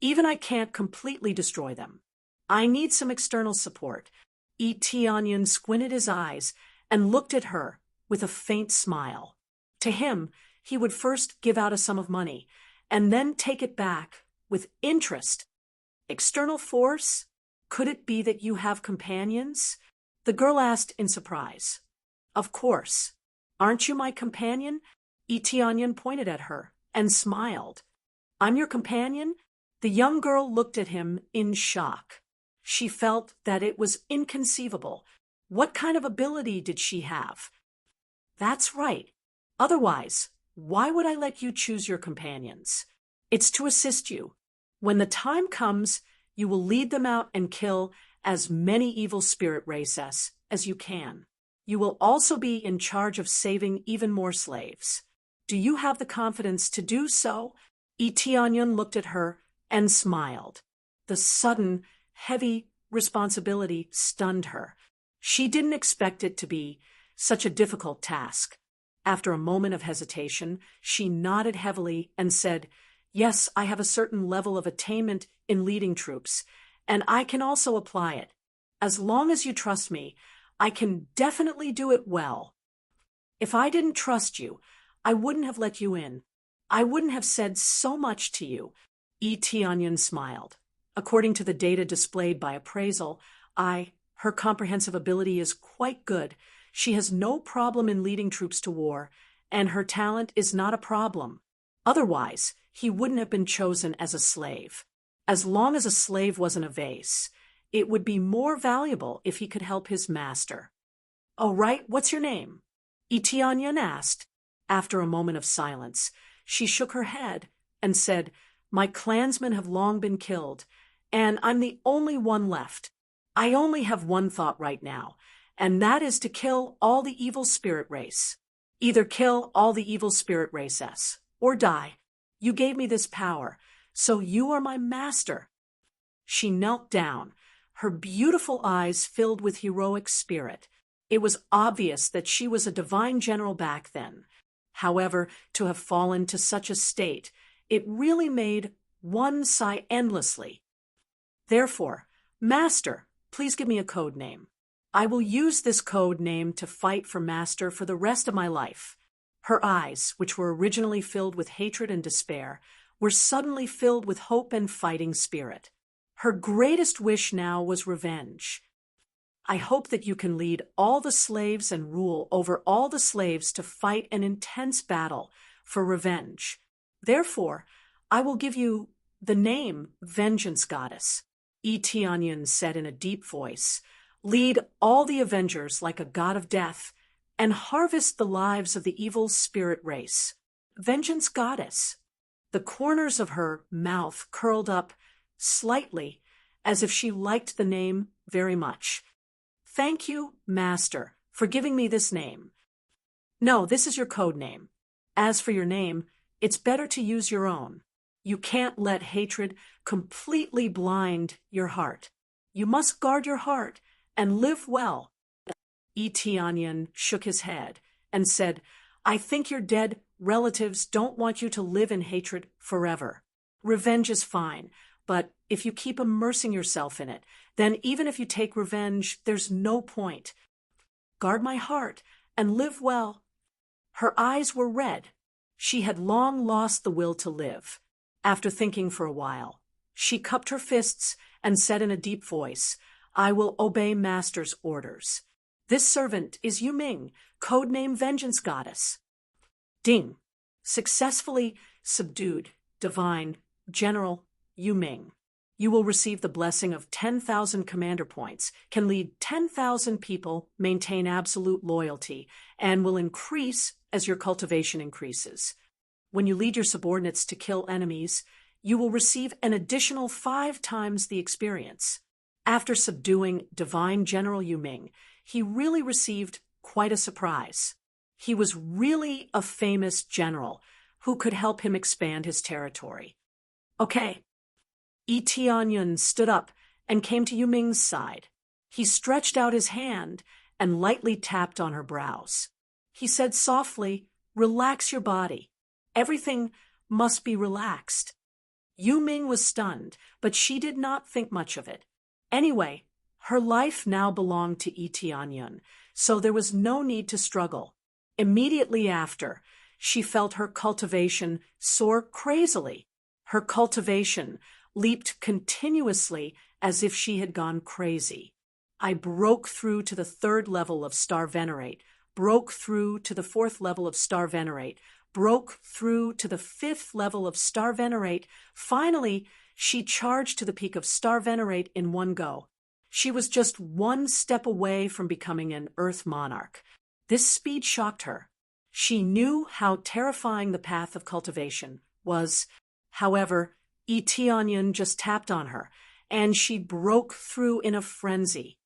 even I can't completely destroy them. I need some external support." Tianyun squinted his eyes and looked at her with a faint smile. To him, he would first give out a sum of money and then take it back with interest. "External force? Could it be that you have companions?" The girl asked in surprise. "Of course. Aren't you my companion?" Tianyun pointed at her and smiled. "I'm your companion?" The young girl looked at him in shock. She felt that it was inconceivable. What kind of ability did she have? "That's right. Otherwise, why would I let you choose your companions? It's to assist you. When the time comes, you will lead them out and kill as many evil spirit races as you can. You will also be in charge of saving even more slaves. Do you have the confidence to do so?" Tianyun looked at her and smiled. The sudden, heavy responsibility stunned her. She didn't expect it to be such a difficult task. After a moment of hesitation, she nodded heavily and said, "Yes, I have a certain level of attainment in leading troops, and I can also apply it. As long as you trust me, I can definitely do it well. If I didn't trust you, I wouldn't have let you in. I wouldn't have said so much to you." Tianyun smiled. "According to the data displayed by appraisal, her comprehensive ability is quite good. She has no problem in leading troops to war, and her talent is not a problem. Otherwise, he wouldn't have been chosen as a slave. As long as a slave wasn't a vase, it would be more valuable if he could help his master." "Oh, right, what's your name?" Tianyun asked. After a moment of silence, she shook her head and said, "My clansmen have long been killed, and I'm the only one left. I only have one thought right now, and that is to kill all the evil spirit race. Either kill all the evil spirit races, or die. You gave me this power, so you are my master." She knelt down, her beautiful eyes filled with heroic spirit. It was obvious that she was a divine general back then. However, to have fallen to such a state, it really made one sigh endlessly. Therefore, Master, please give me a code name. I will use this code name to fight for Master for the rest of my life. Her eyes, which were originally filled with hatred and despair, were suddenly filled with hope and fighting spirit. Her greatest wish now was revenge. I hope that you can lead all the slaves and rule over all the slaves to fight an intense battle for revenge. Therefore, I will give you the name Vengeance Goddess. Eteonion said in a deep voice, lead all the Avengers like a god of death, and harvest the lives of the evil spirit race. Vengeance Goddess. The corners of her mouth curled up slightly, as if she liked the name very much. Thank you, Master, for giving me this name. No, this is your code name. As for your name, it's better to use your own. You can't let hatred completely blind your heart. You must guard your heart and live well. Eteonion shook his head and said, I think your dead relatives don't want you to live in hatred forever. Revenge is fine, but if you keep immersing yourself in it, then even if you take revenge, there's no point. Guard my heart and live well. Her eyes were red. She had long lost the will to live. After thinking for a while, she cupped her fists and said in a deep voice, I will obey Master's orders. This servant is Yu Ming, codename Vengeance Goddess. Ding. Successfully subdued, divine, General Yu Ming. You will receive the blessing of 10,000 commander points, can lead 10,000 people, maintain absolute loyalty, and will increase as your cultivation increases. When you lead your subordinates to kill enemies, you will receive an additional 5 times the experience. After subduing Divine General Yu Ming, he really received quite a surprise. He was really a famous general who could help him expand his territory. Okay. Eteonion stood up and came to Yu Ming's side. He stretched out his hand and lightly tapped on her brows. He said softly, relax your body. Everything must be relaxed. Yu Ming was stunned, but she did not think much of it. Anyway, her life now belonged to Eteonion, so there was no need to struggle. Immediately after, she felt her cultivation soar crazily. Her cultivation leaped continuously as if she had gone crazy. I broke through to the 3rd level of Star Venerate, broke through to the 4th level of Star Venerate, broke through to the 5th level of Star Venerate. Finally, she charged to the peak of Star Venerate in one go. She was just 1 step away from becoming an Earth Monarch. This speed shocked her. She knew how terrifying the path of cultivation was. However, Eteonion just tapped on her, and she broke through in a frenzy.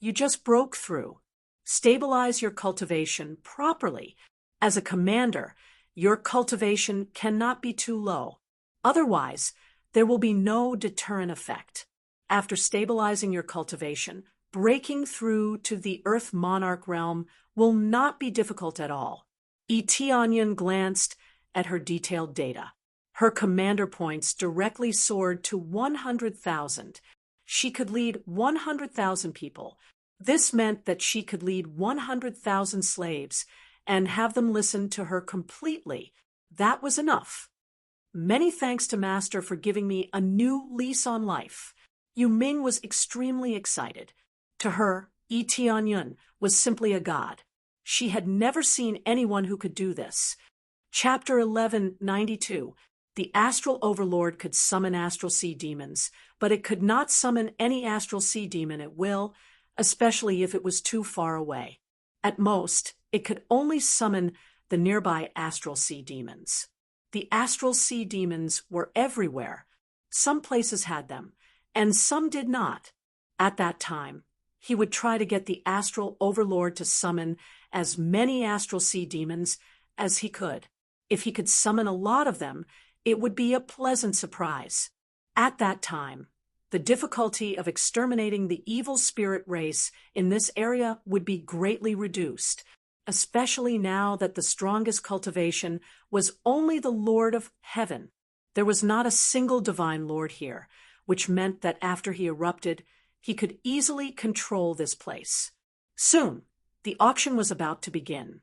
You just broke through. Stabilize your cultivation properly. As a commander, your cultivation cannot be too low. Otherwise, there will be no deterrent effect. After stabilizing your cultivation, breaking through to the Earth Monarch realm will not be difficult at all. Eteonion glanced at her detailed data. Her commander points directly soared to 100,000. She could lead 100,000 people. This meant that she could lead 100,000 slaves and have them listen to her completely. That was enough. Many thanks to Master for giving me a new lease on life. Yu Ming was extremely excited. To her, Eteonion was simply a god. She had never seen anyone who could do this. Chapter 1192. The astral overlord could summon astral sea demons, but it could not summon any astral sea demon at will, especially if it was too far away. At most, it could only summon the nearby astral sea demons. The astral sea demons were everywhere. Some places had them, and some did not. At that time, he would try to get the astral overlord to summon as many astral sea demons as he could. If he could summon a lot of them, it would be a pleasant surprise. At that time, the difficulty of exterminating the evil spirit race in this area would be greatly reduced. especially now that the strongest cultivation was only the Lord of Heaven. There was not a single divine lord here, which meant that after he erupted, he could easily control this place. Soon, the auction was about to begin.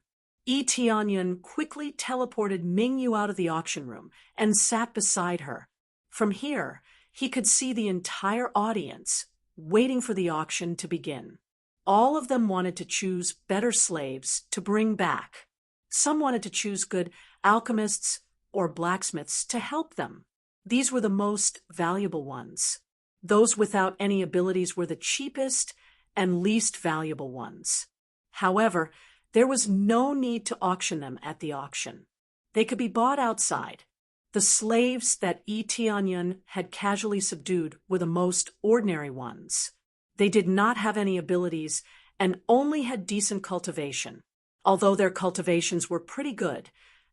Tianyun quickly teleported Mingyu out of the auction room and sat beside her. From here, he could see the entire audience waiting for the auction to begin. All of them wanted to choose better slaves to bring back. Some wanted to choose good alchemists or blacksmiths to help them. These were the most valuable ones. Those without any abilities were the cheapest and least valuable ones. However, there was no need to auction them at the auction. They could be bought outside. The slaves that Tianyun had casually subdued were the most ordinary ones. They did not have any abilities and only had decent cultivation. Although their cultivations were pretty good,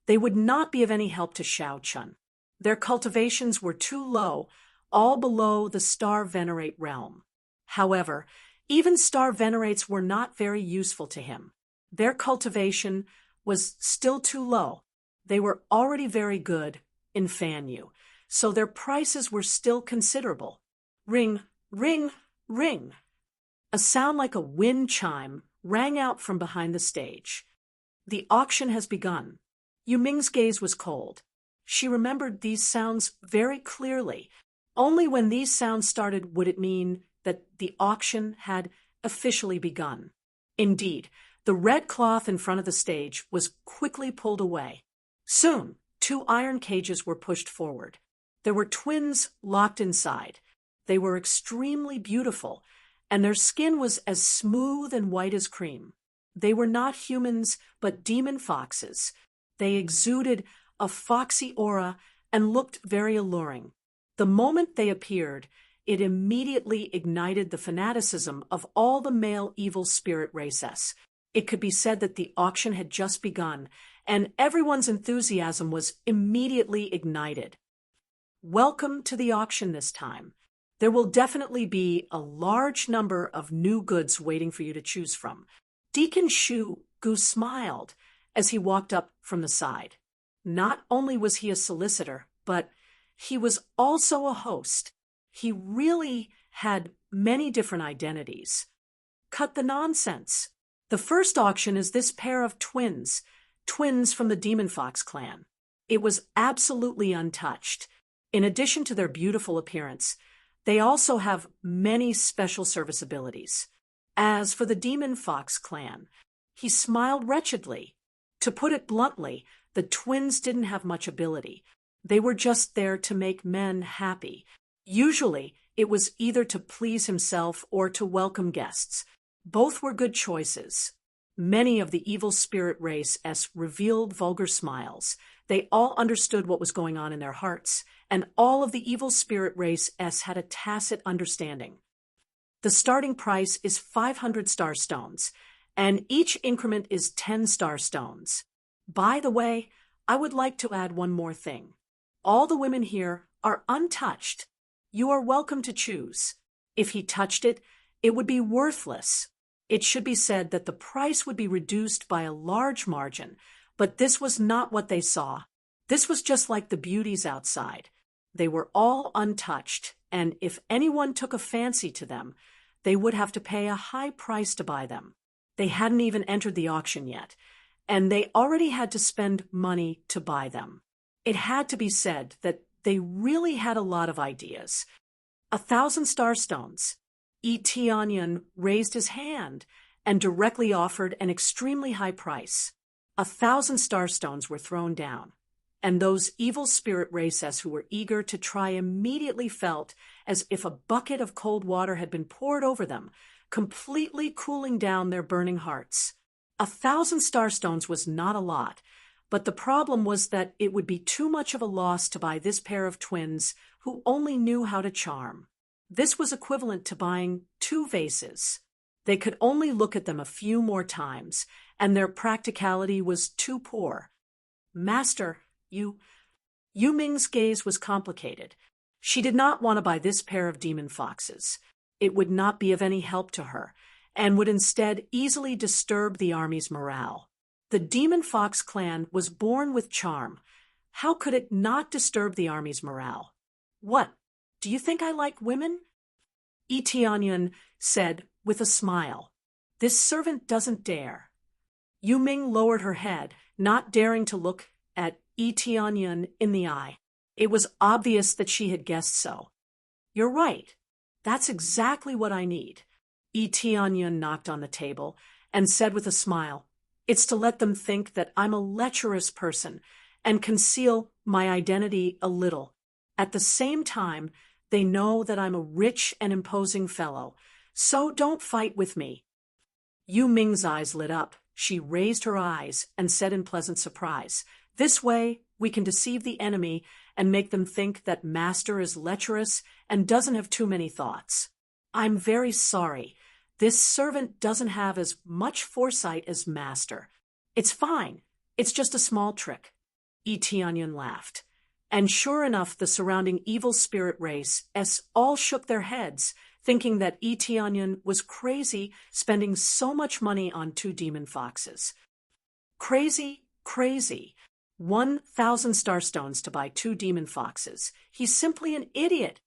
they would not be of any help to Xiao Chun. Their cultivations were too low, all below the Star Venerate realm. However, even Star Venerates were not very useful to him. Their cultivation was still too low. They were already very good in Fanyu, so their prices were still considerable. Ring, ring, ring. A sound like a wind chime rang out from behind the stage. The auction has begun. Yu Ming's gaze was cold. She remembered these sounds very clearly. Only when these sounds started would it mean that the auction had officially begun. Indeed, the red cloth in front of the stage was quickly pulled away. Soon, 2 iron cages were pushed forward. There were twins locked inside. They were extremely beautiful, and their skin was as smooth and white as cream. They were not humans, but demon foxes. They exuded a foxy aura and looked very alluring. The moment they appeared, it immediately ignited the fanaticism of all the male evil spirit races. It could be said that the auction had just begun, and everyone's enthusiasm was immediately ignited. Welcome to the auction this time. There will definitely be a large number of new goods waiting for you to choose from. Deacon Shu Gu smiled as he walked up from the side. Not only was he a solicitor, but he was also a host. He really had many different identities. Cut the nonsense. The first auction is this pair of twins from the Demon Fox clan. It was absolutely untouched. In addition to their beautiful appearance, they also have many special service abilities. As for the Demon Fox clan, he smiled wretchedly. To put it bluntly, the twins didn't have much ability. They were just there to make men happy. Usually, it was either to please himself or to welcome guests. Both were good choices. Many of the evil spirit race revealed vulgar smiles. They all understood what was going on in their hearts, and all of the evil spirit race had a tacit understanding. The starting price is 500 star stones, and each increment is 10 star stones. By the way, I would like to add one more thing. All the women here are untouched. You are welcome to choose. If he touched it, it would be worthless. It should be said that the price would be reduced by a large margin, but this was not what they saw. This was just like the beauties outside. They were all untouched, and if anyone took a fancy to them, they would have to pay a high price to buy them. They hadn't even entered the auction yet, and they already had to spend money to buy them. It had to be said that they really had a lot of ideas. 1,000 star stones. Tianyun raised his hand and directly offered an extremely high price. 1,000 star stones were thrown down, and those evil spirit races who were eager to try immediately felt as if a bucket of cold water had been poured over them, completely cooling down their burning hearts. 1,000 star stones was not a lot, but the problem was that it would be too much of a loss to buy this pair of twins who only knew how to charm. This was equivalent to buying 2 vases. They could only look at them a few more times, and their practicality was too poor. Master, Yu Ming's gaze was complicated. She did not want to buy this pair of demon foxes. It would not be of any help to her, and would instead easily disturb the army's morale. The Demon Fox clan was born with charm. How could it not disturb the army's morale? What? Do you think I like women? Etianyan said with a smile. This servant doesn't dare. Yu Ming lowered her head, not daring to look at Etianyan in the eye. It was obvious that she had guessed so. You're right. That's exactly what I need. Etianyan knocked on the table and said with a smile, It's to let them think that I'm a lecherous person and conceal my identity a little. At the same time, they know that I'm a rich and imposing fellow, so don't fight with me. Yu Ming's eyes lit up. She raised her eyes and said in pleasant surprise, This way, we can deceive the enemy and make them think that Master is lecherous and doesn't have too many thoughts. I'm very sorry. This servant doesn't have as much foresight as Master. It's fine. It's just a small trick. Etianyan laughed. And sure enough, the surrounding evil spirit race all shook their heads, thinking that Etianyan was crazy spending so much money on 2 demon foxes. Crazy, crazy. 1,000 starstones to buy 2 demon foxes. He's simply an idiot.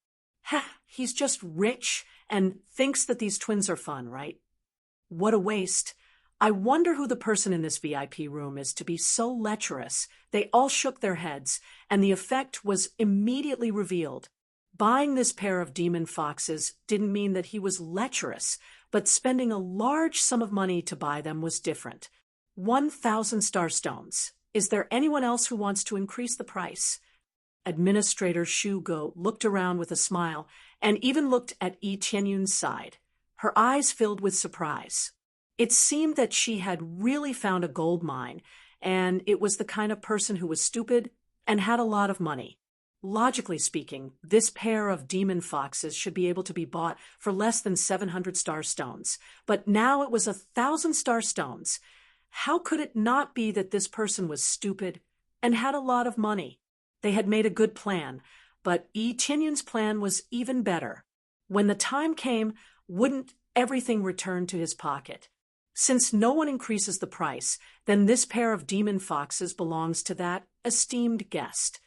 He's just rich and thinks that these twins are fun, right? What a waste. I wonder who the person in this VIP room is to be so lecherous. They all shook their heads, and the effect was immediately revealed. Buying this pair of demon foxes didn't mean that he was lecherous, but spending a large sum of money to buy them was different. 1,000 starstones. Is there anyone else who wants to increase the price? Administrator Shu Go looked around with a smile and even looked at Yi Tianyun's side. Her eyes filled with surprise. It seemed that she had really found a gold mine, and it was the kind of person who was stupid and had a lot of money. Logically speaking, this pair of demon foxes should be able to be bought for less than 700 starstones, but now it was 1,000 starstones. How could it not be that this person was stupid and had a lot of money? They had made a good plan, but Yi Tianyun's plan was even better. When the time came, wouldn't everything return to his pocket? Since no one increases the price, then this pair of demon foxes belongs to that esteemed guest.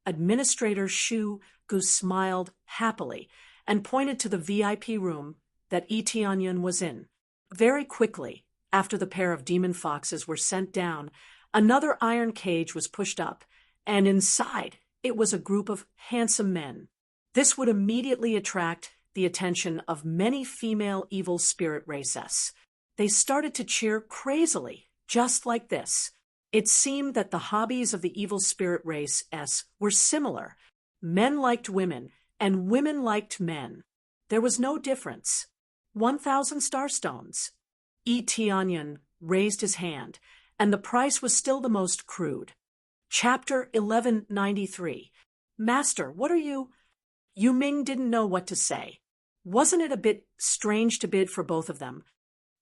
Administrator Shu Gu smiled happily and pointed to the VIP room that Etianyan was in. Very quickly, after the pair of demon foxes were sent down, another iron cage was pushed up, and inside it was a group of handsome men. This would immediately attract the attention of many female evil spirit races. They started to cheer crazily, just like this. It seemed that the hobbies of the evil spirit race were similar. Men liked women, and women liked men. There was no difference. 1,000 starstones. Etianyan raised his hand, and the price was still the most crude. Chapter 1193. Master, what are you? Yu Ming didn't know what to say. Wasn't it a bit strange to bid for both of them?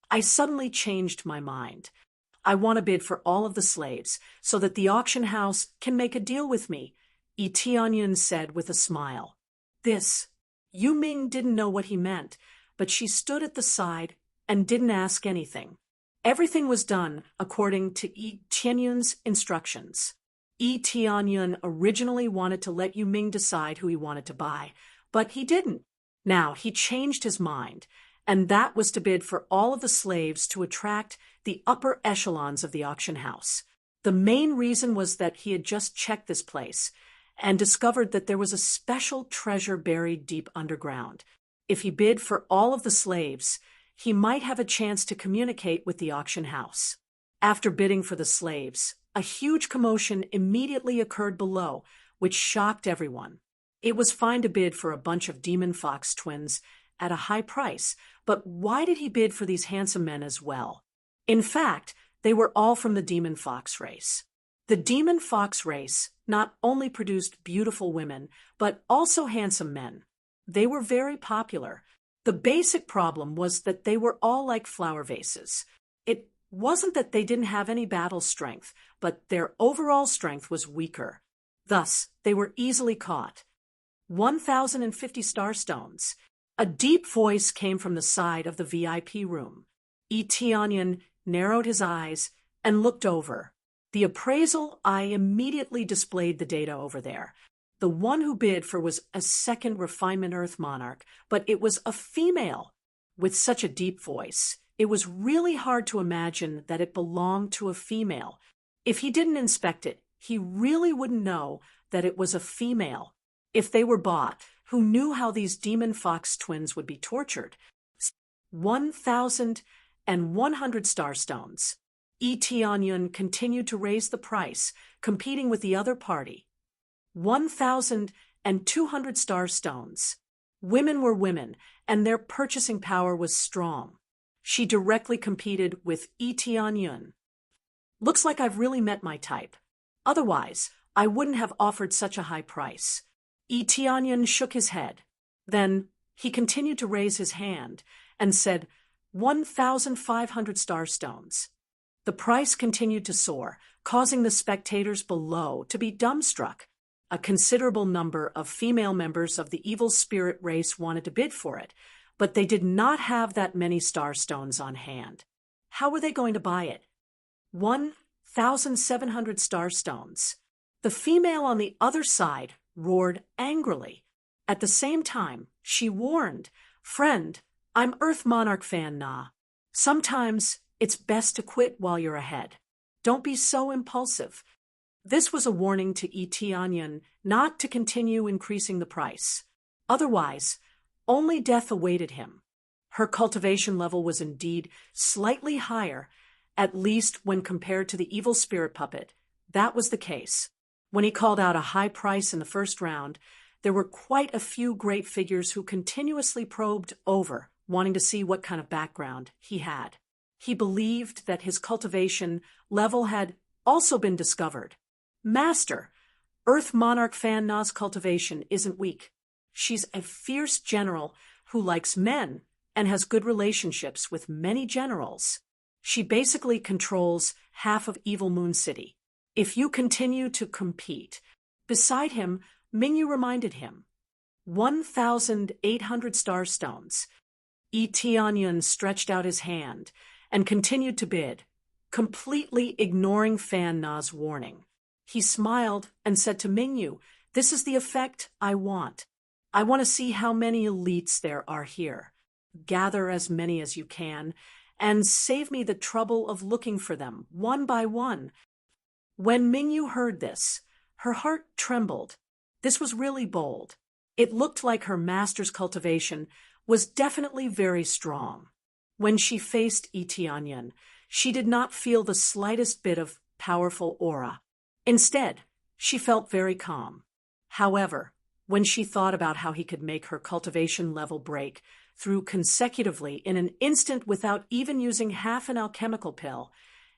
I suddenly changed my mind. I want to bid for all of the slaves, so that the auction house can make a deal with me, Etianyan said with a smile. Yu Ming didn't know what he meant, but she stood at the side and didn't ask anything. Everything was done according to Etianyan's instructions. Etianyan originally wanted to let Yu Ming decide who he wanted to buy, but he didn't. Now he changed his mind, and that was to bid for all of the slaves to attract the upper echelons of the auction house. The main reason was that he had just checked this place and discovered that there was a special treasure buried deep underground. If he bid for all of the slaves, he might have a chance to communicate with the auction house. After bidding for the slaves, a huge commotion immediately occurred below, which shocked everyone. It was fine to bid for a bunch of demon fox twins at a high price, but why did he bid for these handsome men as well? In fact, they were all from the demon fox race. The demon fox race not only produced beautiful women, but also handsome men. They were very popular. The basic problem was that they were all like flower vases. It wasn't that they didn't have any battle strength, but their overall strength was weaker. Thus, they were easily caught. 1,050 starstones. A deep voice came from the side of the VIP room. Etianyan narrowed his eyes and looked over. The appraisal, I immediately displayed the data over there. The one who bid for was a second refinement Earth Monarch, but it was a female with such a deep voice. It was really hard to imagine that it belonged to a female. If he didn't inspect it, he really wouldn't know that it was a female. If they were bought, who knew how these demon fox twins would be tortured? 1,100 starstones. Etianyun continued to raise the price, competing with the other party. 1,200 starstones. Women were women, and their purchasing power was strong. She directly competed with Etianyun. Looks like I've really met my type. Otherwise, I wouldn't have offered such a high price. Etianyun shook his head. Then he continued to raise his hand and said, 1,500 starstones. The price continued to soar, causing the spectators below to be dumbstruck. A considerable number of female members of the evil spirit race wanted to bid for it, but they did not have that many starstones on hand. How were they going to buy it? 1,700 starstones. The female on the other side roared angrily. At the same time, she warned, "Friend, I'm Earth Monarch fan Na. Sometimes it's best to quit while you're ahead. Don't be so impulsive." This was a warning to Etianyun not to continue increasing the price. Otherwise, only death awaited him. Her cultivation level was indeed slightly higher, at least when compared to the evil spirit puppet. That was the case. When he called out a high price in the first round, there were quite a few great figures who continuously probed over, wanting to see what kind of background he had. He believed that his cultivation level had also been discovered. Master, Earth Monarch Fan Na's cultivation isn't weak. She's a fierce general who likes men and has good relationships with many generals. She basically controls half of Evil Moon City. If you continue to compete, beside him, Mingyu reminded him, 1,800 starstones. Etianyun stretched out his hand and continued to bid, completely ignoring Fan Na's warning. He smiled and said to Mingyu, "This is the effect I want. I want to see how many elites there are here. Gather as many as you can, and save me the trouble of looking for them, one by one." When Mingyu heard this, her heart trembled. This was really bold. It looked like her master's cultivation was definitely very strong. When she faced Etianyun, she did not feel the slightest bit of powerful aura. Instead, she felt very calm. However, when she thought about how he could make her cultivation level break through consecutively in an instant without even using half an alchemical pill,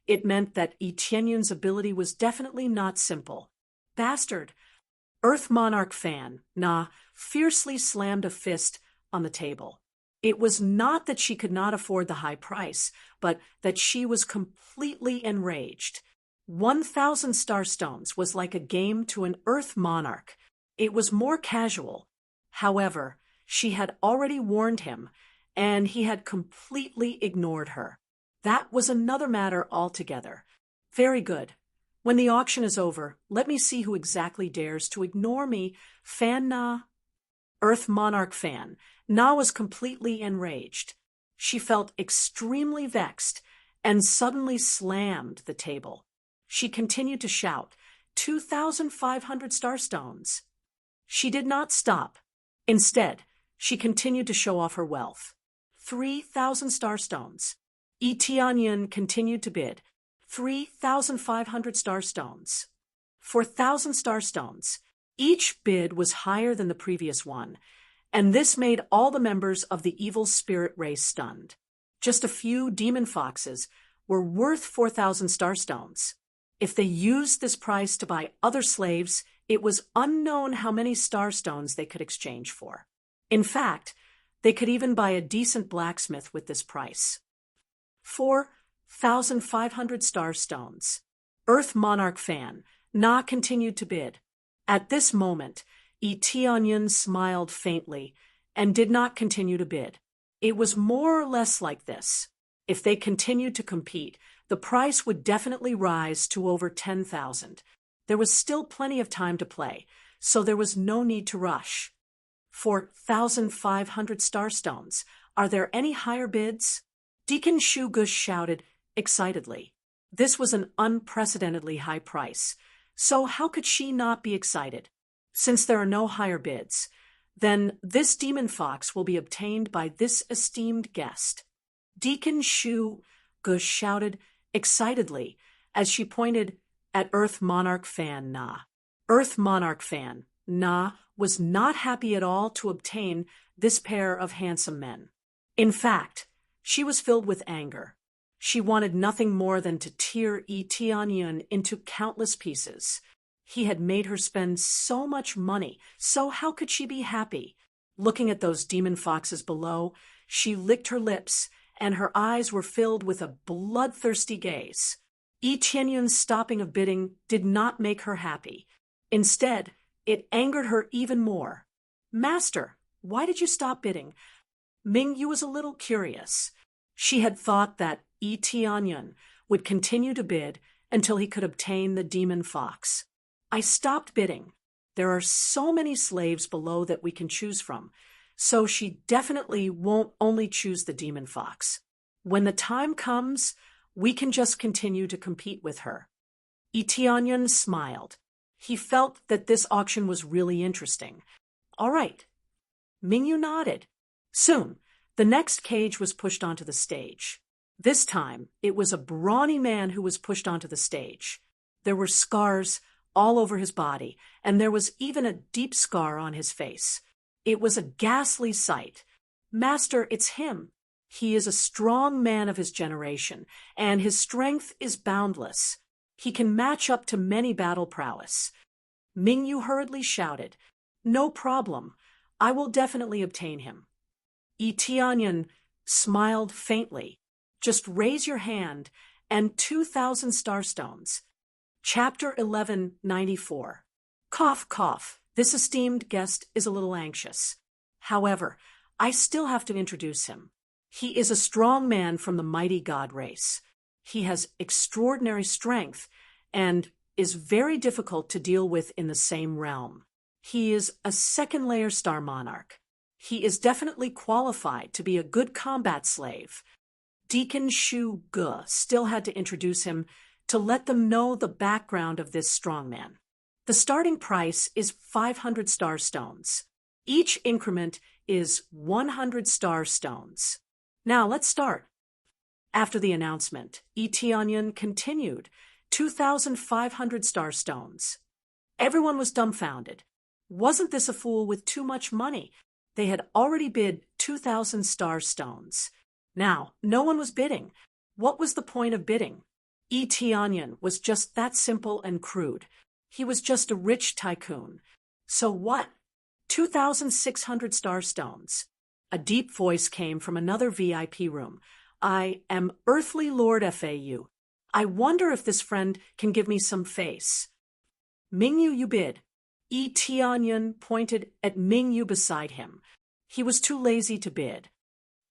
it meant that Etianyun's ability was definitely not simple. Bastard! Earth Monarch Fan Na fiercely slammed a fist on the table. It was not that she could not afford the high price, but that she was completely enraged. 1,000 starstones was like a game to an Earth Monarch. It was more casual. However, she had already warned him, and he had completely ignored her. That was another matter altogether. Very good. When the auction is over, let me see who exactly dares to ignore me. Fan Na. Earth Monarch Fan Na was completely enraged. She felt extremely vexed and suddenly slammed the table. She continued to shout, 2,500 starstones. She did not stop. Instead, she continued to show off her wealth. 3,000 starstones. Etianyun continued to bid. 3,500 starstones. 4,000 starstones. Each bid was higher than the previous one, and this made all the members of the evil spirit race stunned. Just a few demon foxes were worth 4,000 starstones. If they used this price to buy other slaves, it was unknown how many starstones they could exchange for. In fact, they could even buy a decent blacksmith with this price. 4,500 starstones. Earth Monarch Fan Na continued to bid. At this moment, Etianyun smiled faintly and did not continue to bid. It was more or less like this. If they continued to compete, the price would definitely rise to over 10,000. There was still plenty of time to play, so there was no need to rush. 4,500 starstones. Are there any higher bids? Deacon Shugush shouted excitedly. This was an unprecedentedly high price, so how could she not be excited? Since there are no higher bids, then this demon fox will be obtained by this esteemed guest. Deacon Shugush shouted excitedly as she pointed at Earth Monarch Fan Na. Earth Monarch Fan Na was not happy at all to obtain this pair of handsome men. In fact, she was filled with anger. She wanted nothing more than to tear Tianyun into countless pieces. He had made her spend so much money, so how could she be happy? Looking at those demon foxes below, she licked her lips, and her eyes were filled with a bloodthirsty gaze. Tianyun's stopping of bidding did not make her happy. Instead, it angered her even more. Master, why did you stop bidding? Mingyu was a little curious. She had thought that Tianyun would continue to bid until he could obtain the demon fox. I stopped bidding. There are so many slaves below that we can choose from, so she definitely won't only choose the demon fox. When the time comes, we can just continue to compete with her. Tianyun smiled. He felt that this auction was really interesting. All right. Mingyu nodded. Soon, the next cage was pushed onto the stage. This time, it was a brawny man who was pushed onto the stage. There were scars all over his body, and there was even a deep scar on his face. It was a ghastly sight. Master, it's him. He is a strong man of his generation, and his strength is boundless. He can match up to many battle prowess. Mingyu hurriedly shouted, No problem. I will definitely obtain him. Tianyun smiled faintly. Just raise your hand, and 2,000 starstones. Chapter 1194. Cough, cough. This esteemed guest is a little anxious. However, I still have to introduce him. He is a strong man from the mighty god race. He has extraordinary strength and is very difficult to deal with in the same realm. He is a second-layer star monarch. He is definitely qualified to be a good combat slave. Deacon Shugush still had to introduce him to let them know the background of this strongman. The starting price is 500 starstones. Each increment is 100 starstones. Now let's start. After the announcement, Tianyun continued, 2,500 starstones. Everyone was dumbfounded. Wasn't this a fool with too much money? They had already bid 2,000 starstones. Now, no one was bidding. What was the point of bidding? Tianyun was just that simple and crude. He was just a rich tycoon. So what? 2,600 starstones. A deep voice came from another VIP room. I am Earthly Lord FAU. I wonder if this friend can give me some face. Mingyu, you bid. Tianyun pointed at Mingyu beside him. He was too lazy to bid.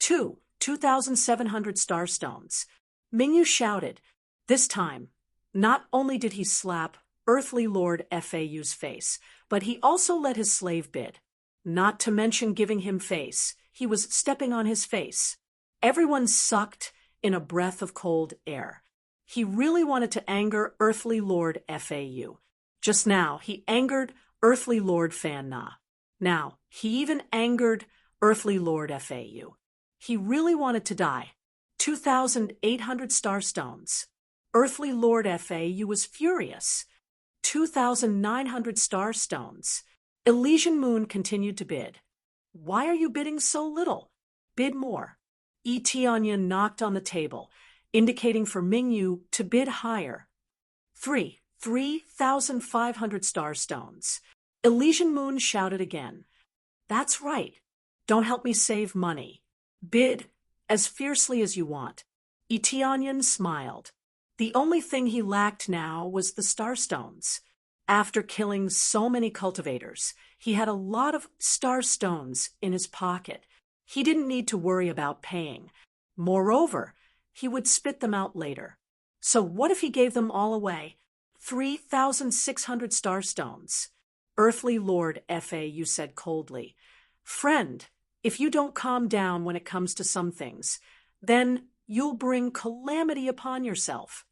2,700 starstones. Mingyu shouted. This time, not only did he slap Earthly Lord FAU's face, but he also let his slave bid. Not to mention giving him face, he was stepping on his face. Everyone sucked in a breath of cold air. He really wanted to anger Earthly Lord FAU. Just now, he angered Earthly Lord Fan Na. Now, he even angered Earthly Lord FAU. He really wanted to die. 2,800 starstones. Earthly Lord FAU was furious. 2,900 starstones. Elysian Moon continued to bid. Why are you bidding so little? Bid more. Tianyun knocked on the table, indicating for Mingyu to bid higher. 3,500 starstones. Elysian Moon shouted again. That's right. Don't help me save money. Bid as fiercely as you want. Tianyun smiled. The only thing he lacked now was the starstones. After killing so many cultivators, he had a lot of starstones in his pocket. He didn't need to worry about paying. Moreover, he would spit them out later. So what if he gave them all away? 3,600 star stones. Earthly Lord FAU said coldly, "Friend, if you don't calm down when it comes to some things, then you'll bring calamity upon yourself."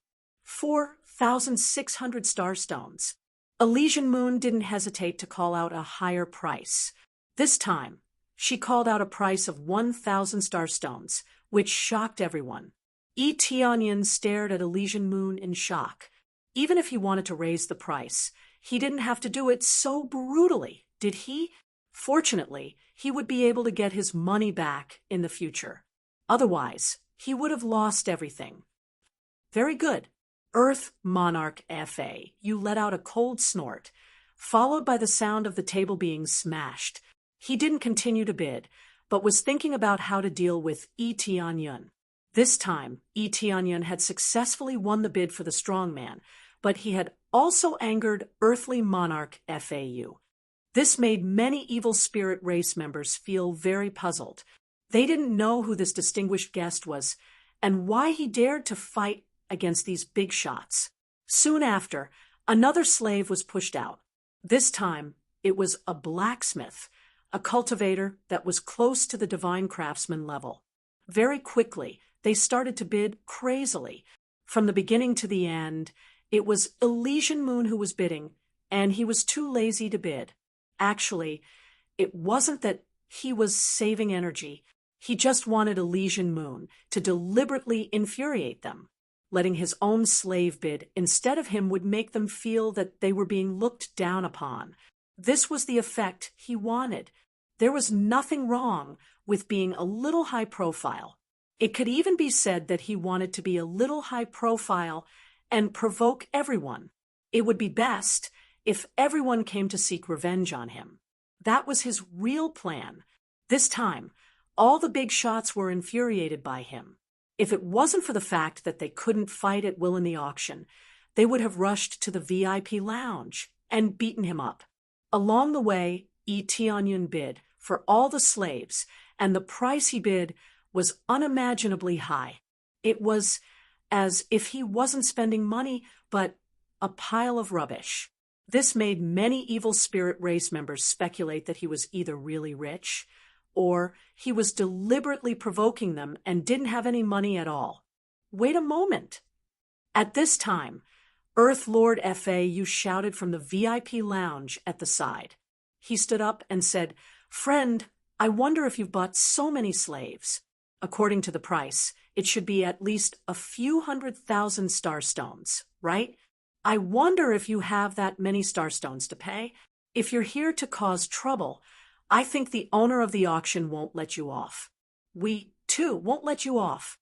4,600 star stones. Elysian Moon didn't hesitate to call out a higher price. This time, she called out a price of 1,000 star stones, which shocked everyone. Onion stared at Elysian Moon in shock. Even if he wanted to raise the price, he didn't have to do it so brutally, did he? Fortunately, he would be able to get his money back in the future. Otherwise, he would have lost everything. Very good. Earth Monarch FA, you let out a cold snort, followed by the sound of the table being smashed. He didn't continue to bid, but was thinking about how to deal with Onion. This time, Onion had successfully won the bid for the strongman, but he had also angered Earthly Monarch FAU. This made many evil spirit race members feel very puzzled. They didn't know who this distinguished guest was and why he dared to fight against these big shots. Soon after, another slave was pushed out. This time, it was a blacksmith, a cultivator that was close to the divine craftsman level. Very quickly, they started to bid crazily. From the beginning to the end, it was Elysian Moon who was bidding, and he was too lazy to bid. Actually, it wasn't that he was saving energy. He just wanted Elysian Moon to deliberately infuriate them. Letting his own slave bid instead of him would make them feel that they were being looked down upon. This was the effect he wanted. There was nothing wrong with being a little high profile. It could even be said that he wanted to be a little high profile and provoke everyone. It would be best if everyone came to seek revenge on him. That was his real plan. This time, all the big shots were infuriated by him. If it wasn't for the fact that they couldn't fight at will in the auction, they would have rushed to the VIP lounge and beaten him up. Along the way, Onion bid for all the slaves, and the price he bid was unimaginably high. It was as if he wasn't spending money, but a pile of rubbish. This made many evil spirit race members speculate that he was either really rich, or he was deliberately provoking them and didn't have any money at all. Wait a moment. At this time, Earth Lord FAU shouted from the VIP lounge at the side. He stood up and said, "Friend, I wonder if you've bought so many slaves. According to the price, it should be at least a few 100,000 star stones, right? I wonder if you have that many star stones to pay. If you're here to cause trouble, I think the owner of the auction won't let you off. We, too, won't let you off."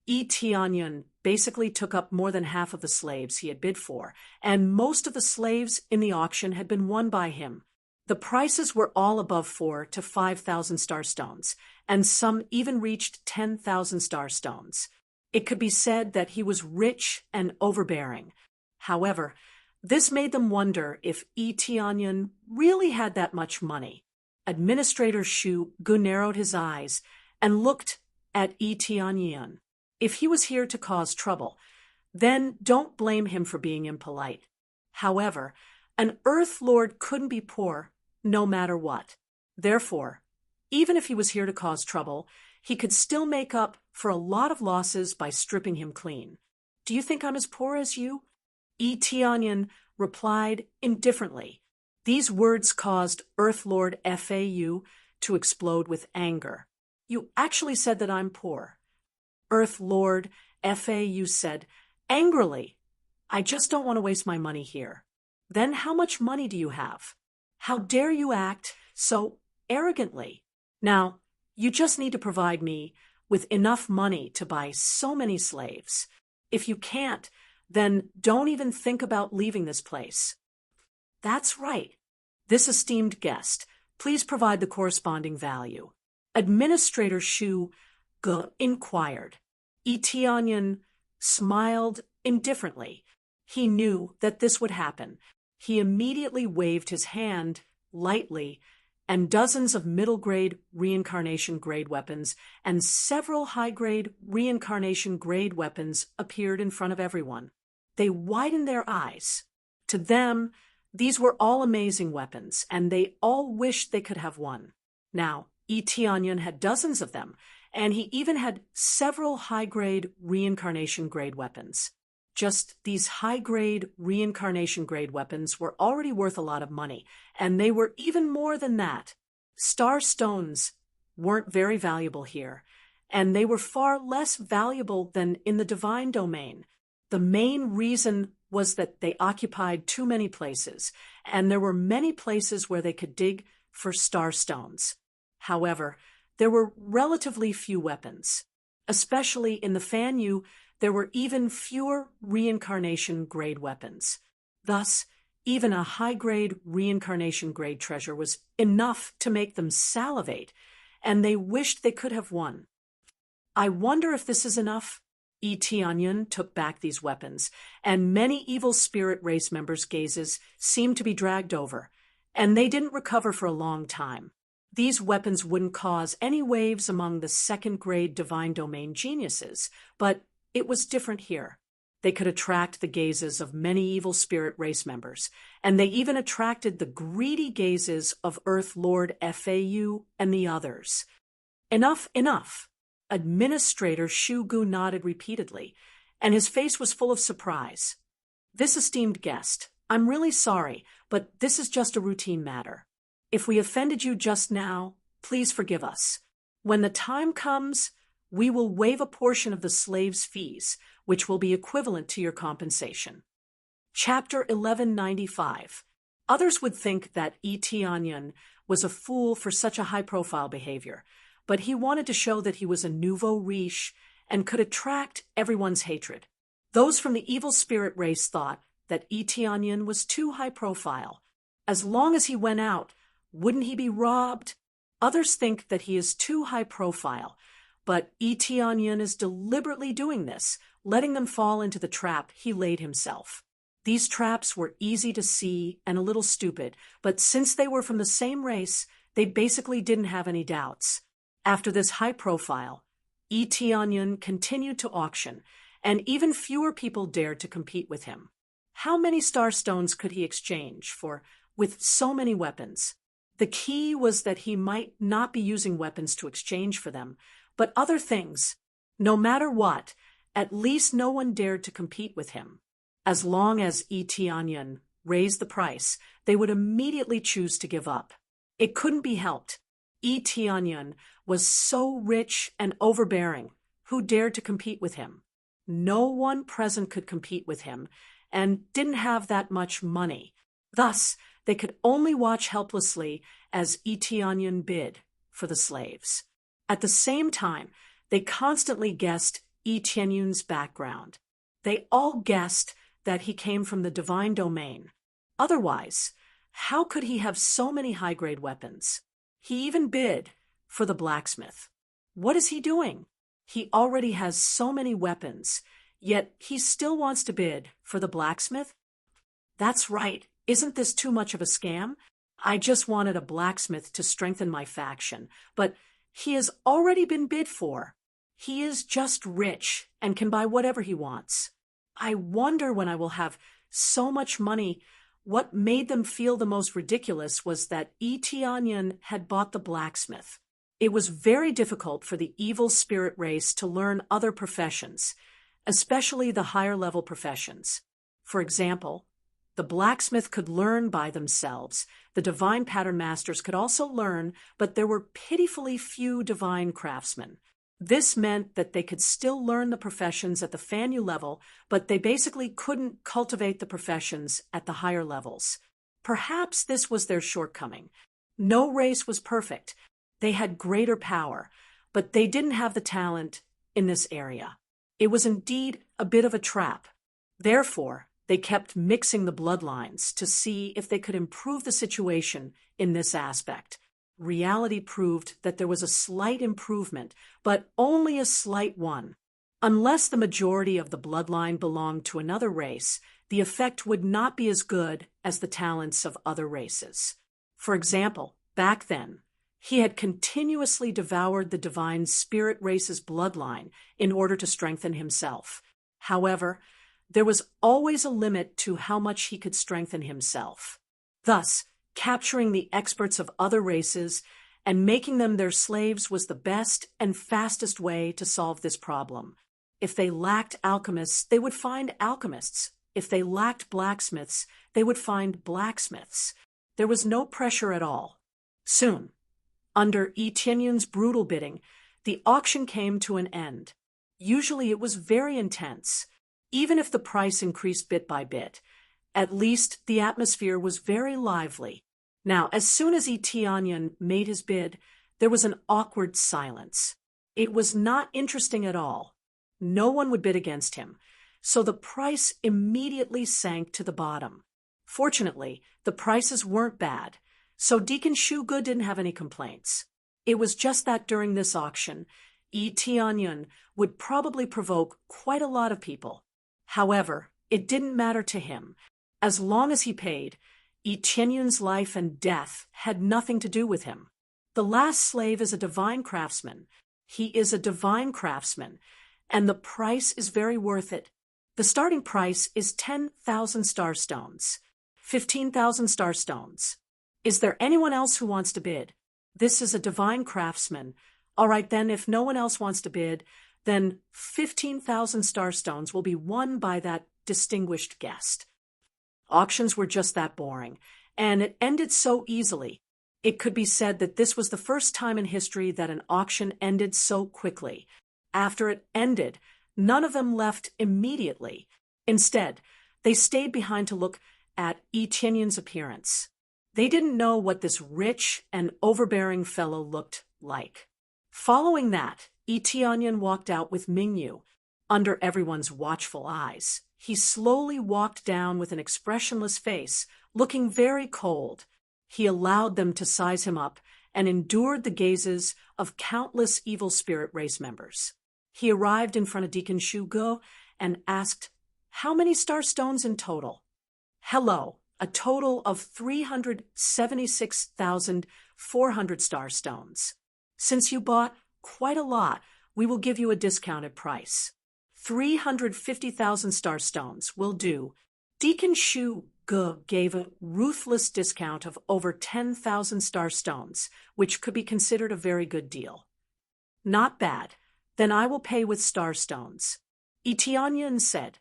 Onion basically took up more than half of the slaves he had bid for, and most of the slaves in the auction had been won by him. The prices were all above 4,000 to 5,000 star stones, and some even reached 10,000 star stones. It could be said that he was rich and overbearing. However, this made them wonder if Onion really had that much money. Administrator Shu narrowed his eyes and looked at Onion. If he was here to cause trouble, then don't blame him for being impolite. However, an Earth Lord couldn't be poor no matter what. Therefore, even if he was here to cause trouble, he could still make up for a lot of losses by stripping him clean. "Do you think I'm as poor as you?" Onion replied indifferently. These words caused Earth Lord FAU to explode with anger. "You actually said that I'm poor." Earth Lord FAU said angrily, "I just don't want to waste my money here." "Then how much money do you have? How dare you act so arrogantly? Now, you just need to provide me with enough money to buy so many slaves. If you can't, then don't even think about leaving this place." "That's right. This esteemed guest, please provide the corresponding value." Administrator Shu inquired. Onion smiled indifferently. He knew that this would happen. He immediately waved his hand lightly and dozens of middle-grade reincarnation-grade weapons and several high-grade reincarnation-grade weapons appeared in front of everyone. They widened their eyes. To them, these were all amazing weapons, and they all wished they could have one. Now, Onion had dozens of them, and he even had several high-grade reincarnation-grade weapons. Just these high-grade reincarnation-grade weapons were already worth a lot of money, and they were even more than that. Star stones weren't very valuable here, and they were far less valuable than in the divine domain. The main reason was that they occupied too many places, and there were many places where they could dig for star stones. However, there were relatively few weapons. Especially in the Fan Yu, there were even fewer reincarnation-grade weapons. Thus, even a high-grade reincarnation-grade treasure was enough to make them salivate, and they wished they could have won. I wonder if this is enough? Onion took back these weapons, and many evil spirit race members' gazes seemed to be dragged over, and they didn't recover for a long time. These weapons wouldn't cause any waves among the second-grade divine domain geniuses, but it was different here. They could attract the gazes of many evil spirit race members, and they even attracted the greedy gazes of Earth Lord Fau and the others. Enough, enough! Administrator Shu Gu nodded repeatedly, and his face was full of surprise. This esteemed guest, I'm really sorry, but this is just a routine matter. If we offended you just now, please forgive us. When the time comes, we will waive a portion of the slave's fees, which will be equivalent to your compensation. Chapter 1195. Others would think that Onion was a fool for such a high-profile behavior, but he wanted to show that he was a nouveau riche and could attract everyone's hatred. Those from the evil spirit race thought that Onion was too high-profile. As long as he went out, wouldn't he be robbed? Others think that he is too high-profile, but Onion is deliberately doing this, letting them fall into the trap he laid himself. These traps were easy to see and a little stupid, but since they were from the same race, they basically didn't have any doubts. After this high profile, Onion continued to auction, and even fewer people dared to compete with him. How many star stones could he exchange with so many weapons? The key was that he might not be using weapons to exchange for them, but other things. No matter what, at least no one dared to compete with him. As long as Onion raised the price, they would immediately choose to give up. It couldn't be helped. Onion was so rich and overbearing. Who dared to compete with him? No one present could compete with him, and didn't have that much money. Thus, they could only watch helplessly as Onion bid for the slaves. At the same time, they constantly guessed Onion's background. They all guessed that he came from the divine domain. Otherwise, how could he have so many high-grade weapons? He even bid for the blacksmith. What is he doing? He already has so many weapons, yet he still wants to bid for the blacksmith? That's right. Isn't this too much of a scam? I just wanted a blacksmith to strengthen my faction, but he has already been bid for. He is just rich and can buy whatever he wants. I wonder when I will have so much money. What made them feel the most ridiculous was that Onion had bought the blacksmith. It was very difficult for the evil spirit race to learn other professions, especially the higher-level professions. For example, the blacksmith could learn by themselves. The divine pattern masters could also learn, but there were pitifully few divine craftsmen. This meant that they could still learn the professions at the Fan Yu level, but they basically couldn't cultivate the professions at the higher levels. Perhaps this was their shortcoming. No race was perfect. They had greater power, but they didn't have the talent in this area. It was indeed a bit of a trap. Therefore, they kept mixing the bloodlines to see if they could improve the situation in this aspect. Reality proved that there was a slight improvement, but only a slight one. Unless the majority of the bloodline belonged to another race, the effect would not be as good as the talents of other races. For example, Back then, he had continuously devoured the divine spirit race's bloodline in order to strengthen himself. However, there was always a limit to how much he could strengthen himself. Thus, capturing the experts of other races and making them their slaves was the best and fastest way to solve this problem. If they lacked alchemists, they would find alchemists. If they lacked blacksmiths, they would find blacksmiths. There was no pressure at all. Soon, under Etienne's brutal bidding, the auction came to an end. Usually it was very intense. Even if the price increased bit by bit, at least the atmosphere was very lively. Now, as soon as Etienne made his bid, there was an awkward silence. It was not interesting at all. No one would bid against him, so the price immediately sank to the bottom. Fortunately, the prices weren't bad, so Deacon Shuge didn't have any complaints. It was just that during this auction, Etienne would probably provoke quite a lot of people. However, it didn't matter to him. As long as he paid, Etienne's life and death had nothing to do with him. The last slave is a divine craftsman. He is a divine craftsman, and the price is very worth it. The starting price is 10,000 star stones, 15,000 star stones. Is there anyone else who wants to bid? This is a divine craftsman. All right, then, if no one else wants to bid, then 15,000 star stones will be won by that distinguished guest. Auctions were just that boring, and it ended so easily. It could be said that this was the first time in history that an auction ended so quickly. After it ended, none of them left immediately. Instead, they stayed behind to look at Etienne's appearance. They didn't know what this rich and overbearing fellow looked like. Following that, Etienne walked out with Mingyu, under everyone's watchful eyes. He slowly walked down with an expressionless face, looking very cold. He allowed them to size him up and endured the gazes of countless evil spirit race members. He arrived in front of Deacon Shuge and asked, "How many star stones in total?" "Hello, a total of 376,400 star stones. Since you bought quite a lot, we will give you a discounted price. 350,000 star stones will do." Deacon Shuge gave a ruthless discount of over 10,000 star stones, which could be considered a very good deal. "Not bad. Then I will pay with star stones." Etienne said.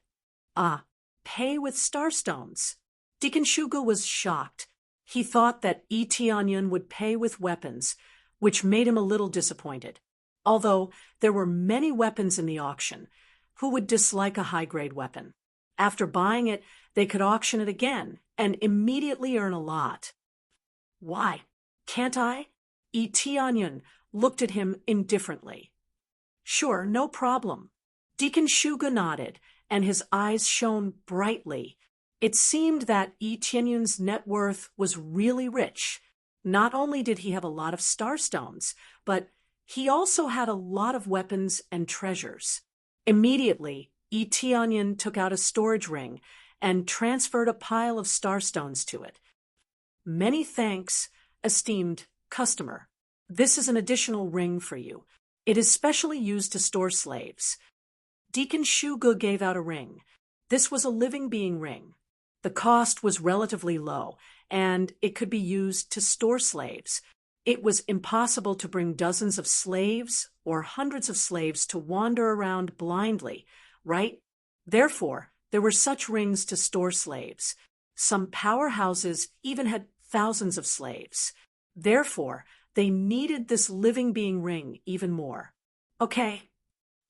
"Ah, pay with star stones." Deacon Shuge was shocked. He thought that Etienne would pay with weapons, which made him a little disappointed. Although there were many weapons in the auction, who would dislike a high-grade weapon? After buying it, they could auction it again and immediately earn a lot. "Why, can't I?" Etienne looked at him indifferently. "Sure, no problem." Deacon Shuge nodded, and his eyes shone brightly. It seemed that Etienne's net worth was really rich. Not only did he have a lot of star stones, but he also had a lot of weapons and treasures. Immediately, Etienne took out a storage ring and transferred a pile of star stones to it. "Many thanks, esteemed customer. This is an additional ring for you. It is specially used to store slaves." Deacon Shuge gave out a ring. This was a living being ring. The cost was relatively low, and it could be used to store slaves. It was impossible to bring dozens of slaves or hundreds of slaves to wander around blindly, right? Therefore, there were such rings to store slaves. Some powerhouses even had thousands of slaves. Therefore, they needed this living being ring even more. Okay.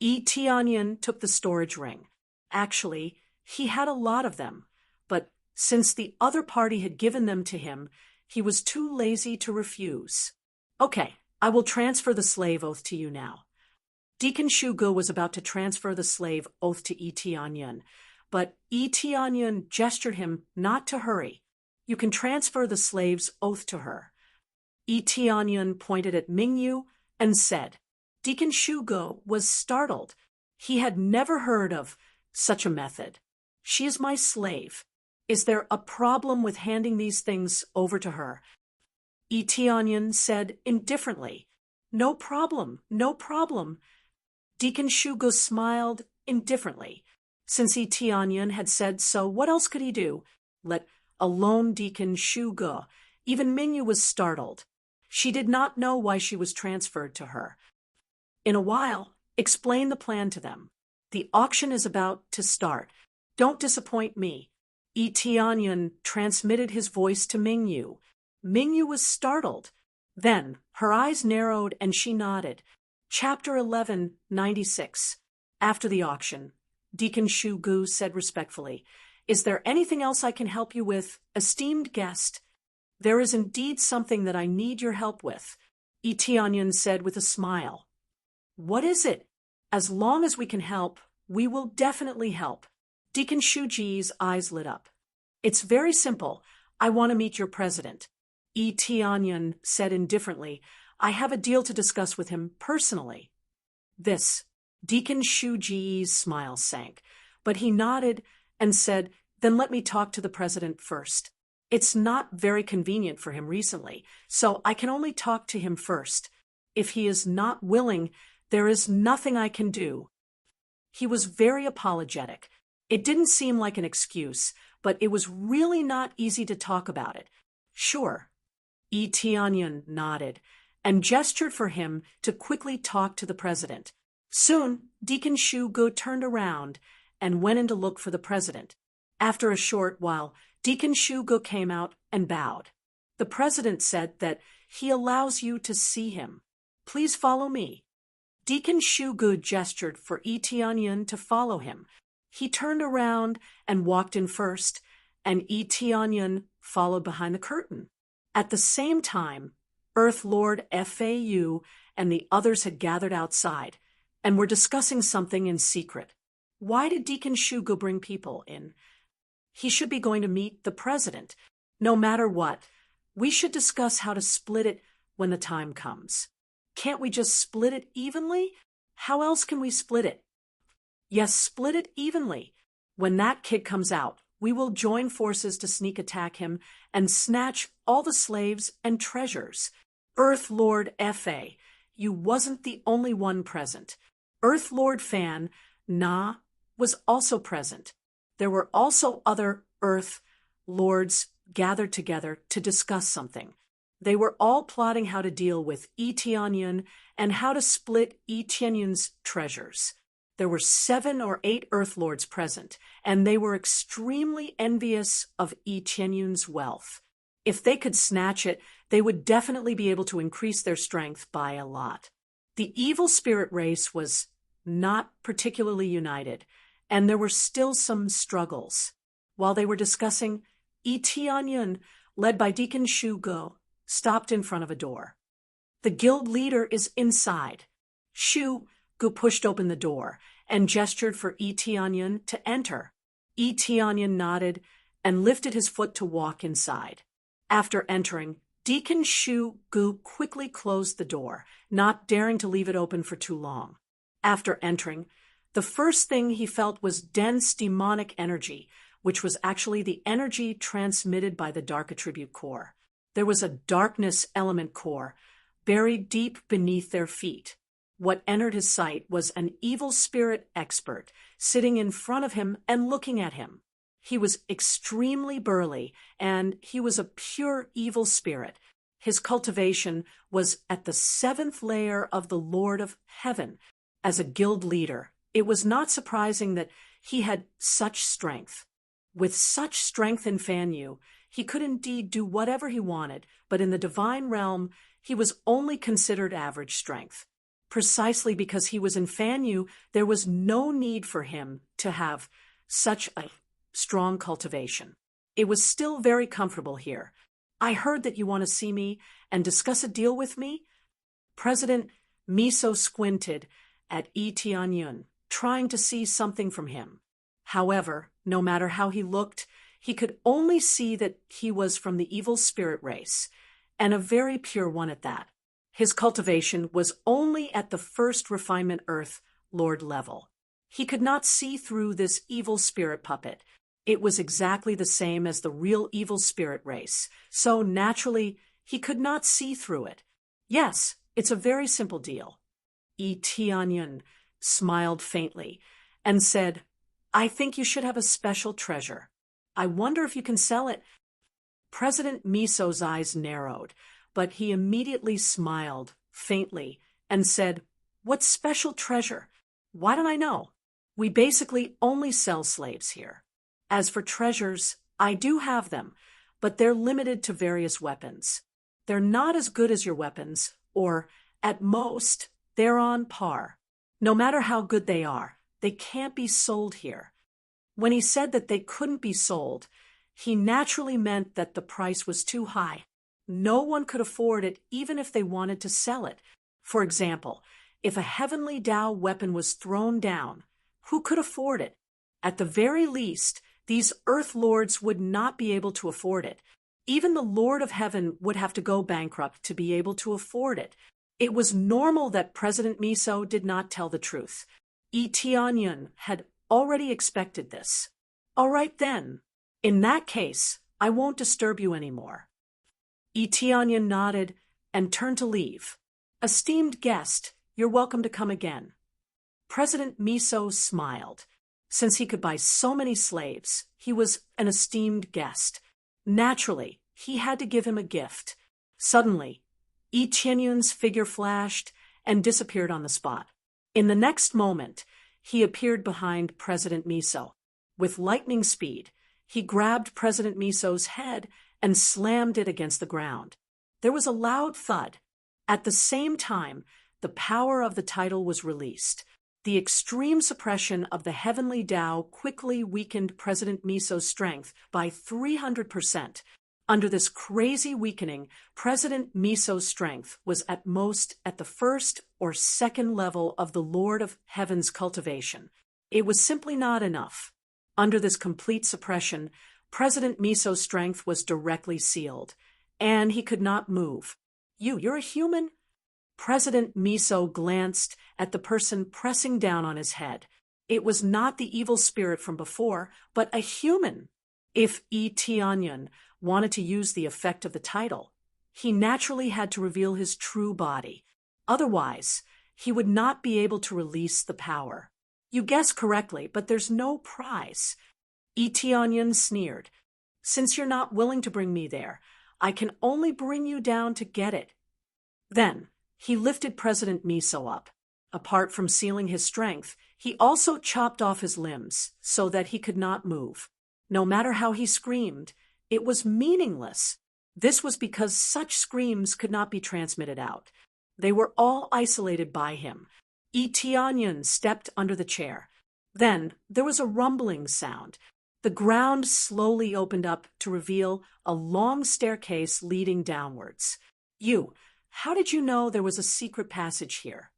Etienne took the storage ring. Actually, he had a lot of them, but since the other party had given them to him, he was too lazy to refuse. "Okay, I will transfer the slave oath to you now." Deacon Shuge was about to transfer the slave oath to Etienne, but Etienne gestured him not to hurry. "You can transfer the slave's oath to her." Etienne pointed at Mingyu and said. Deacon Shuge was startled. He had never heard of such a method. "She is my slave. Is there a problem with handing these things over to her?" Etionyan said indifferently. No problem, no problem. Deacon Shugo smiled indifferently. Since Etionyan had said so, what else could he do? Let alone Deacon Shugo. Even Mingyu was startled. She did not know why she was transferred to her. In a while, explain the plan to them. The auction is about to start. Don't disappoint me. Etionyan transmitted his voice to Mingyu. Mingyu was startled. Then her eyes narrowed and she nodded. Chapter 1196. After the auction, Deacon Shugu said respectfully, "Is there anything else I can help you with, esteemed guest?" "There is indeed something that I need your help with," Etionyan said with a smile. "What is it?" "As long as we can help, we will definitely help." Deacon Shuji's eyes lit up. "It's very simple. I want to meet your president." Etionyan said indifferently, "I have a deal to discuss with him personally." This. Deacon Shuji's smile sank, but he nodded and said, "Then let me talk to the president first. It's not very convenient for him recently, so I can only talk to him first. If he is not willing, there is nothing I can do." He was very apologetic. It didn't seem like an excuse, but it was really not easy to talk about it. "Sure." Etionyan nodded and gestured for him to quickly talk to the president. Soon, Deacon Shugo turned around and went in to look for the president. After a short while, Deacon Shugo came out and bowed. The president said that he allows you to see him. "Please follow me." Deacon Shugo gestured for Etionyan to follow him. He turned around and walked in first, and Etionyan followed behind the curtain. At the same time, Earth Lord FAU and the others had gathered outside and were discussing something in secret. Why did Deacon Shugo bring people in? He should be going to meet the president. No matter what, we should discuss how to split it when the time comes. Can't we just split it evenly? How else can we split it? Yes, split it evenly. When that kid comes out, we will join forces to sneak attack him and snatch all the slaves and treasures. Earth Lord F.A., you wasn't the only one present. Earth Lord Fan, Na, was also present. There were also other Earth Lords gathered together to discuss something. They were all plotting how to deal with Etionyan and how to split Etionyan's treasures. There were 7 or 8 Earth Lords present, and they were extremely envious of Etionyan's wealth. If they could snatch it, they would definitely be able to increase their strength by a lot. The evil spirit race was not particularly united, and there were still some struggles. While they were discussing, Etionyan, led by Deacon Shugo, stopped in front of a door. "The guild leader is inside." Shugo pushed open the door and gestured for Etionyan to enter. Etionyan nodded and lifted his foot to walk inside. After entering, Deacon Shugo quickly closed the door, not daring to leave it open for too long. After entering, the first thing he felt was dense demonic energy, which was actually the energy transmitted by the Dark Attribute Core. There was a darkness element core buried deep beneath their feet. What entered his sight was an evil spirit expert sitting in front of him and looking at him. He was extremely burly, and he was a pure evil spirit. His cultivation was at the 7th layer of the Lord of Heaven. As a guild leader, it was not surprising that he had such strength. With such strength in Fanyu, he could indeed do whatever he wanted, but in the divine realm, he was only considered average strength. Precisely because he was in Fanyu, there was no need for him to have such a strong cultivation. It was still very comfortable here. "I heard that you want to see me and discuss a deal with me?" President Miso squinted at Etionyan, trying to see something from him. However, no matter how he looked, he could only see that he was from the evil spirit race, and a very pure one at that. His cultivation was only at the first refinement Earth Lord level. He could not see through this evil spirit puppet. It was exactly the same as the real evil spirit race, so naturally He could not see through it. Yes, it's a very simple deal. Tianyan smiled faintly and said, I think you should have a special treasure. I wonder if you can sell it. President Miso's eyes narrowed, but he immediately smiled faintly and said, What special treasure? Why don't I know? We basically only sell slaves here. As for treasures, I do have them, but they're limited to various weapons. They're not as good as your weapons, or, at most, they're on par. No matter how good they are, they can't be sold here. When he said that they couldn't be sold, he naturally meant that the price was too high. No one could afford it even if they wanted to sell it. For example, if a heavenly Tao weapon was thrown down, who could afford it? At the very least, these Earth Lords would not be able to afford it. Even the Lord of Heaven would have to go bankrupt to be able to afford it. It was normal that President Miso did not tell the truth. Tianyan had already expected this. All right then. In that case, I won't disturb you anymore. Tianyan nodded and turned to leave. Esteemed guest, you're welcome to come again. President Miso smiled. Since he could buy so many slaves, he was an esteemed guest. Naturally, he had to give him a gift. Suddenly, Tianyun's figure flashed and disappeared on the spot. In the next moment, he appeared behind President Miso. With lightning speed, he grabbed President Miso's head and slammed it against the ground. There was a loud thud. At the same time, the power of the title was released. The extreme suppression of the heavenly Tao quickly weakened President Miso's strength by 300%. Under this crazy weakening, President Miso's strength was at most at the first or second level of the Lord of Heaven's cultivation. It was simply not enough. Under this complete suppression, President Miso's strength was directly sealed, and he could not move. You're a human? President Miso glanced at the person pressing down on his head. It was not the evil spirit from before, but a human. If Tianyan wanted to use the effect of the title, he naturally had to reveal his true body. Otherwise, he would not be able to release the power. You guessed correctly, but there's no prize. Tianyan sneered. Since you're not willing to bring me there, I can only bring you down to get it. Then, he lifted President Miso up. Apart from sealing his strength, he also chopped off his limbs so that he could not move. No matter how he screamed, it was meaningless. This was because such screams could not be transmitted out. They were all isolated by him. Tianyan stepped under the chair. Then there was a rumbling sound. The ground slowly opened up to reveal a long staircase leading downwards. How did you know there was a secret passage here?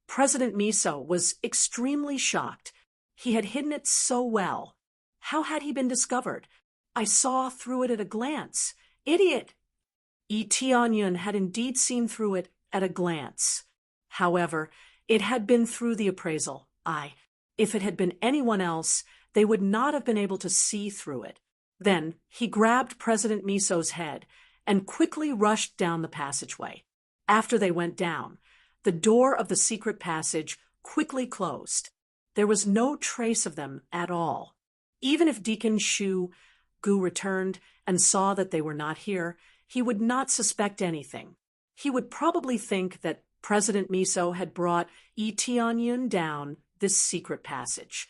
President Miso was extremely shocked. He had hidden it so well. How had he been discovered? I saw through it at a glance. Idiot! Tianyan had indeed seen through it at a glance. However, it had been through the appraisal. If it had been anyone else, they would not have been able to see through it. Then he grabbed President Miso's head and quickly rushed down the passageway. After they went down, the door of the secret passage quickly closed. There was no trace of them at all. Even if Deacon Shu Gu returned and saw that they were not here, he would not suspect anything. He would probably think that President Miso had brought Tianyan down this secret passage.